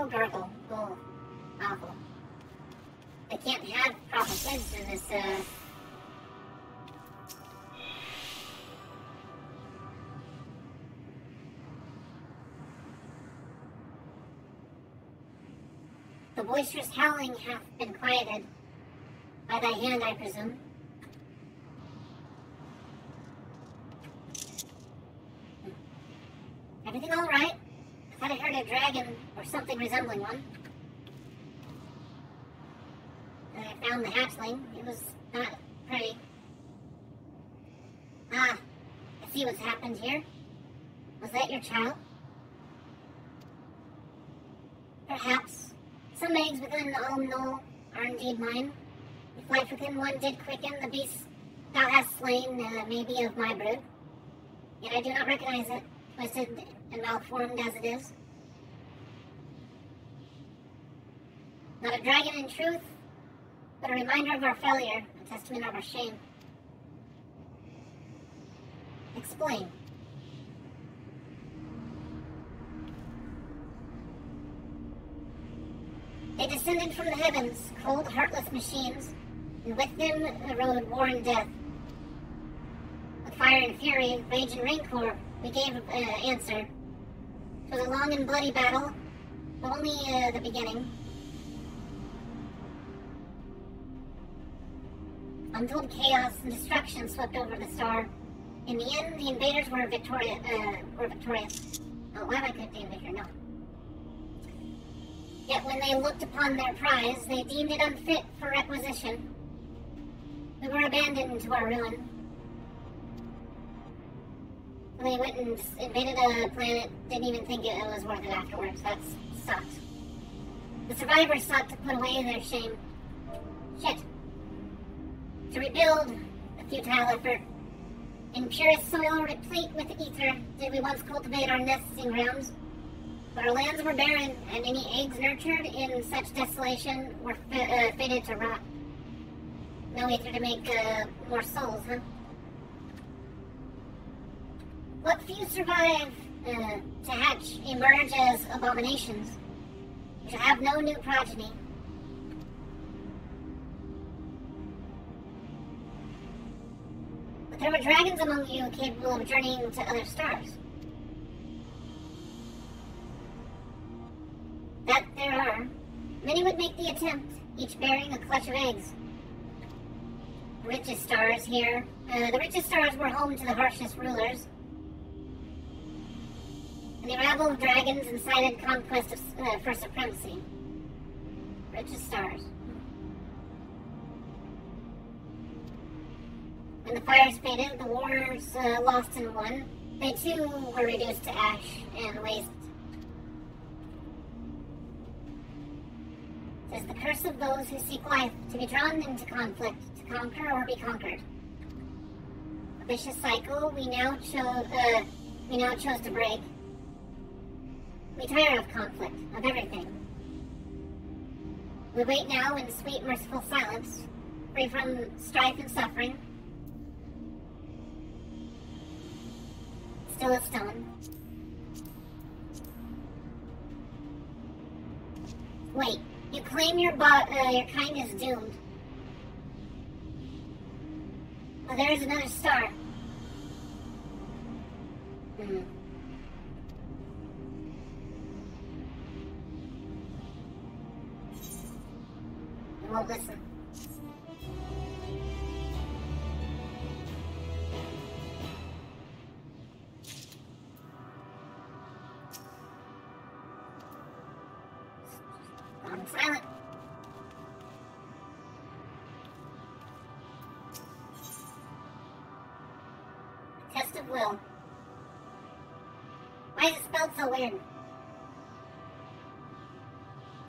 Gurgle. Oh, awful. They can't have proper kids in this, The boisterous howling hath been quieted. By thy hand, I presume. Everything all right? I thought I heard a dragon or something resembling one. I found the hatchling. It was not pretty. Ah, I see what's happened here. Was that your child? Perhaps. Some eggs within Almnol are indeed mine. If life within one did quicken, the beast thou hast slain may be of my brood. Yet I do not recognize it, twisted and malformed as it is. Not a dragon in truth, but a reminder of our failure, a testament of our shame. Explain. They descended from the heavens, cold, heartless machines, and with them rode war and death. With fire and fury, rage and rancor, we gave answer. It was a long and bloody battle, but only the beginning. Untold chaos and destruction swept over the star. In the end, the invaders were victorious. Oh, why am I connecting here? No. Yet when they looked upon their prize, they deemed it unfit for requisition. We were abandoned to our ruin. They went and invaded a planet, didn't even think it was worth it afterwards. That sucked. The survivors sought to put away their shame. Shit. To rebuild, a futile effort. In purest soil replete with ether, did we once cultivate our nesting grounds. But our lands were barren, and any eggs nurtured in such desolation were fated to rot. No ether to make more souls, huh? What few survive to hatch emerge as abominations. We shall have no new progeny. But there were dragons among you capable of journeying to other stars. That there are. Many would make the attempt, each bearing a clutch of eggs. The richest stars here. The richest stars were home to the harshest rulers. And the rabble of dragons incited conquest for supremacy. Richest stars. When the fires faded, the wars lost and won, they too were reduced to ash and waste. It is the curse of those who seek life to be drawn into conflict, to conquer or be conquered. A vicious cycle we now chose to break. We tire of conflict, of everything. We wait now in sweet, merciful silence, free from strife and suffering. Still a stone. Wait, you claim your kind is doomed. Well, there is another star. You won't listen. I'm silent. Test of will. Why is it spelled so weird?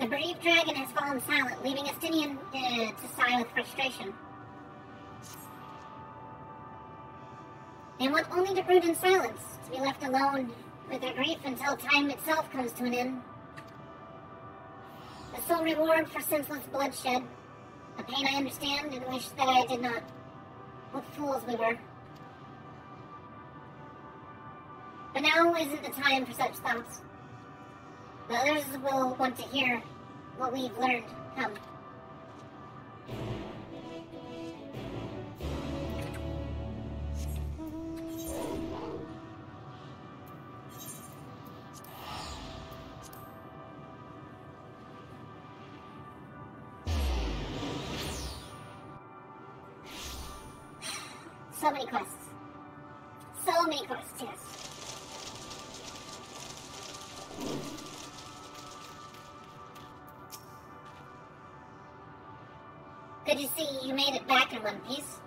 The bereaved dragon has fallen silent, leaving Estinian to sigh with frustration. They want only to brood in silence, to be left alone with their grief until time itself comes to an end. The sole reward for senseless bloodshed, a pain I understand and wish that I did not. What fools we were. But now isn't the time for such thoughts. The others will want to hear what we've learned. Come. many quests. So many quests, yes. Good to see you made it back in one piece.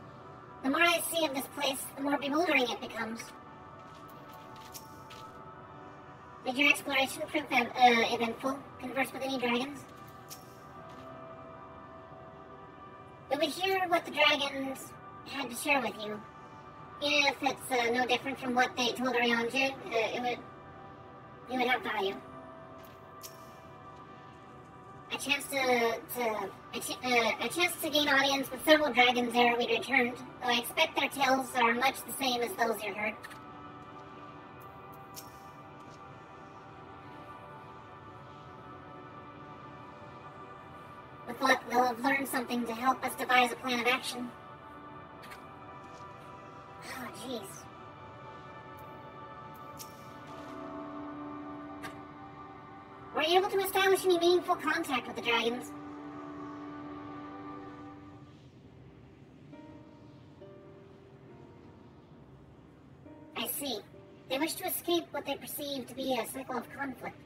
The more I see of this place, the more bewildering it becomes. Did your exploration prove eventful? Converse with any dragons? We would hear what the dragons had to share with you. Even if it's no different from what they told Ryanja, it would have value. A chance to gain audience with several dragons ere we returned, though I expect their tales are much the same as those you heard. With luck, they'll have learned something to help us devise a plan of action. Oh, jeez. Were you able to establish any meaningful contact with the dragons? I see. They wish to escape what they perceive to be a cycle of conflict.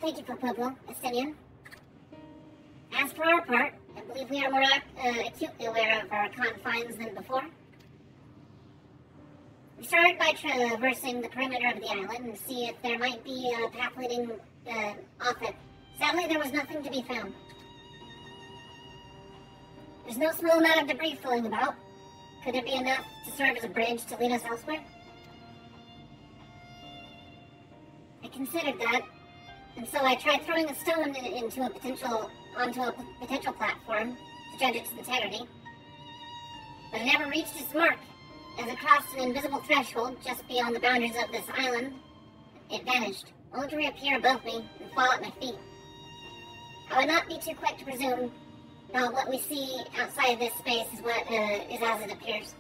Thank you, Pueblo, Estinian. As for our part, I believe we are more acutely aware of our confines than before. We started by traversing the perimeter of the island and see if there might be a path leading off it. Sadly, there was nothing to be found. There's no small amount of debris floating about. Could there be enough to serve as a bridge to lead us elsewhere? I considered that, and so I tried throwing a stone onto a potential platform to judge its integrity. But it never reached its mark. As it crossed an invisible threshold just beyond the boundaries of this island, it vanished, only to reappear above me and fall at my feet. I would not be too quick to presume that what we see outside this space is what is as it appears.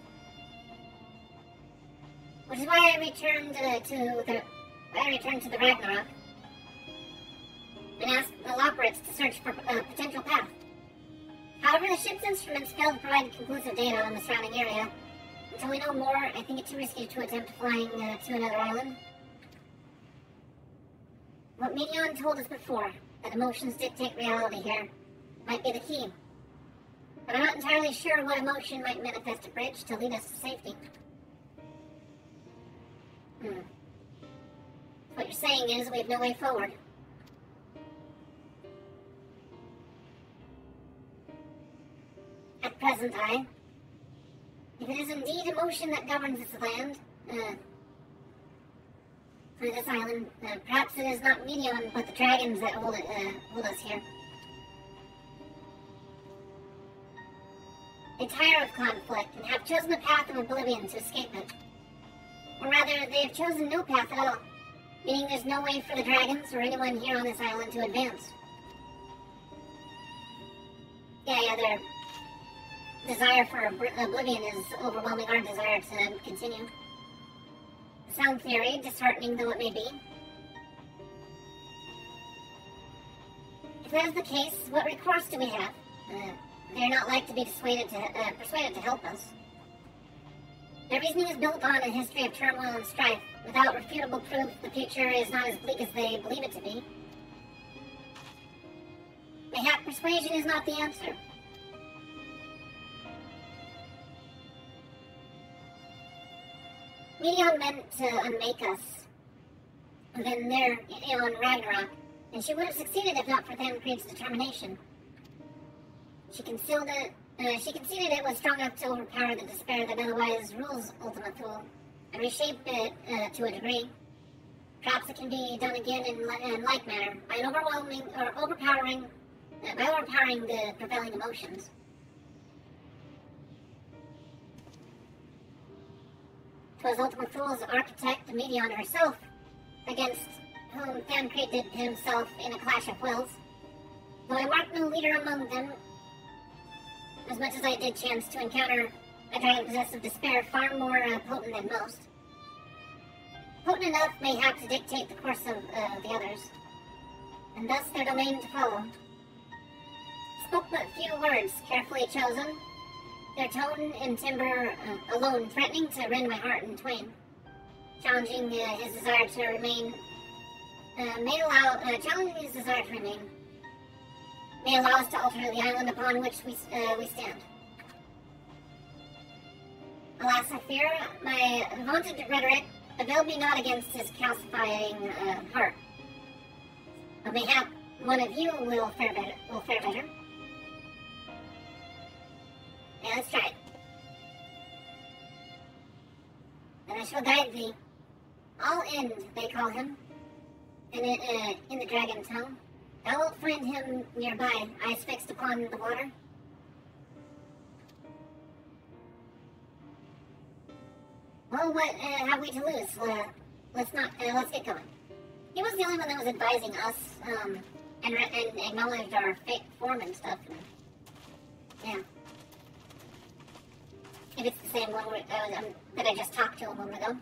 Which is why I returned to the Ragnarok and asked the Loperates to search for a potential path. However, the ship's instruments failed to provide conclusive data on the surrounding area. Until we know more, I think it's too risky to attempt flying to another island. What Medion told us before, that emotions dictate reality here, might be the key. But I'm not entirely sure what emotion might manifest a bridge to lead us to safety. What you're saying is we have no way forward. At present, if it is indeed emotion that governs this land, for this island, perhaps it is not Medion, but the dragons that hold us here. They tire of conflict and have chosen a path of oblivion to escape it. Or rather, they have chosen no path at all, meaning there's no way for the dragons or anyone here on this island to advance. Yeah, their desire for oblivion is overwhelming our desire to continue. Sound theory, disheartening though it may be. If that is the case, what recourse do we have? They're not like to be persuaded to help us. Their reasoning is built on a history of turmoil and strife. Without refutable proof, the future is not as bleak as they believe it to be. Mayhap persuasion is not the answer. Medion meant to unmake us. And then there, on Ragnarok, and she would have succeeded if not for Thancred's determination. She conceded it was strong enough to overpower the despair that otherwise rules Ultima Thule, and reshape it to a degree. Perhaps it can be done again in like manner, by overpowering the prevailing emotions. Twas Ultima Thule's architect, Medion herself, against whom Thancred did himself in a clash of wills. Though I marked no leader among them, as much as I did chance to encounter a dragon possessed of despair far more potent than most. Potent enough, mayhap, to dictate the course of the others, and thus their domain to follow. spoke but few words, carefully chosen, their tone and timbre alone threatening to rend my heart in twain, challenging his desire to remain, may allow us to alter the island upon which we stand. Alas, I fear my vaunted rhetoric availed me not against his calcifying heart. But mayhap one of you will fare better. Yeah, let's try it. And I shall guide thee. All End, they call him, and in the dragon tongue. Thou wilt find him nearby, eyes fixed upon the water. Well, what have we to lose? Let's get going. He was the only one that was advising us, and acknowledged our fake form and stuff. And, yeah. If it's the same one that I just talked to a moment ago.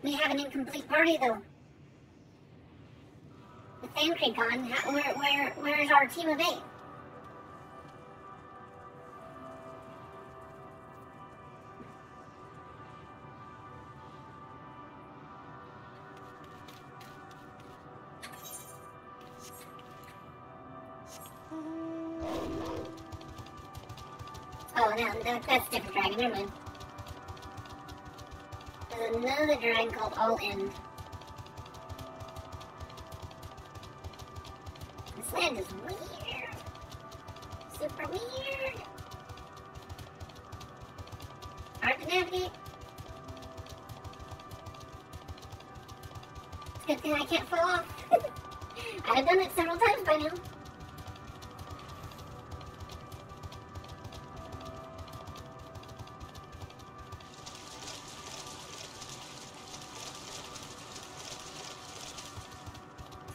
We have an incomplete party, though. With Thancred gone, where is our team of 8? Oh, no, that's a different dragon, never mind. There's another dragon called All End. This land is weird. Super weird. Hard to navigate. It's a good thing I can't fall off. I've done it several times by now.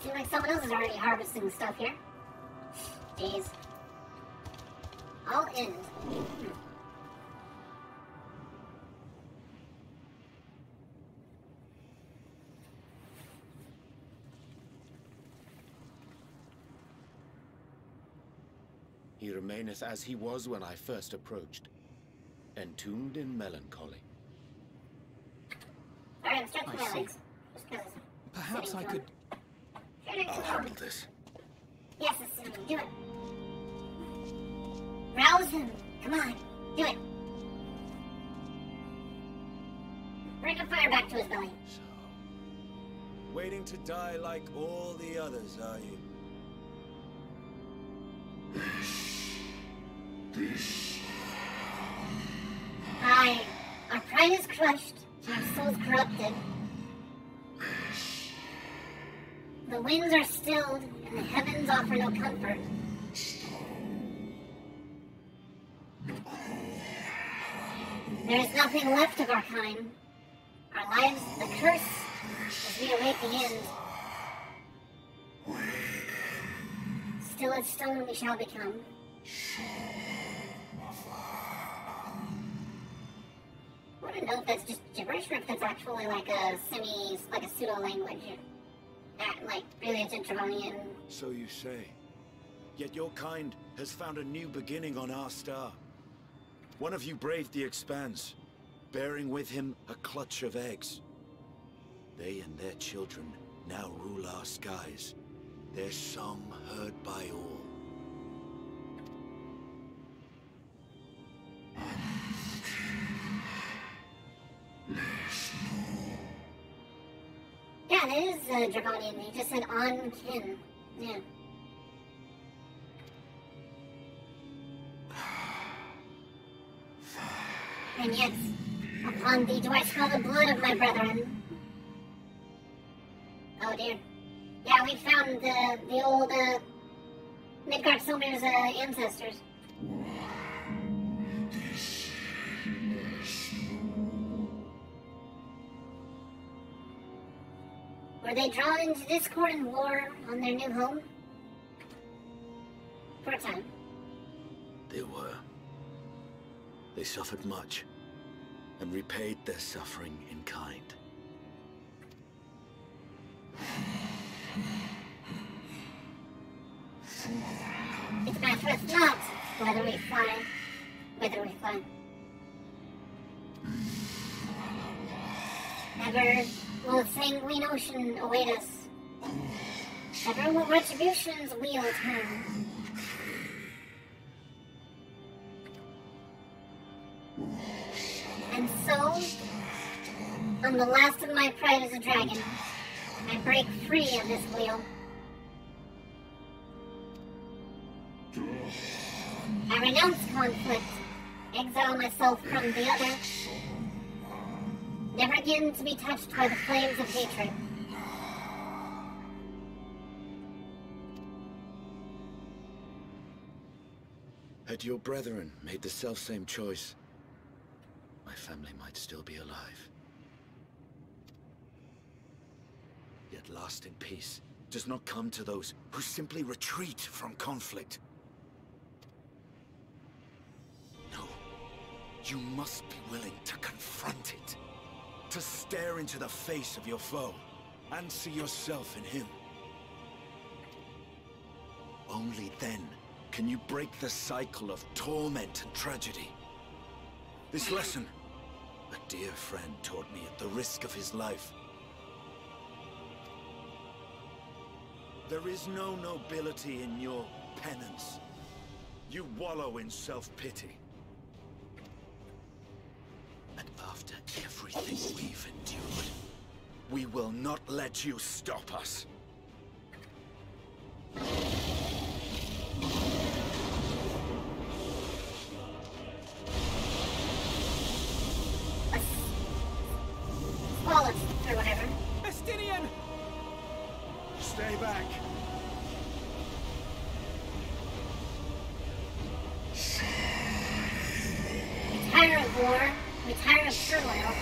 Seems like someone else is already harvesting stuff here. Jeez. All End. He remaineth as he was when I first approached, entombed in melancholy. Sorry, I'm stretching my see. legs. Just 'cause Perhaps I could... I'll handle this. Yes, do it. Rouse him. Come on, do it. Bring the fire back to his belly. Waiting to die like all the others, are you? Aye, our pride is crushed, our souls corrupted. The winds are stilled, and the heavens offer no comfort. There is nothing left of our kind. Our lives, the curse, as we await the end. Still as stone we shall become. I want to know if that's just gibberish or if that's actually like a pseudo-language. Like, really it's Draconian. So you say. Yet your kind has found a new beginning on our star. One of you braved the Expanse, bearing with him a clutch of eggs. They and their children now rule our skies, their song heard by all. Yeah, that is Draconian. He just said on kin. Yeah. And yes, upon thee do I smell the blood of my brethren. Oh dear. Yeah, we found the old Midgard Silmar's ancestors. Were they drawn into discord and war on their new home? For a time. They were. They suffered much, and repaid their suffering in kind. It matters not whether we fly. Ever will a sanguine ocean await us. Ever will retribution's wheel turn. And so, on the last of my pride as a dragon, I break free of this wheel. I renounce conflict, exile myself from the other, never again to be touched by the flames of hatred. Had your brethren made the selfsame choice, my family might still be alive. Yet lasting peace does not come to those who simply retreat from conflict. No, you must be willing to confront it, to stare into the face of your foe, and see yourself in him. Only then can you break the cycle of torment and tragedy. This lesson, a dear friend taught me at the risk of his life. There is no nobility in your penance. You wallow in self-pity. And after everything we've endured, we will not let you stop us. Flawless, or whatever. Estinian! Stay back. We tire of war, we tire of turmoil.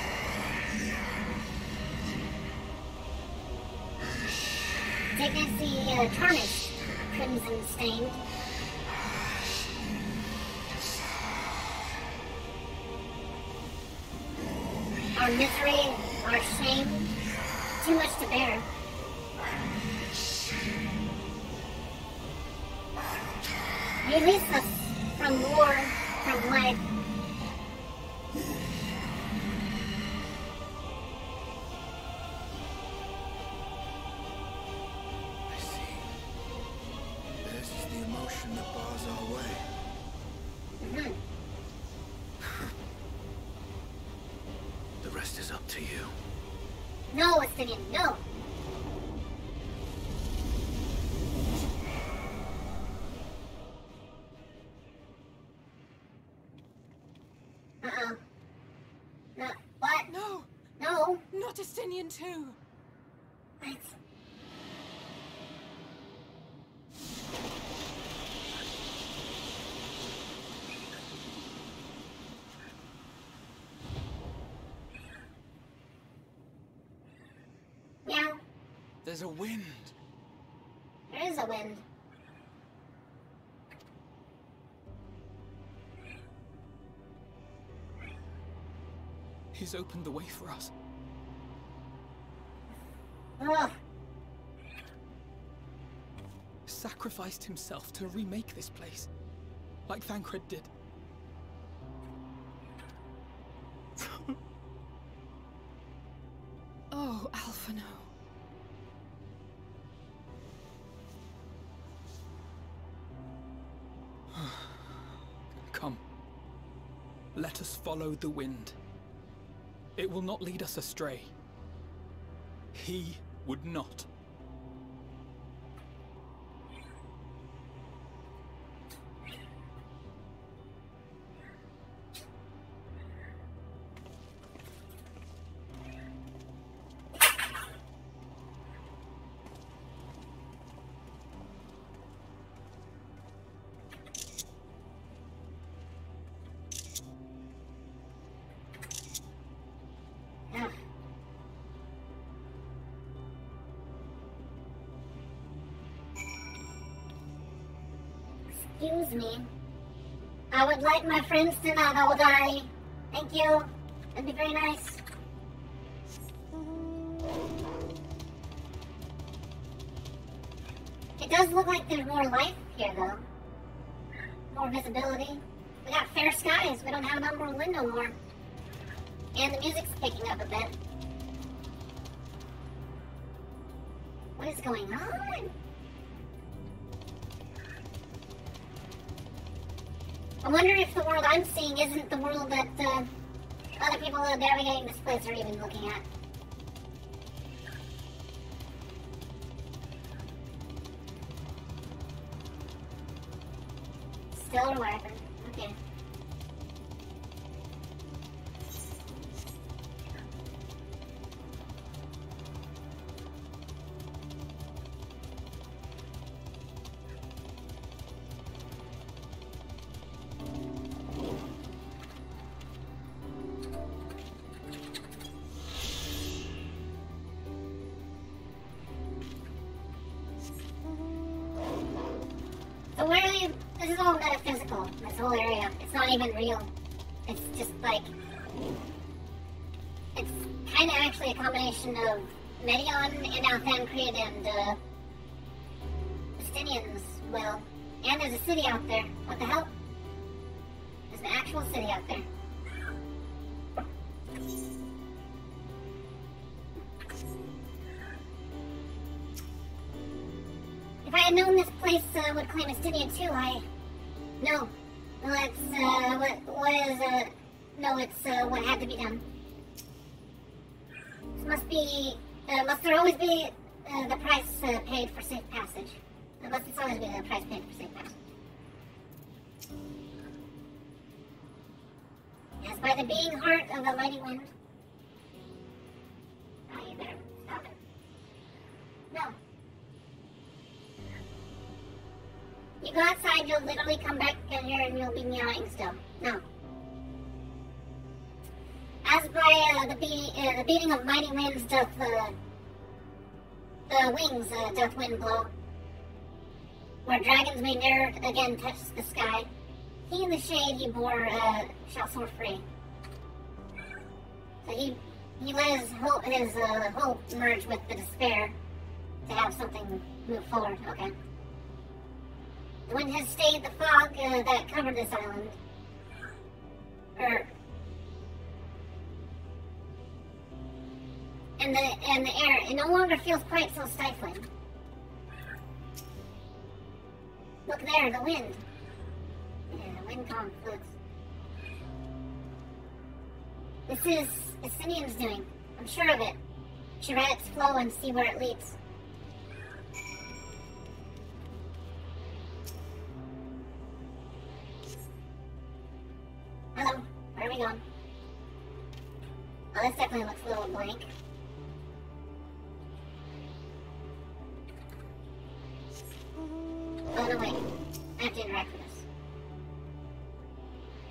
Dignity tarnished, crimson stained. Our misery, our shame, too much to bear. Release us from war, from life. I see. This is the emotion that bars our way. Mm-hmm. The rest is up to you. No, Estinian, no. Uh-oh. No, what? No! No. Not Estinian too! What? Yeah, There's a wind. there is a wind. He's opened the way for us. Ugh. Sacrificed himself to remake this place, like Thancred did. Oh, Alphino. Come. Let us follow the wind. It will not lead us astray. He would not. Excuse me. I would like my friends to not all die. Thank you. That'd be very nice. It does look like there's more life here, though. More visibility. We got fair skies. We don't have an umbral wind no more. And the music's picking up a bit. What is going on? I wonder if the world I'm seeing isn't the world that other people navigating this place are even looking at. Still a weapon. Okay. So where are you? This is all metaphysical, this whole area. It's not even real. It's just like... It's kind of actually a combination of Medion and now Thancred and Estinians, well. And there's a city out there. What the hell? There's an actual city out there. If I had known this place would claim Estinia too, no. Well, it's, what had to be done. This must there always be the price paid for safe passage? Must this always be the price paid for safe passage? Yes, by the being heart of the mighty wind. Oh, you better stop it. No. You go outside, you'll literally come back in here and you'll be meowing still. No. As by the beating of mighty winds doth wings doth wind blow, where dragons may ne'er again touch the sky, he in the shade he bore shall soar free. So he let his hope merge with the despair to have something move forward. Okay. The wind has stayed the fog that covered this island. And the air, it no longer feels quite so stifling. Look there, the wind. Yeah, the wind conflicts. This is Estinian's doing. I'm sure of it. Should let it flow and see where it leads. Hello, where are we going? Oh, this definitely looks a little blank. Oh, no, wait. I have to interact with this.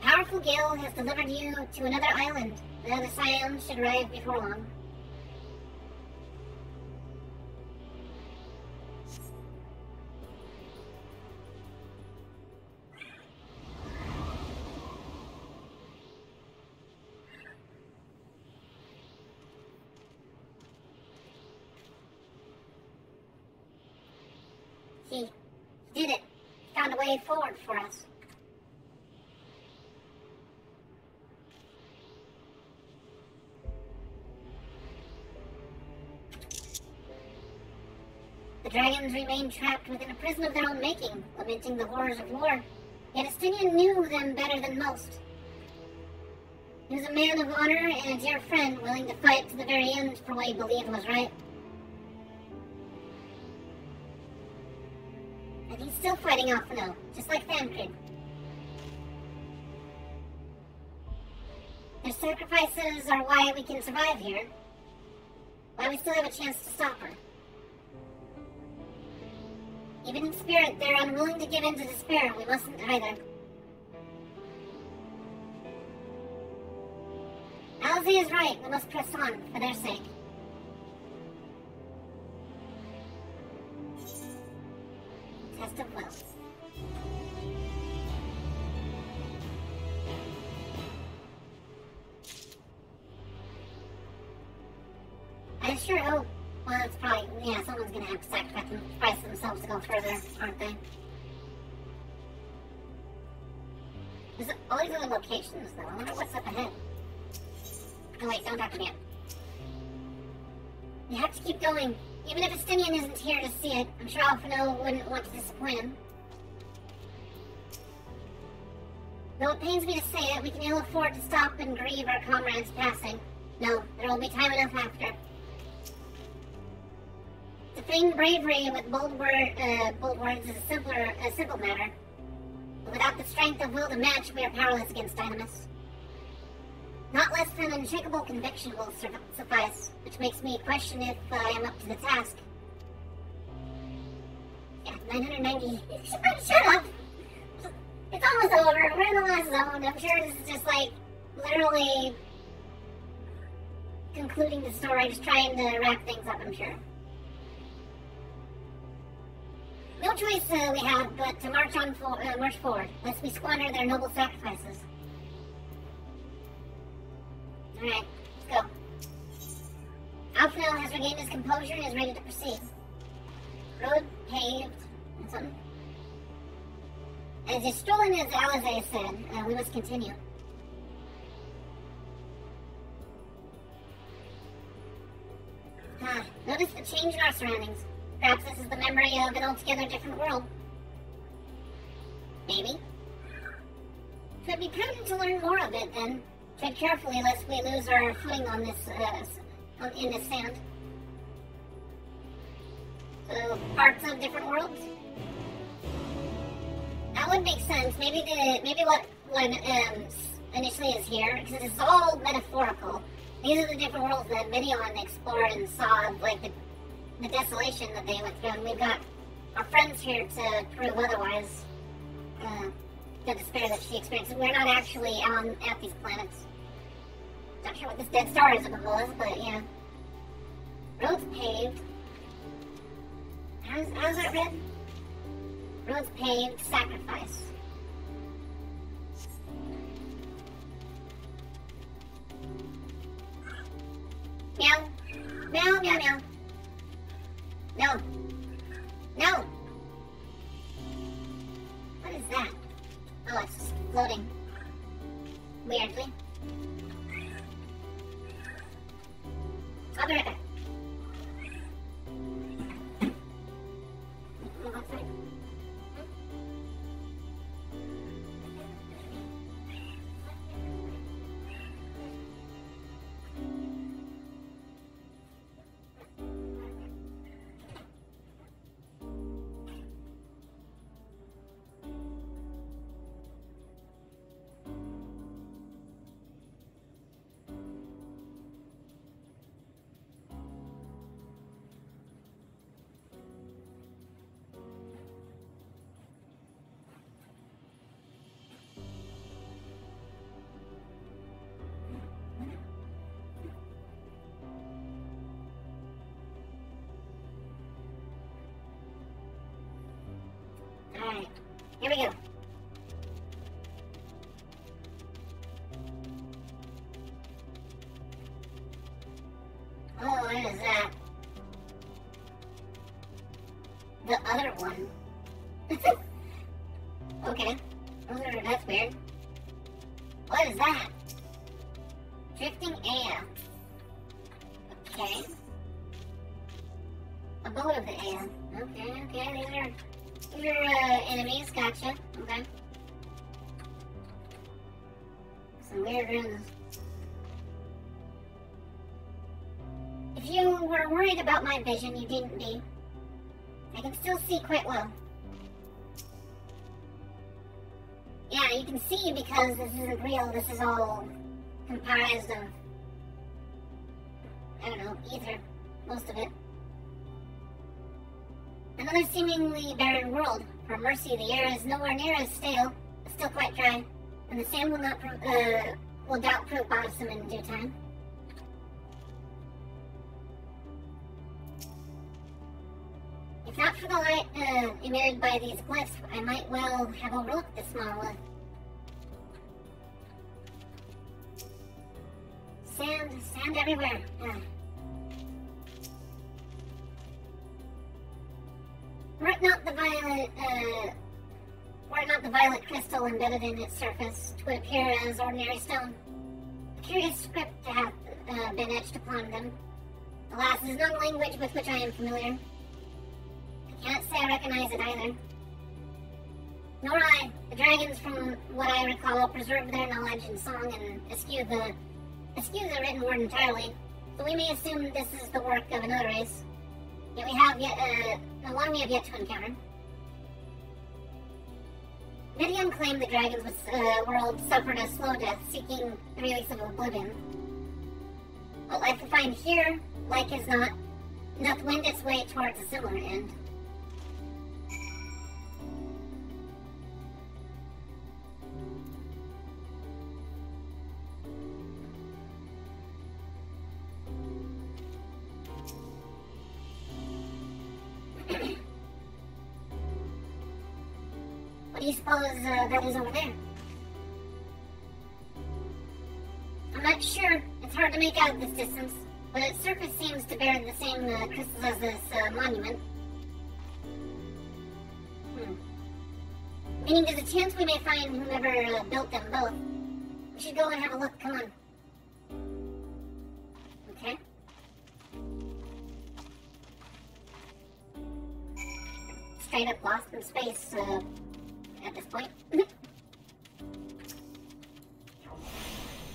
Powerful gale has delivered you to another island. The other scions should arrive before long. He did it. Found a way forward for us. The dragons remain trapped within a prison of their own making, lamenting the horrors of war. Yet Estinian knew them better than most. He was a man of honor and a dear friend, willing to fight to the very end for what he believed was right. And he's still fighting off now, just like Thancred. Their sacrifices are why we can survive here. Why we still have a chance to stop her. Even in spirit, they're unwilling to give in to despair. We mustn't either. Alzey is right. We must press on for their sake. Test of will. sure. Oh, well, it's probably, yeah, someone's gonna have to sacrifice themselves to go further, aren't they? There's all these other locations, though. I wonder what's up ahead. Oh, wait, don't talk to me yet. You have to keep going. Even if Estinian isn't here to see it, I'm sure Alphino wouldn't want to disappoint him. Though it pains me to say it, we can ill afford to stop and grieve our comrades' passing. No, there will be time enough after. To feign bravery with bold words is a simple matter. But without the strength of will to match, we are powerless against Dynamis. Not less than unshakable conviction will suffice, which makes me question if I am up to the task. Yeah, 990. Shut up! It's almost over. We're in the last zone. I'm sure this is just like literally concluding the story, just trying to wrap things up, I'm sure. No choice we have but to march forward, lest we squander their noble sacrifices. Alright, let's go. Alphino has regained his composure and is ready to proceed. Road paved and something. As strolling as Alize said, we must continue. Notice the change in our surroundings. Perhaps this is the memory of an altogether different world. Maybe. It would be prudent to learn more of it, then. Tread carefully lest we lose our footing on this, in this sand. So, parts of different worlds? That would make sense. Maybe what initially is here, because it's all metaphorical. These are the different worlds that Midion explored and saw, like the desolation that they went through, and we've got our friends here to prove otherwise. The despair that she experienced. We're not actually at these planets. Not sure what this dead star is was, but yeah. Roads paved. How's that read? Roads paved, sacrifice. Meow. Meow, meow, meow. No. No! What is that? Oh, it's just floating. Weirdly. I'll be right back. Alright, here we go. Oh, what is that? The other one. Okay, that's weird. What is that? Drifting Aya. Okay. A boat of the Aya. Okay, these are enemies, gotcha. Okay. Some weird runes. If you were worried about my vision, you needn't be. I can still see quite well. Yeah, you can see because this isn't real. This is all comprised of, I don't know, ether. Most of it. Another seemingly barren world. For mercy, the air is nowhere near as stale, but still quite dry, and the sand will doubt prove bothersome in due time. If not for the light emitted by these glyphs, I might well have overlooked this monolith. Sand everywhere. Were it not the violet crystal embedded in its surface, it would appear as ordinary stone. A curious script to have been etched upon them. Alas, it is not a language with which I am familiar. I cannot say I recognize it either. Nor I. The dragons, from what I recall, preserve their knowledge in song and eschew the written word entirely, so we may assume this is the work of another race. Yet we have one we have yet to encounter. Midian claimed the dragons' world suffered a slow death, seeking the release of oblivion. What life we find here, like as not, doth wend its way towards a similar end. What do you suppose that is over there? I'm not sure. It's hard to make out this distance, but its surface seems to bear the same crystals as this monument. Meaning there's a chance we may find whoever built them both. We should go and have a look. Come on. Okay. Straight up lost in space at this point.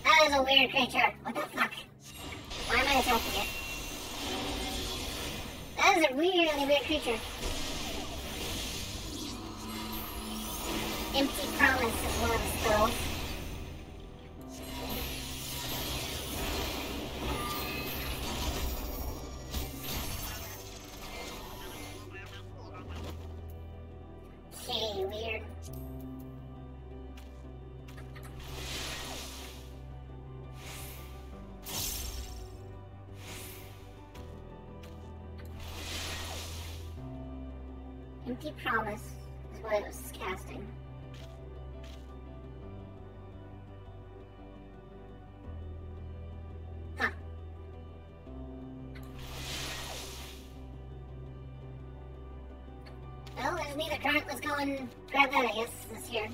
That is a weird creature. What the fuck? Why am I attacking it? That is a really weird creature. Empty Promise is one of the spells. Okay, weird. Empty Promise is what it was casting. Huh. Well, there's neither current. Let's go and grab that, I guess, this here.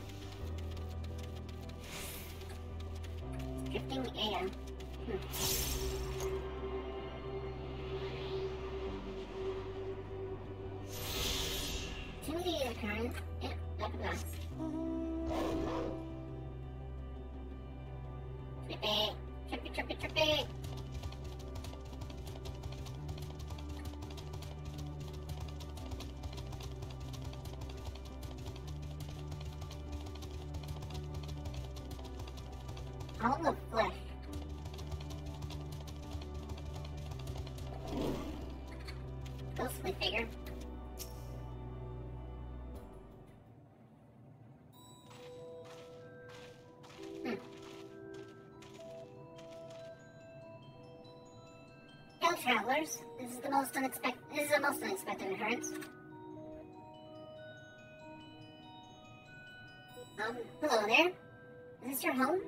Drifting air. Timothy is current. Yep, that was. Trippy, trippy, trippy, trippy. All the flesh. Ghostly figure. Hello, travelers. This is a most unexpected occurrence. Hello there. Is this your home?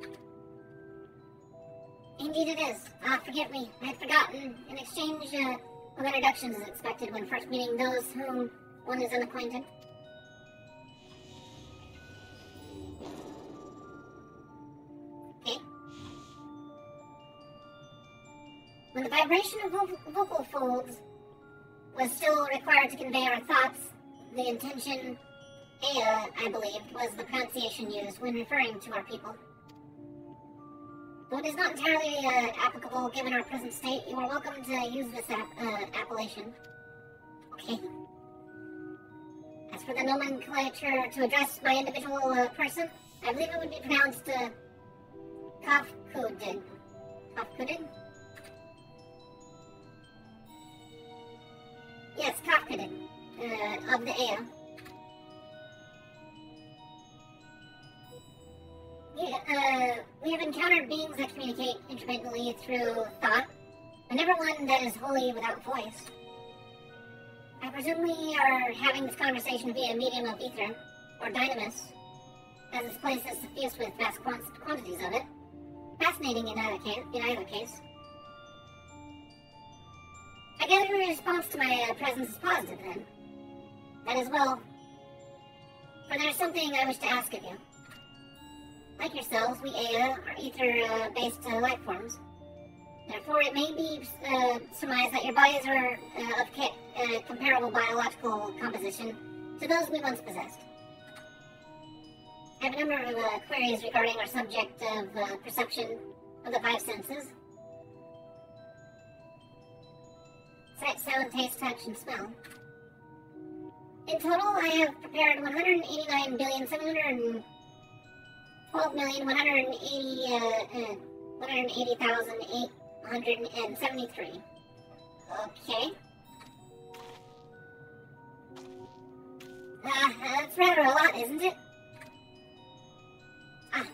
Indeed it is. Forgive me. I had forgotten. An exchange of introductions is expected when first meeting those whom one is unacquainted. Okay. When the vibration of vocal folds was still required to convey our thoughts, the intention, Ea, I believed, was the pronunciation used when referring to our people. Though it is not entirely applicable given our present state, you are welcome to use this appellation. Okay. As for the nomenclature to address my individual person, I believe it would be pronounced Kafkudin. Kafkudin? Yes, Kafkudin, of the Ea. We have encountered beings that communicate intermittently through thought, but never one that is wholly without voice. I presume we are having this conversation via a medium of ether, or dynamis, as this place is suffused with vast quantities of it. Fascinating in either case. I gather your response to my presence is positive, then. That is well. For there is something I wish to ask of you. Like yourselves, we Ea are ether-based life forms. Therefore, it may be surmised that your bodies are of comparable biological composition to those we once possessed. I have a number of queries regarding our subject of perception of the five senses. Sight, sound, taste, touch, and smell. In total, I have prepared 189,780,873. Okay. That's rather a lot, isn't it?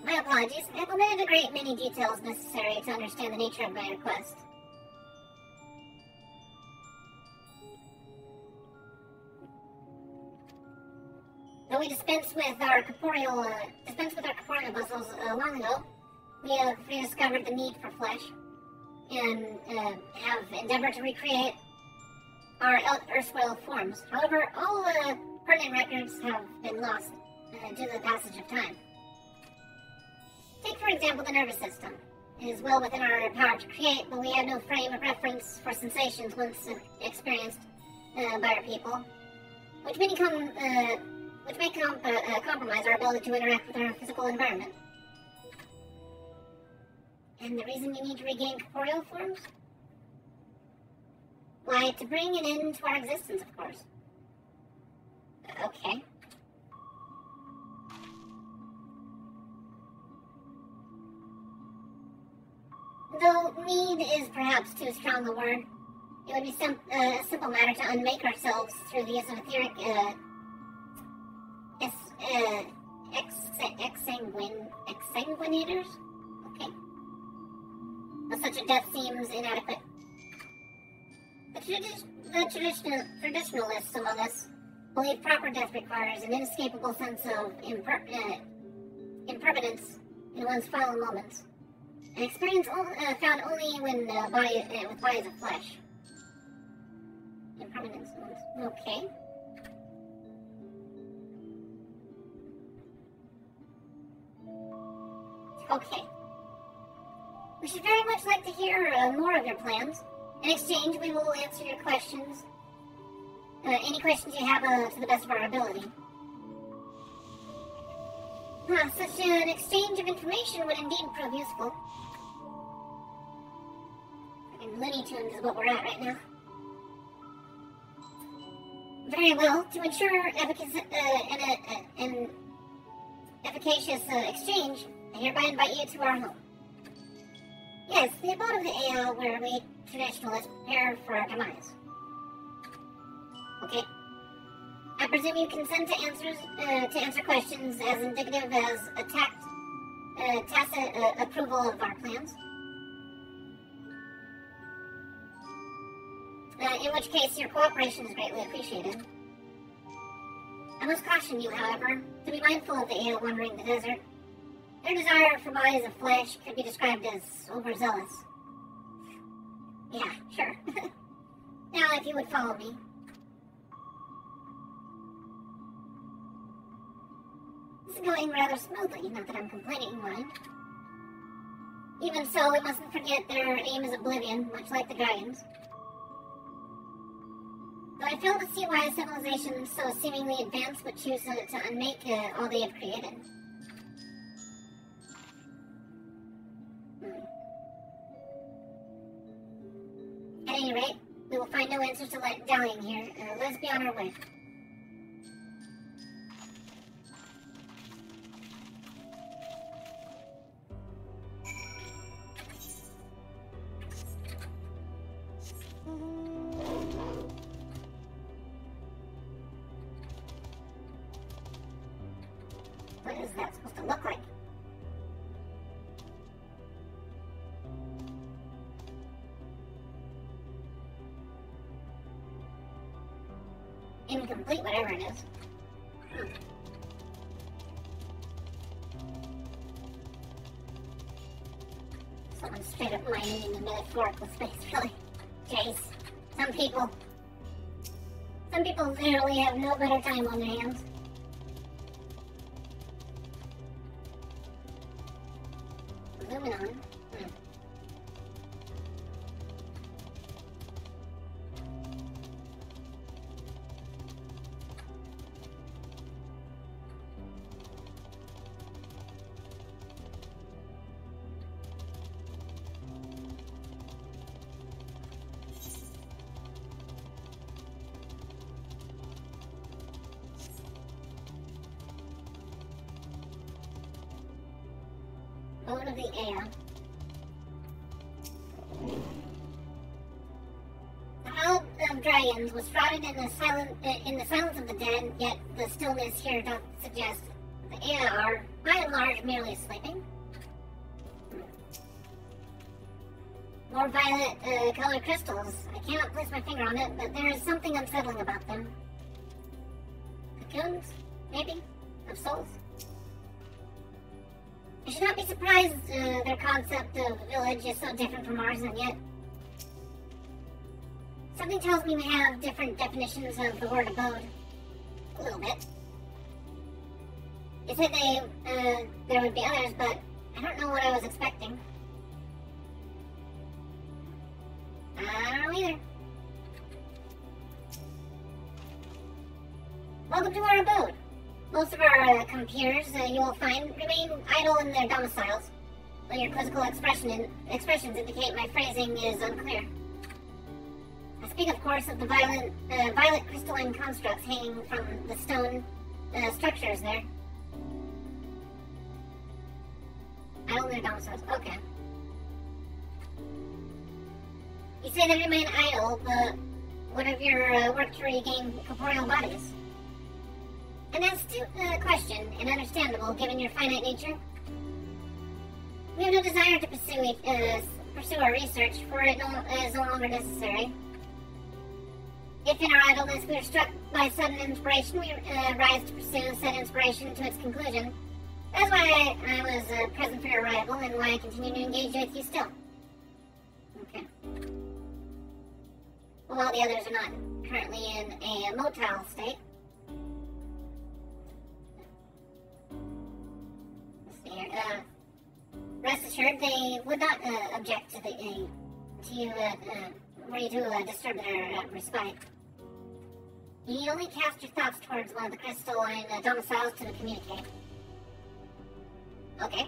My apologies. I've omitted a great many details necessary to understand the nature of my request. Though we dispensed with our corporeal vessels long ago, we have rediscovered the need for flesh, and have endeavored to recreate our erstwhile forms. However, all pertinent records have been lost due to the passage of time. Take, for example, the nervous system. It is well within our power to create, but we have no frame of reference for sensations once experienced by our people, which may compromise our ability to interact with our physical environment. And the reason you need to regain corporeal forms? Why, to bring an end to our existence, of course. Okay. Though need is perhaps too strong a word, it would be a simple matter to unmake ourselves through the use of etheric exsanguinators? Okay. But such a death seems inadequate. The traditionalists among us believe proper death requires an inescapable sense of impermanence in one's final moments. An experience found only when with bodies of flesh. Impermanence. Okay. Okay. We should very much like to hear more of your plans. In exchange, we will answer your questions. Any questions you have to the best of our ability. Such an exchange of information would indeed prove useful. Looney Tunes is what we're at right now. Very well. To ensure an efficacious exchange, I hereby invite you to our home. Yes, the abode of the Ea where we traditionalists prepare for our demise. Okay. I presume you consent to answer questions as indicative as a tacit approval of our plans. In which case, your cooperation is greatly appreciated. I must caution you, however, to be mindful of the Ea wandering the desert. Their desire for bodies of flesh could be described as overzealous. Yeah, sure. Now, if you would follow me. This is going rather smoothly, not that I'm complaining, mind. Even so, we mustn't forget their aim is oblivion, much like the Guardians. Though I fail to see why a civilization so seemingly advanced would choose to unmake all they have created. At any rate, we will find no answers to dallying here. Let's be on our way. What is that supposed to look like? Incomplete, whatever it is. Someone straight up mining in the metaphorical space, really. Jeez. Some people. Some people literally have no better time on their hands. Moving on. Bone of the air. The howl of dragons was shrouded in the silence of the dead, yet the stillness here doth suggest the Aea are, by and large, merely sleeping. More violet colored crystals. I cannot place my finger on it, but there is something unsettling about them. Cocoons, maybe, of souls. I should not be surprised their concept of village is so different from ours, and yet something tells me we have different definitions of the word abode. A little bit. You said there would be others, but I don't know what I was expecting. I don't know either. Welcome to our abode. Most of our compeers, you will find, remain idle in their domiciles, while your quizzical expressions indicate my phrasing is unclear. I speak, of course, of the violet crystalline constructs hanging from the stone structures there. Idle in their domiciles, okay. You say they remain idle, but what of your work to regain corporeal bodies? An astute question, and understandable given your finite nature. We have no desire to pursue our research, for it is no longer necessary. If in our idleness we are struck by sudden inspiration, we rise to pursue said inspiration to its conclusion. That's why I was present for your arrival, and why I continue to engage with you still. Okay. Well, while the others are not currently in a motile state. Rest assured, they would not object to you to disturb their respite. You need only cast your thoughts towards one of the crystalline domiciles to communicate. Okay.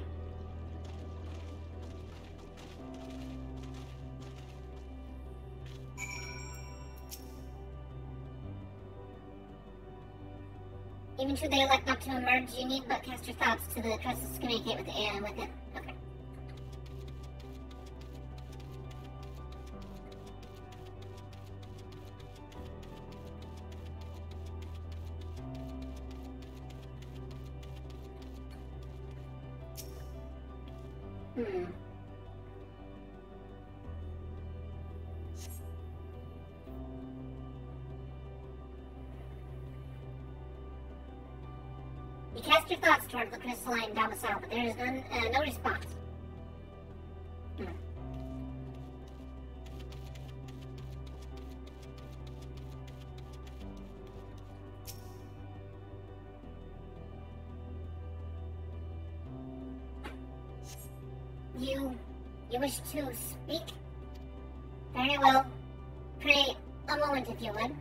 Even should they elect not to emerge, you need but cast your thoughts to the crystals to communicate with the Aea and with it. Okay. You cast your thoughts toward the crystalline domicile, but there is no response. You wish to speak? Very well. Pray a moment, if you would.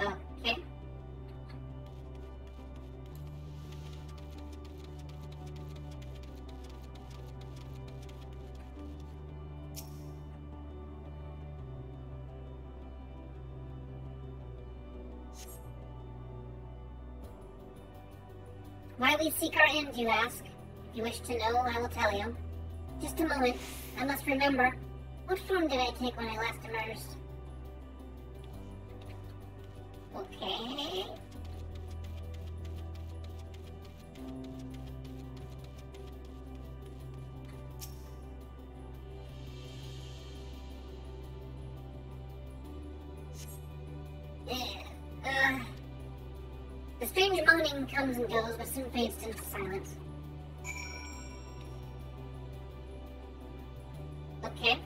Okay. Why we seek our end, you ask? If you wish to know, I will tell you. Just a moment. I must remember. What form did I take when I last emerged? Okay. The strange moaning comes and goes, but soon fades into silence. Okay.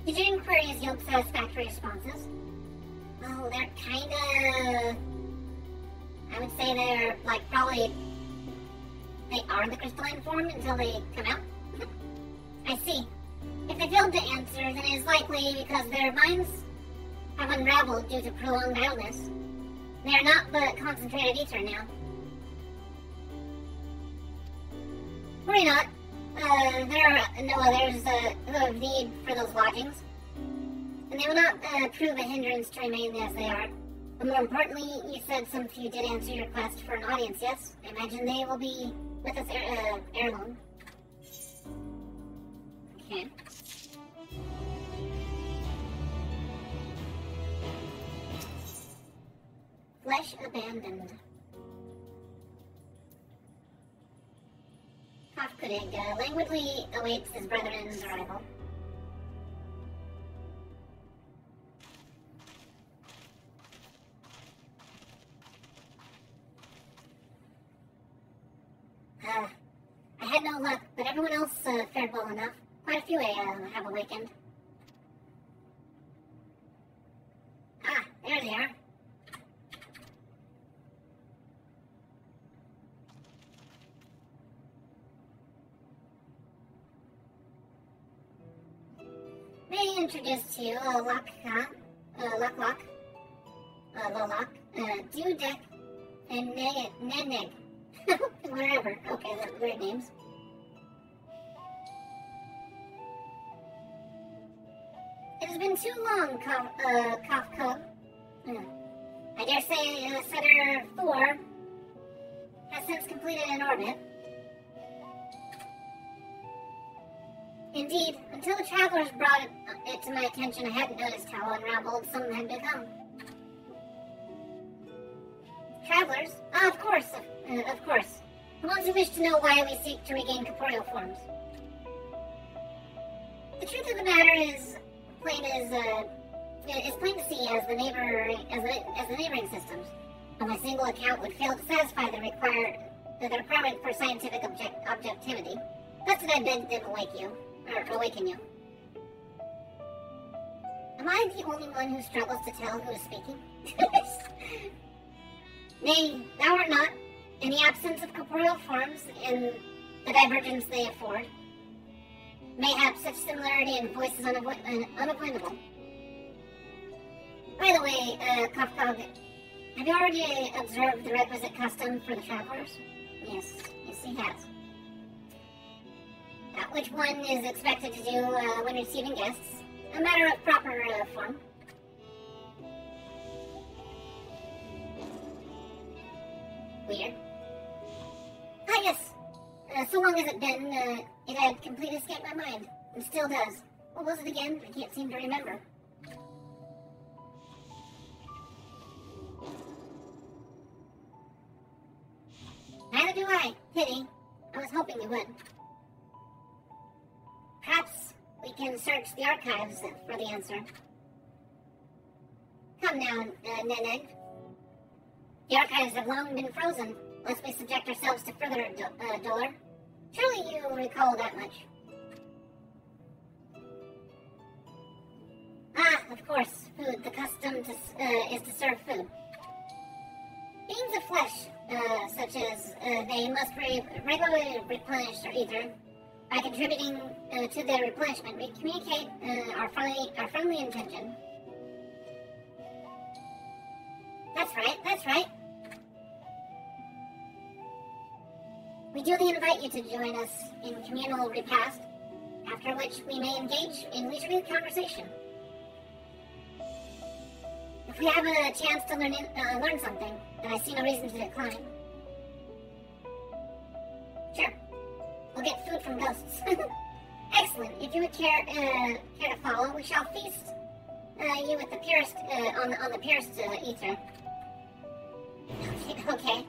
Did your inquiries yield satisfactory responses? Well, they're kinda... I would say they're, like, probably... They are the crystalline form until they come out. I see. If they failed to answer, then it is likely because their minds have unraveled due to prolonged idleness. They are not but concentrated ether now. Worry not. There are no others who have need for those lodgings. And they will not prove a hindrance to remain as they are. But more importantly, you said some few did answer your request for an audience, yes? I imagine they will be with us heirloom. Okay. Flesh abandoned. Kafkudig languidly awaits his brethren's arrival. I had no luck, but everyone else fared well enough. Quite a few have awakened. Ah, there they are. May I introduce to you Lok, Lolok, Dudek, and Neneg. Wherever. Okay, they're weird names. It has been too long, Kafka. I dare say Senator Thor has since completed an orbit. Indeed, until the travelers brought it to my attention, I hadn't noticed how unraveled some had become. Travelers? Ah, of course. The ones who wish to know why we seek to regain corporeal forms. The truth of the matter is plain to see as the neighboring systems. On a single account would fail to satisfy the requirement for scientific objectivity. Thus did I beg them awaken you. Am I the only one who struggles to tell who is speaking? Nay, thou art not. In the absence of corporeal forms and the divergence they afford, mayhap such similarity in voice is unavoidable. By the way, Kafkog, have you already observed the requisite custom for the travelers? Yes, he has. That which one is expected to do when receiving guests, a matter of proper form. Weird. Ah, yes. So long as it been, it had completely escaped my mind. And still does. What was it again? I can't seem to remember. Neither do I. Pity. I was hoping you would. Perhaps we can search the archives for the answer. Come now, Neneg. The archives have long been frozen, lest we subject ourselves to further dolor. Surely you recall that much. Ah, of course, food. The custom is to serve food. Beings of flesh, such as they must regularly replenish their ether. By contributing to their replenishment, we communicate our friendly intention. That's right. We duly invite you to join us in communal repast, after which we may engage in leisurely conversation. If we have a chance to learn something, then I see no reason to decline. Sure. We'll get food from ghosts. Excellent. If you would care to follow, we shall feast you with the purest on the purest ether. Okay.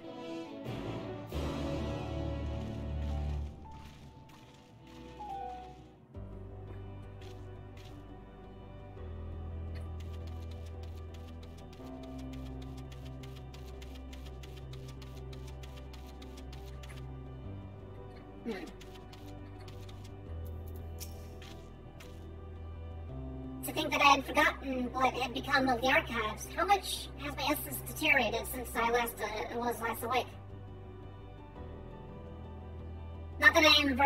To think that I had forgotten what had become of the archives. How much has my essence deteriorated since I was last awake? Not that I am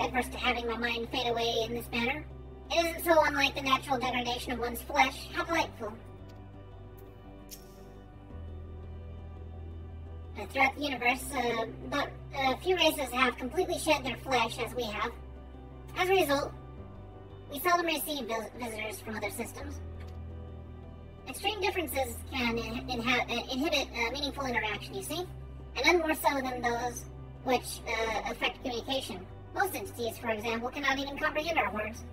adverse to having my mind fade away in this manner. It isn't so unlike the natural degradation of one's flesh. How delightful. Throughout the universe, but few races have completely shed their flesh as we have. As a result, we seldom receive visitors from other systems. Extreme differences can inhibit meaningful interaction, you see, and none more so than those which affect communication. Most entities, for example, cannot even comprehend our words.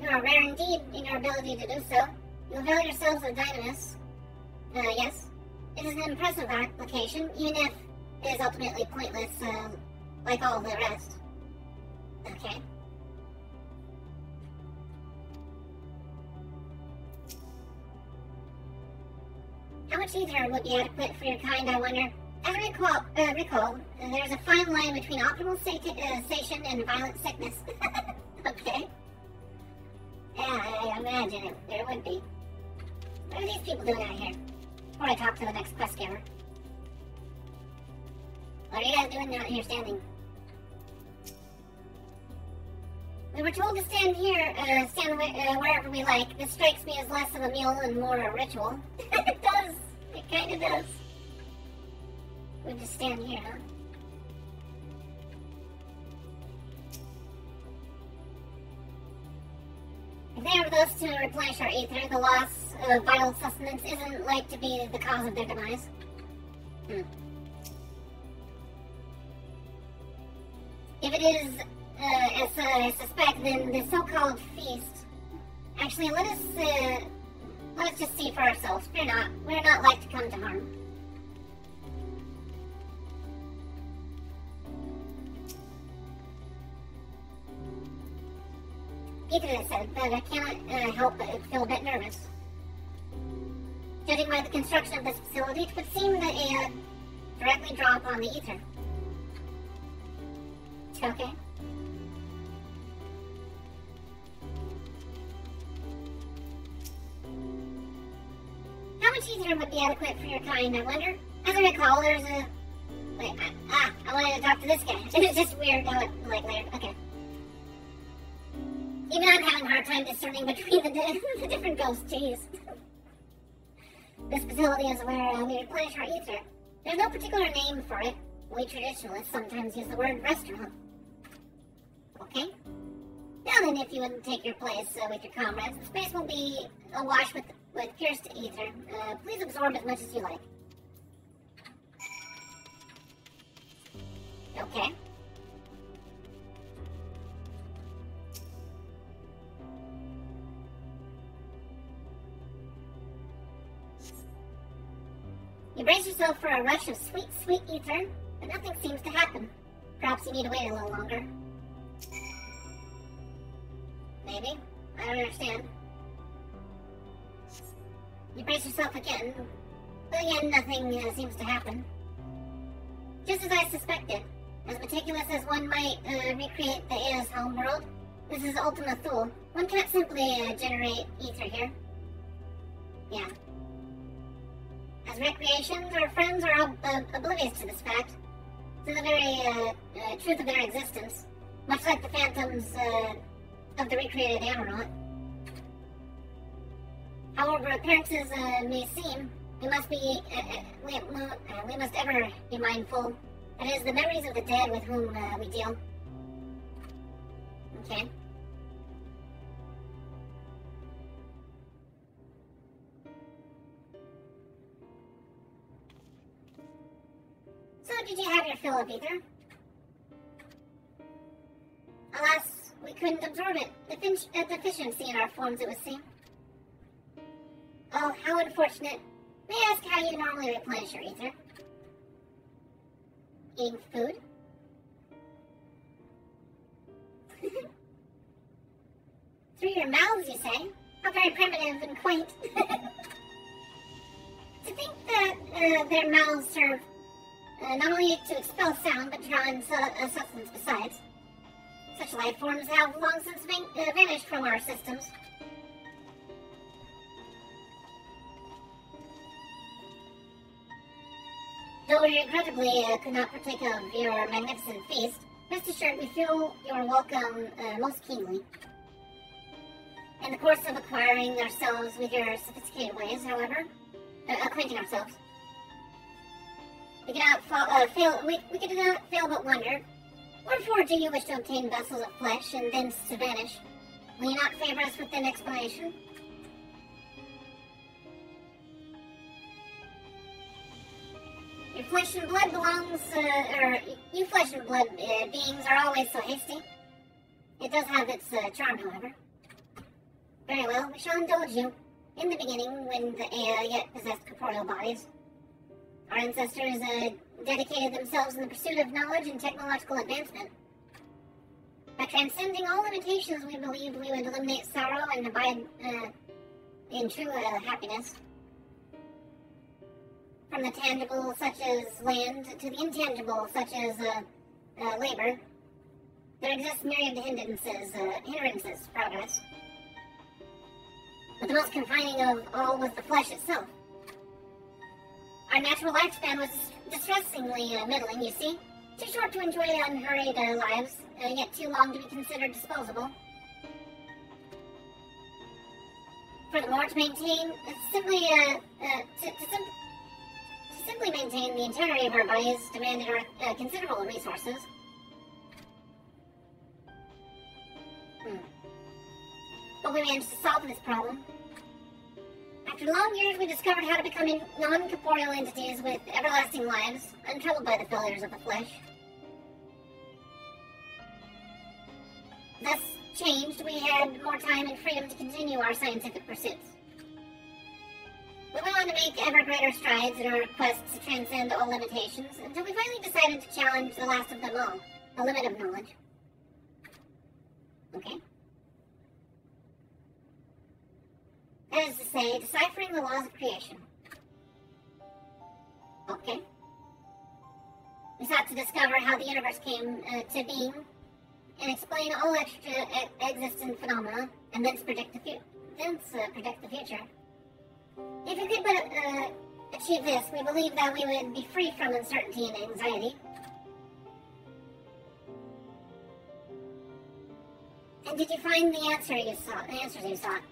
You are rare indeed in your ability to do so. You avail yourselves of Dynamis. Yes. It is an impressive application, even if it is ultimately pointless, like all the rest. Okay. How much ether would be adequate for your kind, I wonder? As I recall, there's a fine line between optimal satiation and violent sickness. Okay. Yeah, I imagine there would be. What are these people doing out here? Before I talk to the next quest giver. What are you guys doing out here standing? We were told to stand here, wherever we like. This strikes me as less of a meal and more a ritual. It does. It kind of does. We just stand here, huh? If they are those to replenish our ether, the loss of vital sustenance isn't like to be the cause of their demise. If it is, as I suspect, then the so-called feast. Actually, let us just see for ourselves. We're not like to come to harm. Ethan said, but I cannot help but feel a bit nervous. Judging by the construction of this facility, it would seem that a directly draw upon the ether. Okay. How much ether would be adequate for your kind, I wonder? As I recall, there's a... Wait, I wanted to talk to this guy. It's just weird how it, like, later. Okay. Even I'm having a hard time discerning between the different ghosts. Jeez. This facility is where we replenish our ether. There's no particular name for it. We traditionalists sometimes use the word restaurant. Okay? Now then, if you wouldn't take your place with your comrades, the space will be awash with pierced ether. Please absorb as much as you like. Okay. You brace yourself for a rush of sweet, sweet ether, but nothing seems to happen. Perhaps you need to wait a little longer. Maybe. I don't understand. You brace yourself again, but again, nothing seems to happen. Just as I suspected, as meticulous as one might recreate the Aea's home world, this is Ultima Thule. One can't simply generate ether here. Yeah. As recreations, our friends are oblivious to this fact, to the very truth of their existence, much like the phantoms of the recreated Amarant. However appearances may seem, we must ever be mindful that it is the memories of the dead with whom we deal. Okay. So did you have your fill of ether? Alas, we couldn't absorb it. A deficiency in our forms, it would seem. Oh, how unfortunate. May I ask how you normally replenish your ether? Eating food? Through your mouths, you say? How very primitive and quaint. To think that their mouths serve not only to expel sound, but draw in substance besides. Such such life forms have long since vanished from our systems. Though we regrettably could not partake of your magnificent feast, rest assured we feel your welcome most keenly. In the course of acquiring ourselves with your sophisticated ways, however, acquainting ourselves, we cannot fail but wonder, wherefore do you wish to obtain vessels of flesh and thence to vanish? Will you not favor us with an explanation? Your flesh and blood belongs, you flesh and blood beings are always so hasty. It does have its charm, however. Very well, we shall indulge you. In the beginning, when the Ea yet possessed corporeal bodies, our ancestors dedicated themselves in the pursuit of knowledge and technological advancement. By transcending all limitations, we believed we would eliminate sorrow and abide in true happiness. From the tangible, such as land, to the intangible, such as labor, there exist myriad hindrances, progress. But the most confining of all was the flesh itself. Our natural lifespan was distressingly middling, you see. Too short to enjoy unhurried lives, yet too long to be considered disposable. Furthermore, to maintain, simply maintain the integrity of our bodies demanded considerable resources. But we managed to solve this problem. After long years, we discovered how to become non-corporeal entities with everlasting lives, untroubled by the failures of the flesh. Thus changed, we had more time and freedom to continue our scientific pursuits. We went on to make ever greater strides in our quest to transcend all limitations, until we finally decided to challenge the last of them all, the limit of knowledge. Okay. That is to say, deciphering the laws of creation. Okay. We sought to discover how the universe came to being, and explain all existent phenomena, and thence predict the future. If we could but achieve this, we believe that we would be free from uncertainty and anxiety. And did you find the answers you sought?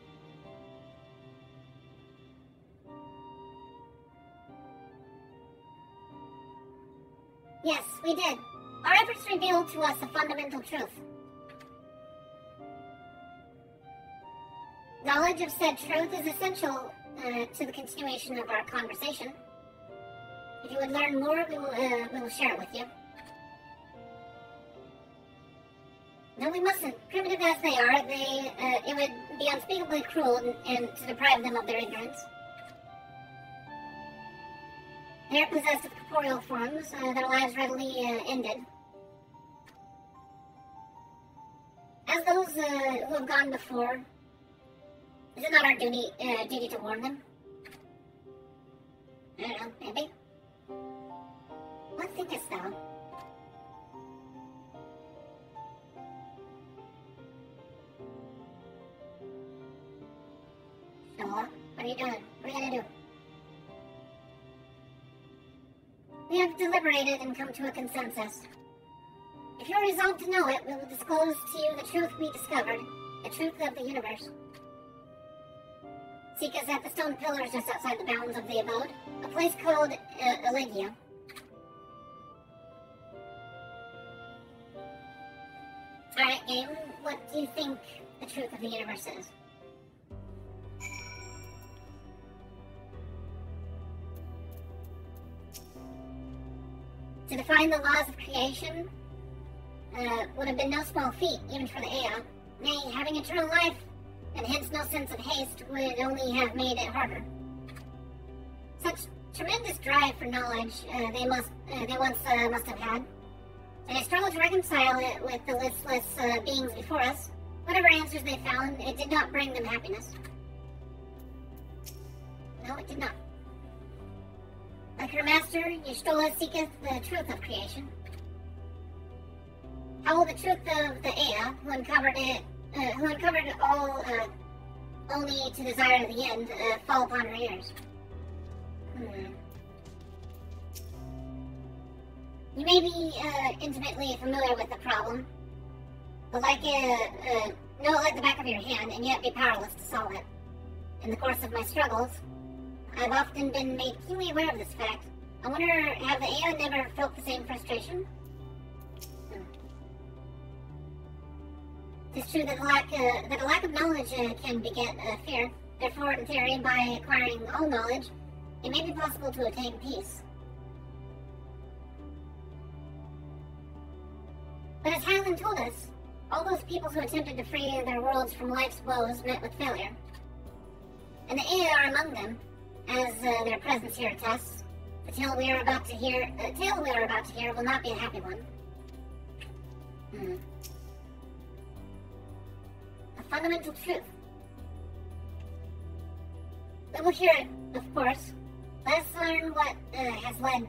Yes, we did. Our efforts revealed to us a fundamental truth. Knowledge of said truth is essential to the continuation of our conversation. If you would learn more, we will share it with you. No, we mustn't. Primitive as they are, it would be unspeakably cruel and to deprive them of their ignorance. They are possessed of corporeal forms, their lives readily ended. As those who have gone before, is it not our duty to warn them? I don't know, maybe? What thinkest thou? Noah, what are you doing? What are you gonna do? We have deliberated and come to a consensus. If you are resolved to know it, we will disclose to you the truth we discovered, the truth of the universe. Seek us at the stone pillars just outside the bounds of the abode, a place called Elegia. Alright, game, what do you think the truth of the universe is? To define the laws of creation would have been no small feat, even for the Ea. Nay, having eternal life, and hence no sense of haste, would only have made it harder. Such tremendous drive for knowledge they once must have had, and they struggled to reconcile it with the listless beings before us. Whatever answers they found, it did not bring them happiness. No, it did not. Like her master, Y'shtola seeketh the truth of creation. How will the truth of the Ea, who uncovered it all, only to desire the end, fall upon her ears? You may be intimately familiar with the problem, but know it like the back of your hand, and yet be powerless to solve it. In the course of my struggles, I've often been made keenly aware of this fact. I wonder, have the Ea never felt the same frustration? It's true that a lack of knowledge can beget fear. Therefore, in theory, by acquiring all knowledge, it may be possible to attain peace. But as Highland told us, all those peoples who attempted to free their worlds from life's woes met with failure. And the Ea are among them, as their presence here attests. The tale we are about to hear will not be a happy one. A fundamental truth. We will hear it, of course. Let us learn what has led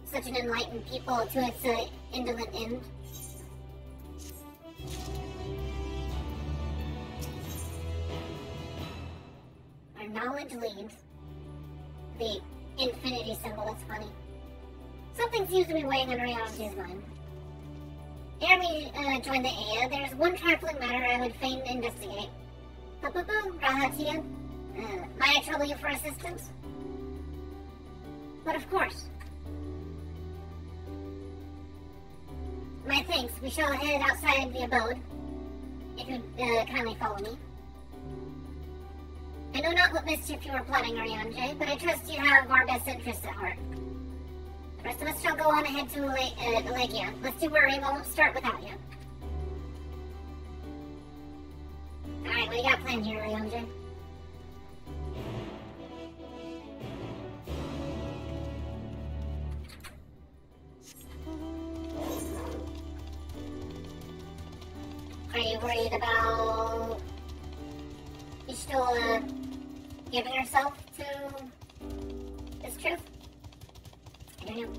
such an enlightened people to its indolent end. Our knowledge leads. The infinity symbol, that's funny. Something seems to be weighing on Rionji's mind. Ere we join the Ea, there's one trifling matter I would fain investigate. Rahatia, might I trouble you for assistance? But of course. My thanks. We shall head outside the abode, if you'd kindly follow me. I know not what mischief you are plotting, Rionji, but I trust you have our best interests at heart. The rest of us shall go on ahead to Legia. Lest you worry, we won't start without you. Alright, what do you got planned here, Rionji? Are you worried about... You still, giving yourself to this truth? I don't know.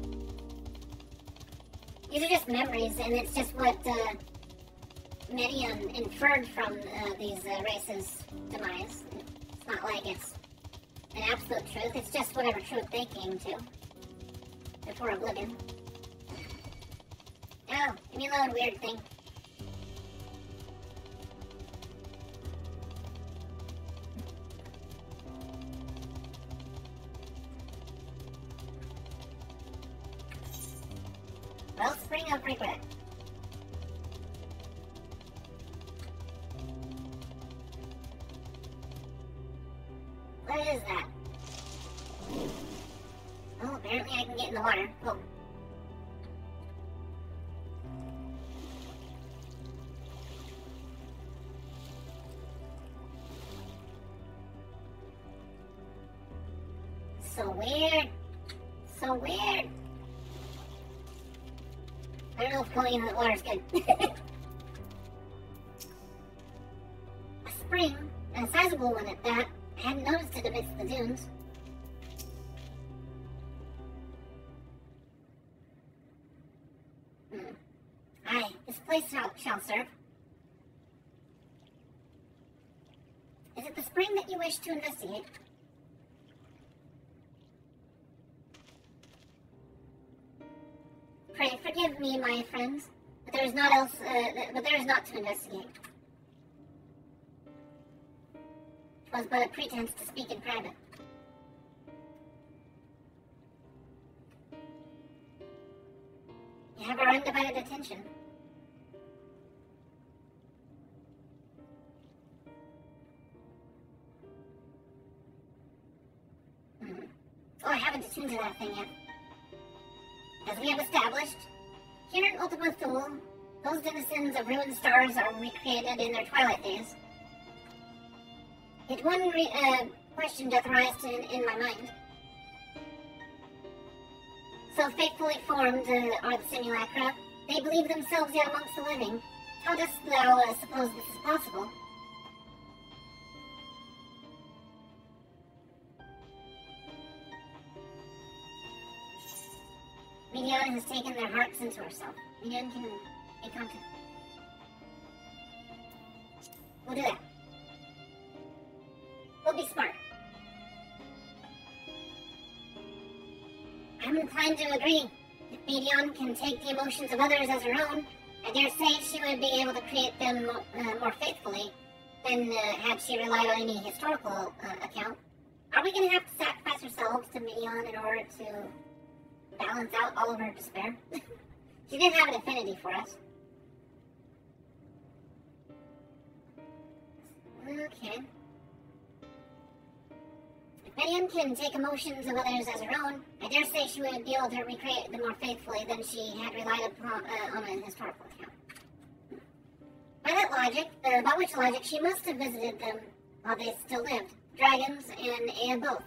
These are just memories, and it's just what, Medium inferred from, these, races' demise. It's not like it's an absolute truth, it's just whatever truth they came to. Before oblivion. Oh, leave me alone, weird thing. Well, spring of regret. What is that? Oh, apparently I can get in the water. Cool. So weird. So weird. I don't know if going in the water is good. A spring, and a sizable one at that. I hadn't noticed it amidst the dunes. Aye, this place shall serve. Is it the spring that you wish to investigate? Pray forgive me, my friends, but there is not to investigate. It was but a pretense to speak in private. You have our undivided attention. Oh, I haven't attuned to that thing yet. As we have established, here in Ultima Thule, those denizens of ruined stars are recreated in their twilight days. Yet one question doth arise in my mind. So faithfully formed are the simulacra, they believe themselves yet amongst the living. How dost thou suppose this is possible? Midian has taken their hearts into herself. Midian can encounter. We'll do that. We'll be smart. I'm inclined to agree. If Medion can take the emotions of others as her own, I dare say she would be able to create them more faithfully than had she relied on any historical account. Are we going to have to sacrifice ourselves to Medion in order to balance out all of her despair? She did have an affinity for us. Okay. If Medion can take emotions of others as her own, I dare say she would be able to recreate them more faithfully than she had relied upon on a historical account. By that logic, by which logic, she must have visited them while they still lived. Dragons and both.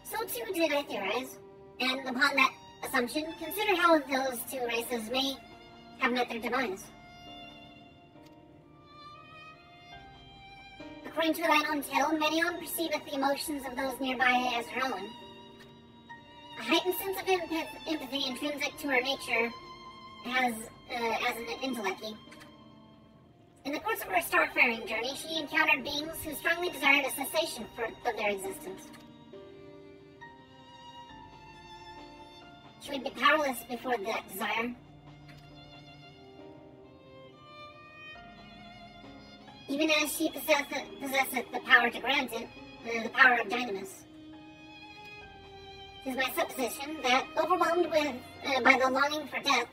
So too did I theorize, and upon that assumption, consider how those two races may have met their demise. According to thine own tale, Medion perceiveth the emotions of those nearby as her own. A heightened sense of empathy intrinsic to her nature as an intellect. In the course of her starfaring journey, she encountered beings who strongly desired a cessation of their existence. She would be powerless before that desire. Even as she possesseth the power to grant it, the power of Dynamis. It is my supposition that, overwhelmed by the longing for death,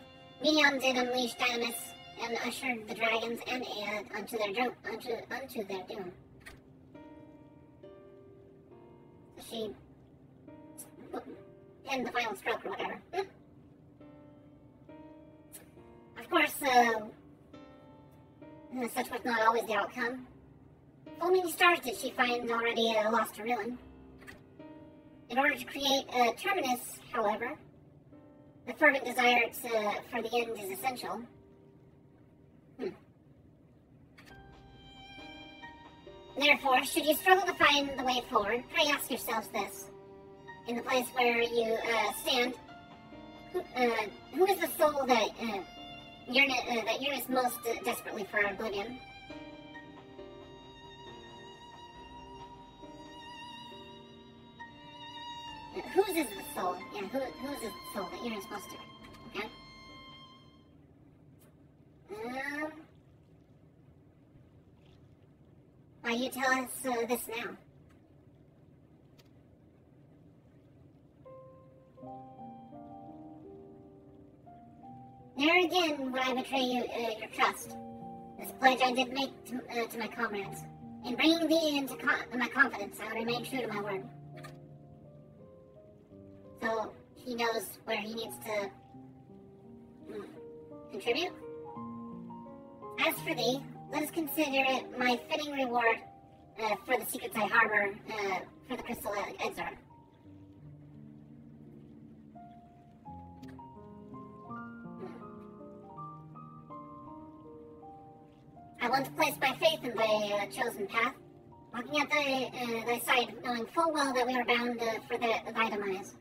Medion did unleash Dynamis and ushered the dragons and Aeod unto their doom. She penned the final stroke or whatever. Of course, such was not always the outcome. Full many stars did she find already lost to ruin. In order to create a terminus, however, the fervent desire for the end is essential. Therefore, should you struggle to find the way forward, pray ask yourselves this. In the place where you stand, who is the soul that yearns most desperately for oblivion? Whose is the soul? Yeah, whose is the soul that yearns most to? Okay. Why you tell us this now? There again would I betray your trust. This pledge I did make to my comrades. In bringing thee into my confidence, I will remain true to my word. So he knows where he needs to contribute. As for thee, let us consider it my fitting reward for the secrets I harbor for the Crystal Exarch. I once placed my faith in thy chosen path, walking at thy side, knowing full well that we were bound for thy demise.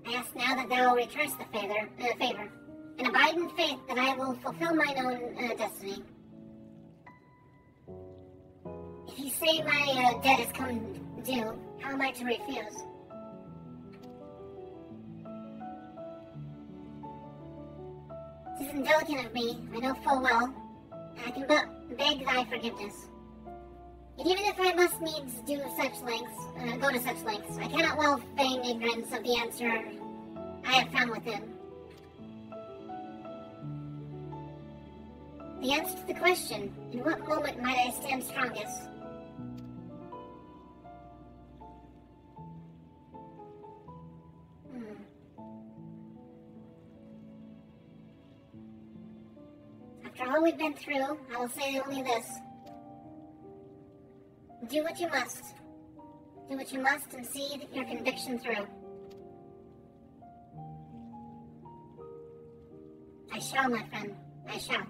I ask now that thou returnest the favor, and abide in faith that I will fulfill mine own destiny. If you say my debt has come due, how am I to refuse? It is indelicate of me, I know full well, and I can but beg thy forgiveness. Yet even if I must needs go to such lengths, I cannot well feign ignorance of the answer I have found within. The answer to the question, in what moment might I stand strongest? After all we've been through, I will say only this. Do what you must. Do what you must and see your conviction through. I shall, my friend. I shall.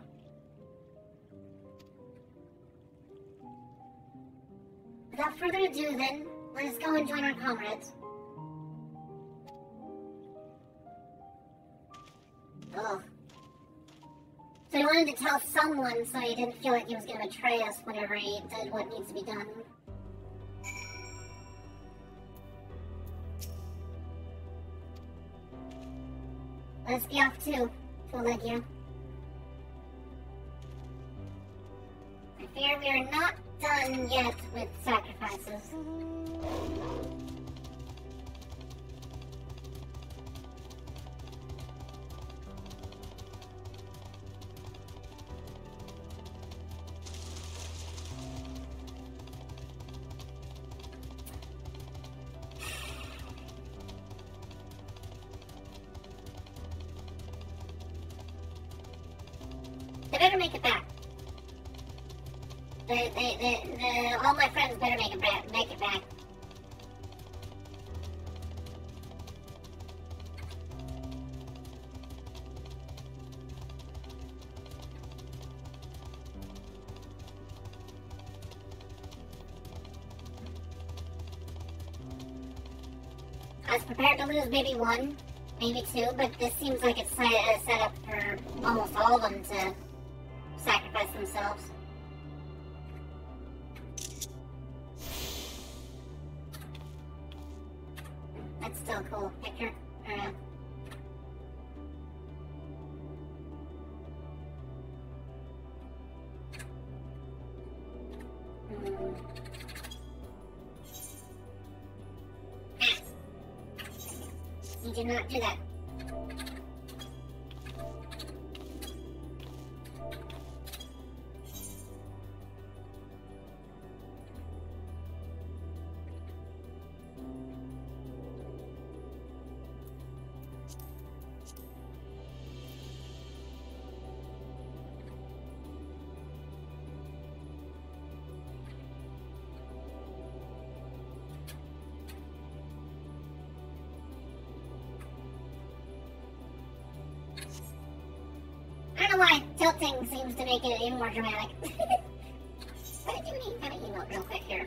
Without further ado, then, let us go and join our comrades. Oh. So he wanted to tell someone so he didn't feel like he was going to betray us whenever he did what needs to be done. Let's be off too, Philegia. I fear we are not done yet with sacrifices. They better make it back. All my friends better make it back. I was prepared to lose maybe one, maybe two, but this seems like it's set up for almost all of them to sacrifice themselves. That's still a cool picture. You did not do that. I don't know why tilting seems to make it even more dramatic. But I do need kind of emote real quick here.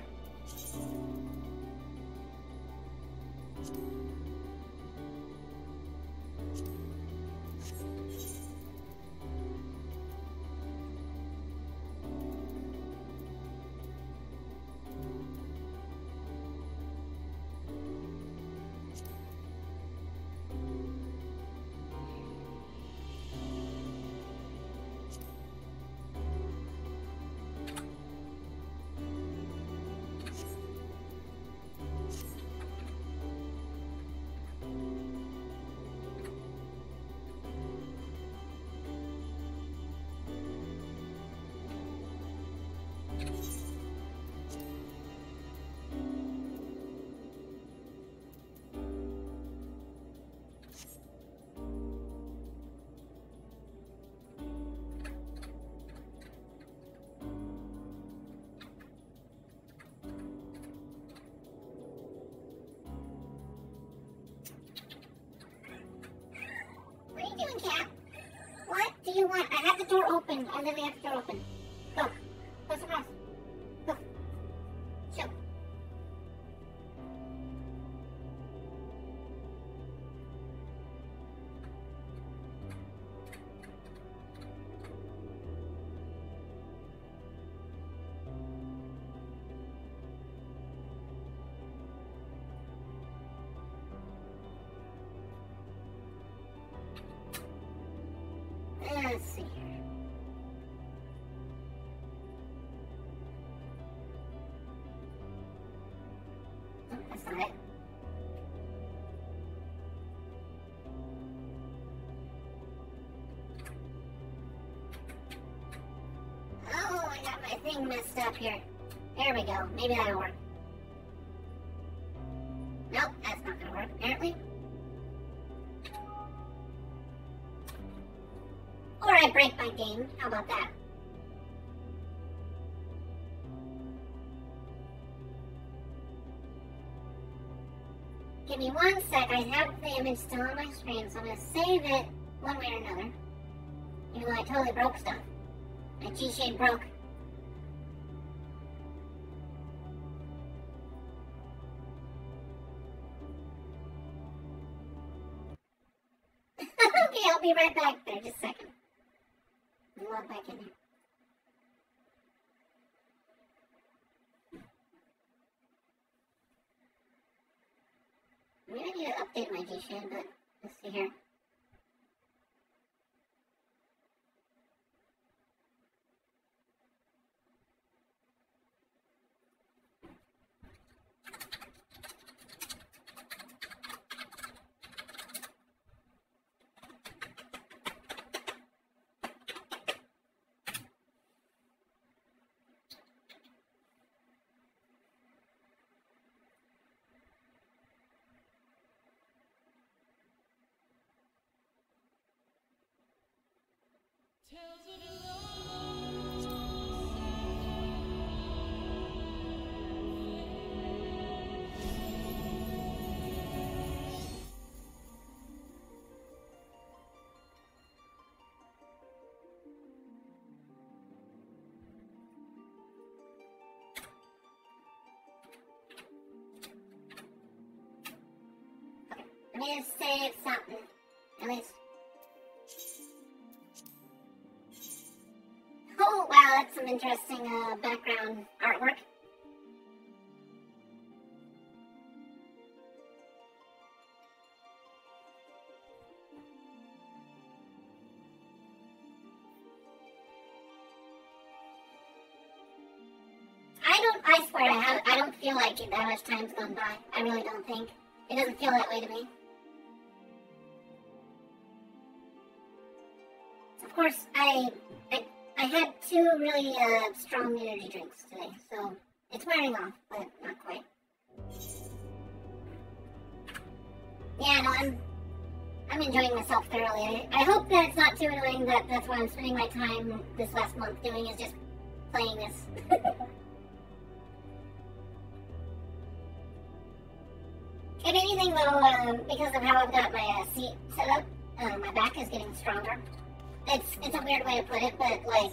What are you doing, Cat? What do you want? I have the door open. I literally have the door open. Go. Go somewhere else. Go. Show. Let's see here. Oh, that's not it. Oh, I got my thing messed up here. There we go. Maybe that'll work. Nope, that's not gonna work, apparently. Or I break my game. How about that? Give me 1 sec. I have the image still on my screen, so I'm going to save it one way or another. Even though I totally broke stuff. My G-shade broke. Okay, I'll I'll be right back there, just a second. I'll log back in here. Maybe I need to update my G-Shed, but let's see here. Let me just save something, at least. Oh, wow, that's some interesting background artwork. I swear I don't feel like that much time's gone by. I really don't think. It doesn't feel that way to me. Of course, I had 2 really strong energy drinks today, so it's wearing off, but not quite. Yeah, no, I'm enjoying myself thoroughly. I hope that it's not too annoying that that's what I'm spending my time this last month doing, is just playing this. If anything, though, because of how I've got my seat set up, my back is getting stronger. It's a weird way to put it, but, like,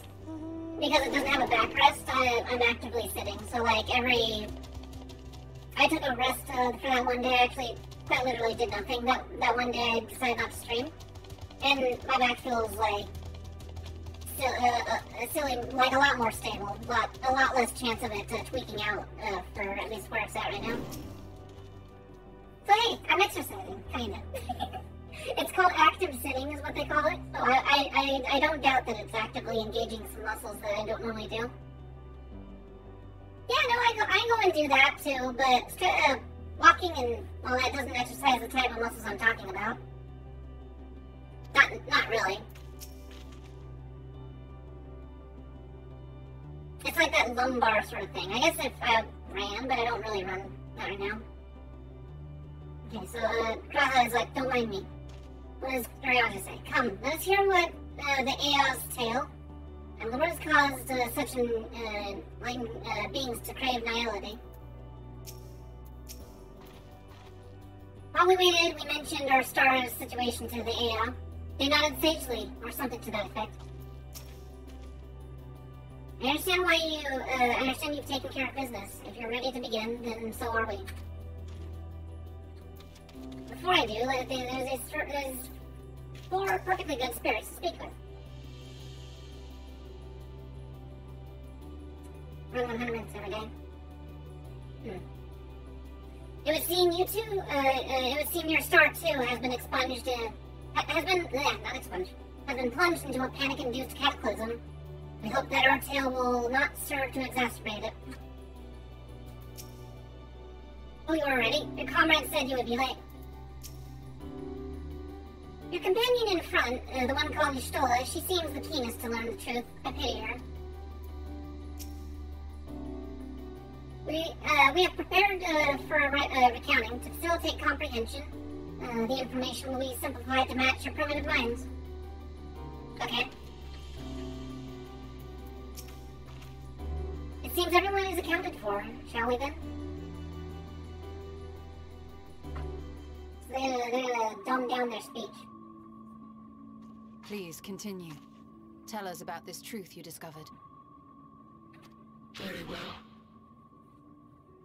because it doesn't have a backrest, I'm actively sitting. So, like, I took a rest for that one day. Actually, quite literally did nothing. That one day I decided not to stream. And my back feels, like, silly, like, a lot more stable. A lot less chance of it tweaking out for at least where it's at right now. So, hey, I'm exercising, kinda. It's called active sitting, is what they call it. So I don't doubt that it's actively engaging some muscles that I don't normally do. Yeah, no, I go and do that too, but walking and, well, that doesn't exercise the type of muscles I'm talking about. Not really. It's like that lumbar sort of thing. I guess if I ran, but I don't really run right now. Okay, so Kraha is like, don't mind me. What does Ariadne say? Come, let us hear what the Aea's tale, and what has caused such beings to crave nihility. While we waited, we mentioned our star's situation to the Aea. They nodded sagely, or something to that effect. I understand you've taken care of business. If you're ready to begin, then so are we. Before I do, there's 4 perfectly good spirits to speak with. Run 100 minutes every day. It would seem you two, it would seem your star too has been expunged has been plunged into a panic-induced cataclysm. We hope that our tale will not serve to exacerbate it. Oh, you are ready? Your comrade said you would be late. Your companion in front, the one called Y'shtola, she seems the keenest to learn the truth. I pity her. We have prepared for recounting to facilitate comprehension. The information will be simplified to match your primitive minds. Okay. It seems everyone is accounted for. Shall we then? So they're gonna dumb down their speech. Please continue. Tell us about this truth you discovered. Very well.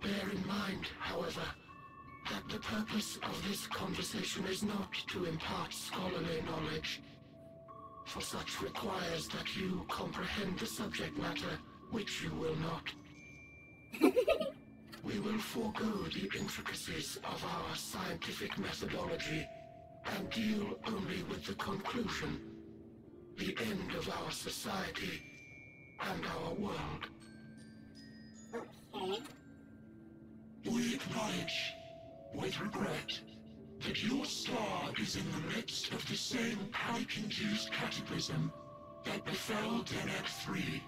Bear in mind, however, that the purpose of this conversation is not to impart scholarly knowledge, for such requires that you comprehend the subject matter, which you will not. We will forego the intricacies of our scientific methodology and deal only with the conclusion, the end of our society and our world. Okay. We acknowledge, with regret, that your star is in the midst of the same panic-induced cataclysm that befell Deneb 3.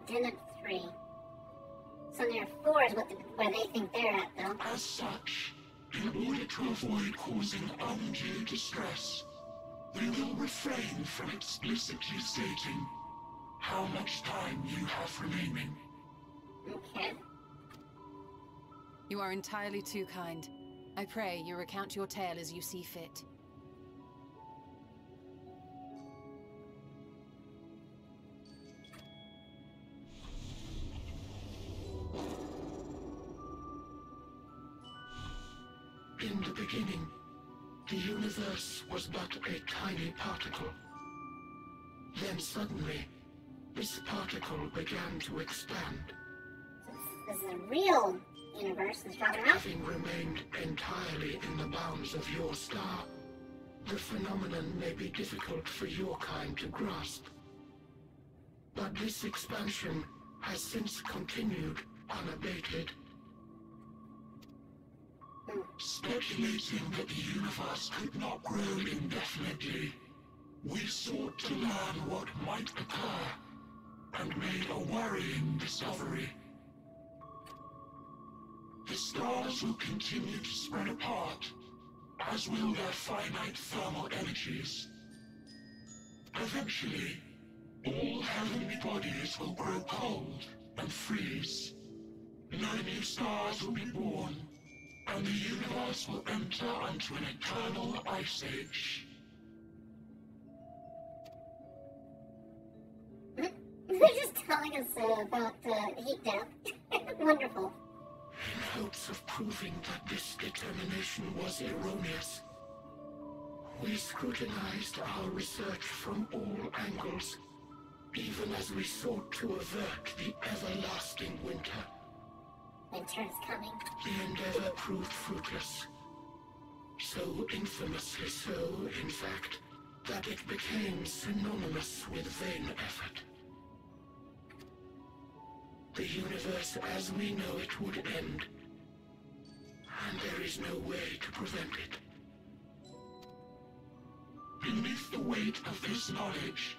Deneb 3. So there are 4 is where they think they're at, though. As such, in order to avoid causing undue distress, we will refrain from explicitly stating how much time you have remaining. Okay. You are entirely too kind. I pray you recount your tale as you see fit. In the beginning, the universe was but a tiny particle. Then suddenly, this particle began to expand. This is a real universe that's dropping out. Having remained entirely in the bounds of your star, the phenomenon may be difficult for your kind to grasp. But this expansion has since continued unabated. Speculating that the universe could not grow indefinitely, we sought to learn what might occur, and made a worrying discovery. The stars will continue to spread apart, as will their finite thermal energies. Eventually, all heavenly bodies will grow cold and freeze. No new stars will be born, and the universe will enter into an eternal ice age. They're just telling us about heat death. Wonderful. In hopes of proving that this determination was erroneous, we scrutinized our research from all angles, even as we sought to avert the everlasting winter. Winter is coming. The endeavor proved fruitless. So infamously so, in fact, that it became synonymous with vain effort. The universe as we know it would end, and there is no way to prevent it. Beneath the weight of this knowledge,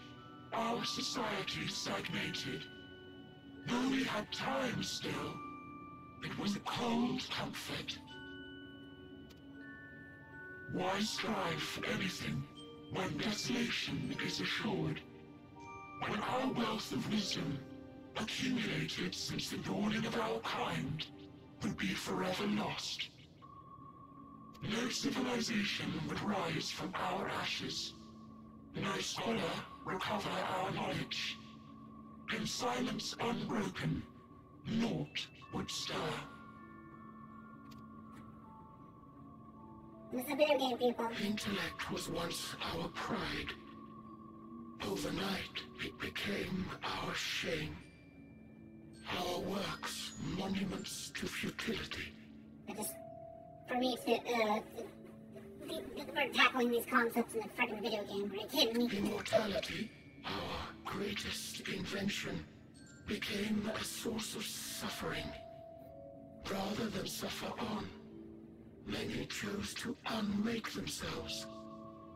our society stagnated. Though we had time still, it was a cold comfort. Why strive for anything when desolation is assured? When our wealth of wisdom, accumulated since the dawning of our kind, would be forever lost. No civilization would rise from our ashes. No scholar recover our knowledge. In silence unbroken, naught would stir. This is a video game, people. Intellect was once our pride. Overnight, it became our shame. Our works, monuments to futility. For me to, we're tackling these concepts in a freaking video game. Are you kidding me? Immortality, our greatest invention, became a source of suffering. Rather than suffer on, many chose to unmake themselves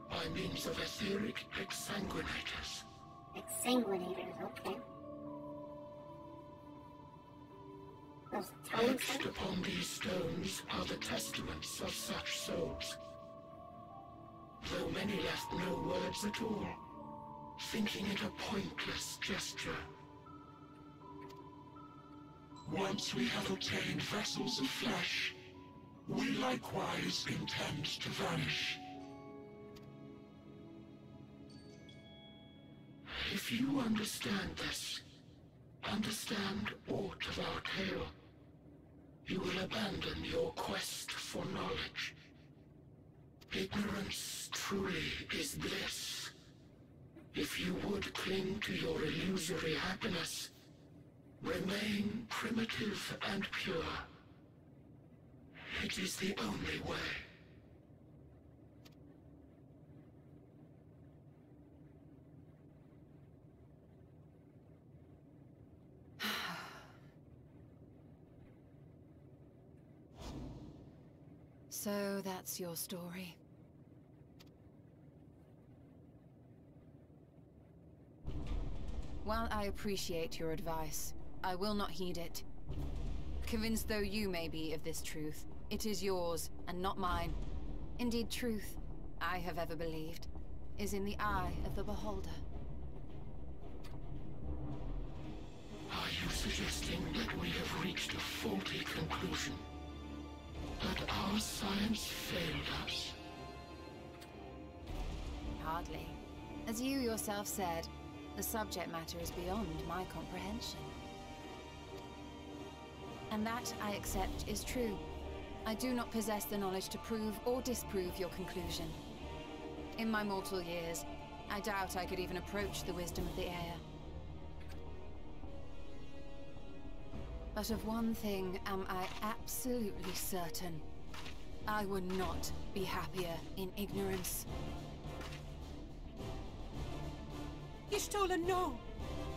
by means of etheric exsanguinators. Exsanguinators, okay. Etched upon these stones are the testaments of such souls. Though many left no words at all, thinking it a pointless gesture. Once we have obtained vessels of flesh, we likewise intend to vanish. If you understand this, understand aught of our tale, you will abandon your quest for knowledge. Ignorance truly is bliss. If you would cling to your illusory happiness, remain primitive and pure. It is the only way. So that's your story. While I appreciate your advice, I will not heed it. Convinced though you may be of this truth, it is yours and not mine. Indeed, truth, I have ever believed, is in the eye of the beholder. Are you suggesting that we have reached a faulty conclusion? That our science failed us? Hardly. As you yourself said, the subject matter is beyond my comprehension. And that, I accept, is true. I do not possess the knowledge to prove or disprove your conclusion. In my mortal years, I doubt I could even approach the wisdom of the air. But of one thing am I absolutely certain. I would not be happier in ignorance. Y'shtola, no!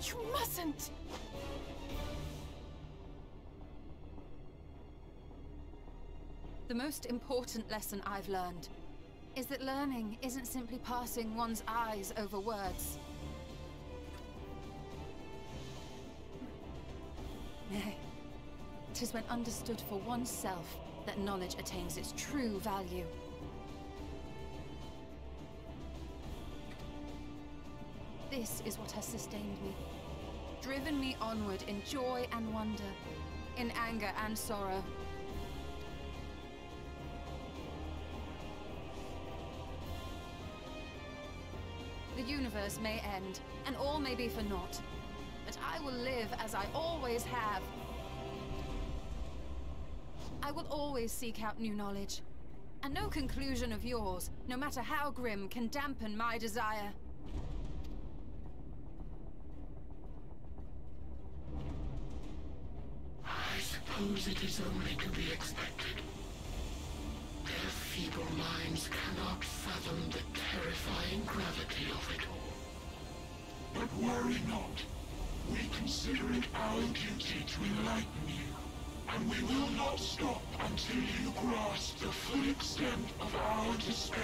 You mustn't! The most important lesson I've learned is that learning isn't simply passing one's eyes over words. Nay, it is when understood for oneself that knowledge attains its true value. This is what has sustained me, driven me onward in joy and wonder, in anger and sorrow. The universe may end, and all may be for naught, but I will live as I always have. I will always seek out new knowledge, and no conclusion of yours, no matter how grim, can dampen my desire. I suppose it is only to be expected. Their feeble minds cannot fathom the terrifying gravity of it all. But worry not. We consider it our duty to enlighten you, and we will not stop until you grasp the full extent of our despair.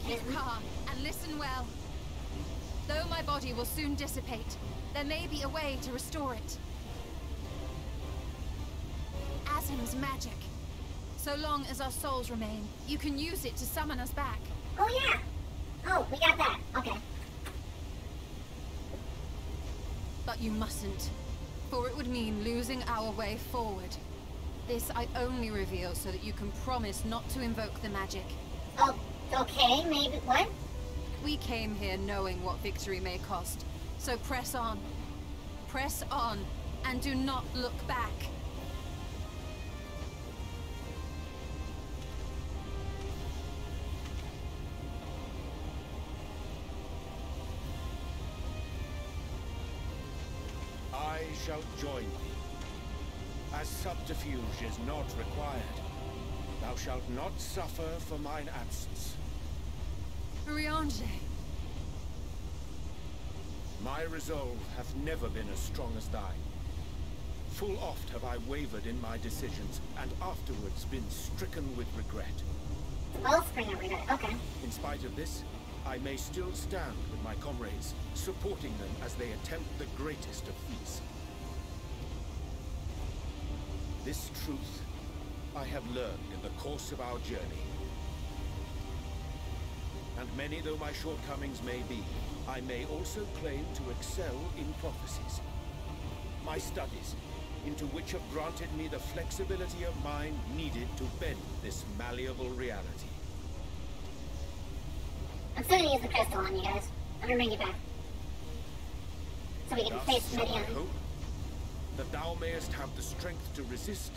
Keep calm and listen well. Though my body will soon dissipate, there may be a way to restore it. Azim's magic. So long as our souls remain, you can use it to summon us back. Oh yeah! Oh, we got that. Okay. But you mustn't, for it would mean losing our way forward. This I only reveal so that you can promise not to invoke the magic. Oh, okay, maybe. What? We came here knowing what victory may cost, so press on. Press on, and do not look back. I shall join thee. As subterfuge is not required, thou shalt not suffer for mine absence. Riange. My resolve hath never been as strong as thine. Full oft have I wavered in my decisions, and afterwards been stricken with regret. Wellspring of regret, okay. In spite of this, I may still stand with my comrades, supporting them as they attempt the greatest of feats. This truth I have learned in the course of our journey. And many though my shortcomings may be, I may also claim to excel in prophecies. My studies, into which have granted me the flexibility of mind needed to bend this malleable reality. I'm still gonna use the crystal on you guys. I'm gonna bring you back. So we can face Thus, Midian. I hope that thou mayest have the strength to resist,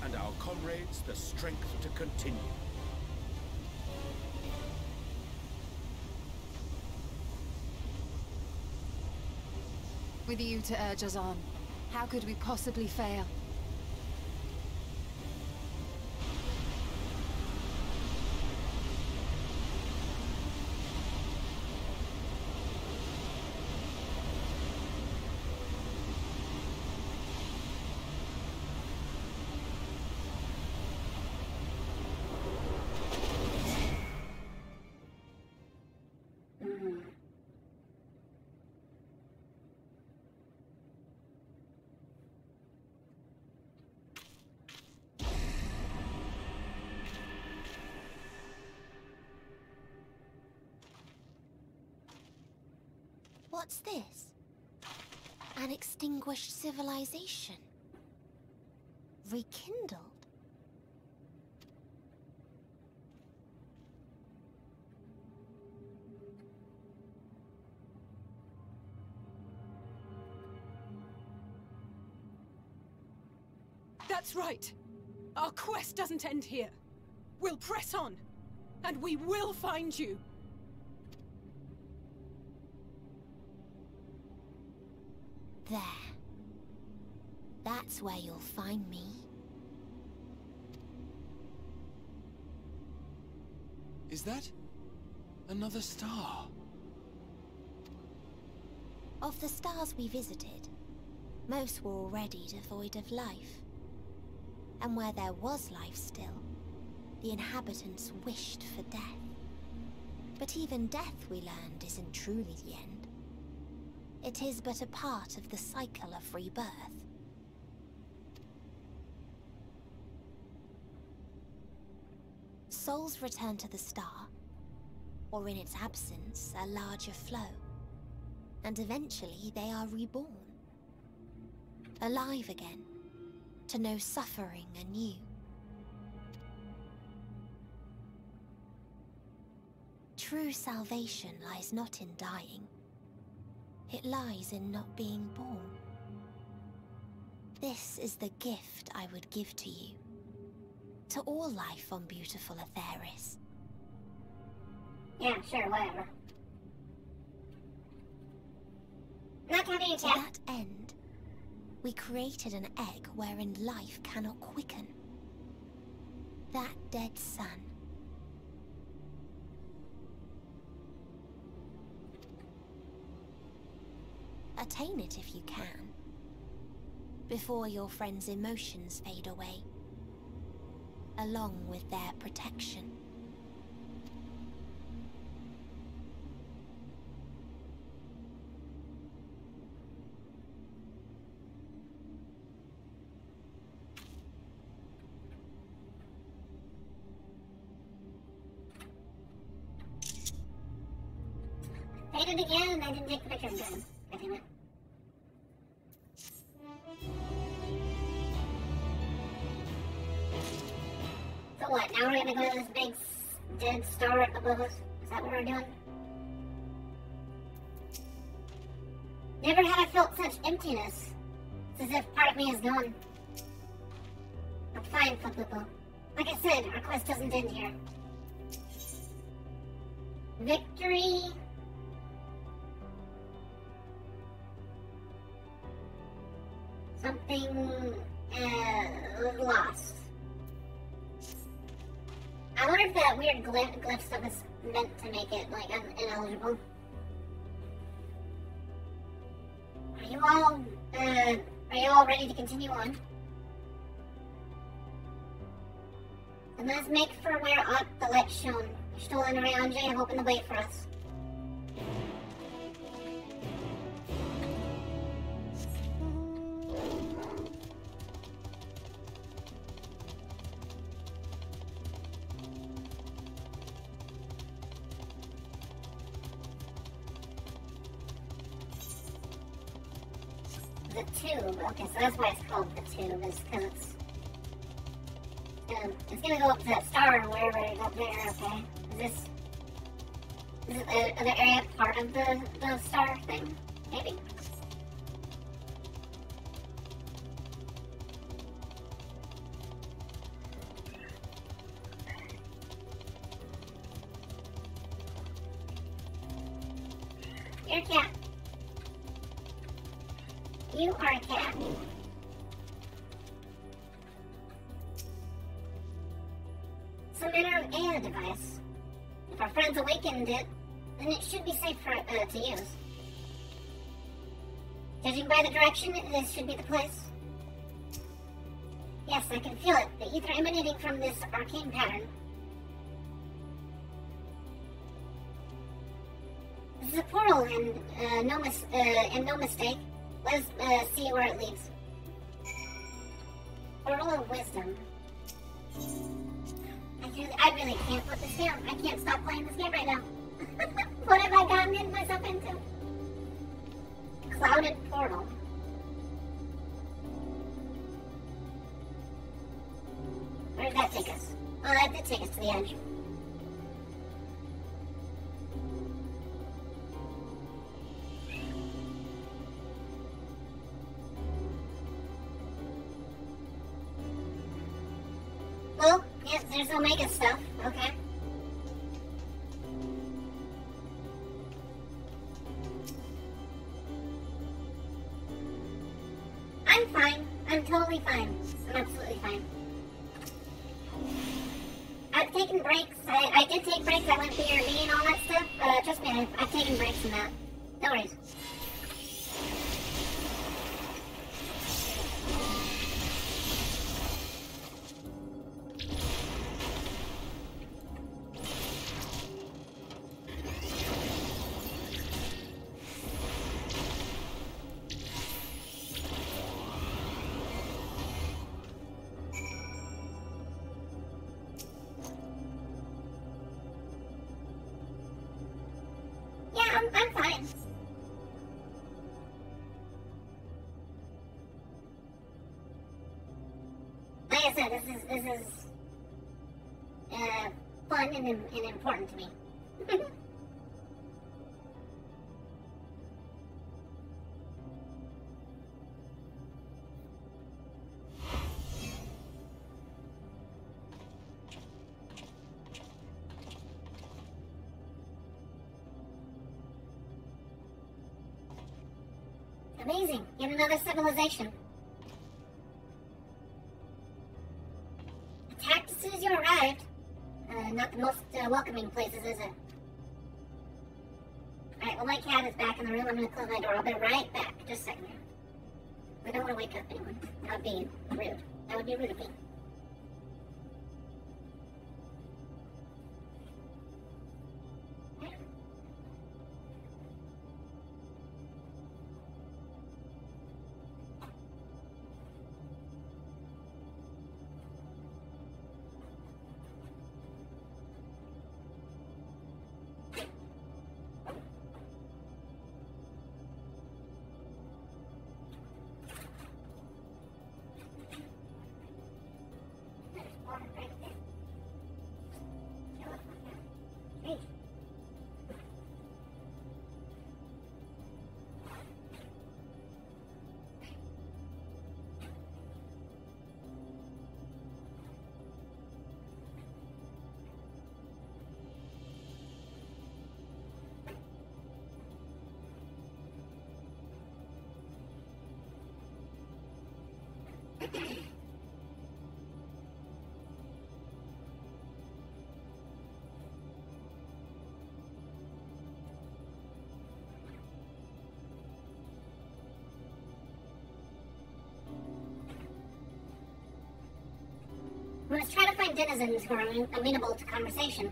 and our comrades the strength to continue. With you to urge us on, how could we possibly fail? What's this? An extinguished civilization. Rekindled. That's right. Our quest doesn't end here. We'll press on, and we will find you. There. That's where you'll find me. Is that another star? Of the stars we visited, most were already devoid of life. And where there was life still, the inhabitants wished for death. But even death, we learned, isn't truly the end. It is but a part of the cycle of rebirth. Souls return to the star, or in its absence, a larger flow. And eventually they are reborn. Alive again, to know suffering anew. True salvation lies not in dying. It lies in not being born. This is the gift I would give to you. To all life on beautiful Atheris. Yeah, sure, whatever. Not talking to you, To that end, we created an egg wherein life cannot quicken. That dead sun. Attain it if you can, before your friends' emotions fade away, along with their protection. Faded again, and I didn't take the picture again. God damn it. So what, now we're gonna go to this big dead star above us? Is that what we're doing? Never have I felt such emptiness. It's as if part of me is gone. I'm fine, Flipplupo. Like I said, our quest doesn't end here. Victory... Something... lost. I wonder if that weird glyph stuff is meant to make it, like, ineligible. Are you all ready to continue on? And let's make for where the light's shone. Stolen around you, open the way for us. The tube. Okay, so that's why it's called the tube, is because it's gonna go up to that star or wherever it's up there, okay? Is this... Is the other area part of the star thing? Maybe? You're a cat. You are a cat. Some manner of AI device. If our friends awakened it, then it should be safe for to use. Judging by the direction, this should be the place. Yes, I can feel it. The ether emanating from this arcane pattern. This is a portal, and no mistake. Let's see where it leads. Portal of Wisdom. I really can't put this down. I can't stop playing this game right now. What have I gotten myself into? Clouded Portal. Where did that take us? Oh, that did take us to the edge. Well, yeah, there's Omega stuff. Okay. I'm fine. I'm totally fine. I'm absolutely fine. I've taken breaks. I did take breaks. I went BRB and all that stuff. Trust me, I've taken breaks from that. No worries. I'm fine. Like I said, this is fun and important to me. Amazing. Yet another civilization. Attacked as soon as you arrived. Not the most welcoming places, is it? Alright, well my cat is back in the room. I'm gonna close my door. I'll be right back. Just a second here. I don't want to wake up anyone. That would be rude. That would be rude of me. We must try to find denizens who are amenable to conversation.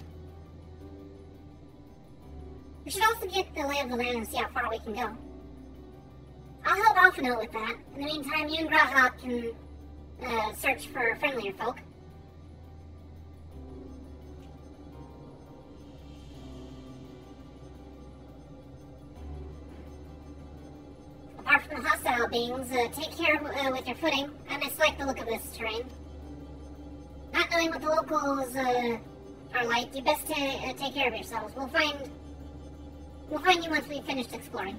We should also get the lay of the land and see how far we can go. I'll help Alphino with that. In the meantime, you and Grahawk can search for friendlier folk. Apart from the hostile beings, take care with your footing. I mislike the look of this terrain. Not knowing what the locals are like, you best take care of yourselves. We'll find We'll find you once we've finished exploring.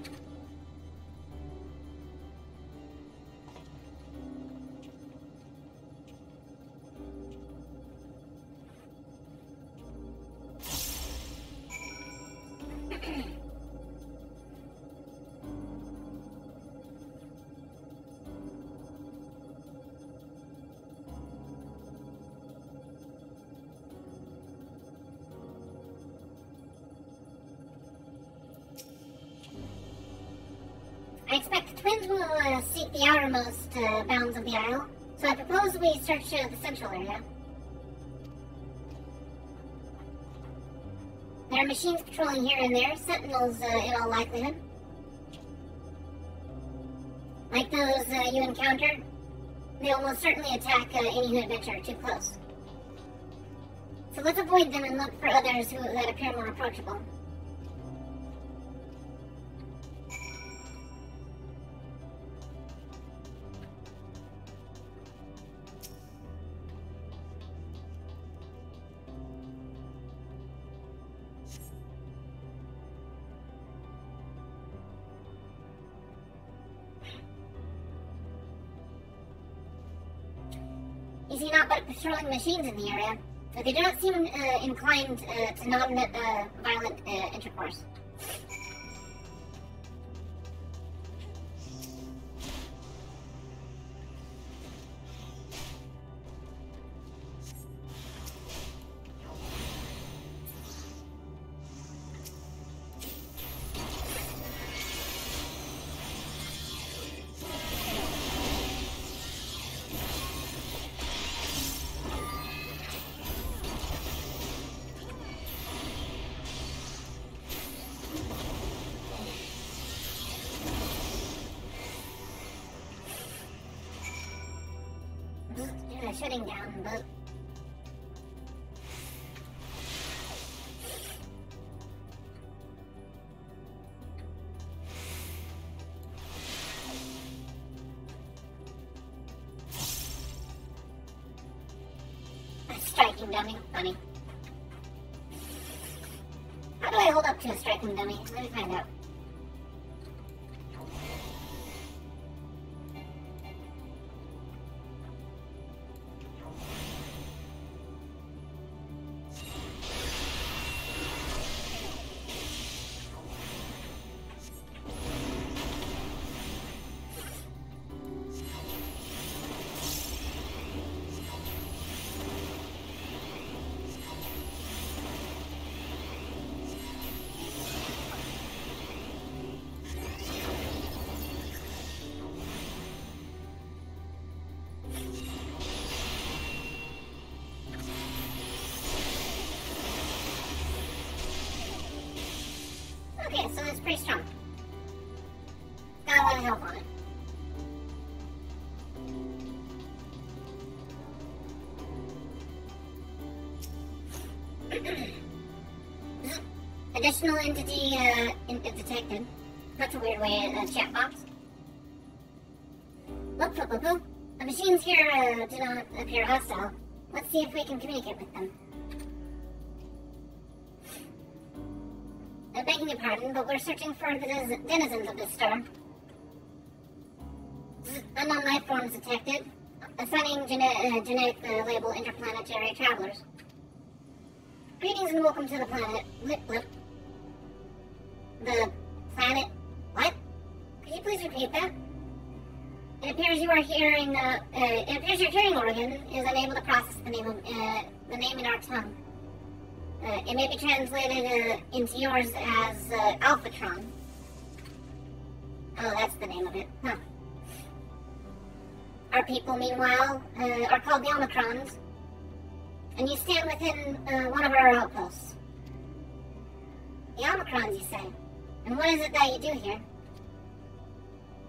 I expect the twins will seek the outermost bounds of the Isle, so I propose we search the central area. There are machines patrolling here and there, sentinels in all likelihood. Like those you encountered, they will most certainly attack any who venture too close. So let's avoid them and look for others that appear more approachable. You see not but patrolling machines in the area, but they do not seem inclined to non-violent intercourse. Shutting down, but a striking dummy. Funny. How do I hold up to a striking dummy? Let me find out. Okay, so it's pretty strong. Got a lot of health on it. Additional entity detected. That's a weird way to chat box. Look, Poo-Poo-Poo. The machines here do not appear hostile. Let's see if we can communicate with them. Begging your pardon, but we're searching for the denizens of this star. Unknown life forms detected. Assigning genetic label interplanetary travelers. Greetings and welcome to the planet. Lip. The planet. What? Could you please repeat that? It appears you are hearing. It appears your hearing organ is unable to process the name in our tongue. It may be translated into yours as Alphatron. Oh, that's the name of it. Huh. Our people, meanwhile, are called the Omicrons. And you stand within one of our outposts. The Omicrons, you say? And what is it that you do here?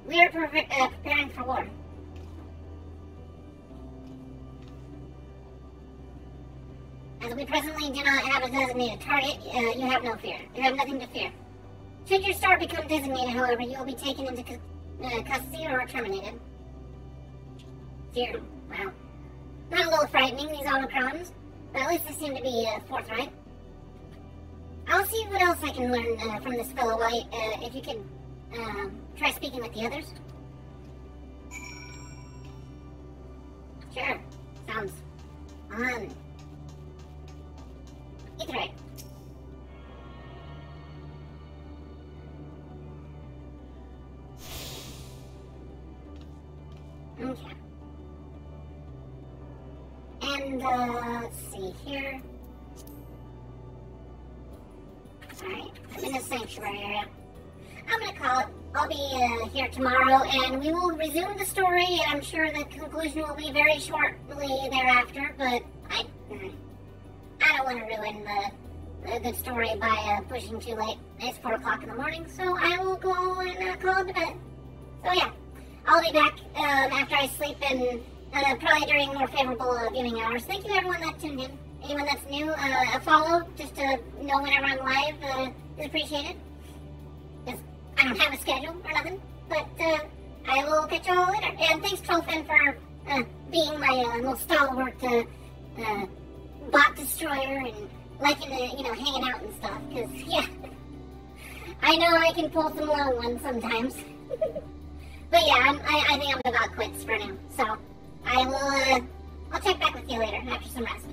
We are preparing for war. As we presently do not have a designated target, you have no fear. You have nothing to fear. Should your star become designated, however, you will be taken into custody or terminated. Fear. Wow. Not a little frightening, these Omicrons, but at least they seem to be forthright. I will I'll see what else I can learn from this fellow. If you can try speaking with the others. Sure. Sounds fun. It's right. Okay. And, let's see here. Alright, I'm in the sanctuary area. I'm gonna call it. I'll be here tomorrow, and we will resume the story, and I'm sure the conclusion will be very shortly thereafter, but I don't want to ruin the good story by pushing too late. It's 4 o'clock in the morning, so I will go and call it to bed. So yeah, I'll be back after I sleep, and probably during more favorable viewing hours. Thank you everyone that tuned in. Anyone that's new, a follow, just to know whenever I'm live, is appreciated. Because I don't have a schedule or nothing, but I will catch you all later. And thanks, Trollfin, for being my little stalwart bot destroyer and liking to, hanging out and stuff. Because, yeah, I know I can pull some long ones sometimes. But yeah, I think I'm about quits for now. So, I'll check back with you later after some rest.